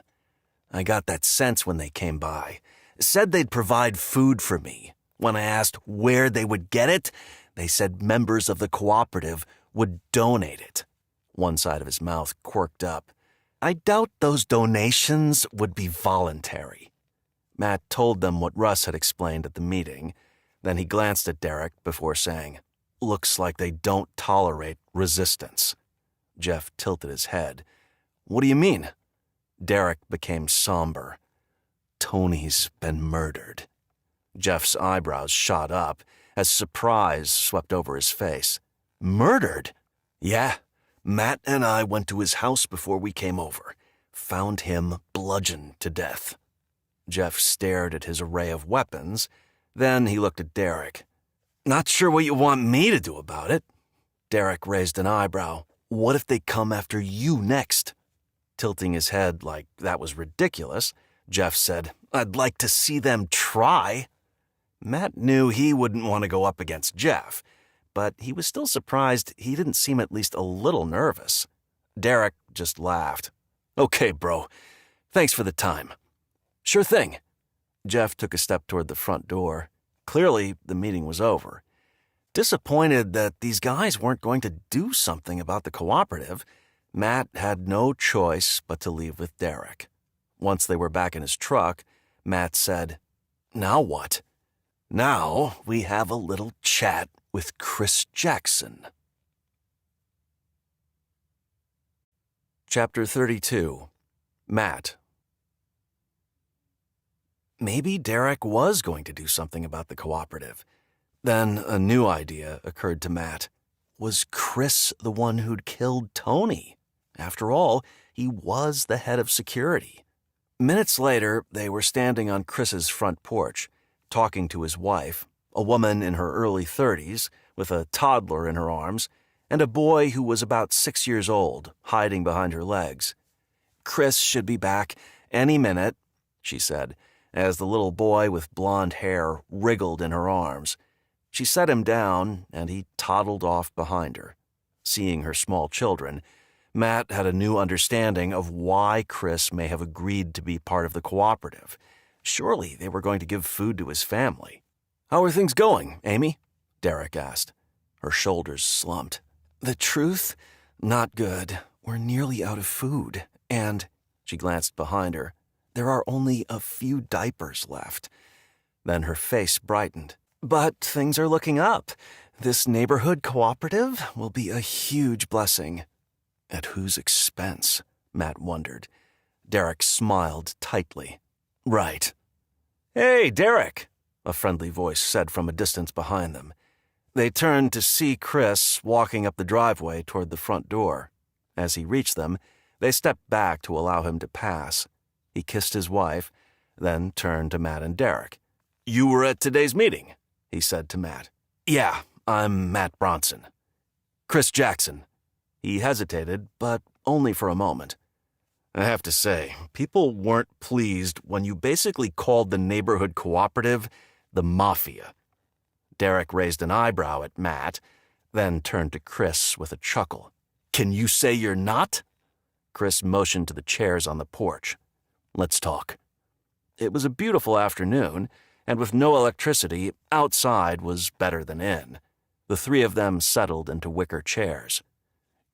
I got that sense when they came by. Said they'd provide food for me. When I asked where they would get it, they said members of the cooperative would donate it. One side of his mouth quirked up. I doubt those donations would be voluntary. Matt told them what Russ had explained at the meeting. Then he glanced at Derek before saying, Looks like they don't tolerate resistance. Jeff tilted his head. What do you mean? Derek became somber. Tony's been murdered. Jeff's eyebrows shot up as surprise swept over his face. Murdered? Yeah. Matt and I went to his house before we came over. Found him bludgeoned to death. Jeff stared at his array of weapons. Then he looked at Derek. Not sure what you want me to do about it. Derek raised an eyebrow. What if they come after you next? Tilting his head like that was ridiculous, Jeff said, I'd like to see them try. Matt knew he wouldn't want to go up against Jeff, but he was still surprised he didn't seem at least a little nervous. Derek just laughed. Okay, bro. Thanks for the time. Sure thing. Jeff took a step toward the front door. Clearly, the meeting was over. Disappointed that these guys weren't going to do something about the cooperative, Matt had no choice but to leave with Derek. Once they were back in his truck, Matt said, Now what? Now we have a little chat with Chris Jackson. Chapter 32. Matt. Maybe Derek was going to do something about the cooperative. Then a new idea occurred to Matt. Was Chris the one who'd killed Tony? After all, he was the head of security. Minutes later, they were standing on Chris's front porch, talking to his wife, a woman in her early 30s, with a toddler in her arms, and a boy who was about 6 years old, hiding behind her legs. Chris should be back any minute, she said, as the little boy with blonde hair wriggled in her arms. She set him down, and he toddled off behind her. Seeing her small children, Matt had a new understanding of why Chris may have agreed to be part of the cooperative. Surely they were going to give food to his family. How are things going, Amy? Derek asked. Her shoulders slumped. The truth? Not good. We're nearly out of food. And, she glanced behind her, there are only a few diapers left. Then her face brightened. But things are looking up. This neighborhood cooperative will be a huge blessing. At whose expense? Matt wondered. Derek smiled tightly. Right. Hey, Derek, a friendly voice said from a distance behind them. They turned to see Chris walking up the driveway toward the front door. As he reached them, they stepped back to allow him to pass. He kissed his wife, then turned to Matt and Derek. You were at today's meeting, he said to Matt. Yeah, I'm Matt Bronson. Chris Jackson. He hesitated, but only for a moment. I have to say, people weren't pleased when you basically called the neighborhood cooperative the mafia. Derek raised an eyebrow at Matt, then turned to Chris with a chuckle. Can you say you're not? Chris motioned to the chairs on the porch. Let's talk. It was a beautiful afternoon, and with no electricity, outside was better than in. The three of them settled into wicker chairs.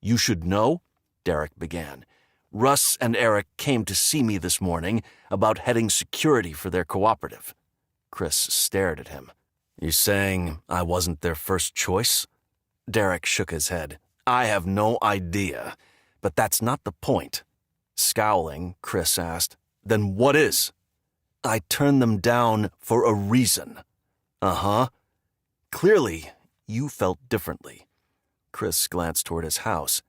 You should know, Derek began. Russ and Eric came to see me this morning about heading security for their cooperative. Chris stared at him. You saying I wasn't their first choice? Derek shook his head. I have no idea, but that's not the point. Scowling, Chris asked, Then what is? I turned them down for a reason. Uh-huh. Clearly, you felt differently. Chris glanced toward his house.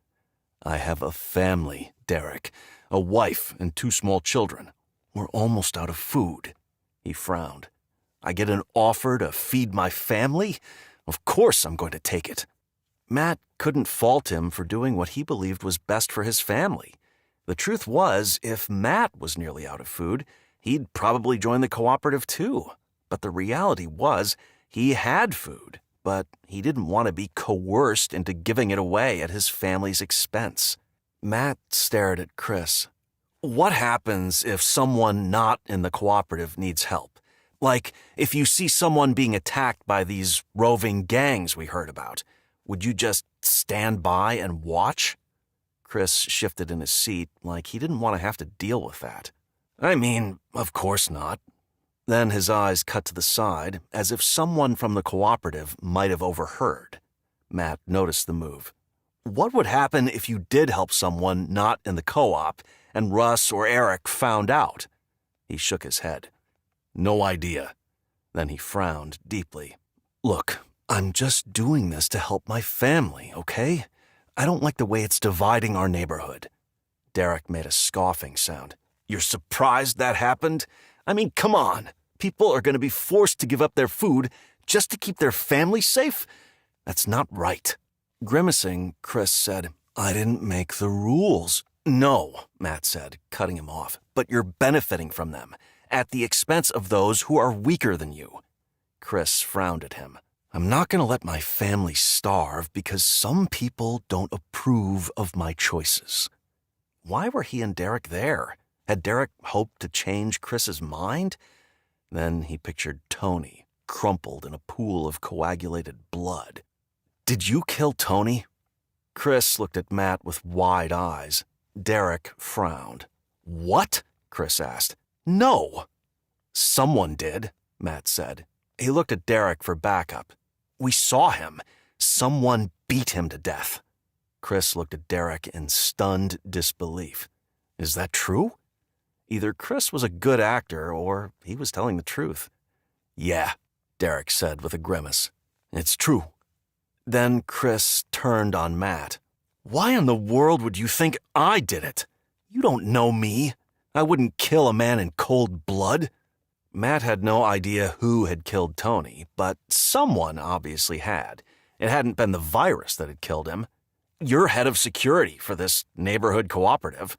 I have a family, Derek, a wife and 2 small children. We're almost out of food. He frowned. I get an offer to feed my family? Of course I'm going to take it. Matt couldn't fault him for doing what he believed was best for his family. The truth was, if Matt was nearly out of food, he'd probably join the cooperative too. But the reality was, he had food, but he didn't want to be coerced into giving it away at his family's expense. Matt stared at Chris. What happens if someone not in the cooperative needs help? Like, if you see someone being attacked by these roving gangs we heard about, would you just stand by and watch? Chris shifted in his seat like he didn't want to have to deal with that. I mean, of course not. Then his eyes cut to the side, as if someone from the cooperative might have overheard. Matt noticed the move. What would happen if you did help someone not in the co-op, and Russ or Eric found out? He shook his head. No idea. Then he frowned deeply. Look, I'm just doing this to help my family, okay? I don't like the way it's dividing our neighborhood. Derek made a scoffing sound. You're surprised that happened? I mean, come on. People are going to be forced to give up their food just to keep their family safe? That's not right. Grimacing, Chris said, I didn't make the rules. No, Matt said, cutting him off, but you're benefiting from them, at the expense of those who are weaker than you. Chris frowned at him. I'm not going to let my family starve because some people don't approve of my choices. Why were he and Derek there? Had Derek hoped to change Chris's mind? Then he pictured Tony, crumpled in a pool of coagulated blood. Did you kill Tony? Chris looked at Matt with wide eyes. Derek frowned. What? Chris asked. No. Someone did, Matt said. He looked at Derek for backup. We saw him. Someone beat him to death. Chris looked at Derek in stunned disbelief. Is that true? Either Chris was a good actor or he was telling the truth. Yeah, Derek said with a grimace. It's true. Then Chris turned on Matt. Why in the world would you think I did it? You don't know me. I wouldn't kill a man in cold blood. Matt had no idea who had killed Tony, but someone obviously had. It hadn't been the virus that had killed him. You're head of security for this neighborhood cooperative.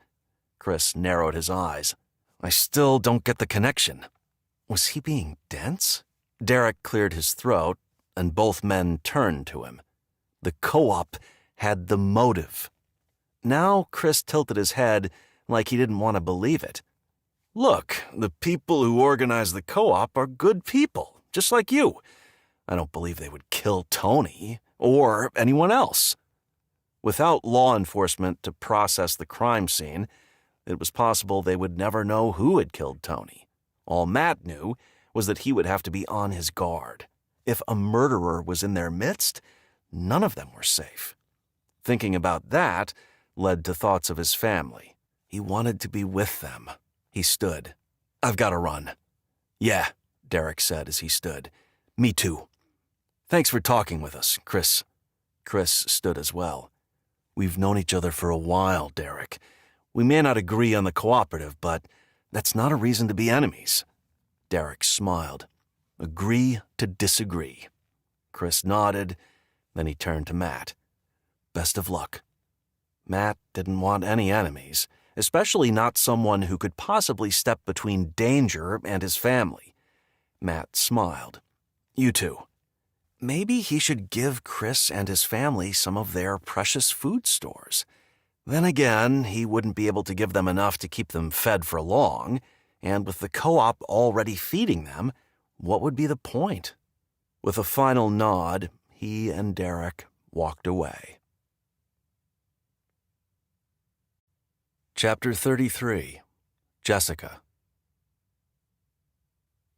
Chris narrowed his eyes. I still don't get the connection. Was he being dense? Derek cleared his throat, and both men turned to him. The co-op had the motive. Now Chris tilted his head like he didn't want to believe it. Look, the people who organize the co-op are good people, just like you. I don't believe they would kill Tony or anyone else. Without law enforcement to process the crime scene, it was possible they would never know who had killed Tony. All Matt knew was that he would have to be on his guard. If a murderer was in their midst, none of them were safe. Thinking about that led to thoughts of his family. He wanted to be with them. He stood. I've got to run. Yeah, Derek said as he stood. Me too. Thanks for talking with us, Chris. Chris stood as well. We've known each other for a while, Derek. We may not agree on the cooperative, but that's not a reason to be enemies. Derek smiled. Agree to disagree. Chris nodded, then he turned to Matt. Best of luck. Matt didn't want any enemies, especially not someone who could possibly step between danger and his family. Matt smiled. You too. Maybe he should give Chris and his family some of their precious food stores. Then again, he wouldn't be able to give them enough to keep them fed for long, and with the co-op already feeding them, what would be the point? With a final nod, he and Derek walked away. Chapter 33. Jessica.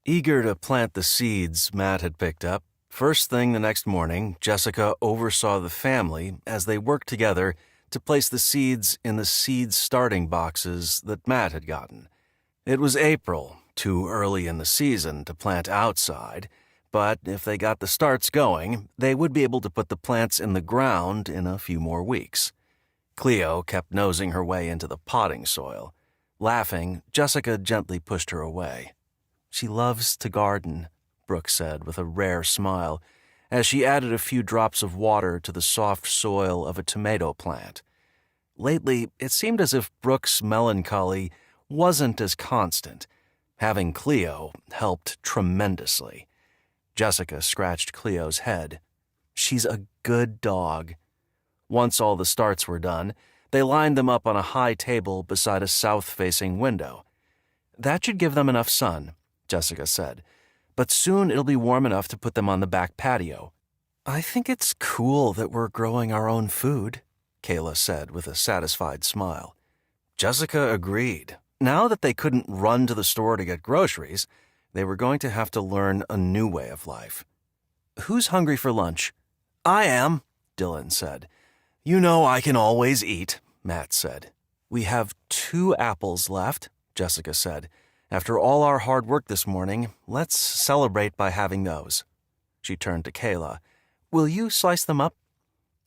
Eager to plant the seeds Matt had picked up, first thing the next morning, Jessica oversaw the family as they worked together to place the seeds in the seed starting boxes that Matt had gotten. It was April, too early in the season to plant outside, but if they got the starts going, they would be able to put the plants in the ground in a few more weeks. Cleo kept nosing her way into the potting soil. Laughing, Jessica gently pushed her away. She loves to garden, Brooke said with a rare smile, as she added a few drops of water to the soft soil of a tomato plant. Lately, it seemed as if Brooke's melancholy wasn't as constant. Having Cleo helped tremendously. Jessica scratched Cleo's head. She's a good dog. Once all the starts were done, they lined them up on a high table beside a south-facing window. That should give them enough sun, Jessica said, but soon it'll be warm enough to put them on the back patio. I think it's cool that we're growing our own food, Kayla said with a satisfied smile. Jessica agreed. Now that they couldn't run to the store to get groceries, they were going to have to learn a new way of life. Who's hungry for lunch? I am, Dylan said. You know I can always eat, Matt said. We have 2 apples left, Jessica said, After all our hard work this morning, let's celebrate by having those. She turned to Kayla. Will you slice them up?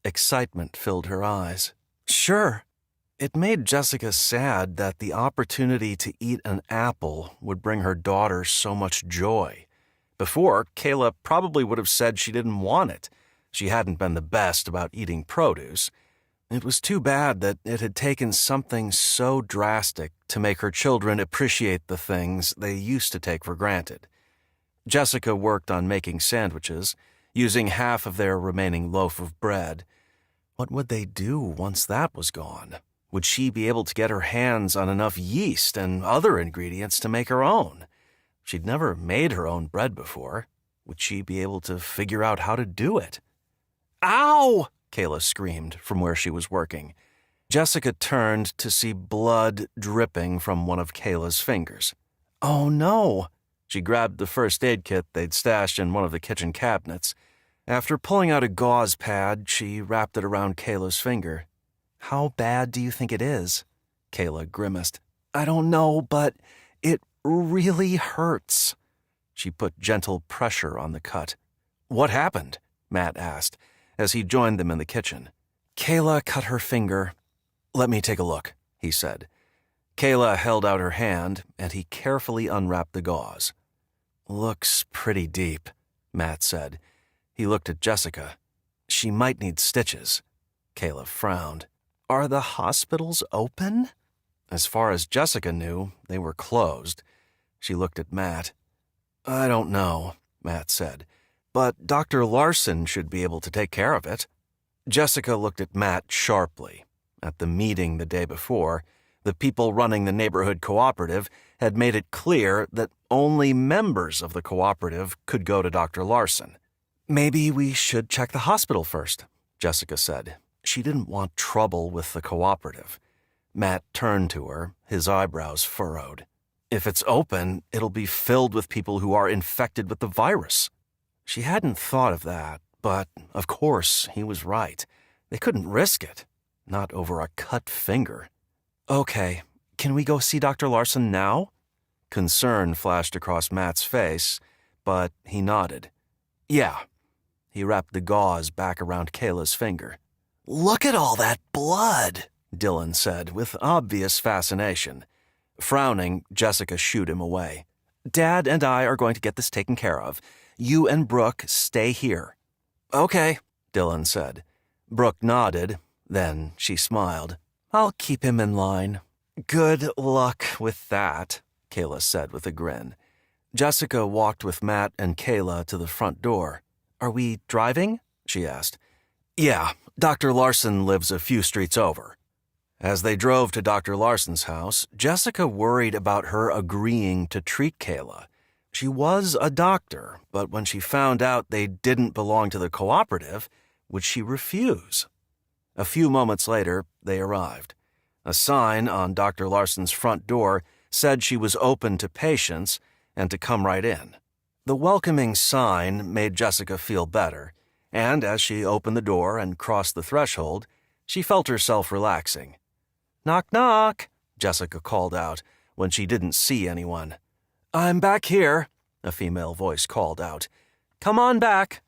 Excitement filled her eyes. Sure. It made Jessica sad that the opportunity to eat an apple would bring her daughter so much joy. Before, Kayla probably would have said she didn't want it. She hadn't been the best about eating produce. It was too bad that it had taken something so drastic to make her children appreciate the things they used to take for granted. Jessica worked on making sandwiches, using half of their remaining loaf of bread. What would they do once that was gone? Would she be able to get her hands on enough yeast and other ingredients to make her own? She'd never made her own bread before. Would she be able to figure out how to do it? Ow! Kayla screamed from where she was working. Jessica turned to see blood dripping from one of Kayla's fingers. Oh no! She grabbed the first aid kit they'd stashed in one of the kitchen cabinets. After pulling out a gauze pad, she wrapped it around Kayla's finger. How bad do you think it is? Kayla grimaced. I don't know, but it really hurts. She put gentle pressure on the cut. What happened? Matt asked, as he joined them in the kitchen. Kayla cut her finger. Let me take a look, he said. Kayla held out her hand, and he carefully unwrapped the gauze. Looks pretty deep, Matt said. He looked at Jessica. She might need stitches. Kayla frowned. Are the hospitals open? As far as Jessica knew, they were closed. She looked at Matt. I don't know, Matt said, but Dr. Larson should be able to take care of it. Jessica looked at Matt sharply. At the meeting the day before, the people running the neighborhood cooperative had made it clear that only members of the cooperative could go to Dr. Larson. Maybe we should check the hospital first, Jessica said. She didn't want trouble with the cooperative. Matt turned to her, his eyebrows furrowed. If it's open, it'll be filled with people who are infected with the virus. She hadn't thought of that, but, of course, he was right. They couldn't risk it. Not over a cut finger. Okay, can we go see Dr. Larson now? Concern flashed across Matt's face, but he nodded. Yeah. He wrapped the gauze back around Kayla's finger. Look at all that blood, Dylan said with obvious fascination. Frowning, Jessica shooed him away. Dad and I are going to get this taken care of. You and Brooke stay here. Okay, Dylan said. Brooke nodded, then she smiled. I'll keep him in line. Good luck with that, Kayla said with a grin. Jessica walked with Matt and Kayla to the front door. Are we driving? She asked. Yeah, Dr. Larson lives a few streets over. As they drove to Dr. Larson's house, Jessica worried about her agreeing to treat Kayla. She was a doctor, but when she found out they didn't belong to the cooperative, would she refuse? A few moments later, they arrived. A sign on Dr. Larson's front door said she was open to patients and to come right in. The welcoming sign made Jessica feel better, and as she opened the door and crossed the threshold, she felt herself relaxing. Knock, knock, Jessica called out when she didn't see anyone. I'm back here, a female voice called out. Come on back.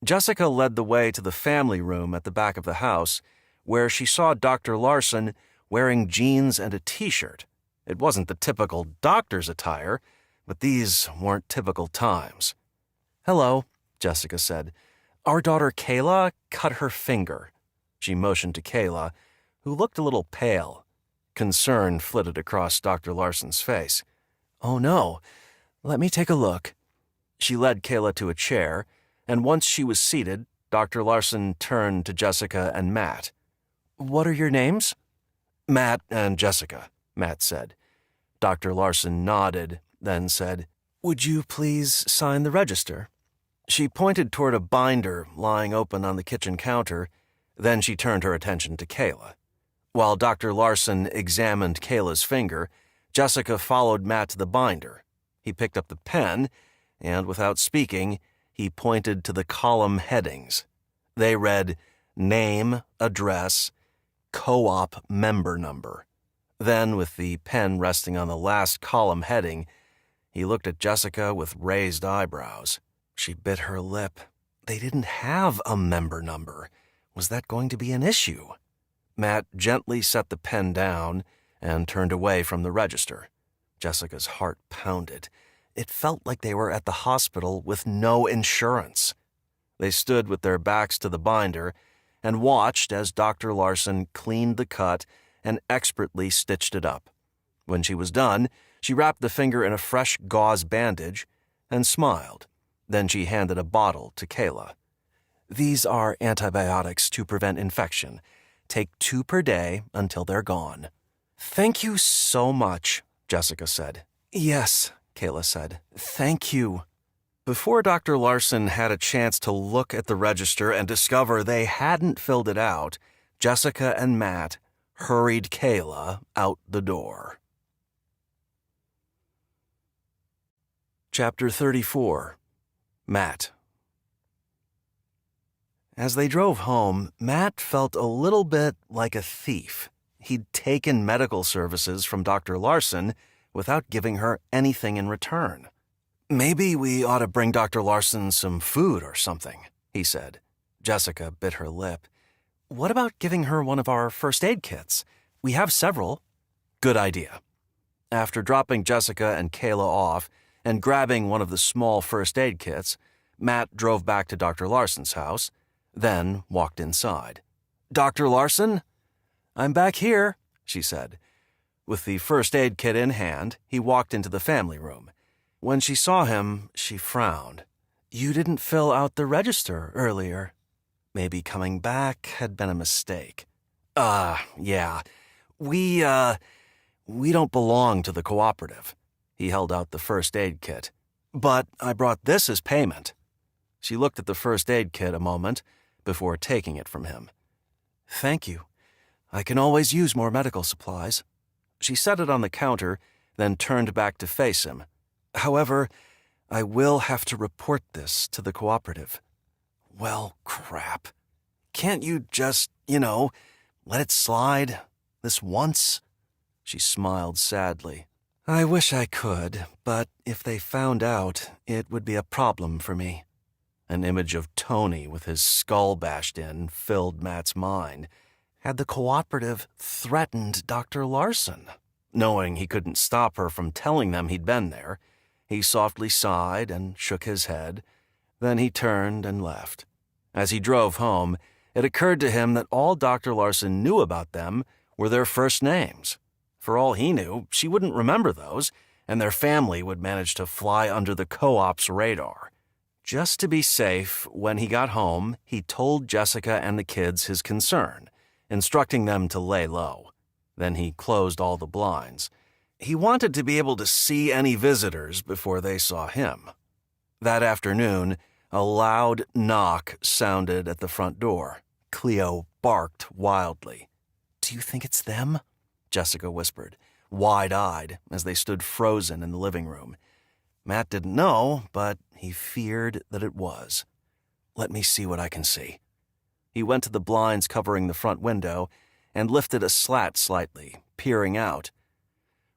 Jessica led the way to the family room at the back of the house, where she saw Dr. Larson wearing jeans and a t-shirt. It wasn't the typical doctor's attire, but these weren't typical times. Hello, Jessica said. Our daughter Kayla cut her finger. She motioned to Kayla, who looked a little pale. Concern flitted across Dr. Larson's face. Oh no, let me take a look. She led Kayla to a chair, and once she was seated, Dr. Larson turned to Jessica and Matt. What are your names? Matt and Jessica, Matt said. Dr. Larson nodded, then said, Would you please sign the register? She pointed toward a binder lying open on the kitchen counter, then she turned her attention to Kayla. While Dr. Larson examined Kayla's finger, Jessica followed Matt to the binder. He picked up the pen, and without speaking, he pointed to the column headings. They read, Name, Address, Co-op Member Number. Then, with the pen resting on the last column heading, he looked at Jessica with raised eyebrows. She bit her lip. They didn't have a member number. Was that going to be an issue? Matt gently set the pen down and turned away from the register. Jessica's heart pounded. It felt like they were at the hospital with no insurance. They stood with their backs to the binder and watched as Dr. Larson cleaned the cut and expertly stitched it up. When she was done, she wrapped the finger in a fresh gauze bandage and smiled. Then she handed a bottle to Kayla. "These are antibiotics to prevent infection. Take 2 per day until they're gone." "Thank you so much," Jessica said. "Yes," Kayla said. "Thank you." Before Dr. Larson had a chance to look at the register and discover they hadn't filled it out, Jessica and Matt hurried Kayla out the door. Chapter 34. Matt. As they drove home, Matt felt a little bit like a thief. He'd taken medical services from Dr. Larson without giving her anything in return. "Maybe we ought to bring Dr. Larson some food or something," he said. Jessica bit her lip. "What about giving her one of our first aid kits? We have several." "Good idea." After dropping Jessica and Kayla off and grabbing one of the small first aid kits, Matt drove back to Dr. Larson's house, then walked inside. "Dr. Larson?" "I'm back here," she said. With the first aid kit in hand, he walked into the family room. When she saw him, she frowned. "You didn't fill out the register earlier." Maybe coming back had been a mistake. Yeah. We don't belong to the cooperative." He held out the first aid kit. "But I brought this as payment." She looked at the first aid kit a moment before taking it from him. "Thank you. I can always use more medical supplies." She set it on the counter, then turned back to face him. "However, I will have to report this to the cooperative." "Well, crap. Can't you just, let it slide this once?" She smiled sadly. "I wish I could, but if they found out, it would be a problem for me." An image of Tony with his skull bashed in filled Matt's mind. Had the cooperative threatened Dr. Larson? Knowing he couldn't stop her from telling them he'd been there, he softly sighed and shook his head. Then he turned and left. As he drove home, it occurred to him that all Dr. Larson knew about them were their first names. For all he knew, she wouldn't remember those, and their family would manage to fly under the co-op's radar. Just to be safe, when he got home, he told Jessica and the kids his concern, instructing them to lay low. Then he closed all the blinds. He wanted to be able to see any visitors before they saw him. That afternoon, a loud knock sounded at the front door. Cleo barked wildly. "Do you think it's them?" Jessica whispered, wide-eyed, as they stood frozen in the living room. Matt didn't know, but he feared that it was. "Let me see what I can see." He went to the blinds covering the front window and lifted a slat slightly, peering out.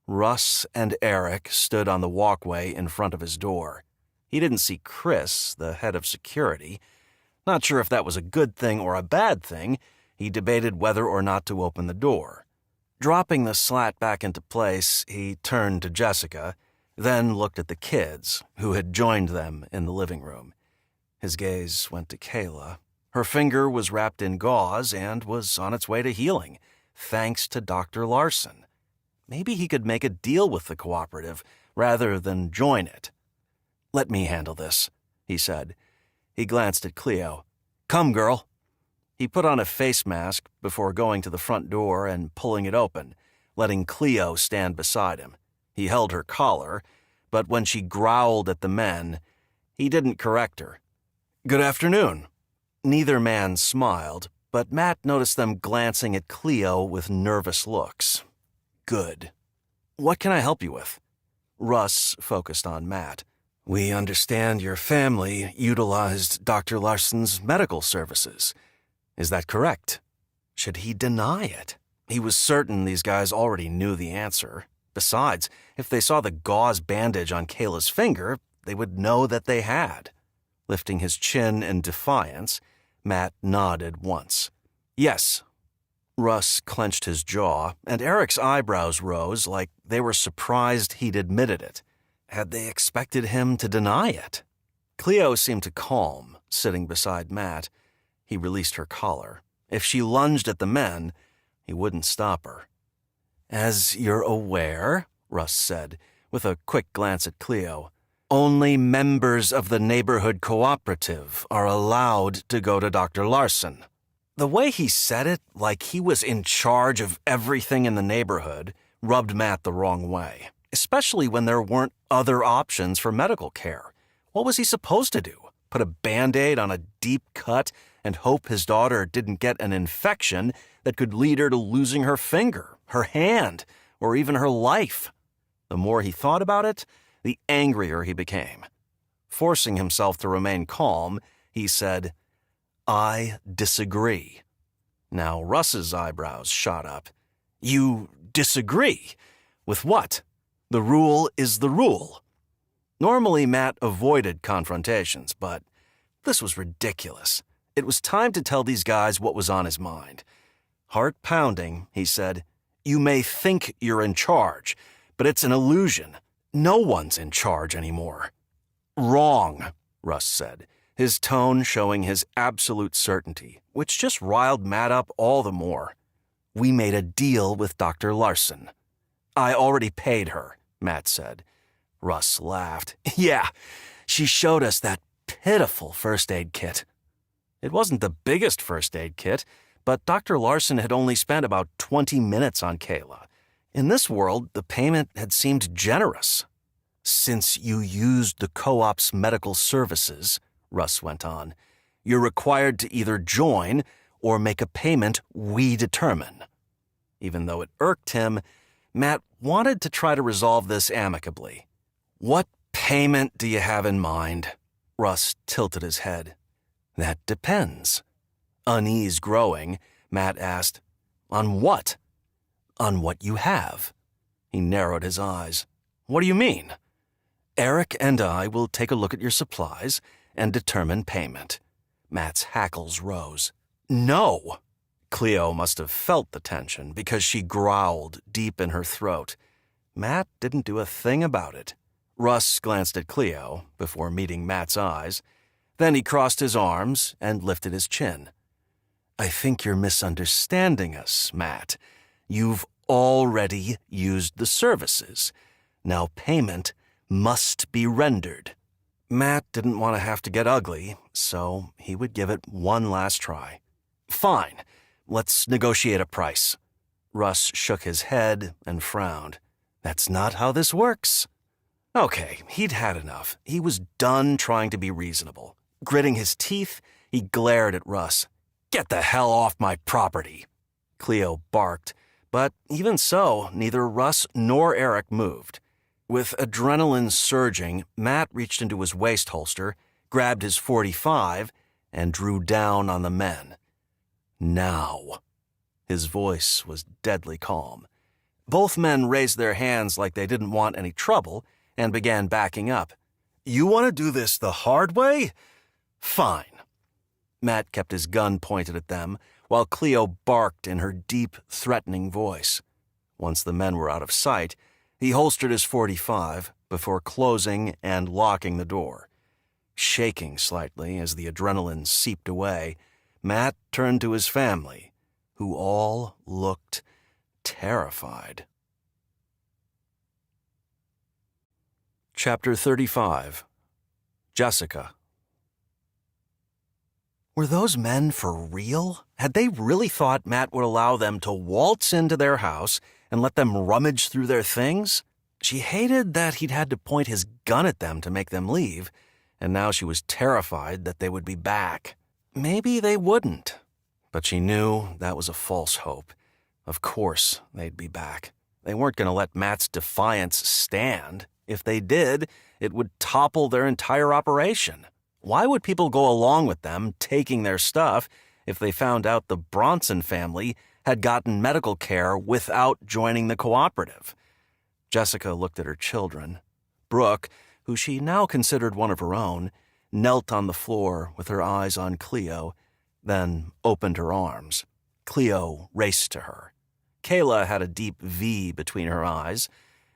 Russ and Eric stood on the walkway in front of his door. He didn't see Chris, the head of security. Not sure if that was a good thing or a bad thing, he debated whether or not to open the door. Dropping the slat back into place, he turned to Jessica, then looked at the kids, who had joined them in the living room. His gaze went to Kayla. Her finger was wrapped in gauze and was on its way to healing, thanks to Dr. Larson. Maybe he could make a deal with the cooperative rather than join it. "Let me handle this," he said. He glanced at Cleo. "Come, girl." He put on a face mask before going to the front door and pulling it open, letting Cleo stand beside him. He held her collar, but when she growled at the men, he didn't correct her. "Good afternoon." Neither man smiled, but Matt noticed them glancing at Cleo with nervous looks. "Good. What can I help you with?" Russ focused on Matt. "We understand your family utilized Dr. Larson's medical services. Is that correct? Should he deny it?" He was certain these guys already knew the answer. Besides, if they saw the gauze bandage on Kayla's finger, they would know that they had. Lifting his chin in defiance, Matt nodded once. Yes. Russ clenched his jaw, and Eric's eyebrows rose like they were surprised he'd admitted it. Had they expected him to deny it? Cleo seemed to calm, sitting beside Matt. He released her collar. If she lunged at the men, he wouldn't stop her. As you're aware, Russ said, with a quick glance at Cleo, only members of the neighborhood cooperative are allowed to go to Dr. Larson. The way he said it, like he was in charge of everything in the neighborhood, rubbed Matt the wrong way, especially when there weren't other options for medical care. What was he supposed to do? Put a Band-Aid on a deep cut and hope his daughter didn't get an infection that could lead her to losing her finger, her hand, or even her life? The more he thought about it, the angrier he became. Forcing himself to remain calm, he said, I disagree. Now Russ's eyebrows shot up. You disagree? With what? The rule is the rule. Normally, Matt avoided confrontations, but this was ridiculous. It was time to tell these guys what was on his mind. Heart pounding, he said, You may think you're in charge, but it's an illusion. No one's in charge anymore. Wrong, Russ said, his tone showing his absolute certainty, which just riled Matt up all the more. We made a deal with Dr. Larson. I already paid her, Matt said. Russ laughed. Yeah, she showed us that pitiful first aid kit. It wasn't the biggest first aid kit, but Dr. Larson had only spent about 20 minutes on Kayla. In this world, the payment had seemed generous. Since you used the co-op's medical services, Russ went on, you're required to either join or make a payment we determine. Even though it irked him, Matt wanted to try to resolve this amicably. What payment do you have in mind? Russ tilted his head. That depends. Unease growing, Matt asked, On what? On what you have. He narrowed his eyes. What do you mean? Eric and I will take a look at your supplies and determine payment. Matt's hackles rose. No! Cleo must have felt the tension because she growled deep in her throat. Matt didn't do a thing about it. Russ glanced at Cleo before meeting Matt's eyes. Then he crossed his arms and lifted his chin. I think you're misunderstanding us, Matt. You've already used the services. Now payment must be rendered. Matt didn't want to have to get ugly, so he would give it one last try. Fine, let's negotiate a price. Russ shook his head and frowned. That's not how this works. Okay, he'd had enough. He was done trying to be reasonable. Gritting his teeth, he glared at Russ. Get the hell off my property. Cleo barked, but even so, neither Russ nor Eric moved. With adrenaline surging, Matt reached into his waist holster, grabbed his .45, and drew down on the men. Now. His voice was deadly calm. Both men raised their hands like they didn't want any trouble and began backing up. You want to do this the hard way? Fine. Matt kept his gun pointed at them, while Cleo barked in her deep, threatening voice. Once the men were out of sight, he holstered his .45 before closing and locking the door. Shaking slightly as the adrenaline seeped away, Matt turned to his family, who all looked terrified. Chapter 35. Jessica. Were those men for real? Had they really thought Matt would allow them to waltz into their house and let them rummage through their things? She hated that he'd had to point his gun at them to make them leave, and now she was terrified that they would be back. Maybe they wouldn't. But she knew that was a false hope. Of course they'd be back. They weren't going to let Matt's defiance stand. If they did, it would topple their entire operation. Why would people go along with them taking their stuff if they found out the Bronson family had gotten medical care without joining the cooperative. Jessica looked at her children. Brooke, who she now considered one of her own, knelt on the floor with her eyes on Cleo, then opened her arms. Cleo raced to her. Kayla had a deep V between her eyes,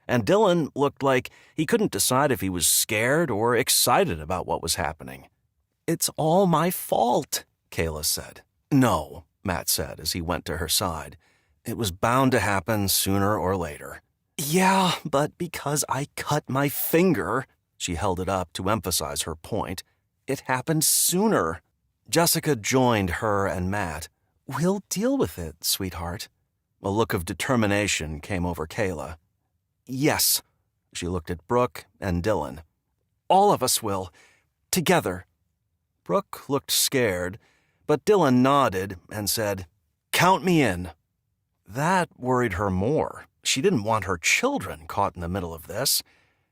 and Dylan looked like he couldn't decide if he was scared or excited about what was happening. "It's all my fault," Kayla said. "No," Matt said as he went to her side. "It was bound to happen sooner or later." "Yeah, but because I cut my finger," she held it up to emphasize her point, "it happened sooner." Jessica joined her and Matt. "We'll deal with it, sweetheart." A look of determination came over Kayla. "Yes." She looked at Brooke and Dylan. "All of us will. Together." Brooke looked scared, but Dylan nodded and said, "Count me in." That worried her more. She didn't want her children caught in the middle of this.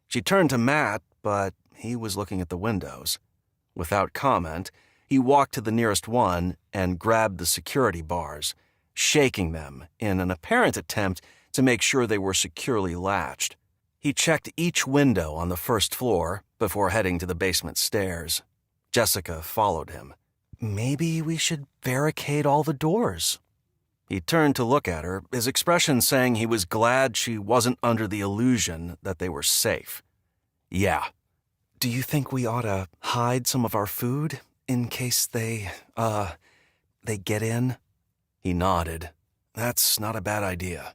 She turned to Matt, but he was looking at the windows. Without comment, he walked to the nearest one and grabbed the security bars, shaking them in an apparent attempt to make sure they were securely latched. He checked each window on the first floor before heading to the basement stairs. Jessica followed him. "Maybe we should barricade all the doors." He turned to look at her, his expression saying he was glad she wasn't under the illusion that they were safe. "Yeah." "Do you think we ought to hide some of our food in case they get in?" He nodded. "That's not a bad idea."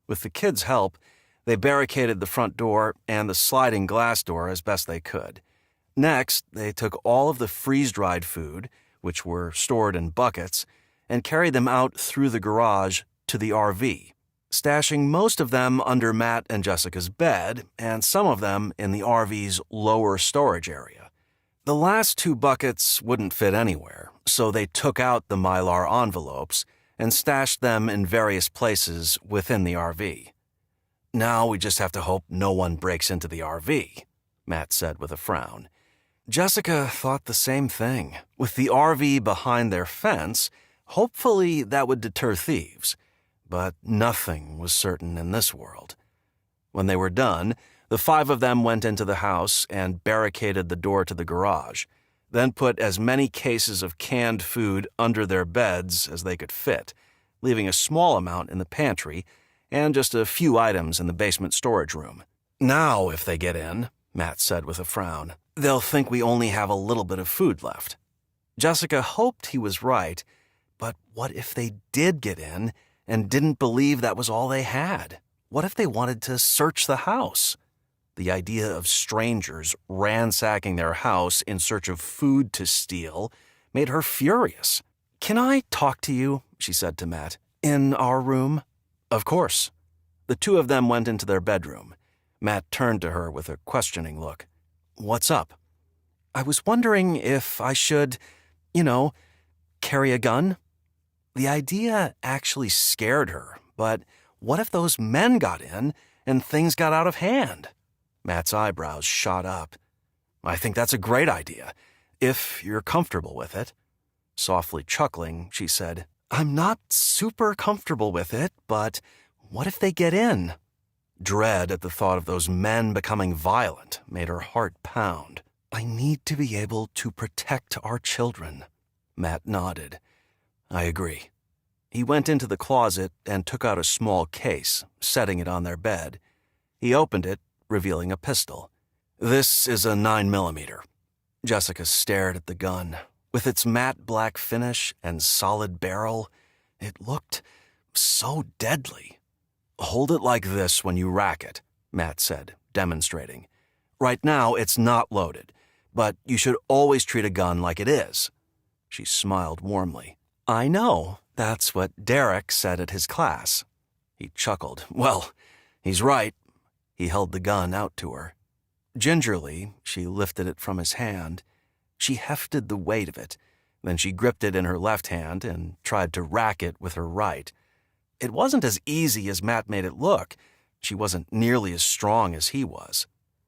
With the kids' help, they barricaded the front door and the sliding glass door as best they could. Next, they took all of the freeze-dried food, which were stored in buckets, and carried them out through the garage to the RV, stashing most of them under Matt and Jessica's bed and some of them in the RV's lower storage area. The last 2 buckets wouldn't fit anywhere, so they took out the Mylar envelopes and stashed them in various places within the RV. "Now we just have to hope no one breaks into the RV," Matt said with a frown. Jessica thought the same thing. With the RV behind their fence, hopefully that would deter thieves. But nothing was certain in this world. When they were done, the 5 of them went into the house and barricaded the door to the garage, then put as many cases of canned food under their beds as they could fit, leaving a small amount in the pantry and just a few items in the basement storage room. "Now, if they get in," Matt said with a frown, "they'll think we only have a little bit of food left." Jessica hoped he was right, but what if they did get in and didn't believe that was all they had? What if they wanted to search the house? The idea of strangers ransacking their house in search of food to steal made her furious. "Can I talk to you?" she said to Matt. "In our room?" "Of course." The 2 of them went into their bedroom. Matt turned to her with a questioning look. "What's up?" "I was wondering if I should, carry a gun." The idea actually scared her, but what if those men got in and things got out of hand? Matt's eyebrows shot up. "I think that's a great idea, if you're comfortable with it." Softly chuckling, she said, "I'm not super comfortable with it, but what if they get in?" Dread at the thought of those men becoming violent made her heart pound. "I need to be able to protect our children." Matt nodded. "I agree." He went into the closet and took out a small case, setting it on their bed. He opened it, revealing a pistol. "This is a 9mm. Jessica stared at the gun. With its matte black finish and solid barrel, it looked so deadly. "Hold it like this when you rack it," Matt said, demonstrating. "Right now, it's not loaded, but you should always treat a gun like it is." She smiled warmly. "I know. That's what Derek said at his class." He chuckled. "Well, he's right." He held the gun out to her. Gingerly, she lifted it from his hand. She hefted the weight of it. Then she gripped it in her left hand and tried to rack it with her right. It wasn't as easy as Matt made it look. She wasn't nearly as strong as he was.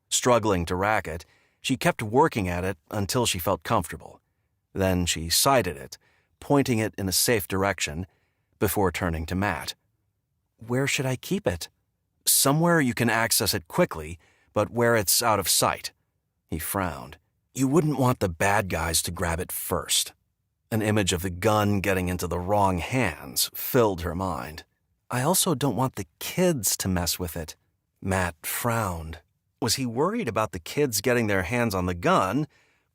Struggling to rack it, she kept working at it until she felt comfortable. Then she sighted it, pointing it in a safe direction, before turning to Matt. "Where should I keep it?" "Somewhere you can access it quickly, but where it's out of sight." He frowned. "You wouldn't want the bad guys to grab it first." An image of the gun getting into the wrong hands filled her mind. "I also don't want the kids to mess with it." Matt frowned. Was he worried about the kids getting their hands on the gun?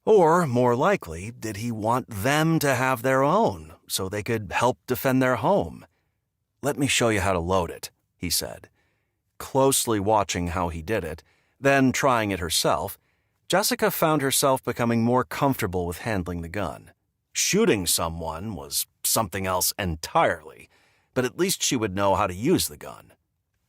Or, more likely, did he want them to have their own so they could help defend their home? "Let me show you how to load it," he said. Closely watching how he did it, then trying it herself, Jessica found herself becoming more comfortable with handling the gun. Shooting someone was something else entirely, but at least she would know how to use the gun.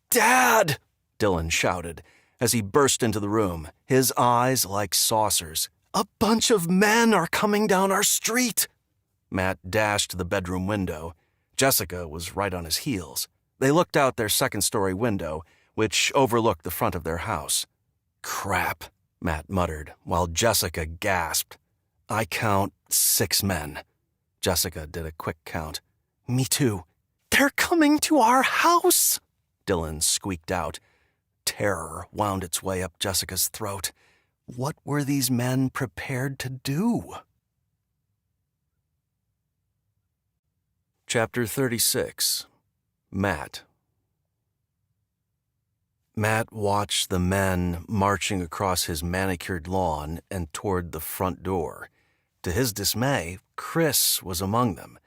"Dad!" Dylan shouted as he burst into the room, his eyes like saucers. "A bunch of men are coming down our street!" Matt dashed to the bedroom window. Jessica was right on his heels. They looked out their second-story window, which overlooked the front of their house. "Crap," Matt muttered, while Jessica gasped. "I count 6 men." Jessica did a quick count. "Me too." "They're coming to our house!" Dylan squeaked out. Terror wound its way up Jessica's throat. What were these men prepared to do? Chapter 36. Matt. Matt watched the men marching across his manicured lawn and toward the front door. To his dismay, Chris was among them.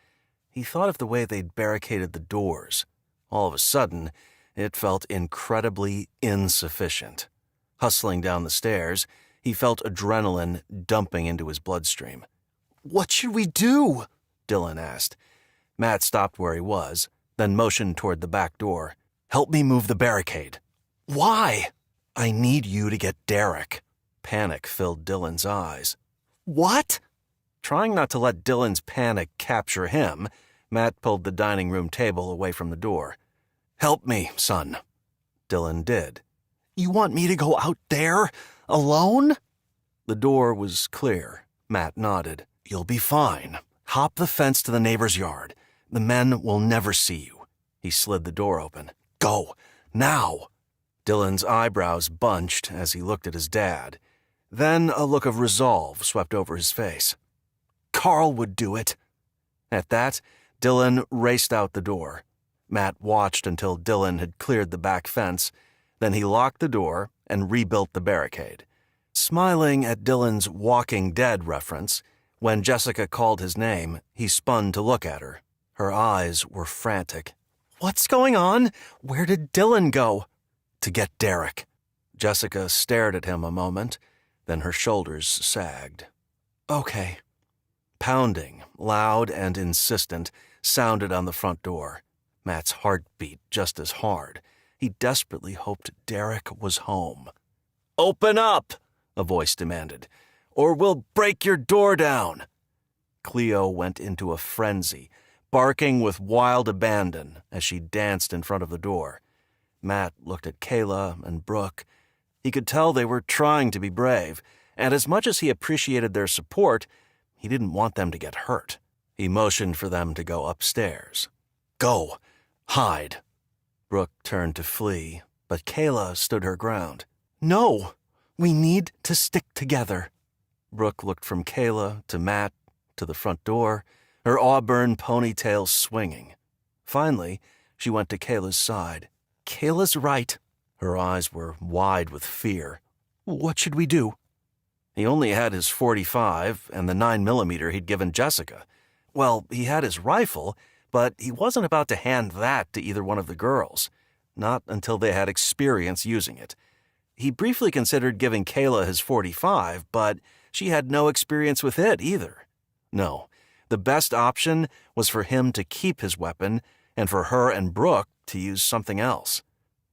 He thought of the way they'd barricaded the doors. All of a sudden, it felt incredibly insufficient. Hustling down the stairs, he felt adrenaline dumping into his bloodstream. "What should we do?" Dylan asked. Matt stopped where he was, then motioned toward the back door. "Help me move the barricade." "Why?" "I need you to get Derek." Panic filled Dylan's eyes. "What?" Trying not to let Dylan's panic capture him, Matt pulled the dining room table away from the door. "Help me, son." Dylan did. "You want me to go out there? Alone?" The door was clear. Matt nodded. "You'll be fine. Hop the fence to the neighbor's yard. The men will never see you." He slid the door open. "Go. Now." Dylan's eyebrows bunched as he looked at his dad. Then a look of resolve swept over his face. "Carl would do it." At that, Dylan raced out the door. Matt watched until Dylan had cleared the back fence. Then he locked the door and rebuilt the barricade. Smiling at Dylan's Walking Dead reference, when Jessica called his name, he spun to look at her. Her eyes were frantic. "What's going on? Where did Dylan go?" "To get Derek." Jessica stared at him a moment, then her shoulders sagged. "Okay." Pounding, loud and insistent, sounded on the front door. Matt's heart beat just as hard. He desperately hoped Derek was home. "Open up!" a voice demanded, "or we'll break your door down." Cleo went into a frenzy, barking with wild abandon as she danced in front of the door. Matt looked at Kayla and Brooke. He could tell they were trying to be brave, and as much as he appreciated their support, he didn't want them to get hurt. He motioned for them to go upstairs. "Go. Hide." Brooke turned to flee, but Kayla stood her ground. "No. We need to stick together." Brooke looked from Kayla to Matt to the front door, her auburn ponytail swinging. Finally, she went to Kayla's side. "Kayla's right." Her eyes were wide with fear. "What should we do?" He only had his .45 and the 9mm he'd given Jessica. Well, he had his rifle, but he wasn't about to hand that to either one of the girls. Not until they had experience using it. He briefly considered giving Kayla his .45, but she had no experience with it either. No, the best option was for him to keep his weapon and for her and Brooke to use something else.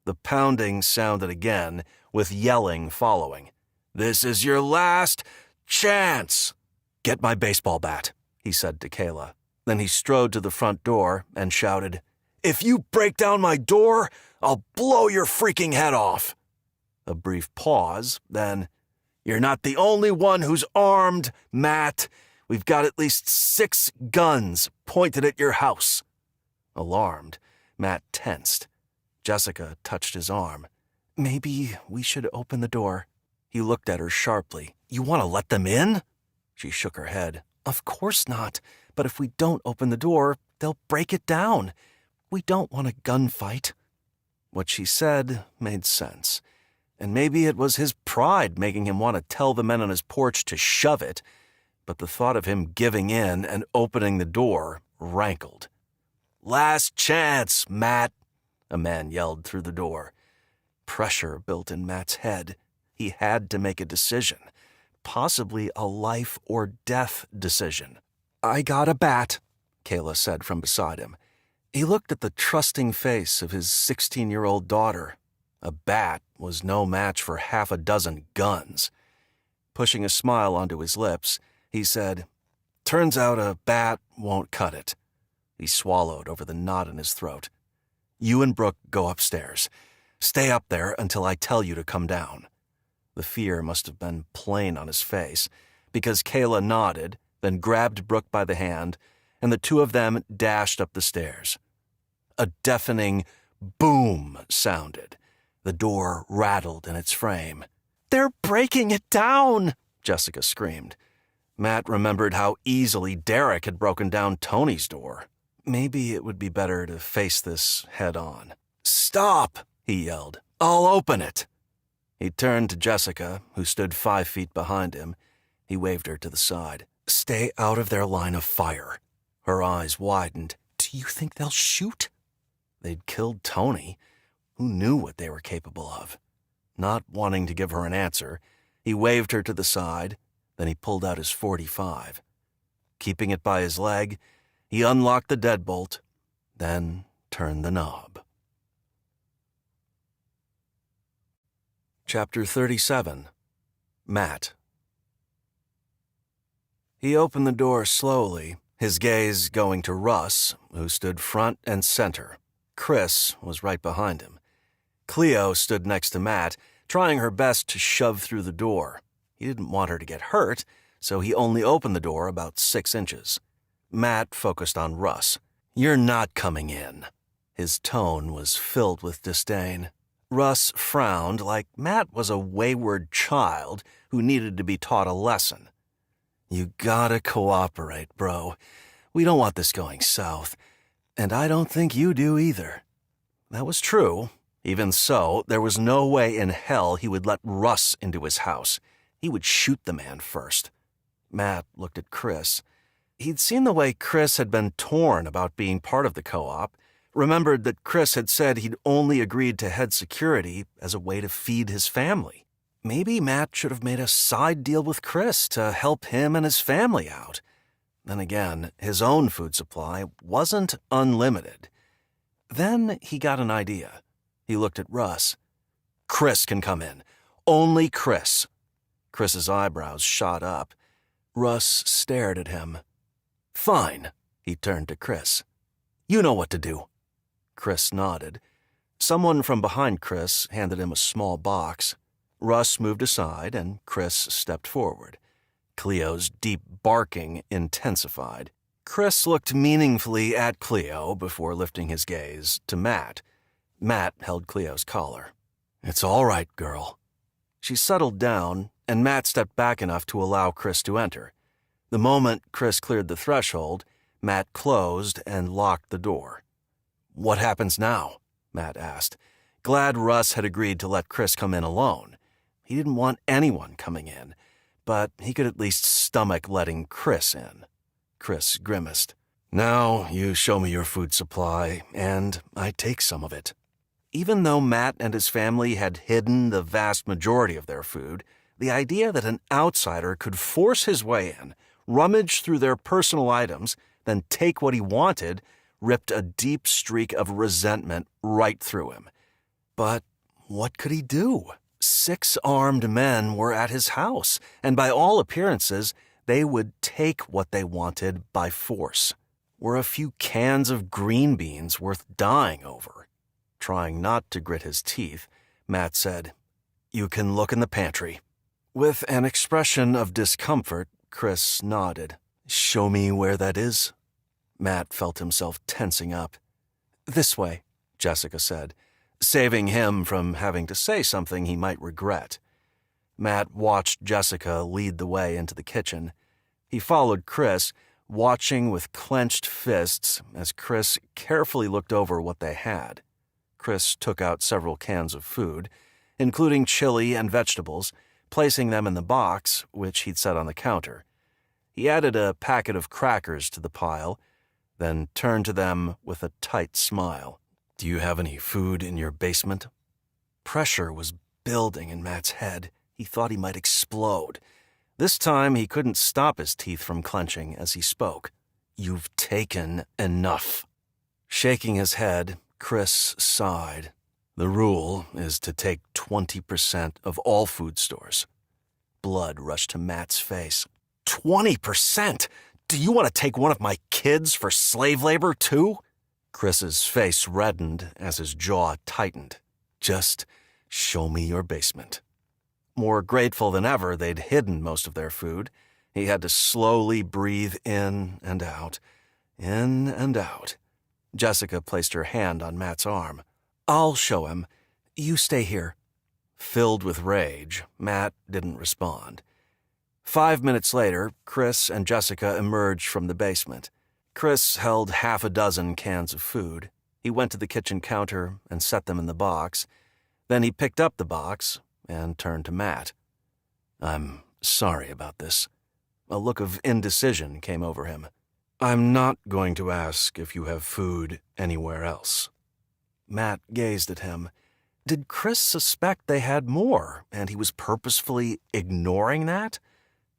The pounding sounded again, with yelling following. "This is your last chance!" "Get my baseball bat," he said to Kayla. Then he strode to the front door and shouted, "If you break down my door, I'll blow your freaking head off." A brief pause, then, "You're not the only one who's armed, Matt. We've got at least 6 guns pointed at your house." Alarmed, Matt tensed. Jessica touched his arm. "Maybe we should open the door." He looked at her sharply. "You want to let them in?" She shook her head. "Of course not. But if we don't open the door, they'll break it down. We don't want a gunfight." What she said made sense. And maybe it was his pride making him want to tell the men on his porch to shove it, but the thought of him giving in and opening the door rankled. "Last chance, Matt," a man yelled through the door. Pressure built in Matt's head. He had to make a decision, possibly a life or death decision. "I got a bat," Kayla said from beside him. He looked at the trusting face of his 16-year-old daughter. A bat was no match for half a dozen guns. Pushing a smile onto his lips, he said, "Turns out a bat won't cut it." He swallowed over the knot in his throat. "You and Brooke go upstairs. Stay up there until I tell you to come down." The fear must have been plain on his face, because Kayla nodded, then grabbed Brooke by the hand, and the two of them dashed up the stairs. A deafening boom sounded. The door rattled in its frame. "They're breaking it down!" Jessica screamed. Matt remembered how easily Derek had broken down Tony's door. Maybe it would be better to face this head on. "Stop!" he yelled. "I'll open it." He turned to Jessica, who stood 5 feet behind him. He waved her to the side. "Stay out of their line of fire." Her eyes widened. "Do you think they'll shoot?" They'd killed Tony. Who knew what they were capable of? Not wanting to give her an answer, he waved her to the side, then he pulled out his .45. Keeping it by his leg, he unlocked the deadbolt, then turned the knob. Chapter 37. Matt. He opened the door slowly, his gaze going to Russ, who stood front and center. Chris was right behind him. Cleo stood next to Matt, trying her best to shove through the door. He didn't want her to get hurt, so he only opened the door about 6 inches. Matt focused on Russ. "You're not coming in." His tone was filled with disdain. Russ frowned like Matt was a wayward child who needed to be taught a lesson. "You gotta cooperate, bro. We don't want this going south. And I don't think you do either." That was true. Even so, there was no way in hell he would let Russ into his house. He would shoot the man first. Matt looked at Chris. He'd seen the way Chris had been torn about being part of the co-op, remembered that Chris had said he'd only agreed to head security as a way to feed his family. Maybe Matt should have made a side deal with Chris to help him and his family out. Then again, his own food supply wasn't unlimited. Then he got an idea. He looked at Russ. "Chris can come in. Only Chris." Chris's eyebrows shot up. Russ stared at him. "Fine." He turned to Chris. "You know what to do." Chris nodded. Someone from behind Chris handed him a small box. Russ moved aside and Chris stepped forward. Cleo's deep barking intensified. Chris looked meaningfully at Cleo before lifting his gaze to Matt. Matt held Cleo's collar. "It's all right, girl." She settled down, and Matt stepped back enough to allow Chris to enter. The moment Chris cleared the threshold, Matt closed and locked the door. "What happens now?" Matt asked, glad Russ had agreed to let Chris come in alone. He didn't want anyone coming in, but he could at least stomach letting Chris in. Chris grimaced. "Now you show me your food supply, and I take some of it." Even though Matt and his family had hidden the vast majority of their food, the idea that an outsider could force his way in, rummage through their personal items, then take what he wanted, ripped a deep streak of resentment right through him. But what could he do? 6 armed men were at his house, and by all appearances, they would take what they wanted by force. Were a few cans of green beans worth dying over? Trying not to grit his teeth, Matt said, "You can look in the pantry." With an expression of discomfort, Chris nodded. "Show me where that is." Matt felt himself tensing up. This way, Jessica said, saving him from having to say something he might regret. Matt watched Jessica lead the way into the kitchen. He followed Chris, watching with clenched fists as Chris carefully looked over what they had. Chris took out several cans of food, including chili and vegetables, placing them in the box, which he'd set on the counter. He added a packet of crackers to the pile, then turned to them with a tight smile. Do you have any food in your basement? Pressure was building in Matt's head. He thought he might explode. This time he couldn't stop his teeth from clenching as he spoke. You've taken enough. Shaking his head, Chris sighed. The rule is to take 20% of all food stores. Blood rushed to Matt's face. 20%? Do you want to take one of my kids for slave labor, too? Chris's face reddened as his jaw tightened. Just show me your basement. More grateful than ever they'd hidden most of their food, he had to slowly breathe in and out, in and out. Jessica placed her hand on Matt's arm. I'll show him. You stay here. Filled with rage, Matt didn't respond. 5 minutes later, Chris and Jessica emerged from the basement. Chris held half a dozen cans of food. He went to the kitchen counter and set them in the box. Then he picked up the box and turned to Matt. I'm sorry about this. A look of indecision came over him. I'm not going to ask if you have food anywhere else. Matt gazed at him. Did Chris suspect they had more, and he was purposefully ignoring that?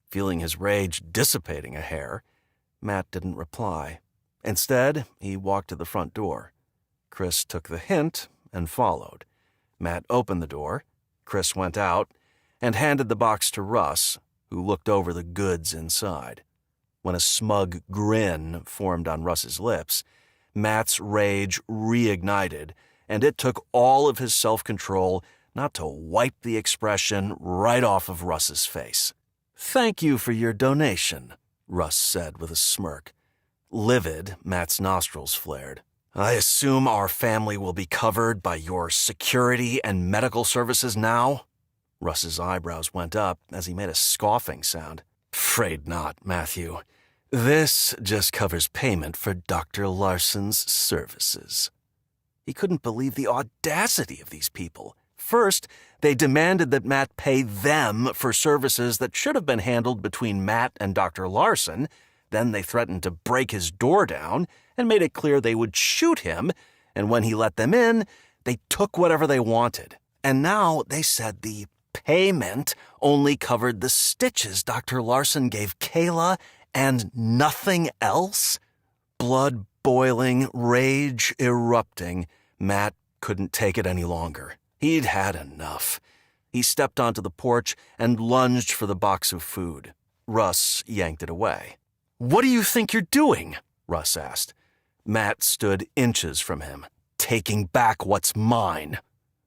Feeling his rage dissipating a hair, Matt didn't reply. Instead, he walked to the front door. Chris took the hint and followed. Matt opened the door. Chris went out and handed the box to Russ, who looked over the goods inside. When a smug grin formed on Russ's lips, Matt's rage reignited, and it took all of his self-control not to wipe the expression right off of Russ's face. Thank you for your donation, Russ said with a smirk. Livid, Matt's nostrils flared. I assume our family will be covered by your security and medical services now? Russ's eyebrows went up as he made a scoffing sound. Afraid not, Matthew. This just covers payment for Dr. Larson's services. He couldn't believe the audacity of these people. First, they demanded that Matt pay them for services that should have been handled between Matt and Dr. Larson. Then they threatened to break his door down and made it clear they would shoot him, and when he let them in, they took whatever they wanted. And now they said the payment only covered the stitches Dr. Larson gave Kayla and nothing else? Blood boiling, rage erupting, Matt couldn't take it any longer. He'd had enough. He stepped onto the porch and lunged for the box of food. Russ yanked it away. What do you think you're doing? Russ asked. Matt stood inches from him. Taking back what's mine.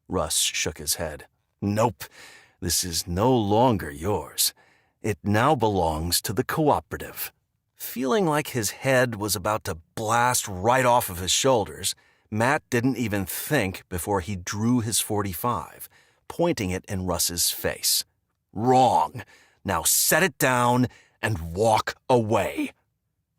Russ shook his head. Nope, this is no longer yours. It now belongs to the cooperative. Feeling like his head was about to blast right off of his shoulders, Matt didn't even think before he drew his .45, pointing it in Russ's face. Wrong. Now set it down and walk away.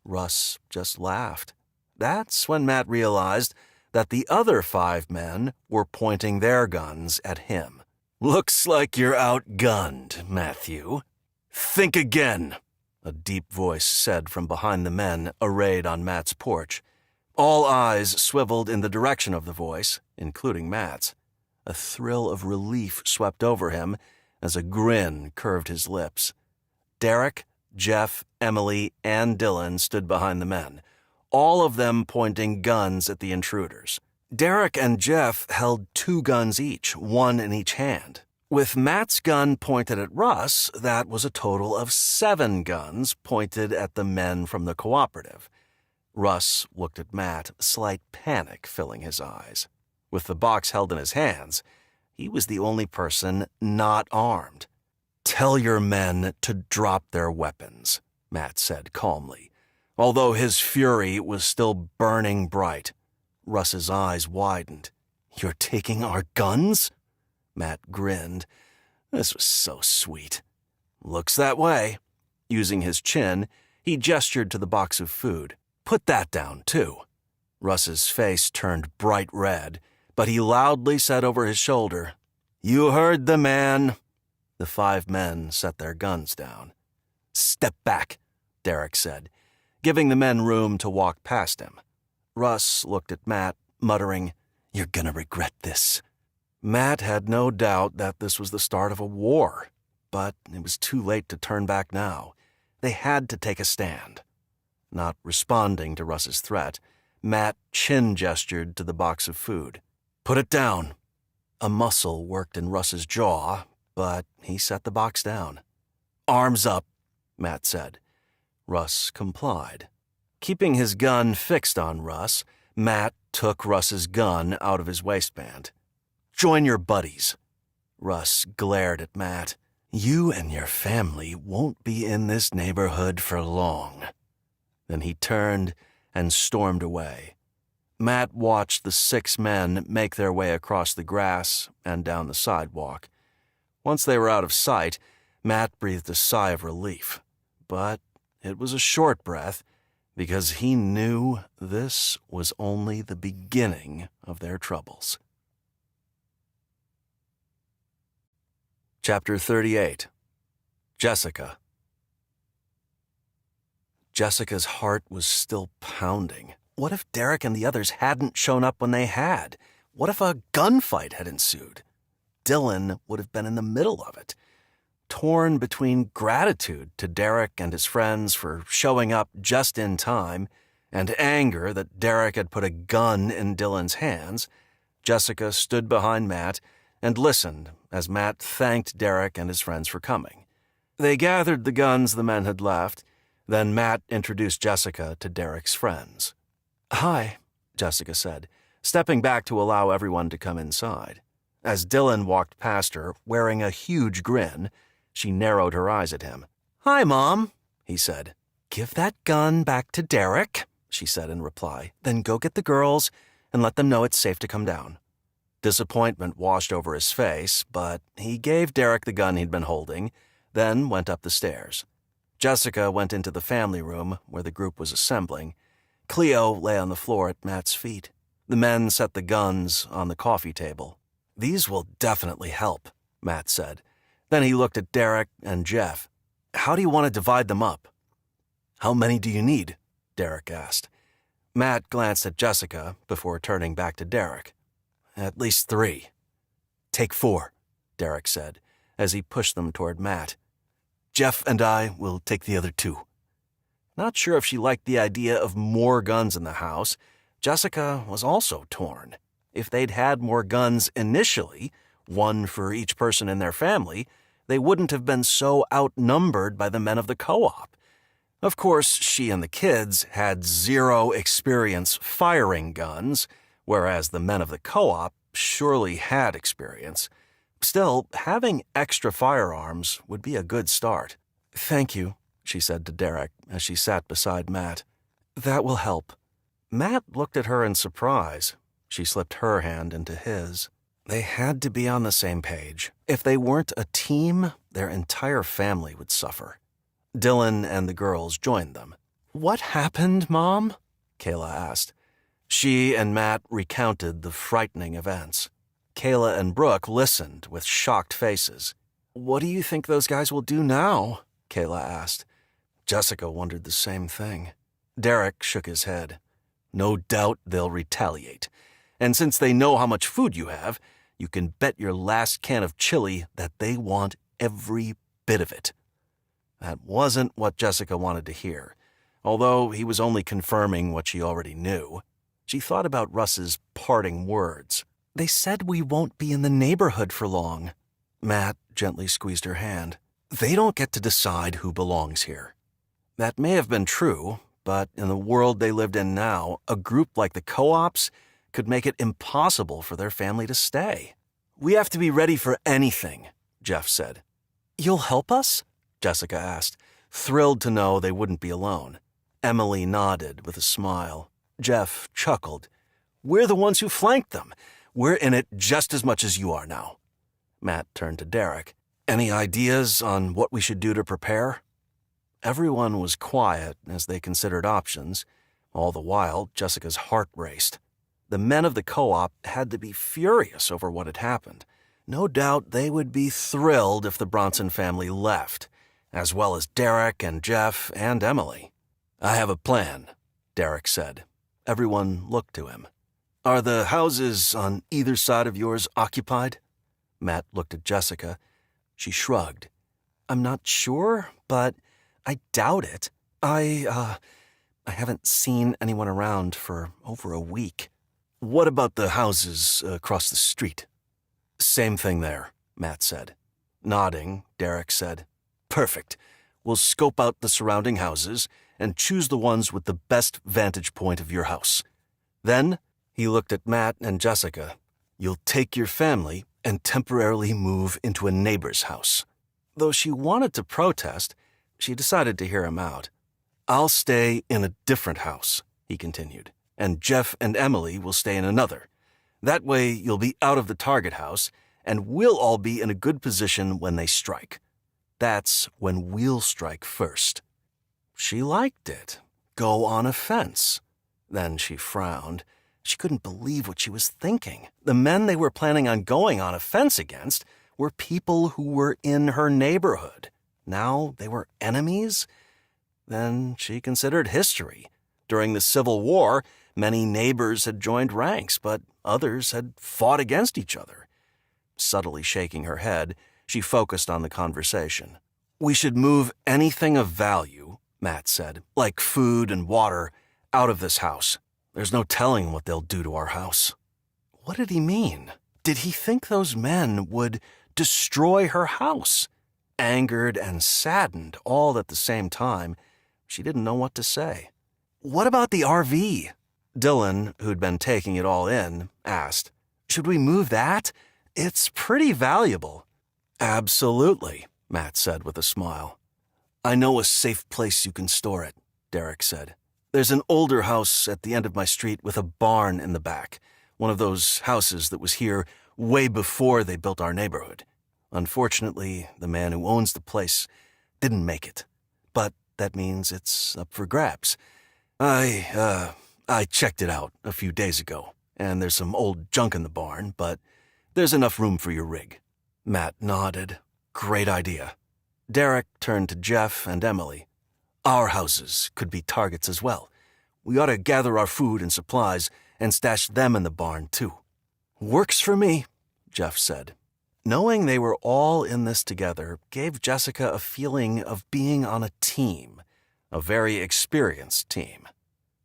Russ just laughed. That's when Matt realized that the other 5 men were pointing their guns at him. Looks like you're outgunned, Matthew. Think again, a deep voice said from behind the men arrayed on Matt's porch. All eyes swiveled in the direction of the voice, including Matt's. A thrill of relief swept over him as a grin curved his lips. Derek, Jeff, Emily, and Dylan stood behind the men, all of them pointing guns at the intruders. Derek and Jeff held 2 guns each, one in each hand. With Matt's gun pointed at Russ, that was a total of 7 guns pointed at the men from the cooperative. Russ looked at Matt, slight panic filling his eyes. With the box held in his hands, he was the only person not armed. Tell your men to drop their weapons, Matt said calmly, although his fury was still burning bright. Russ's eyes widened. "You're taking our guns?" Matt grinned. This was so sweet. "Looks that way." Using his chin, he gestured to the box of food. "Put that down, too." Russ's face turned bright red, but he loudly said over his shoulder, "You heard the man." The 5 men set their guns down. "Step back," Derek said, giving the men room to walk past him. Russ looked at Matt, muttering, "You're gonna regret this." Matt had no doubt that this was the start of a war, but it was too late to turn back now. They had to take a stand. Not responding to Russ's threat, Matt chin gestured to the box of food. "Put it down." A muscle worked in Russ's jaw, but he set the box down. "Arms up," Matt said. Russ complied. Keeping his gun fixed on Russ, Matt took Russ's gun out of his waistband. "Join your buddies." Russ glared at Matt. "You and your family won't be in this neighborhood for long." Then he turned and stormed away. Matt watched the 6 men make their way across the grass and down the sidewalk. Once they were out of sight, Matt breathed a sigh of relief. But it was a short breath, because he knew this was only the beginning of their troubles. Chapter 38. Jessica. Jessica's heart was still pounding. What if Derek and the others hadn't shown up when they had? What if a gunfight had ensued? Dylan would have been in the middle of it. Torn between gratitude to Derek and his friends for showing up just in time and anger that Derek had put a gun in Dylan's hands, Jessica stood behind Matt and listened as Matt thanked Derek and his friends for coming. They gathered the guns the men had left. Then Matt introduced Jessica to Derek's friends. "Hi," Jessica said, stepping back to allow everyone to come inside. As Dylan walked past her, wearing a huge grin, she narrowed her eyes at him. "Hi, Mom," he said. "Give that gun back to Derek," she said in reply. "Then go get the girls and let them know it's safe to come down." Disappointment washed over his face, but he gave Derek the gun he'd been holding, then went up the stairs. Jessica went into the family room where the group was assembling. Cleo lay on the floor at Matt's feet. The men set the guns on the coffee table. "These will definitely help," Matt said. Then he looked at Derek and Jeff. "How do you want to divide them up?" "How many do you need?" Derek asked. Matt glanced at Jessica before turning back to Derek. "At least 3. "Take 4, Derek said, as he pushed them toward Matt. "Jeff and I will take the other 2. Not sure if she liked the idea of more guns in the house, Jessica was also torn. If they'd had more guns initially, 1 for each person in their family, they wouldn't have been so outnumbered by the men of the co-op. Of course, she and the kids had 0 experience firing guns, whereas the men of the co-op surely had experience. Still, having extra firearms would be a good start. "Thank you," she said to Derek as she sat beside Matt. "That will help." Matt looked at her in surprise. She slipped her hand into his. They had to be on the same page. If they weren't a team, their entire family would suffer. Dylan and the girls joined them. "What happened, Mom?" Kayla asked. She and Matt recounted the frightening events. Kayla and Brooke listened with shocked faces. "What do you think those guys will do now?" Kayla asked. Jessica wondered the same thing. Derek shook his head. "No doubt they'll retaliate. And since they know how much food you have, you can bet your last can of chili that they want every bit of it." That wasn't what Jessica wanted to hear, although he was only confirming what she already knew. She thought about Russ's parting words. "They said we won't be in the neighborhood for long." Matt gently squeezed her hand. "They don't get to decide who belongs here." That may have been true, but in the world they lived in now, a group like the co-ops could make it impossible for their family to stay. "We have to be ready for anything," Jeff said. "You'll help us?" Jessica asked, thrilled to know they wouldn't be alone. Emily nodded with a smile. Jeff chuckled. We're the ones who flanked them. We're in it just as much as you are now." Matt turned to Derek. "Any ideas on what we should do to prepare?" Everyone was quiet as they considered options. All the while, Jessica's heart raced. The men of the co-op had to be furious over what had happened. No doubt they would be thrilled if the Bronson family left, as well as Derek and Jeff and Emily. "I have a plan," Derek said. Everyone looked to him. "Are the houses on either side of yours occupied?" Matt looked at Jessica. She shrugged. "I'm not sure, but I doubt it. I haven't seen anyone around for over a week." "What about the houses across the street?" "Same thing there," Matt said. Nodding, Derek said, "Perfect. We'll scope out the surrounding houses and choose the ones with the best vantage point of your house. Then," he looked at Matt and Jessica, "you'll take your family and temporarily move into a neighbor's house." Though she wanted to protest, she decided to hear him out. "I'll stay in a different house," he continued, "and Jeff and Emily will stay in another. That way you'll be out of the target house, and we'll all be in a good position when they strike. That's when we'll strike first." She liked it. Go on offense. Then she frowned. She couldn't believe what she was thinking. The men they were planning on going on offense against were people who were in her neighborhood. Now they were enemies? Then she considered history. During the Civil War, many neighbors had joined ranks, but others had fought against each other. Subtly shaking her head, she focused on the conversation. "We should move anything of value," Matt said, "like food and water, out of this house. There's no telling what they'll do to our house." What did he mean? Did he think those men would destroy her house? Angered and saddened all at the same time, she didn't know what to say. "What about the RV?" Dylan, who'd been taking it all in, asked. "Should we move that? It's pretty valuable." "Absolutely," Matt said with a smile. "I know a safe place you can store it," Derek said. "There's an older house at the end of my street with a barn in the back, one of those houses that was here way before they built our neighborhood. Unfortunately, the man who owns the place didn't make it. But that means it's up for grabs. I checked it out a few days ago, and there's some old junk in the barn, but there's enough room for your rig." Matt nodded. "Great idea." Derek turned to Jeff and Emily. "Our houses could be targets as well. We ought to gather our food and supplies and stash them in the barn, too." "Works for me," Jeff said. Knowing they were all in this together gave Jessica a feeling of being on a team, a very experienced team.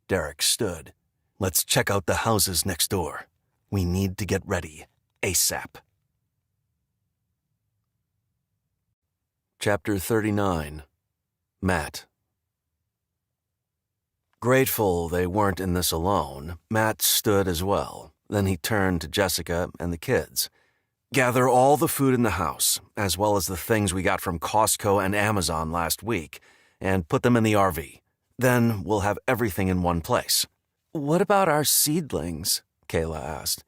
Derek stood. "Let's check out the houses next door. We need to get ready ASAP." Chapter 39. Matt. Grateful they weren't in this alone, Matt stood as well. Then he turned to Jessica and the kids. "Gather all the food in the house, as well as the things we got from Costco and Amazon last week, and put them in the RV. Then we'll have everything in one place." "What about our seedlings?" Kayla asked.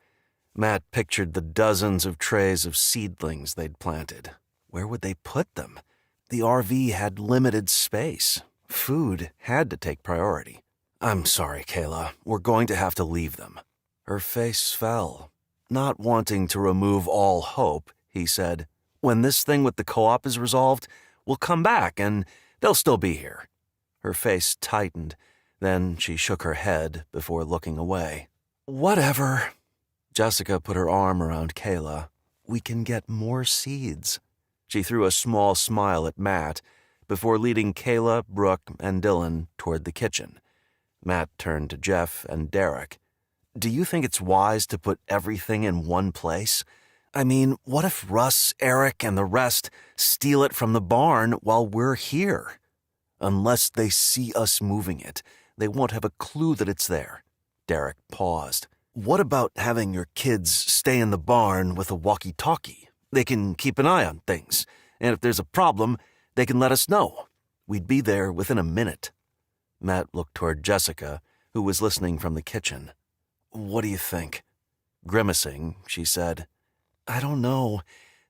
Matt pictured the dozens of trays of seedlings they'd planted. Where would they put them? The RV had limited space. Food had to take priority. "I'm sorry, Kayla. We're going to have to leave them." Her face fell. Not wanting to remove all hope, he said, "When this thing with the co-op is resolved, we'll come back and they'll still be here." Her face tightened. Then she shook her head before looking away. "Whatever." Jessica put her arm around Kayla. "We can get more seeds." She threw a small smile at Matt before leading Kayla, Brooke, and Dylan toward the kitchen. Matt turned to Jeff and Derek. "Do you think it's wise to put everything in one place? I mean, what if Russ, Eric, and the rest steal it from the barn while we're here? Unless they see us moving it, they won't have a clue that it's there." Derek paused. "What about having your kids stay in the barn with a walkie-talkie? They can keep an eye on things, and if there's a problem, they can let us know. We'd be there within a minute." Matt looked toward Jessica, who was listening from the kitchen. What do you think? Grimacing, she said, I don't know.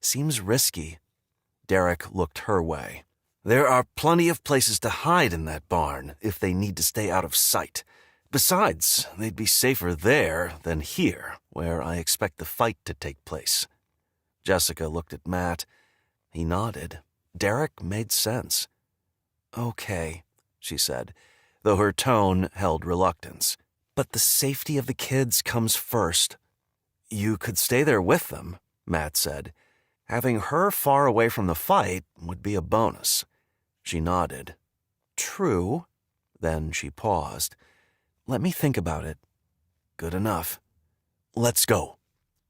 Seems risky. Derek looked her way. There are plenty of places to hide in that barn if they need to stay out of sight. Besides, they'd be safer there than here, where I expect the fight to take place. Jessica looked at Matt. He nodded. Derek made sense. Okay, she said, though her tone held reluctance. But the safety of the kids comes first. You could stay there with them, Matt said. Having her far away from the fight would be a bonus. She nodded. True. Then she paused. Let me think about it. Good enough. Let's go,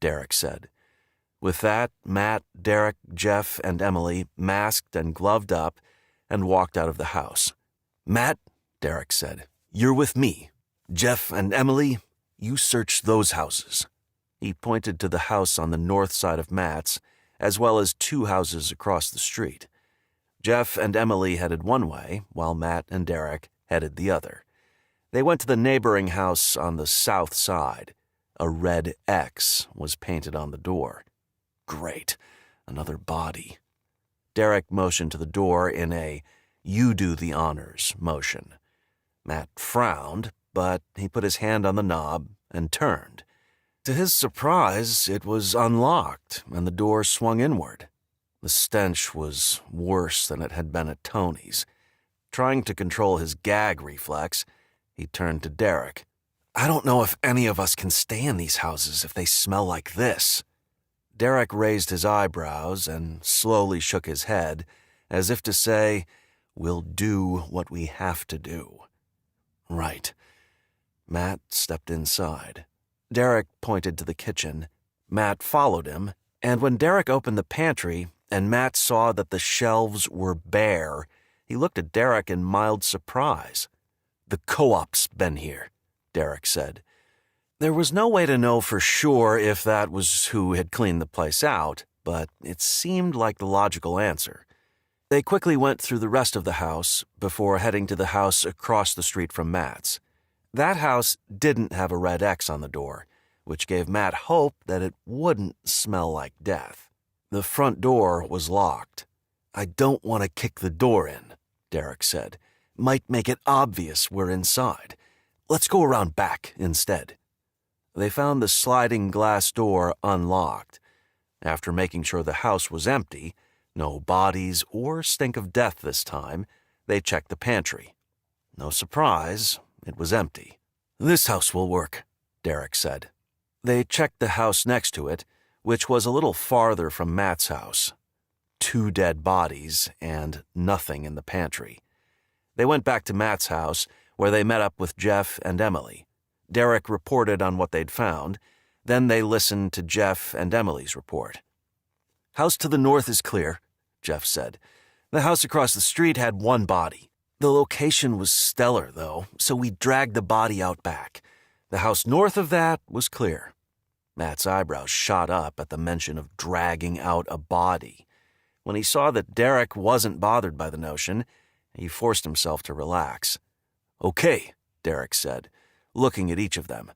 Derek said. With that, Matt, Derek, Jeff, and Emily masked and gloved up and walked out of the house. Matt, Derek said, you're with me. Jeff and Emily, you search those houses. He pointed to the house on the north side of Matt's, as well as 2 houses across the street. Jeff and Emily headed one way, while Matt and Derek headed the other. They went to the neighboring house on the south side. A red X was painted on the door. Great, another body. Derek motioned to the door in a "you do the honors" motion. Matt frowned, but he put his hand on the knob and turned. To his surprise, it was unlocked, and the door swung inward. The stench was worse than it had been at Tony's. Trying to control his gag reflex, he turned to Derek. I don't know if any of us can stay in these houses if they smell like this. Derek raised his eyebrows and slowly shook his head, as if to say, we'll do what we have to do. Right. Matt stepped inside. Derek pointed to the kitchen. Matt followed him, and when Derek opened the pantry and Matt saw that the shelves were bare, he looked at Derek in mild surprise. The co-op's been here, Derek said. There was no way to know for sure if that was who had cleaned the place out, but it seemed like the logical answer. They quickly went through the rest of the house before heading to the house across the street from Matt's. That house didn't have a red X on the door, which gave Matt hope that it wouldn't smell like death. The front door was locked. I don't want to kick the door in, Derek said. Might make it obvious we're inside. Let's go around back instead. They found the sliding glass door unlocked. After making sure the house was empty, no bodies or stink of death this time, they checked the pantry. No surprise, it was empty. This house will work, Derek said. They checked the house next to it, which was a little farther from Matt's house. 2 dead bodies and nothing in the pantry. They went back to Matt's house, where they met up with Jeff and Emily. Derek reported on what they'd found. Then they listened to Jeff and Emily's report. House to the north is clear, Jeff said. The house across the street had 1 body. The location was stellar, though, so we dragged the body out back. The house north of that was clear. Matt's eyebrows shot up at the mention of dragging out a body. When he saw that Derek wasn't bothered by the notion, he forced himself to relax. Okay, Derek said, looking at each of them.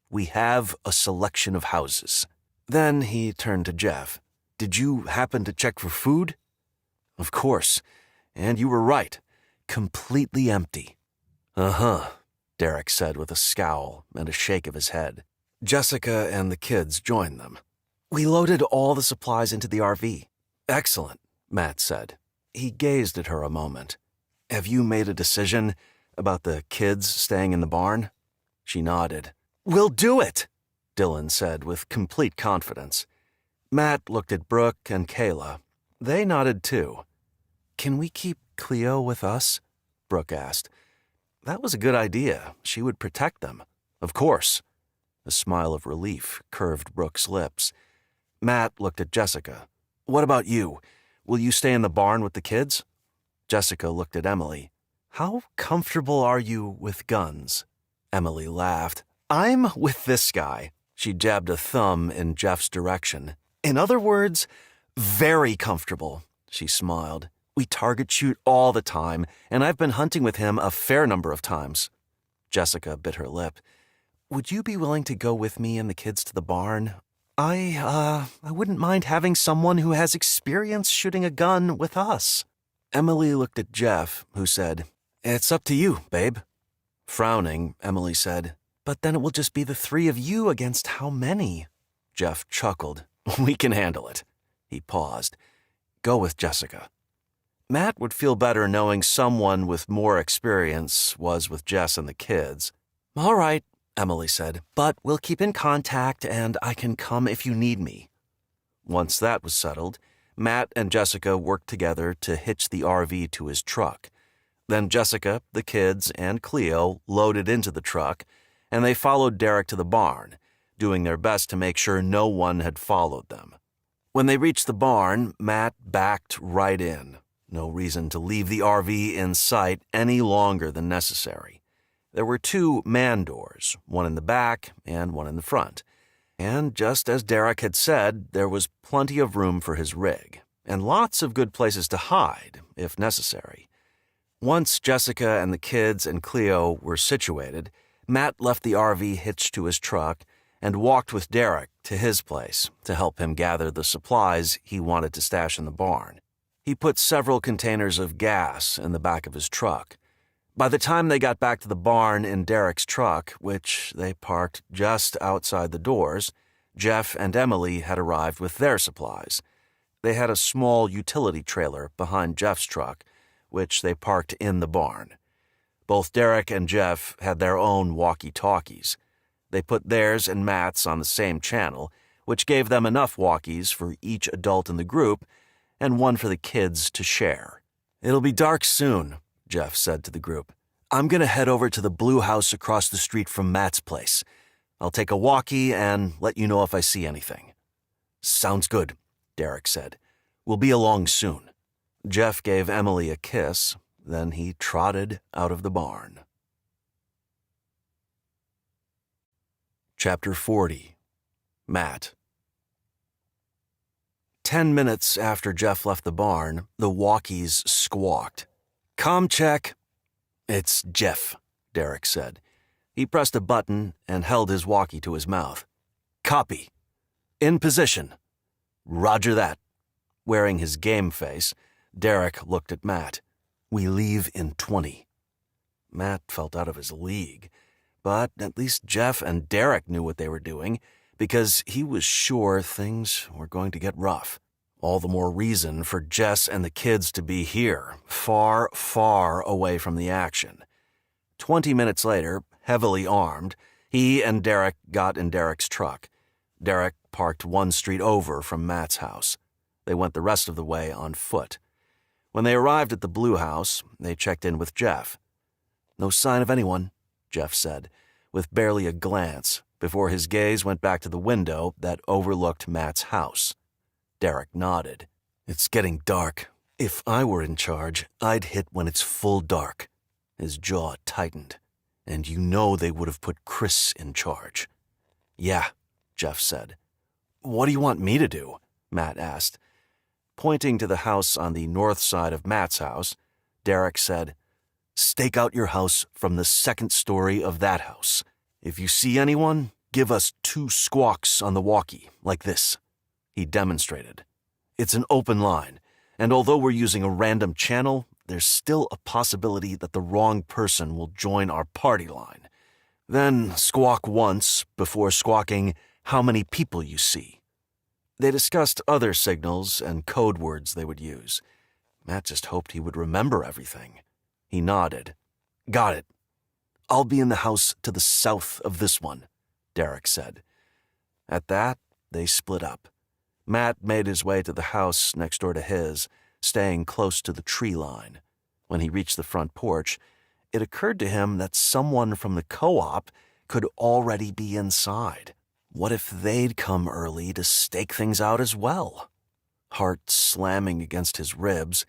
We have a selection of houses. Then he turned to Jeff. Did you happen to check for food? Of course. And you were right. Completely empty. Uh-huh, Derek said with a scowl and a shake of his head. Jessica and the kids joined them. We loaded all the supplies into the RV. Excellent, Matt said. He gazed at her a moment. Have you made a decision about the kids staying in the barn? She nodded. We'll do it, Dylan said with complete confidence. Matt looked at Brooke and Kayla. They nodded too. Can we keep Cleo with us? Brooke asked. That was a good idea. She would protect them. Of course. A smile of relief curved Brooke's lips. Matt looked at Jessica. What about you? Will you stay in the barn with the kids? Jessica looked at Emily. How comfortable are you with guns? Emily laughed. I'm with this guy. She jabbed a thumb in Jeff's direction. In other words, very comfortable, she smiled. We target shoot all the time, and I've been hunting with him a fair number of times. Jessica bit her lip. would you be willing to go with me and the kids to the barn? I wouldn't mind having someone who has experience shooting a gun with us. Emily looked at Jeff, who said, It's up to you, babe. Frowning, Emily said, But then it will just be the three of you against how many? Jeff chuckled. We can handle it. He paused. Go with Jessica. Matt would feel better knowing someone with more experience was with Jess and the kids. All right, Emily said, but we'll keep in contact and I can come if you need me. Once that was settled, Matt and Jessica worked together to hitch the RV to his truck. Then Jessica, the kids, and Cleo loaded into the truck, and they followed Derek to the barn, doing their best to make sure no one had followed them. When they reached the barn, Matt backed right in. No reason to leave the RV in sight any longer than necessary. There were two man doors, one in the back and one in the front. And just as Derek had said, there was plenty of room for his rig, and lots of good places to hide, if necessary. Once Jessica and the kids and Cleo were situated, Matt left the RV hitched to his truck and walked with Derek to his place to help him gather the supplies he wanted to stash in the barn. He put several containers of gas in the back of his truck. By the time they got back to the barn in Derek's truck, which they parked just outside the doors, Jeff and Emily had arrived with their supplies. They had a small utility trailer behind Jeff's truck, which they parked in the barn. Both Derek and Jeff had their own walkie-talkies. They put theirs and Matt's on the same channel, which gave them enough walkies for each adult in the group and one for the kids to share. It'll be dark soon, Jeff said to the group. I'm going to head over to the blue house across the street from Matt's place. I'll take a walkie and let you know if I see anything. Sounds good, Derek said. We'll be along soon. Jeff gave Emily a kiss, then he trotted out of the barn. Chapter 40. Matt. 10 minutes after Jeff left the barn, the walkies squawked. "Com check." "It's Jeff," Derek said. He pressed a button and held his walkie to his mouth. "Copy. In position." "Roger that." Wearing his game face, Derek looked at Matt. "We leave in 20. Matt felt out of his league, but at least Jeff and Derek knew what they were doing, because he was sure things were going to get rough. All the more reason for Jess and the kids to be here, far, far away from the action. 20 minutes later, heavily armed, he and Derek got in Derek's truck. Derek parked one street over from Matt's house. They went the rest of the way on foot. When they arrived at the blue house, they checked in with Jeff. "No sign of anyone," Jeff said, with barely a glance, before his gaze went back to the window that overlooked Matt's house. Derek nodded. "It's getting dark. If I were in charge, I'd hit when it's full dark." His jaw tightened. "And you know they would have put Chris in charge." "Yeah," Jeff said. "What do you want me to do?" Matt asked. Pointing to the house on the north side of Matt's house, Derek said, "Stake out your house from the second story of that house. If you see anyone, give us 2 squawks on the walkie, like this." He demonstrated. "It's an open line, and although we're using a random channel, there's still a possibility that the wrong person will join our party line. Then squawk once before squawking how many people you see." They discussed other signals and code words they would use. Matt just hoped he would remember everything. He nodded. "Got it. I'll be in the house to the south of this one," Derek said. At that, they split up. Matt made his way to the house next door to his, staying close to the tree line. When he reached the front porch, it occurred to him that someone from the co-op could already be inside. What if they'd come early to stake things out as well? Heart slamming against his ribs,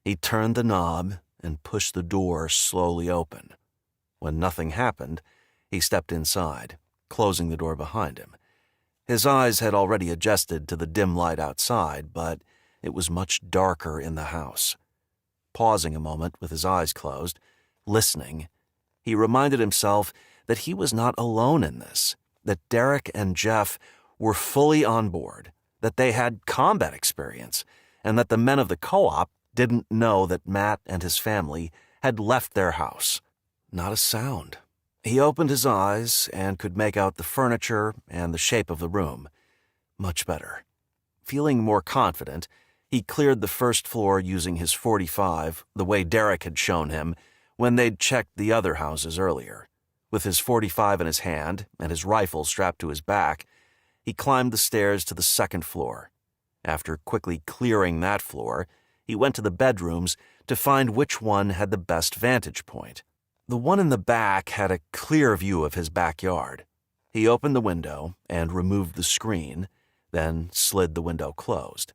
he turned the knob and pushed the door slowly open. When nothing happened, he stepped inside, closing the door behind him. His eyes had already adjusted to the dim light outside, but it was much darker in the house. Pausing a moment with his eyes closed, listening, he reminded himself that he was not alone in this, that Derek and Jeff were fully on board, that they had combat experience, and that the men of the co-op didn't know that Matt and his family had left their house. Not a sound. He opened his eyes and could make out the furniture and the shape of the room. Much better. Feeling more confident, he cleared the first floor using his .45, the way Derek had shown him when they'd checked the other houses earlier. With his .45 in his hand and his rifle strapped to his back, he climbed the stairs to the second floor. After quickly clearing that floor, he went to the bedrooms to find which one had the best vantage point. The one in the back had a clear view of his backyard. He opened the window and removed the screen, then slid the window closed.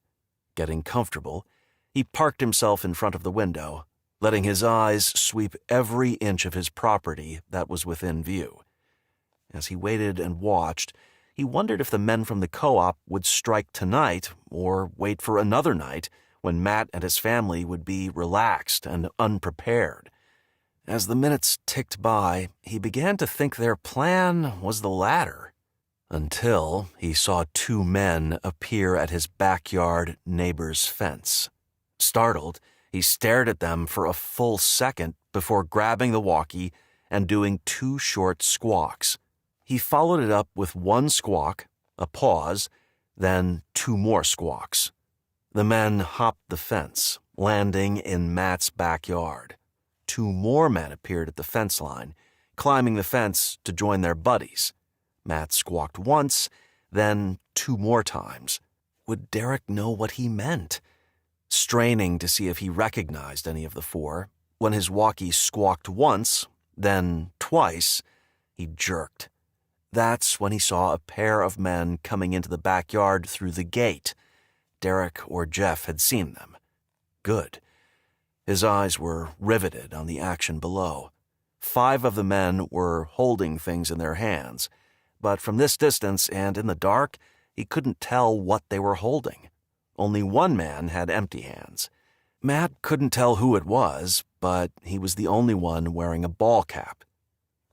Getting comfortable, he parked himself in front of the window, letting his eyes sweep every inch of his property that was within view. As he waited and watched, he wondered if the men from the co-op would strike tonight or wait for another night when Matt and his family would be relaxed and unprepared. As the minutes ticked by, he began to think their plan was the latter, until he saw two men appear at his backyard neighbor's fence. Startled, he stared at them for a full second before grabbing the walkie and doing two short squawks. He followed it up with one squawk, a pause, then two more squawks. The men hopped the fence, landing in Matt's backyard. Two more men appeared at the fence line, climbing the fence to join their buddies. Matt squawked once, then two more times. Would Derek know what he meant? Straining to see if he recognized any of the four, when his walkie squawked once, then twice, he jerked. That's when he saw a pair of men coming into the backyard through the gate. Derek or Jeff had seen them. Good. His eyes were riveted on the action below. 5 of the men were holding things in their hands, but from this distance and in the dark, he couldn't tell what they were holding. Only one man had empty hands. Matt couldn't tell who it was, but he was the only one wearing a ball cap.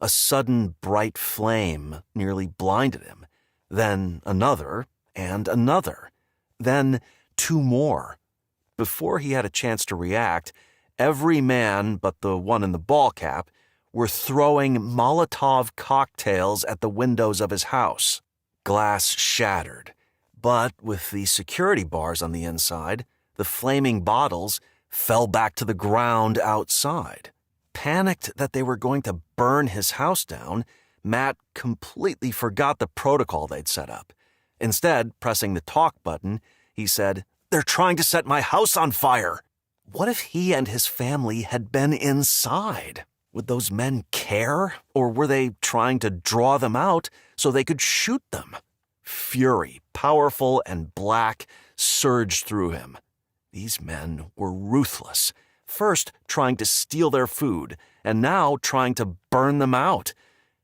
A sudden bright flame nearly blinded him, then another and another. Then 2 more. Before he had a chance to react, every man but the one in the ball cap were throwing Molotov cocktails at the windows of his house. Glass shattered, but with the security bars on the inside, the flaming bottles fell back to the ground outside. Panicked that they were going to burn his house down, Matt completely forgot the protocol they'd set up. Instead, pressing the talk button, he said, "They're trying to set my house on fire." What if he and his family had been inside? Would those men care, or were they trying to draw them out so they could shoot them? Fury, powerful and black, surged through him. These men were ruthless, first trying to steal their food, and now trying to burn them out.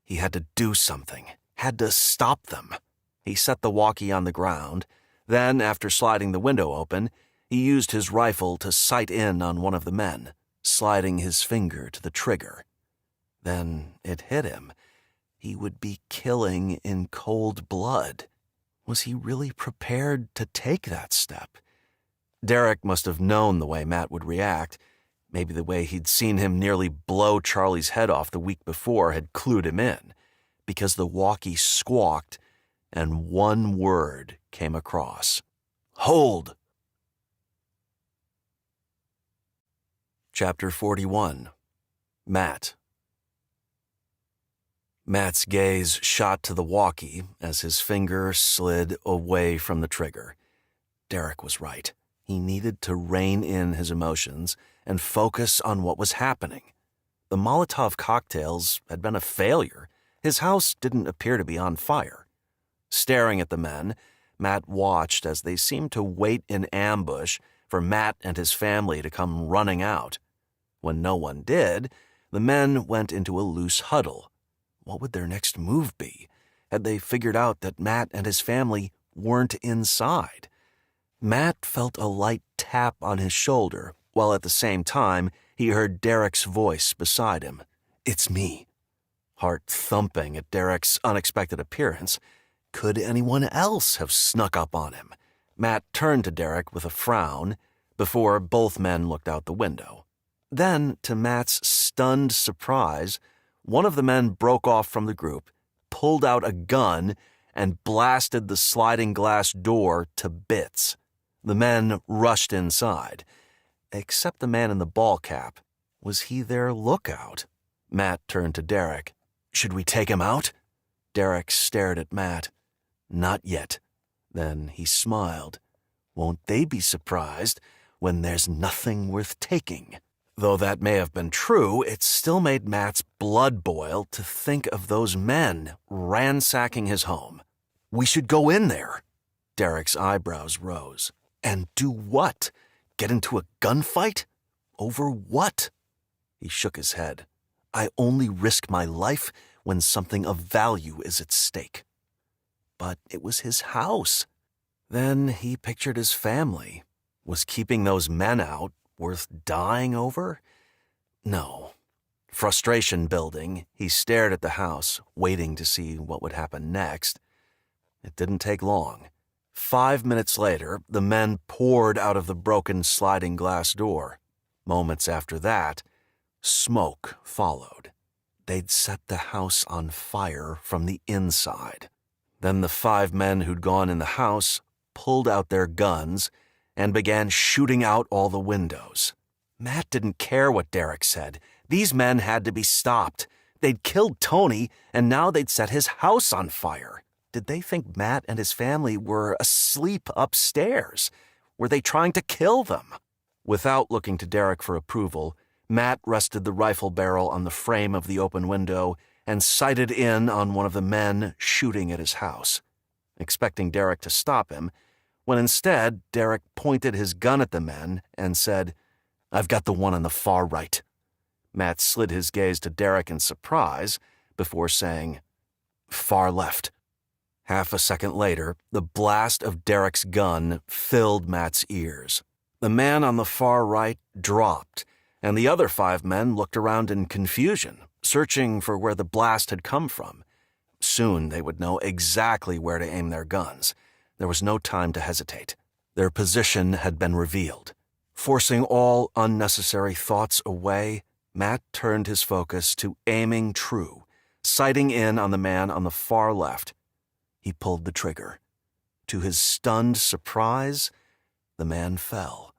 He had to do something, had to stop them. He set the walkie on the ground. Then, after sliding the window open, he used his rifle to sight in on one of the men, sliding his finger to the trigger. Then it hit him. He would be killing in cold blood. Was he really prepared to take that step? Derek must have known the way Matt would react. Maybe the way he'd seen him nearly blow Charlie's head off the week before had clued him in, because the walkie squawked and one word came across. Hold! Chapter 41. Matt. Matt's gaze shot to the walkie as his finger slid away from the trigger. Derek was right. He needed to rein in his emotions and focus on what was happening. The Molotov cocktails had been a failure. His house didn't appear to be on fire. Staring at the men, Matt watched as they seemed to wait in ambush for Matt and his family to come running out. When no one did, the men went into a loose huddle. What would their next move be? Had they figured out that Matt and his family weren't inside? Matt felt a light tap on his shoulder, while at the same time he heard Derek's voice beside him. "It's me." heart thumping at Derek's unexpected appearance. Could anyone else have snuck up on him? Matt turned to Derek with a frown before both men looked out the window. Then, to Matt's stunned surprise, one of the men broke off from the group, pulled out a gun, and blasted the sliding glass door to bits. The men rushed inside, except the man in the ball cap. Was he their lookout? Matt turned to Derek. Should we take him out? Derek stared at Matt. Not yet. Then he smiled. Won't they be surprised when there's nothing worth taking? Though that may have been true, it still made Matt's blood boil to think of those men ransacking his home. We should go in there. Derek's eyebrows rose. And do what? Get into a gunfight? Over what? He shook his head. I only risk my life when something of value is at stake. But it was his house. Then he pictured his family. Was keeping those men out worth dying over? No. Frustration building, he stared at the house, waiting to see what would happen next. It didn't take long. 5 minutes later, the men poured out of the broken sliding glass door. Moments after that, smoke followed. They'd set the house on fire from the inside. Then the 5 men who'd gone in the house pulled out their guns and began shooting out all the windows. Matt didn't care what Derek said. These men had to be stopped. They'd killed Tony, and now they'd set his house on fire. Did they think Matt and his family were asleep upstairs? Were they trying to kill them? Without looking to Derek for approval, Matt rested the rifle barrel on the frame of the open window and sighted in on one of the men shooting at his house, expecting Derek to stop him, when instead Derek pointed his gun at the men and said, I've got the one on the far right. Matt slid his gaze to Derek in surprise before saying, far left. Half a second later, the blast of Derek's gun filled Matt's ears. The man on the far right dropped, and the other 5 men looked around in confusion, searching for where the blast had come from. Soon they would know exactly where to aim their guns. There was no time to hesitate. Their position had been revealed. Forcing all unnecessary thoughts away, Matt turned his focus to aiming true, sighting in on the man on the far left. He pulled the trigger. To his stunned surprise, the man fell.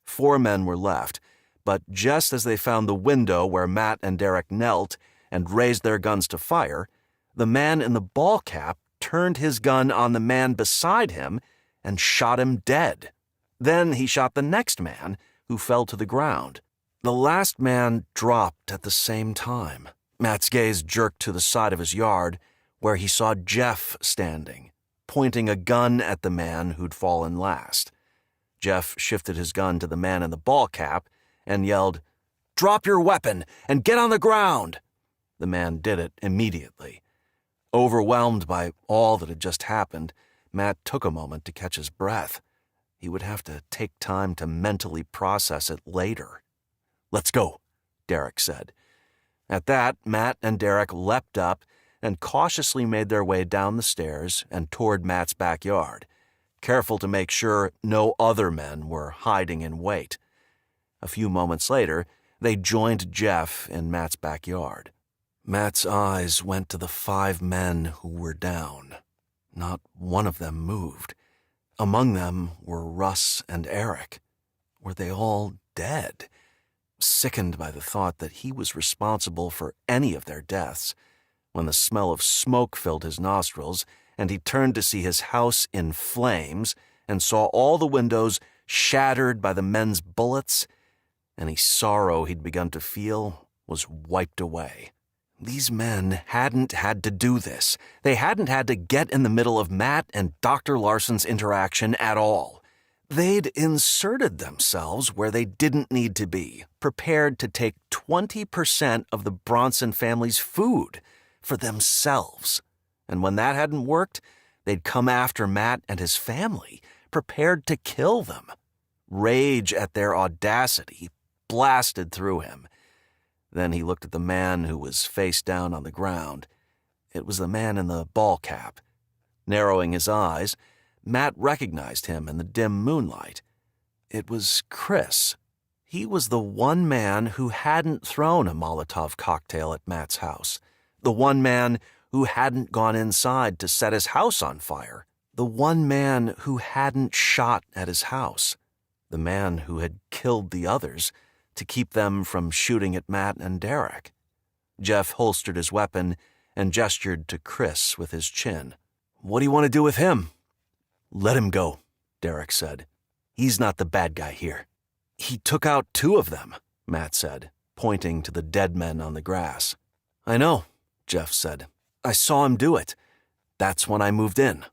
4 men were left, but just as they found the window where Matt and Derek knelt and raised their guns to fire, the man in the ball cap turned his gun on the man beside him and shot him dead. Then he shot the next man, who fell to the ground. The last man dropped at the same time. Matt's gaze jerked to the side of his yard, where he saw Jeff standing, pointing a gun at the man who'd fallen last. Jeff shifted his gun to the man in the ball cap and yelled, "Drop your weapon and get on the ground!" The man did it immediately. Overwhelmed by all that had just happened, Matt took a moment to catch his breath. He would have to take time to mentally process it later. "Let's go," Derek said. At that, Matt and Derek leapt up and cautiously made their way down the stairs and toward Matt's backyard, careful to make sure no other men were hiding in wait. A few moments later, they joined Jeff in Matt's backyard. Matt's eyes went to the 5 men who were down. Not one of them moved. Among them were Russ and Eric. Were they all dead? Sickened by the thought that he was responsible for any of their deaths, when the smell of smoke filled his nostrils and he turned to see his house in flames and saw all the windows shattered by the men's bullets, any sorrow he'd begun to feel was wiped away. These men hadn't had to do this. They hadn't had to get in the middle of Matt and Dr. Larson's interaction at all. They'd inserted themselves where they didn't need to be, prepared to take 20% of the Bronson family's food for themselves. And when that hadn't worked, they'd come after Matt and his family, prepared to kill them. Rage at their audacity blasted through him. Then he looked at the man who was face down on the ground. It was the man in the ball cap. Narrowing his eyes, Matt recognized him in the dim moonlight. It was Chris. He was the one man who hadn't thrown a Molotov cocktail at Matt's house. The one man who hadn't gone inside to set his house on fire. The one man who hadn't shot at his house. The man who had killed the others to keep them from shooting at Matt and Derek. Jeff holstered his weapon and gestured to Chris with his chin. "What do you want to do with him?" "Let him go," Derek said. "He's not the bad guy here." "He took out 2 of them," Matt said, pointing to the dead men on the grass. "I know," Jeff said. "I saw him do it. That's when I moved in."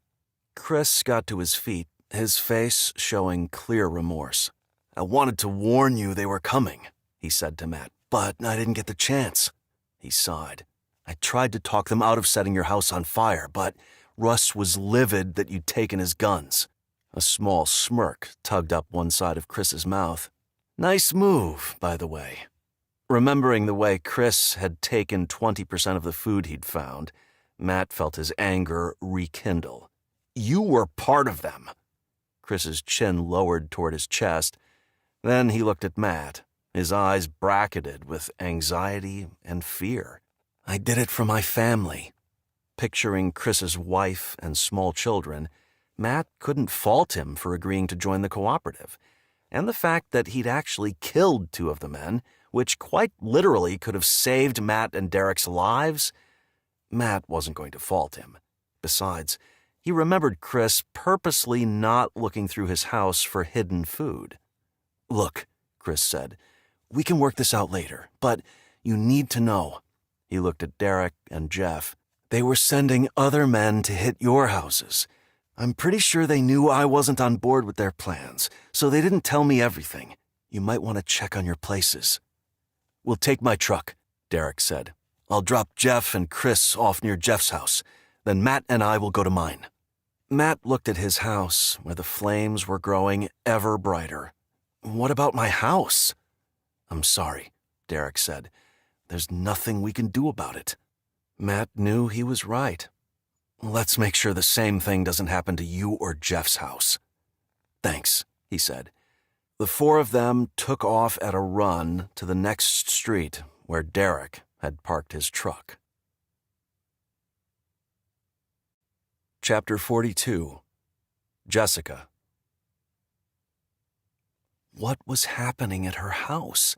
Chris got to his feet, his face showing clear remorse. "I wanted to warn you they were coming," he said to Matt, "but I didn't get the chance." He sighed. "I tried to talk them out of setting your house on fire, but Russ was livid that you'd taken his guns." A small smirk tugged up one side of Chris's mouth. "Nice move, by the way." Remembering the way Chris had taken 20% of the food he'd found, Matt felt his anger rekindle. "You were part of them." Chris's chin lowered toward his chest. Then he looked at Matt, his eyes bracketed with anxiety and fear. "I did it for my family." Picturing Chris's wife and small children, Matt couldn't fault him for agreeing to join the cooperative, and the fact that he'd actually killed 2 of the men, which quite literally could have saved Matt and Derek's lives, Matt wasn't going to fault him. Besides, he remembered Chris purposely not looking through his house for hidden food. "Look," Chris said, "we can work this out later, but you need to know." He looked at Derek and Jeff. "They were sending other men to hit your houses. I'm pretty sure they knew I wasn't on board with their plans, so they didn't tell me everything. You might want to check on your places." "We'll take my truck," Derek said. "I'll drop Jeff and Chris off near Jeff's house. Then Matt and I will go to mine." Matt looked at his house, where the flames were growing ever brighter. "What about my house?" "I'm sorry," Derek said. "There's nothing we can do about it." Matt knew he was right. "Let's make sure the same thing doesn't happen to you or Jeff's house." "Thanks," he said. The 4 of them took off at a run to the next street where Derek had parked his truck. Chapter 42. Jessica. What was happening at her house?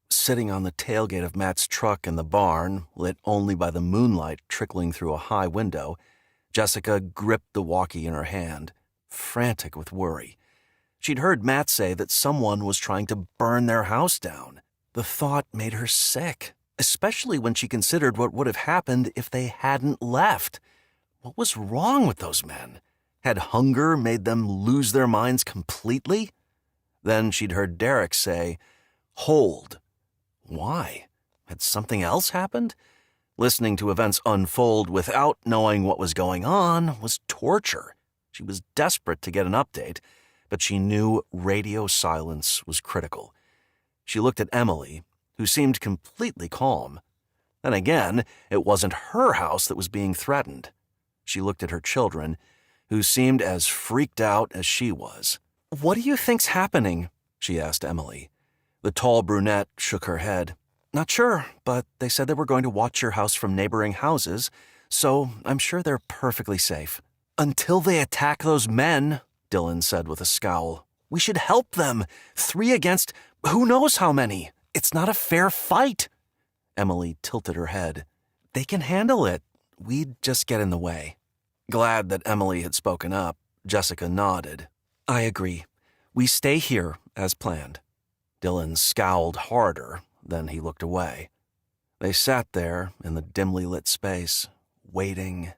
Sitting on the tailgate of Matt's truck in the barn, lit only by the moonlight trickling through a high window, Jessica gripped the walkie in her hand, frantic with worry. She'd heard Matt say that someone was trying to burn their house down. The thought made her sick, especially when she considered what would have happened if they hadn't left. What was wrong with those men? Had hunger made them lose their minds completely? Then she'd heard Derek say, "Hold." Why? Had something else happened? Listening to events unfold without knowing what was going on was torture. She was desperate to get an update, but she knew radio silence was critical. She looked at Emily, who seemed completely calm. Then again, it wasn't her house that was being threatened. She looked at her children, who seemed as freaked out as she was. "What do you think's happening?" she asked Emily. The tall brunette shook her head. "Not sure, but they said they were going to watch your house from neighboring houses, so I'm sure they're perfectly safe." "Until they attack those men," Dylan said with a scowl. "We should help them. 3 against who knows how many. It's not a fair fight." Emily tilted her head. "They can handle it. We'd just get in the way." Glad that Emily had spoken up, Jessica nodded. "I agree. We stay here as planned." Dylan scowled harder, then he looked away. They sat there in the dimly lit space, waiting.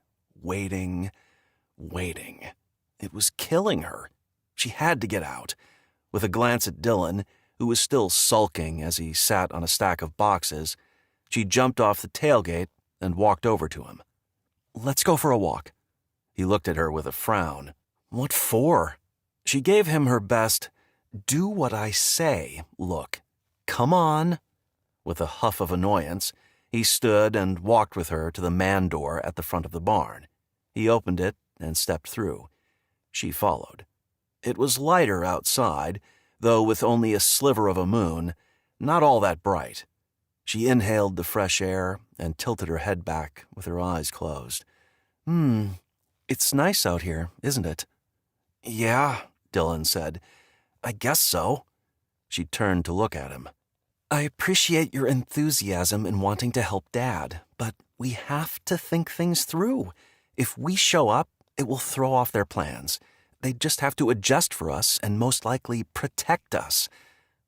It was killing her. She had to get out. With a glance at Dylan, who was still sulking as he sat on a stack of boxes, she jumped off the tailgate and walked over to him. "Let's go for a walk." He looked at her with a frown. "What for?" She gave him her best, "do what I say" look. "Come on." With a huff of annoyance, he stood and walked with her to the man door at the front of the barn. He opened it and stepped through. She followed. It was lighter outside, though with only a sliver of a moon, not all that bright. She inhaled the fresh air and tilted her head back with her eyes closed. It's nice out here, isn't it? Yeah, Dylan said. I guess so. She turned to look at him. I appreciate your enthusiasm in wanting to help Dad, but we have to think things through. If we show up, it will throw off their plans. They just have to adjust for us and most likely protect us.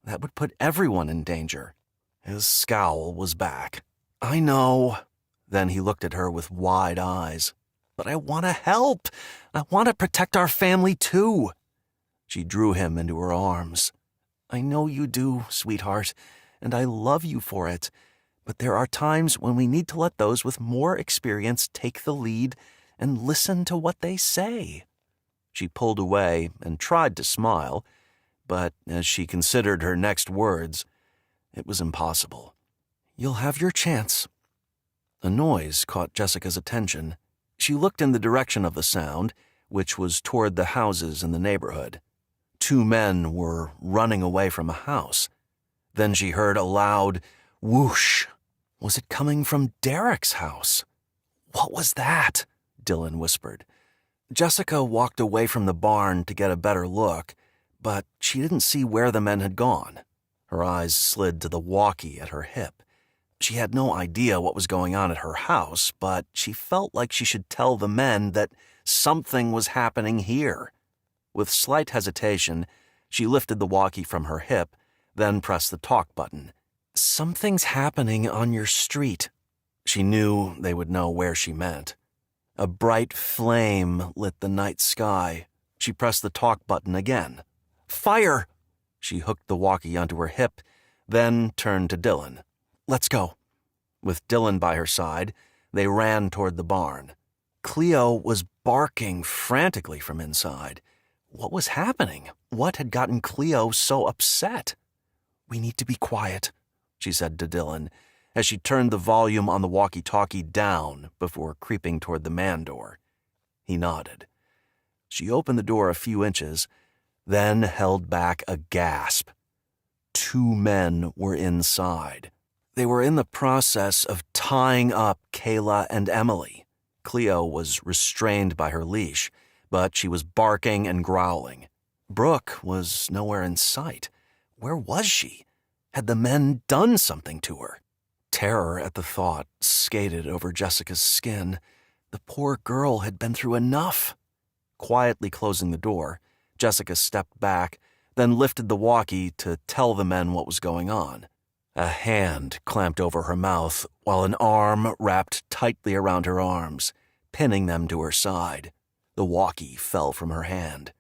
That would put everyone in danger. His scowl was back. I know. Then he looked at her with wide eyes. But I want to help. I want to protect our family too. She drew him into her arms. I know you do, sweetheart, and I love you for it. But there are times when we need to let those with more experience take the lead and listen to what they say. She pulled away and tried to smile, but as she considered her next words, it was impossible. You'll have your chance. A noise caught Jessica's attention. She looked in the direction of the sound, which was toward the houses in the neighborhood. 2 men were running away from a house. Then she heard a loud whoosh. Was it coming from Derek's house? What was that? Dylan whispered. Jessica walked away from the barn to get a better look, but she didn't see where the men had gone. Her eyes slid to the walkie at her hip. She had no idea what was going on at her house, but she felt like she should tell the men that something was happening here. With slight hesitation, she lifted the walkie from her hip, then pressed the talk button. Something's happening on your street. She knew they would know where she meant. A bright flame lit the night sky. She pressed the talk button again. Fire! She hooked the walkie onto her hip, then turned to Dylan. Let's go. With Dylan by her side, they ran toward the barn. Cleo was barking frantically from inside. What was happening? What had gotten Cleo so upset? We need to be quiet, she said to Dylan, as she turned the volume on the walkie-talkie down before creeping toward the man door. He nodded. She opened the door a few inches, then held back a gasp. 2 men were inside. They were in the process of tying up Kayla and Emily. Cleo was restrained by her leash, but she was barking and growling. Brooke was nowhere in sight. Where was she? Had the men done something to her? Terror at the thought skated over Jessica's skin. The poor girl had been through enough. Quietly closing the door, Jessica stepped back, then lifted the walkie to tell the men what was going on. A hand clamped over her mouth while an arm wrapped tightly around her arms, pinning them to her side. The walkie fell from her hand.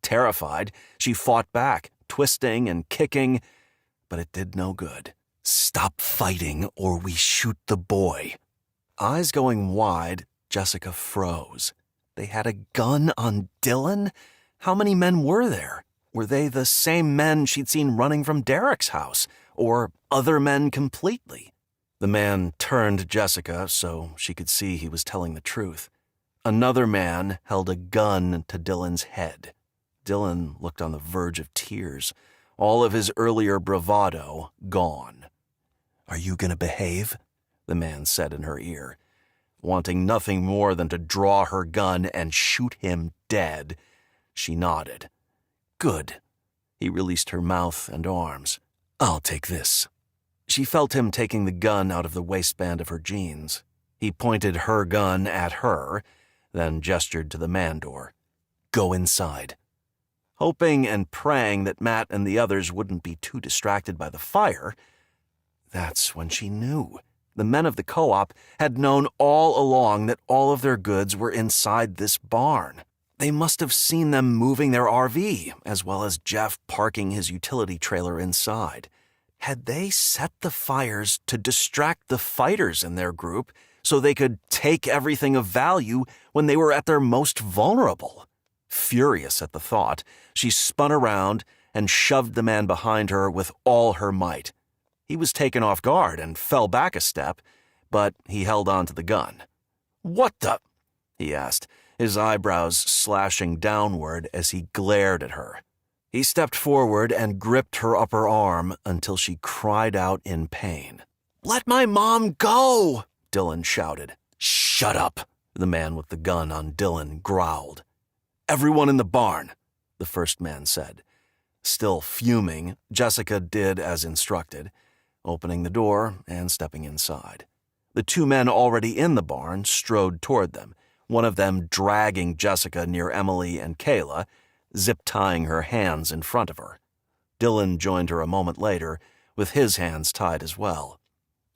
Terrified, she fought back, twisting and kicking, but it did no good. Stop fighting or we shoot the boy. Eyes going wide, Jessica froze. They had a gun on Dylan? How many men were there? Were they the same men she'd seen running from Derek's house, or other men completely? The man turned Jessica so she could see he was telling the truth. Another man held a gun to Dylan's head. Dylan looked on the verge of tears, all of his earlier bravado gone. Are you going to behave? The man said in her ear. Wanting nothing more than to draw her gun and shoot him dead, she nodded. Good. He released her mouth and arms. I'll take this. She felt him taking the gun out of the waistband of her jeans. He pointed her gun at her, then gestured to the man door. Go inside. Hoping and praying that Matt and the others wouldn't be too distracted by the fire, that's when she knew. The men of the co-op had known all along that all of their goods were inside this barn. They must have seen them moving their RV, as well as Jeff parking his utility trailer inside. Had they set the fires to distract the fighters in their group so they could take everything of value when they were at their most vulnerable? Furious at the thought, she spun around and shoved the man behind her with all her might. He was taken off guard and fell back a step, but he held on to the gun. "What the?" he asked, his eyebrows slashing downward as he glared at her. He stepped forward and gripped her upper arm until she cried out in pain. "Let my mom go!" Dylan shouted. "Shut up!" the man with the gun on Dylan growled. "Everyone in the barn," the first man said. Still fuming, Jessica did as instructed, opening the door and stepping inside. The two men already in the barn strode toward them, one of them dragging Jessica near Emily and Kayla, zip-tying her hands in front of her. Dylan joined her a moment later, with his hands tied as well.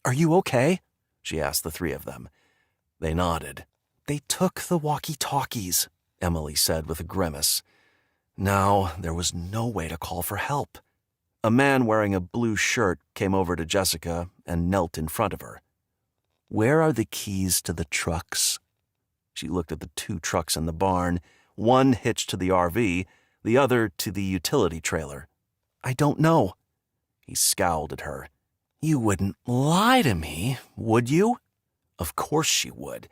"Are you okay?" she asked the three of them. They nodded. "They took the walkie-talkies," Emily said with a grimace. Now there was no way to call for help. A man wearing a blue shirt came over to Jessica and knelt in front of her. "Where are the keys to the trucks?" She looked at the two trucks in the barn, one hitched to the RV, the other to the utility trailer. "I don't know." He scowled at her. "You wouldn't lie to me, would you?" Of course she would.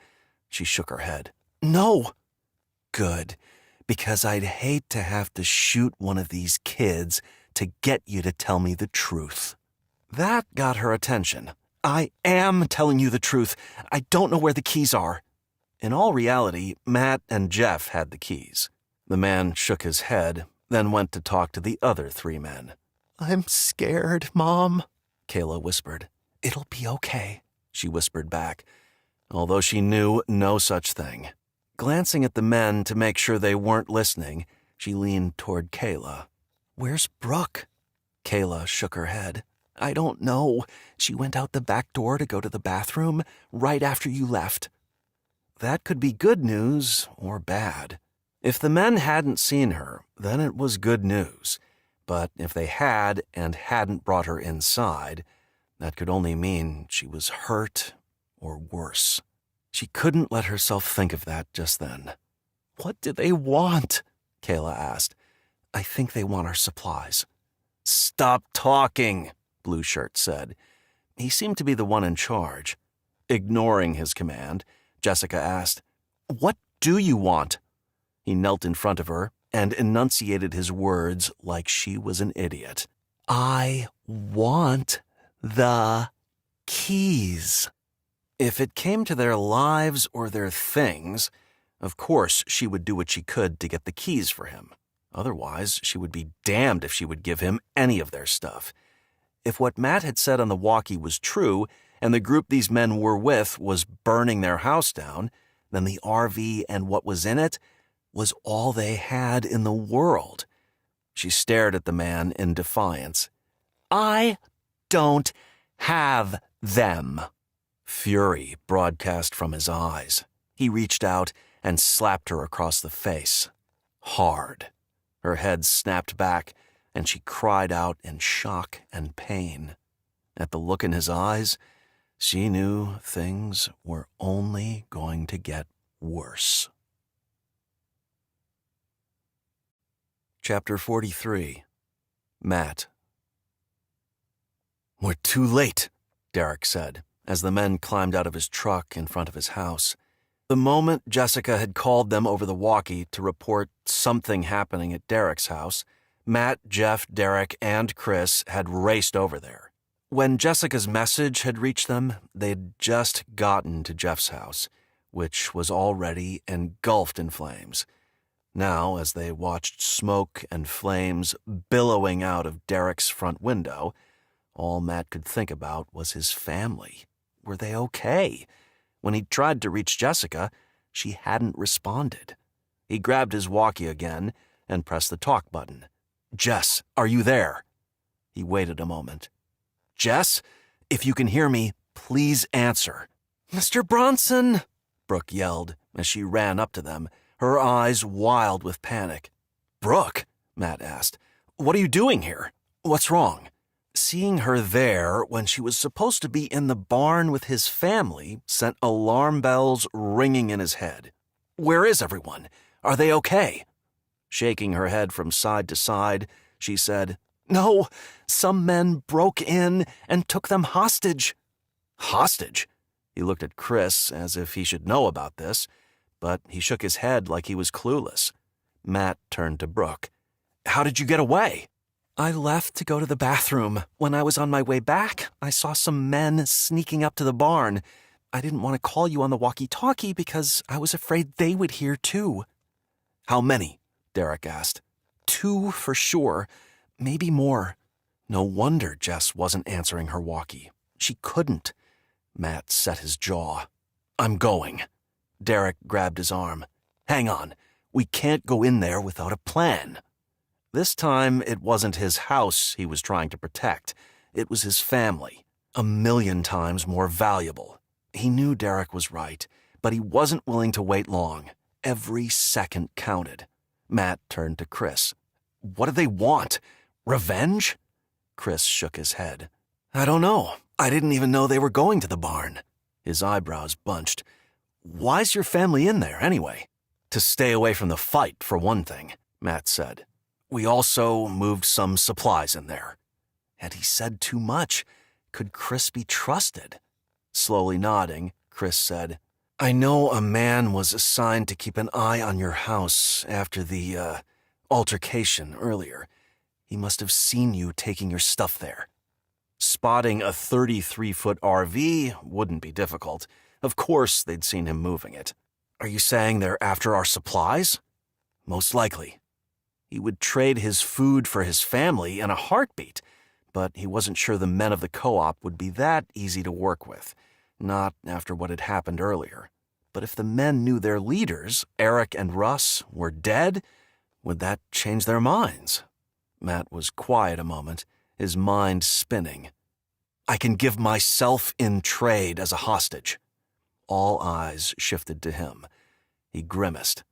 She shook her head. "No." "Good, because I'd hate to have to shoot one of these kids to get you to tell me the truth." That got her attention. "I am telling you the truth. I don't know where the keys are." In all reality, Matt and Jeff had the keys. The man shook his head, then went to talk to the other three men. "I'm scared, Mom," Kayla whispered. "It'll be okay," she whispered back, although she knew no such thing. Glancing at the men to make sure they weren't listening, she leaned toward Kayla. "Where's Brooke?" Kayla shook her head. "I don't know. She went out the back door to go to the bathroom right after you left." That could be good news or bad. If the men hadn't seen her, then it was good news. But if they had and hadn't brought her inside, that could only mean she was hurt or worse. She couldn't let herself think of that just then. "What do they want?" Kayla asked. "I think they want our supplies." "Stop talking," Blue Shirt said. He seemed to be the one in charge. Ignoring his command, Jessica asked, "What do you want?" He knelt in front of her and enunciated his words like she was an idiot. "I want the keys." If it came to their lives or their things, of course she would do what she could to get the keys for him. Otherwise, she would be damned if she would give him any of their stuff. If what Matt had said on the walkie was true, and the group these men were with was burning their house down, then the RV and what was in it was all they had in the world. She stared at the man in defiance. "I don't have them." Fury broadcast from his eyes. He reached out and slapped her across the face. Hard. Her head snapped back, and she cried out in shock and pain. At the look in his eyes, she knew things were only going to get worse. Chapter 43. Matt. "We're too late," Derek said, as the men climbed out of his truck in front of his house. The moment Jessica had called them over the walkie to report something happening at Derek's house, Matt, Jeff, Derek, and Chris had raced over there. When Jessica's message had reached them, they'd just gotten to Jeff's house, which was already engulfed in flames. Now, as they watched smoke and flames billowing out of Derek's front window, all Matt could think about was his family. Were they okay? When he tried to reach Jessica, she hadn't responded. He grabbed his walkie again and pressed the talk button. "Jess, are you there?" He waited a moment. "Jess, if you can hear me, please answer." "Mr. Bronson!" Brooke yelled as she ran up to them, her eyes wild with panic. "Brooke?" Matt asked. "What are you doing here? What's wrong?" Seeing her there when she was supposed to be in the barn with his family sent alarm bells ringing in his head. "Where is everyone? Are they okay?" Shaking her head from side to side, she said, No, some men broke in and took them hostage. Hostage? He looked at Chris as if he should know about this, but he shook his head like he was clueless. Matt turned to Brooke. How did you get away? I left to go to the bathroom. When I was on my way back, I saw some men sneaking up to the barn. I didn't want to call you on the walkie-talkie because I was afraid they would hear too. How many? Derek asked. 2 for sure, maybe more. No wonder Jess wasn't answering her walkie. She couldn't. Matt set his jaw. I'm going. Derek grabbed his arm. Hang on. We can't go in there without a plan. This time, it wasn't his house he was trying to protect. It was his family, 1,000,000 times more valuable. He knew Derek was right, but he wasn't willing to wait long. Every second counted. Matt turned to Chris. What do they want? Revenge? Chris shook his head. I don't know. I didn't even know they were going to the barn. His eyebrows bunched. Why's your family in there, anyway? To stay away from the fight, for one thing, Matt said. We also moved some supplies in there. Had he said too much? Could Chris be trusted? Slowly nodding, Chris said, I know a man was assigned to keep an eye on your house after the, altercation earlier. He must have seen you taking your stuff there. Spotting a 33-foot RV wouldn't be difficult. Of course they'd seen him moving it. Are you saying they're after our supplies? Most likely. He would trade his food for his family in a heartbeat, but he wasn't sure the men of the co-op would be that easy to work with, not after what had happened earlier. But if the men knew their leaders, Eric and Russ, were dead, would that change their minds? Matt was quiet a moment, his mind spinning. I can give myself in trade as a hostage. All eyes shifted to him. He grimaced.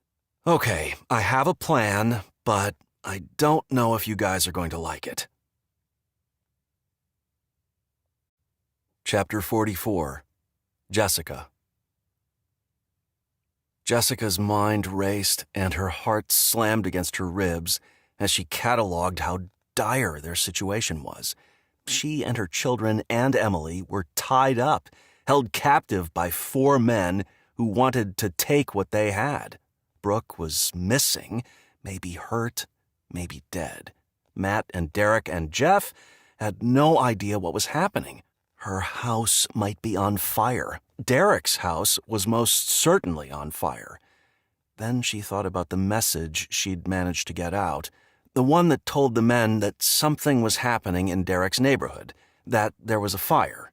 Okay, I have a plan, but I don't know if you guys are going to like it. Chapter 44. Jessica. Jessica's mind raced and her heart slammed against her ribs as she cataloged how dire their situation was. She and her children and Emily were tied up, held captive by 4 men who wanted to take what they had. Brooke was missing, maybe hurt, maybe dead. Matt and Derek and Jeff had no idea what was happening. Her house might be on fire. Derek's house was most certainly on fire. Then she thought about the message she'd managed to get out, the one that told the men that something was happening in Derek's neighborhood, that there was a fire.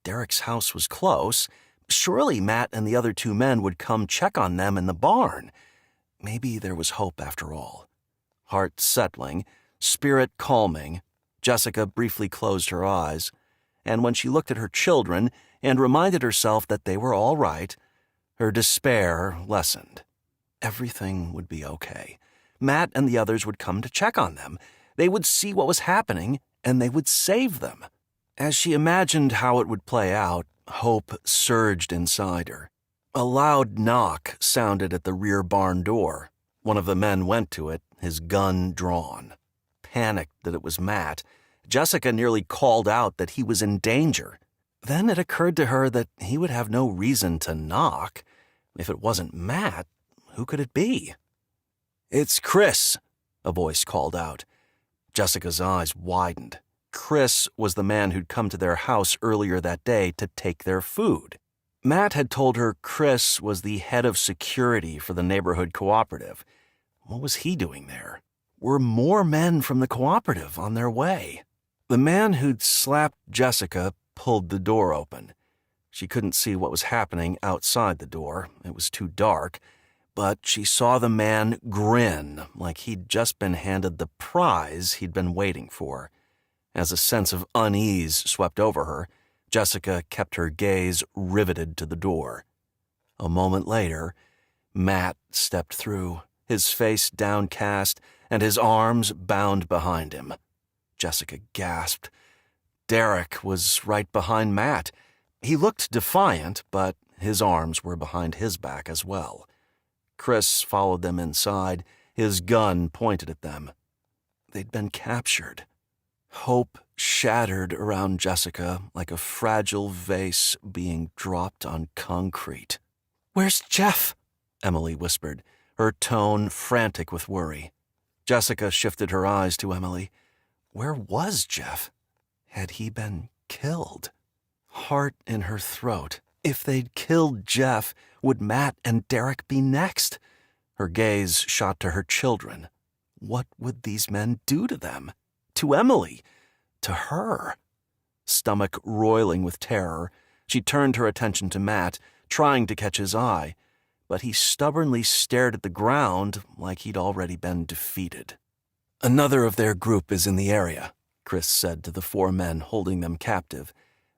Derek's house was close. Surely Matt and the other 2 men would come check on them in the barn. Maybe there was hope after all. Heart settling, spirit calming, Jessica briefly closed her eyes, and when she looked at her children and reminded herself that they were all right, her despair lessened. Everything would be okay. Matt and the others would come to check on them. They would see what was happening, and they would save them. As she imagined how it would play out, hope surged inside her. A loud knock sounded at the rear barn door. One of the men went to it, his gun drawn. Panicked that it was Matt, Jessica nearly called out that he was in danger. Then it occurred to her that he would have no reason to knock. If it wasn't Matt, who could it be? It's Chris, a voice called out. Jessica's eyes widened. Chris was the man who'd come to their house earlier that day to take their food. Matt had told her Chris was the head of security for the neighborhood cooperative. What was he doing there? Were more men from the cooperative on their way? The man who'd slapped Jessica pulled the door open. She couldn't see what was happening outside the door. It was too dark. But she saw the man grin like he'd just been handed the prize he'd been waiting for. As a sense of unease swept over her, Jessica kept her gaze riveted to the door. A moment later, Matt stepped through, his face downcast and his arms bound behind him. Jessica gasped. Derek was right behind Matt. He looked defiant, but his arms were behind his back as well. Chris followed them inside, his gun pointed at them. They'd been captured. Hope shattered around Jessica like a fragile vase being dropped on concrete. "Where's Jeff?" Emily whispered, her tone frantic with worry. Jessica shifted her eyes to Emily. Where was Jeff? Had he been killed? Heart in her throat. If they'd killed Jeff, would Matt and Derek be next? Her gaze shot to her children. What would these men do to them? To Emily? To her? Stomach roiling with terror, she turned her attention to Matt, trying to catch his eye, but he stubbornly stared at the ground like he'd already been defeated. "Another of their group is in the area," Chris said to the 4 men holding them captive.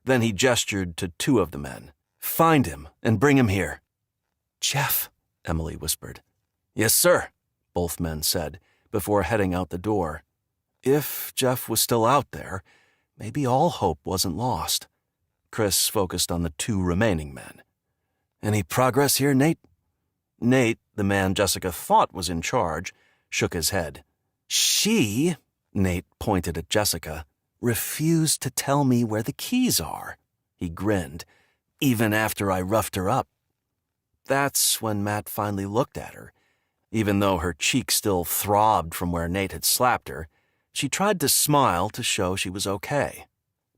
Then he gestured to 2 of the men. "Find him and bring him here." "Jeff," Emily whispered. "Yes, sir," both men said, before heading out the door. If Jeff was still out there, maybe all hope wasn't lost. Chris focused on the 2 remaining men. "Any progress here, Nate?" Nate, the man Jessica thought was in charge, shook his head. "She," Nate pointed at Jessica, "refused to tell me where the keys are." He grinned. "Even after I roughed her up." That's when Matt finally looked at her. Even though her cheek still throbbed from where Nate had slapped her, she tried to smile to show she was okay.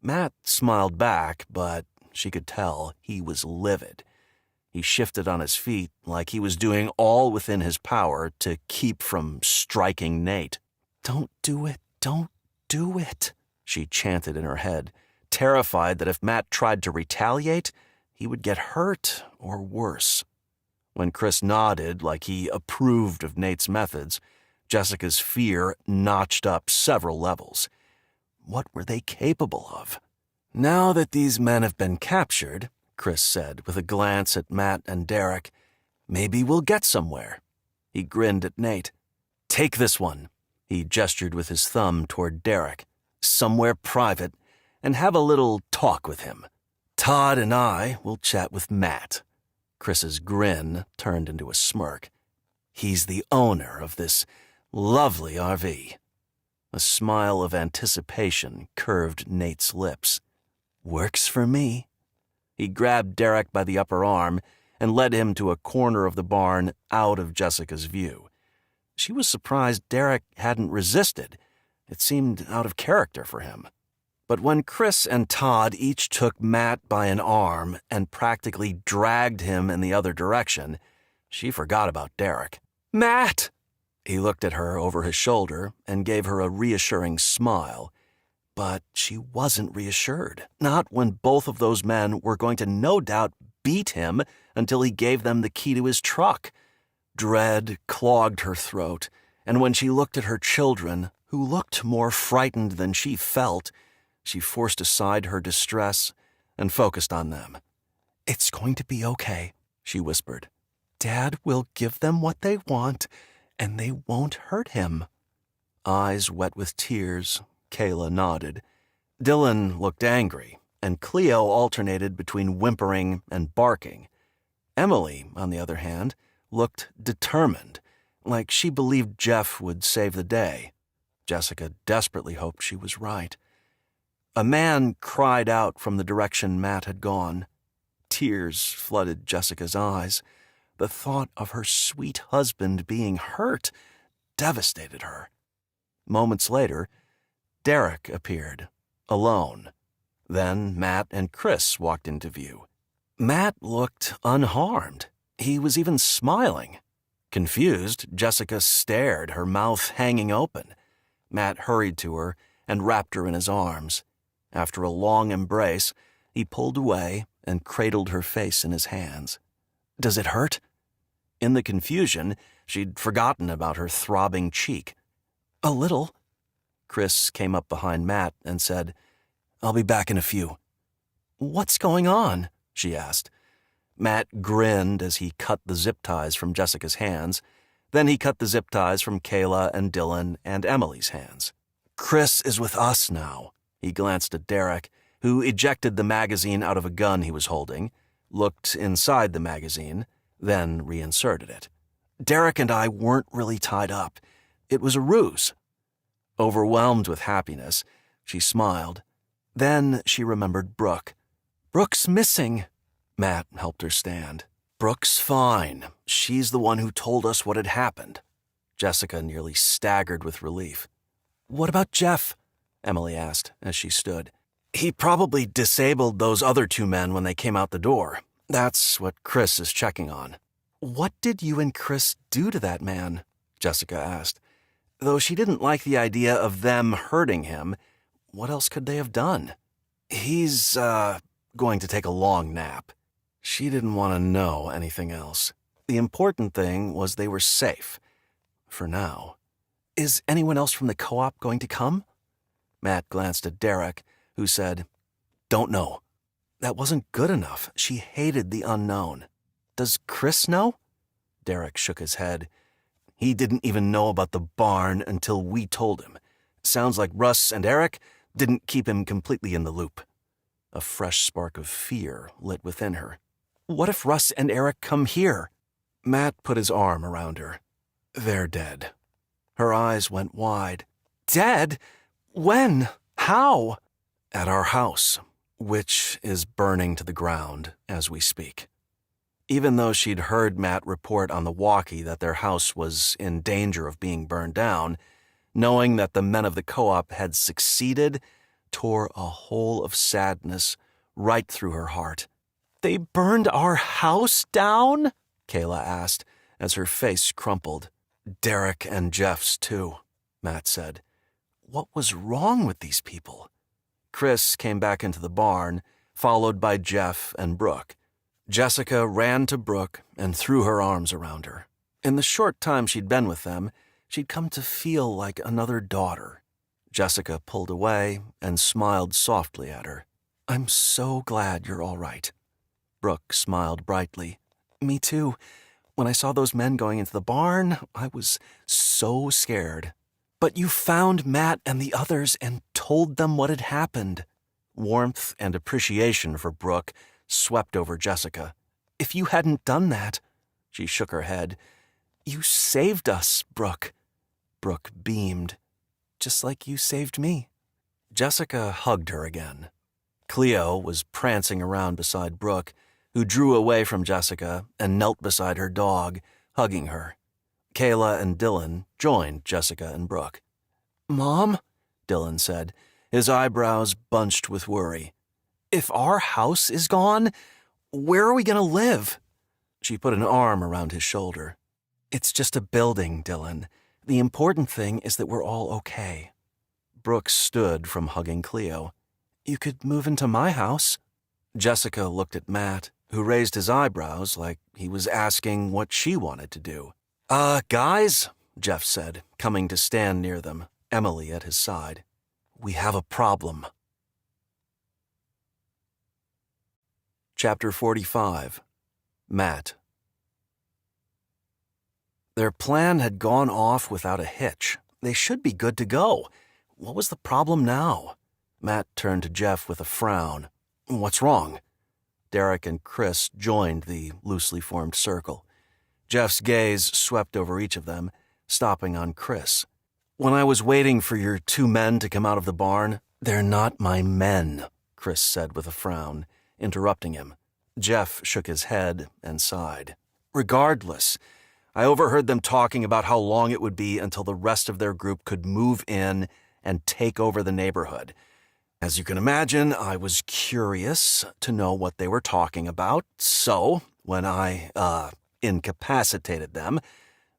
Matt smiled back, but she could tell he was livid. He shifted on his feet like he was doing all within his power to keep from striking Nate. "Don't do it, don't do it," she chanted in her head, terrified that if Matt tried to retaliate, he would get hurt or worse. When Chris nodded like he approved of Nate's methods, Jessica's fear notched up several levels. What were they capable of? "Now that these men have been captured," Chris said with a glance at Matt and Derek, "maybe we'll get somewhere." He grinned at Nate. "Take this one." He gestured with his thumb toward Derek. "Somewhere private, and have a little talk with him. Todd and I will chat with Matt." Chris's grin turned into a smirk. "He's the owner of this lovely RV." A smile of anticipation curved Nate's lips. "Works for me." He grabbed Derek by the upper arm and led him to a corner of the barn out of Jessica's view. She was surprised Derek hadn't resisted. It seemed out of character for him. But when Chris and Todd each took Matt by an arm and practically dragged him in the other direction, she forgot about Derek. "Matt!" He looked at her over his shoulder and gave her a reassuring smile. But she wasn't reassured, not when both of those men were going to no doubt beat him until he gave them the key to his truck. Dread clogged her throat, and when she looked at her children, who looked more frightened than she felt, she forced aside her distress and focused on them. "It's going to be okay," she whispered. "Dad will give them what they want, and they won't hurt him." Eyes wet with tears, Kayla nodded. Dylan looked angry, and Cleo alternated between whimpering and barking. Emily, on the other hand, looked determined, like she believed Jeff would save the day. Jessica desperately hoped she was right. A man cried out from the direction Matt had gone. Tears flooded Jessica's eyes. The thought of her sweet husband being hurt devastated her. Moments later, Derek appeared, alone. Then Matt and Chris walked into view. Matt looked unharmed. He was even smiling. Confused, Jessica stared, her mouth hanging open. Matt hurried to her and wrapped her in his arms. After a long embrace, he pulled away and cradled her face in his hands. "Does it hurt?" In the confusion, she'd forgotten about her throbbing cheek. "A little." Chris came up behind Matt and said, "I'll be back in a few." "What's going on?" she asked. Matt grinned as he cut the zip ties from Jessica's hands. Then he cut the zip ties from Kayla and Dylan and Emily's hands. "Chris is with us now." He glanced at Derek, who ejected the magazine out of a gun he was holding, looked inside the magazine, then reinserted it. "Derek and I weren't really tied up. It was a ruse." Overwhelmed with happiness, She smiled. Then she remembered Brooke. Brooke's missing. Matt helped her stand. Brooke's fine. She's the one who told us what had happened. Jessica nearly staggered with relief. What about Jeff? Emily asked as she stood. He probably disabled those other two men when they came out the door. That's what Chris is checking on. What did you and Chris do to that man? Jessica asked. Though she didn't like the idea of them hurting him, what else could they have done? He's, going to take a long nap. She didn't want to know anything else. The important thing was they were safe. For now. Is anyone else from the co-op going to come? Matt glanced at Derek, who said, Don't know. That wasn't good enough. She hated the unknown. Does Chris know? Derek shook his head. He didn't even know about the barn until we told him. Sounds like Russ and Eric didn't keep him completely in the loop. A fresh spark of fear lit within her. What if Russ and Eric come here? Matt put his arm around her. They're dead. Her eyes went wide. Dead? When? How? At our house, which is burning to the ground as we speak. Even though she'd heard Matt report on the walkie that their house was in danger of being burned down, knowing that the men of the co-op had succeeded tore a hole of sadness right through her heart. They burned our house down? Kayla asked as her face crumpled. Derek and Jeff's too, Matt said. What was wrong with these people? Chris came back into the barn, followed by Jeff and Brooke. Jessica ran to Brooke and threw her arms around her. In the short time she'd been with them, she'd come to feel like another daughter. Jessica pulled away and smiled softly at her. I'm so glad you're all right. Brooke smiled brightly. Me too. When I saw those men going into the barn, I was so scared. But you found Matt and the others and told them what had happened. Warmth and appreciation for Brooke swept over Jessica. If you hadn't done that, she shook her head. You saved us, Brooke. Brooke beamed. Just like you saved me. Jessica hugged her again. Cleo was prancing around beside Brooke, who drew away from Jessica and knelt beside her dog, hugging her. Kayla and Dylan joined Jessica and Brooke. Mom, Dylan said, his eyebrows bunched with worry. If our house is gone, where are we going to live? She put an arm around his shoulder. It's just a building, Dylan. The important thing is that we're all okay. Brooke stood from hugging Cleo. You could move into my house. Jessica looked at Matt, who raised his eyebrows like he was asking what she wanted to do. Guys, Jeff said, coming to stand near them, Emily at his side. We have a problem. Chapter 45. Matt. Their plan had gone off without a hitch. They should be good to go. What was the problem now? Matt turned to Jeff with a frown. What's wrong? Derek and Chris joined the loosely formed circle. Jeff's gaze swept over each of them, stopping on Chris. When I was waiting for your two men to come out of the barn, they're not my men, Chris said with a frown, interrupting him. Jeff shook his head and sighed. Regardless, I overheard them talking about how long it would be until the rest of their group could move in and take over the neighborhood. As you can imagine, I was curious to know what they were talking about, so when I, incapacitated them,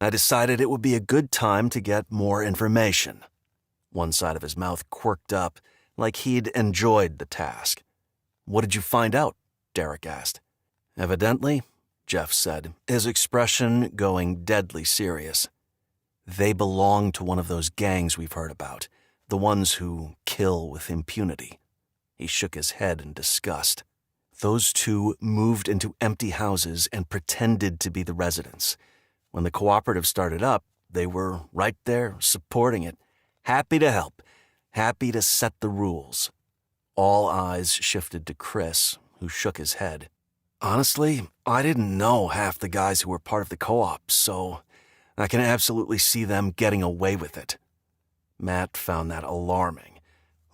I decided it would be a good time to get more information. One side of his mouth quirked up, like he'd enjoyed the task. What did you find out? Derek asked. Evidently, Jeff said, his expression going deadly serious. They belong to one of those gangs we've heard about. The ones who kill with impunity. He shook his head in disgust. Those two moved into empty houses and pretended to be the residents. When the cooperative started up, they were right there, supporting it, happy to help, happy to set the rules. All eyes shifted to Chris, who shook his head. Honestly, I didn't know half the guys who were part of the co-op, so I can absolutely see them getting away with it. Matt found that alarming.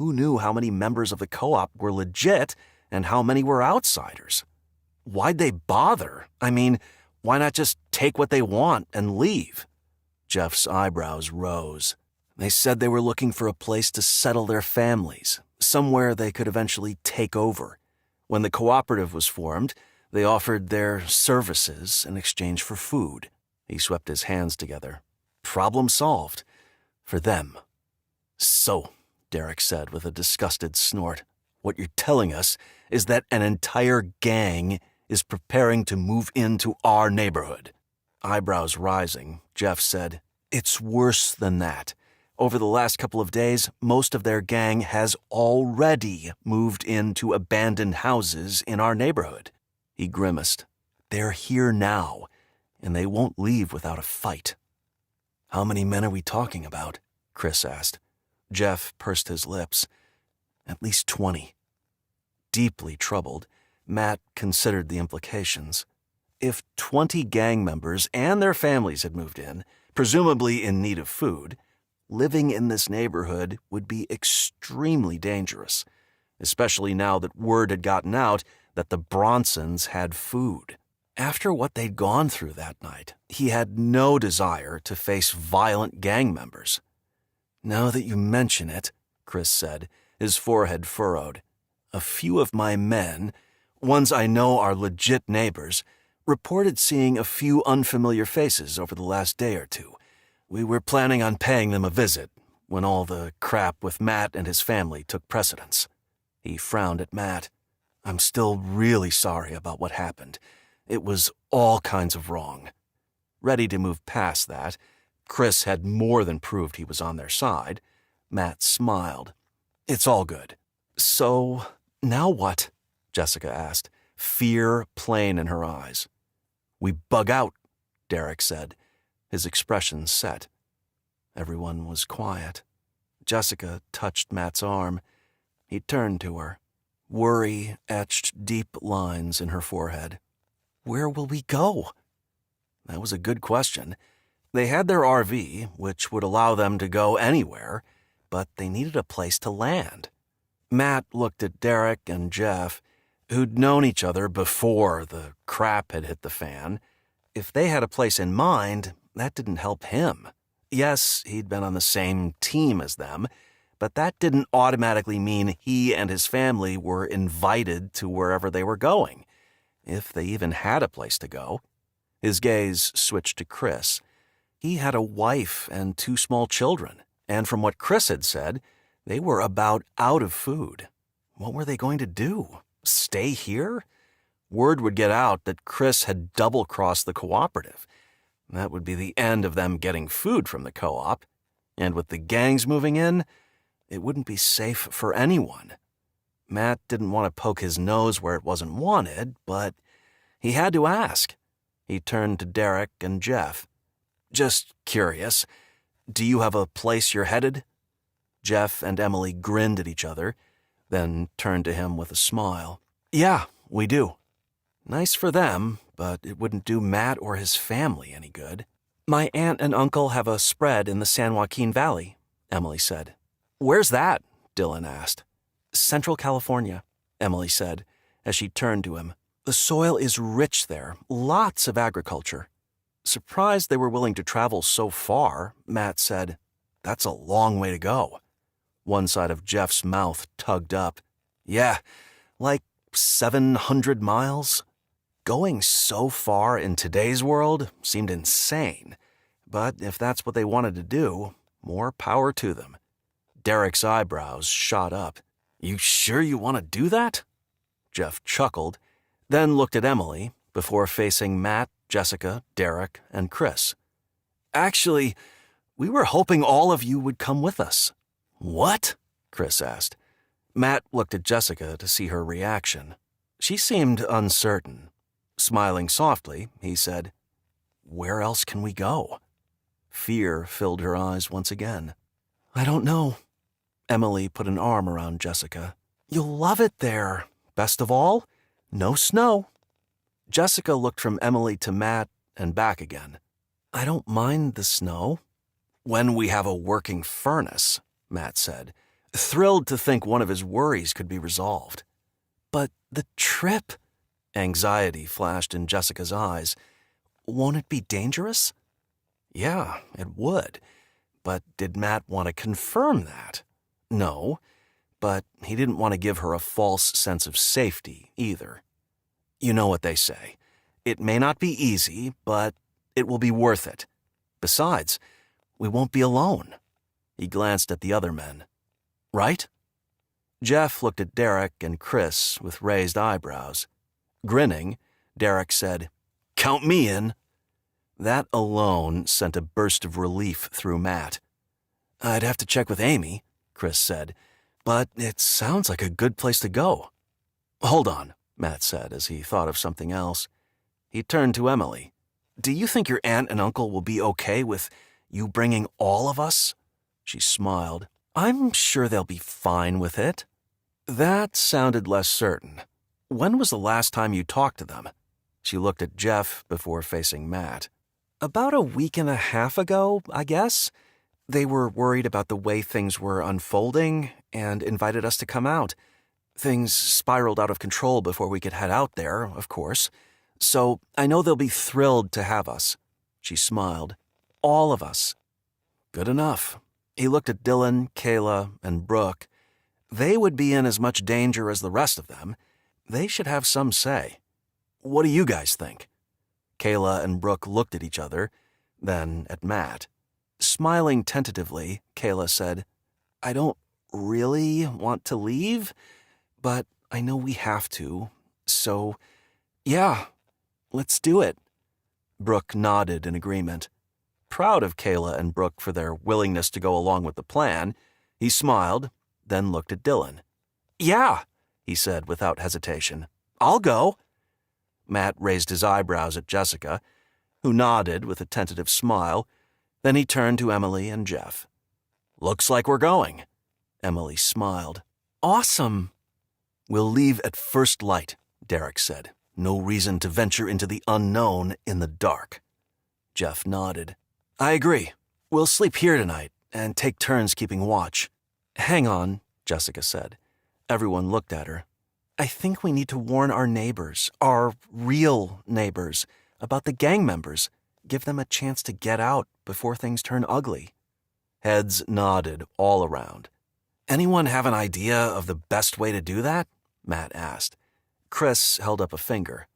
Who knew how many members of the co-op were legit and how many were outsiders? Why'd they bother? I mean, why not just take what they want and leave? Jeff's eyebrows rose. They said they were looking for a place to settle their families, somewhere they could eventually take over. When the cooperative was formed, they offered their services in exchange for food. He swept his hands together. Problem solved. For them. So, Derek said with a disgusted snort, what you're telling us is that an entire gang is preparing to move into our neighborhood. Eyebrows rising, Jeff said, it's worse than that. Over the last couple of days, most of their gang has already moved into abandoned houses in our neighborhood. He grimaced. They're here now, and they won't leave without a fight. How many men are we talking about? Chris asked. Jeff pursed his lips. At least 20. Deeply troubled, Matt considered the implications. If 20 gang members and their families had moved in, presumably in need of food, living in this neighborhood would be extremely dangerous, especially now that word had gotten out that the Bronsons had food. After what they'd gone through that night, he had no desire to face violent gang members. Now that you mention it, Chris said, his forehead furrowed, a few of my men, ones I know are legit neighbors, reported seeing a few unfamiliar faces over the last day or two. We were planning on paying them a visit when all the crap with Matt and his family took precedence. He frowned at Matt. I'm still really sorry about what happened. It was all kinds of wrong. Ready to move past that, Chris had more than proved he was on their side. Matt smiled. It's all good. So, now what? Jessica asked, fear plain in her eyes. We bug out, Derek said, his expression set. Everyone was quiet. Jessica touched Matt's arm. He turned to her. Worry etched deep lines in her forehead. Where will we go? That was a good question. They had their RV, which would allow them to go anywhere, but they needed a place to land. Matt looked at Derek and Jeff, who'd known each other before the crap had hit the fan. If they had a place in mind, that didn't help him. Yes, he'd been on the same team as them, but that didn't automatically mean he and his family were invited to wherever they were going, if they even had a place to go. His gaze switched to Chris. He had a wife and 2 small children, and from what Chris had said, they were about out of food. What were they going to do? Stay here? Word would get out that Chris had double-crossed the cooperative. That would be the end of them getting food from the co-op, and with the gangs moving in, it wouldn't be safe for anyone. Matt didn't want to poke his nose where it wasn't wanted, but he had to ask. He turned to Derek and Jeff. Just curious, do you have a place you're headed? Jeff and Emily grinned at each other, then turned to him with a smile. Yeah, we do. Nice for them, but it wouldn't do Matt or his family any good. My aunt and uncle have a spread in the San Joaquin Valley, Emily said. Where's that? Dylan asked. Central California, Emily said, as she turned to him. The soil is rich there, lots of agriculture. Surprised they were willing to travel so far, Matt said. That's a long way to go. One side of Jeff's mouth tugged up. Yeah, like 700 miles. Going so far in today's world seemed insane, but if that's what they wanted to do, more power to them. Derek's eyebrows shot up. You sure you want to do that? Jeff chuckled, then looked at Emily before facing Matt, Jessica, Derek, and Chris. Actually, we were hoping all of you would come with us. What? Chris asked. Matt looked at Jessica to see her reaction. She seemed uncertain. Smiling softly, he said, Where else can we go? Fear filled her eyes once again. I don't know. Emily put an arm around Jessica. You'll love it there. Best of all, no snow. Jessica looked from Emily to Matt and back again. I don't mind the snow. When we have a working furnace, Matt said. thrilled to think one of his worries could be resolved. But the trip, anxiety flashed in Jessica's eyes. Won't it be dangerous? Yeah, it would. But did Matt want to confirm that? No, but he didn't want to give her a false sense of safety either. You know what they say. It may not be easy, but it will be worth it. Besides, we won't be alone. He glanced at the other men. Right? Jeff looked at Derek and Chris with raised eyebrows. Grinning, Derek said, "Count me in." That alone sent a burst of relief through Matt. "I'd have to check with Amy," Chris said, "but it sounds like a good place to go." "Hold on," Matt said as he thought of something else. He turned to Emily. "Do you think your aunt and uncle will be okay with you bringing all of us?" She smiled. "I'm sure they'll be fine with it." That sounded less certain. "When was the last time you talked to them?" She looked at Jeff before facing Matt. "About a week and a half ago, I guess. They were worried about the way things were unfolding and invited us to come out. Things spiraled out of control before we could head out there, of course. So I know they'll be thrilled to have us." She smiled. "All of us." Good enough. He looked at Dylan, Kayla, and Brooke. They would be in as much danger as the rest of them. They should have some say. "What do you guys think?" Kayla and Brooke looked at each other, then at Matt. Smiling tentatively, Kayla said, "I don't really want to leave, but I know we have to, so yeah, let's do it." Brooke nodded in agreement. Proud of Kayla and Brooke for their willingness to go along with the plan, he smiled, then looked at Dylan. "Yeah," he said without hesitation. "I'll go." Matt raised his eyebrows at Jessica, who nodded with a tentative smile. Then he turned to Emily and Jeff. "Looks like we're going." Emily smiled. "Awesome." "We'll leave at first light," Derek said. "No reason to venture into the unknown in the dark." Jeff nodded. "I agree. We'll sleep here tonight and take turns keeping watch." "Hang on," Jessica said. Everyone looked at her. "I think we need to warn our neighbors, our real neighbors, about the gang members. Give them a chance to get out before things turn ugly." Heads nodded all around. "Anyone have an idea of the best way to do that?" Matt asked. Chris held up a finger.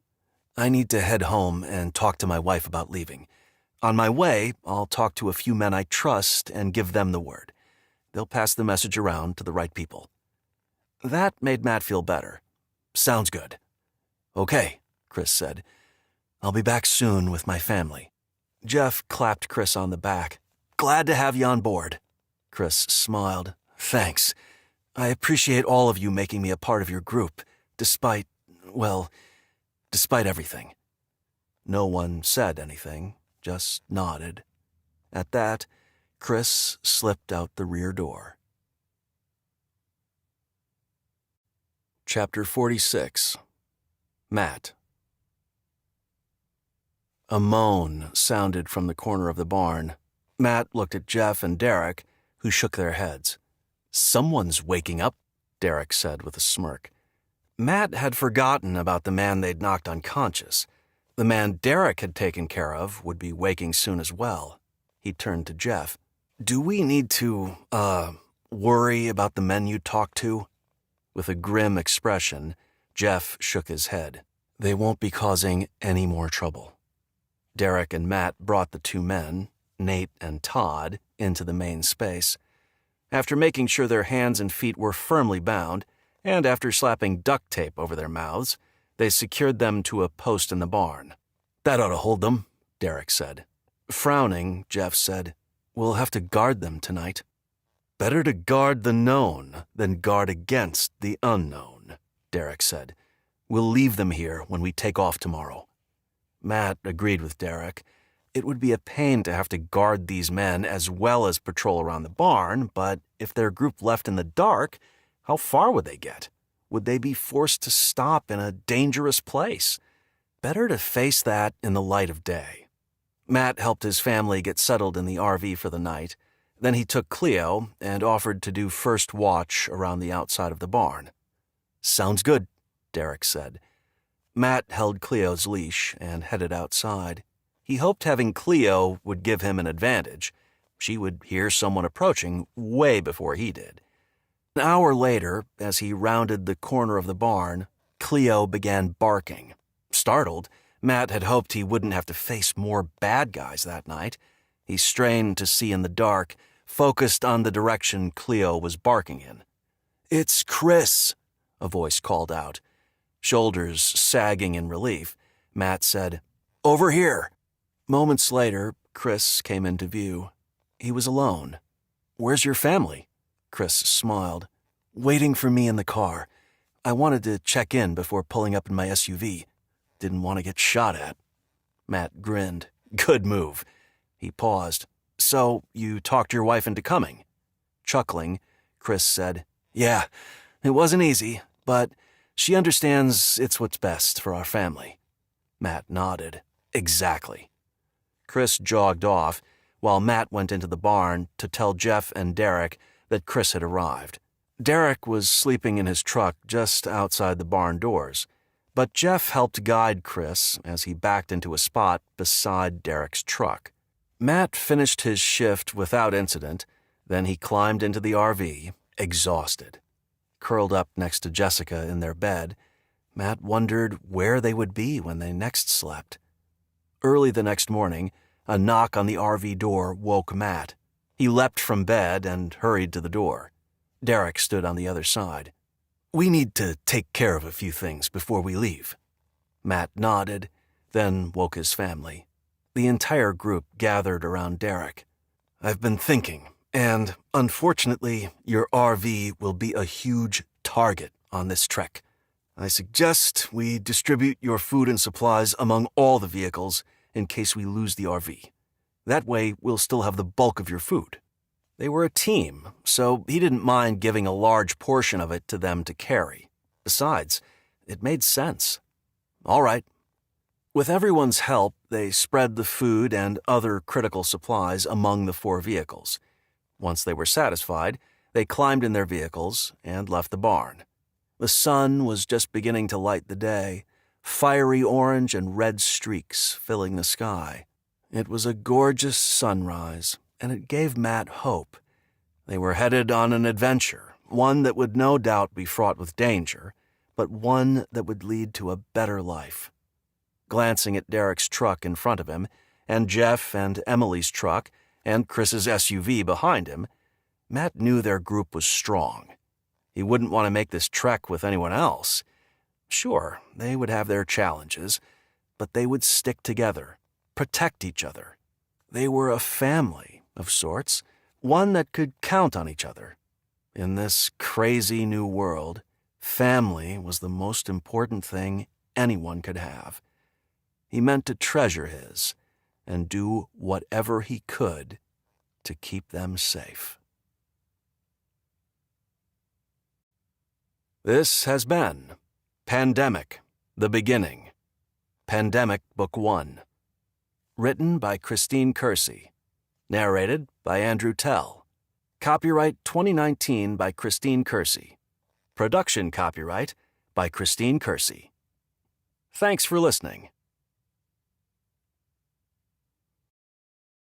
"I need to head home and talk to my wife about leaving. On my way, I'll talk to a few men I trust and give them the word. They'll pass the message around to the right people." That made Matt feel better. "Sounds good." "Okay," Chris said. "I'll be back soon with my family." Jeff clapped Chris on the back. "Glad to have you on board." Chris smiled. "Thanks. I appreciate all of you making me a part of your group, despite everything." No one said anything, just nodded. At that, Chris slipped out the rear door. Chapter 46. Matt. A moan sounded from the corner of the barn. Matt looked at Jeff and Derek, who shook their heads. "Someone's waking up," Derek said with a smirk. Matt had forgotten about the man they'd knocked unconscious. The man Derek had taken care of would be waking soon as well. He turned to Jeff. "Do we need to, worry about the men you talked to?" With a grim expression, Jeff shook his head. "They won't be causing any more trouble." Derek and Matt brought the two men, Nate and Todd, into the main space. After making sure their hands and feet were firmly bound, and after slapping duct tape over their mouths, they secured them to a post in the barn. "That ought to hold them," Derek said. Frowning, Jeff said, "We'll have to guard them tonight." "Better to guard the known than guard against the unknown," Derek said. "We'll leave them here when we take off tomorrow." Matt agreed with Derek. It would be a pain to have to guard these men as well as patrol around the barn, but if their group left in the dark, how far would they get? Would they be forced to stop in a dangerous place? Better to face that in the light of day. Matt helped his family get settled in the RV for the night. Then he took Cleo and offered to do first watch around the outside of the barn. "Sounds good," Derek said. Matt held Cleo's leash and headed outside. He hoped having Cleo would give him an advantage. She would hear someone approaching way before he did. An hour later, as he rounded the corner of the barn, Cleo began barking. Startled, Matt had hoped he wouldn't have to face more bad guys that night. He strained to see in the dark, focused on the direction Cleo was barking in. "It's Chris," a voice called out. Shoulders sagging in relief, Matt said, "Over here." Moments later, Chris came into view. He was alone. "Where's your family?" Chris smiled. "Waiting for me in the car. I wanted to check in before pulling up in my SUV. Didn't want to get shot at." Matt grinned. "Good move." He paused. "So, you talked your wife into coming?" Chuckling, Chris said, "Yeah, it wasn't easy, but she understands it's what's best for our family." Matt nodded. "Exactly." Chris jogged off, while Matt went into the barn to tell Jeff and Derek that Chris had arrived. Derek was sleeping in his truck just outside the barn doors, but Jeff helped guide Chris as he backed into a spot beside Derek's truck. Matt finished his shift without incident, then he climbed into the RV, exhausted. Curled up next to Jessica in their bed, Matt wondered where they would be when they next slept. Early the next morning, a knock on the RV door woke Matt. He leapt from bed and hurried to the door. Derek stood on the other side. "We need to take care of a few things before we leave." Matt nodded, then woke his family. The entire group gathered around Derek. "I've been thinking, and unfortunately, your RV will be a huge target on this trek. I suggest we distribute your food and supplies among all the vehicles in case we lose the RV. That way, we'll still have the bulk of your food." They were a team, so he didn't mind giving a large portion of it to them to carry. Besides, it made sense. "All right." With everyone's help, they spread the food and other critical supplies among the 4 vehicles. Once they were satisfied, they climbed in their vehicles and left the barn. The sun was just beginning to light the day, fiery orange and red streaks filling the sky. It was a gorgeous sunrise, and it gave Matt hope. They were headed on an adventure, one that would no doubt be fraught with danger, but one that would lead to a better life. Glancing at Derek's truck in front of him, and Jeff and Emily's truck, and Chris's SUV behind him, Matt knew their group was strong. He wouldn't want to make this trek with anyone else. Sure, they would have their challenges, but they would stick together, protect each other. They were a family of sorts, one that could count on each other. In this crazy new world, family was the most important thing anyone could have. He meant to treasure his and do whatever he could to keep them safe. This has been Pandemic, The Beginning, Pandemic Book 1. Written by Christine Kersey. Narrated by Andrew Tell. Copyright 2019 by Christine Kersey. Production copyright by Christine Kersey. Thanks for listening.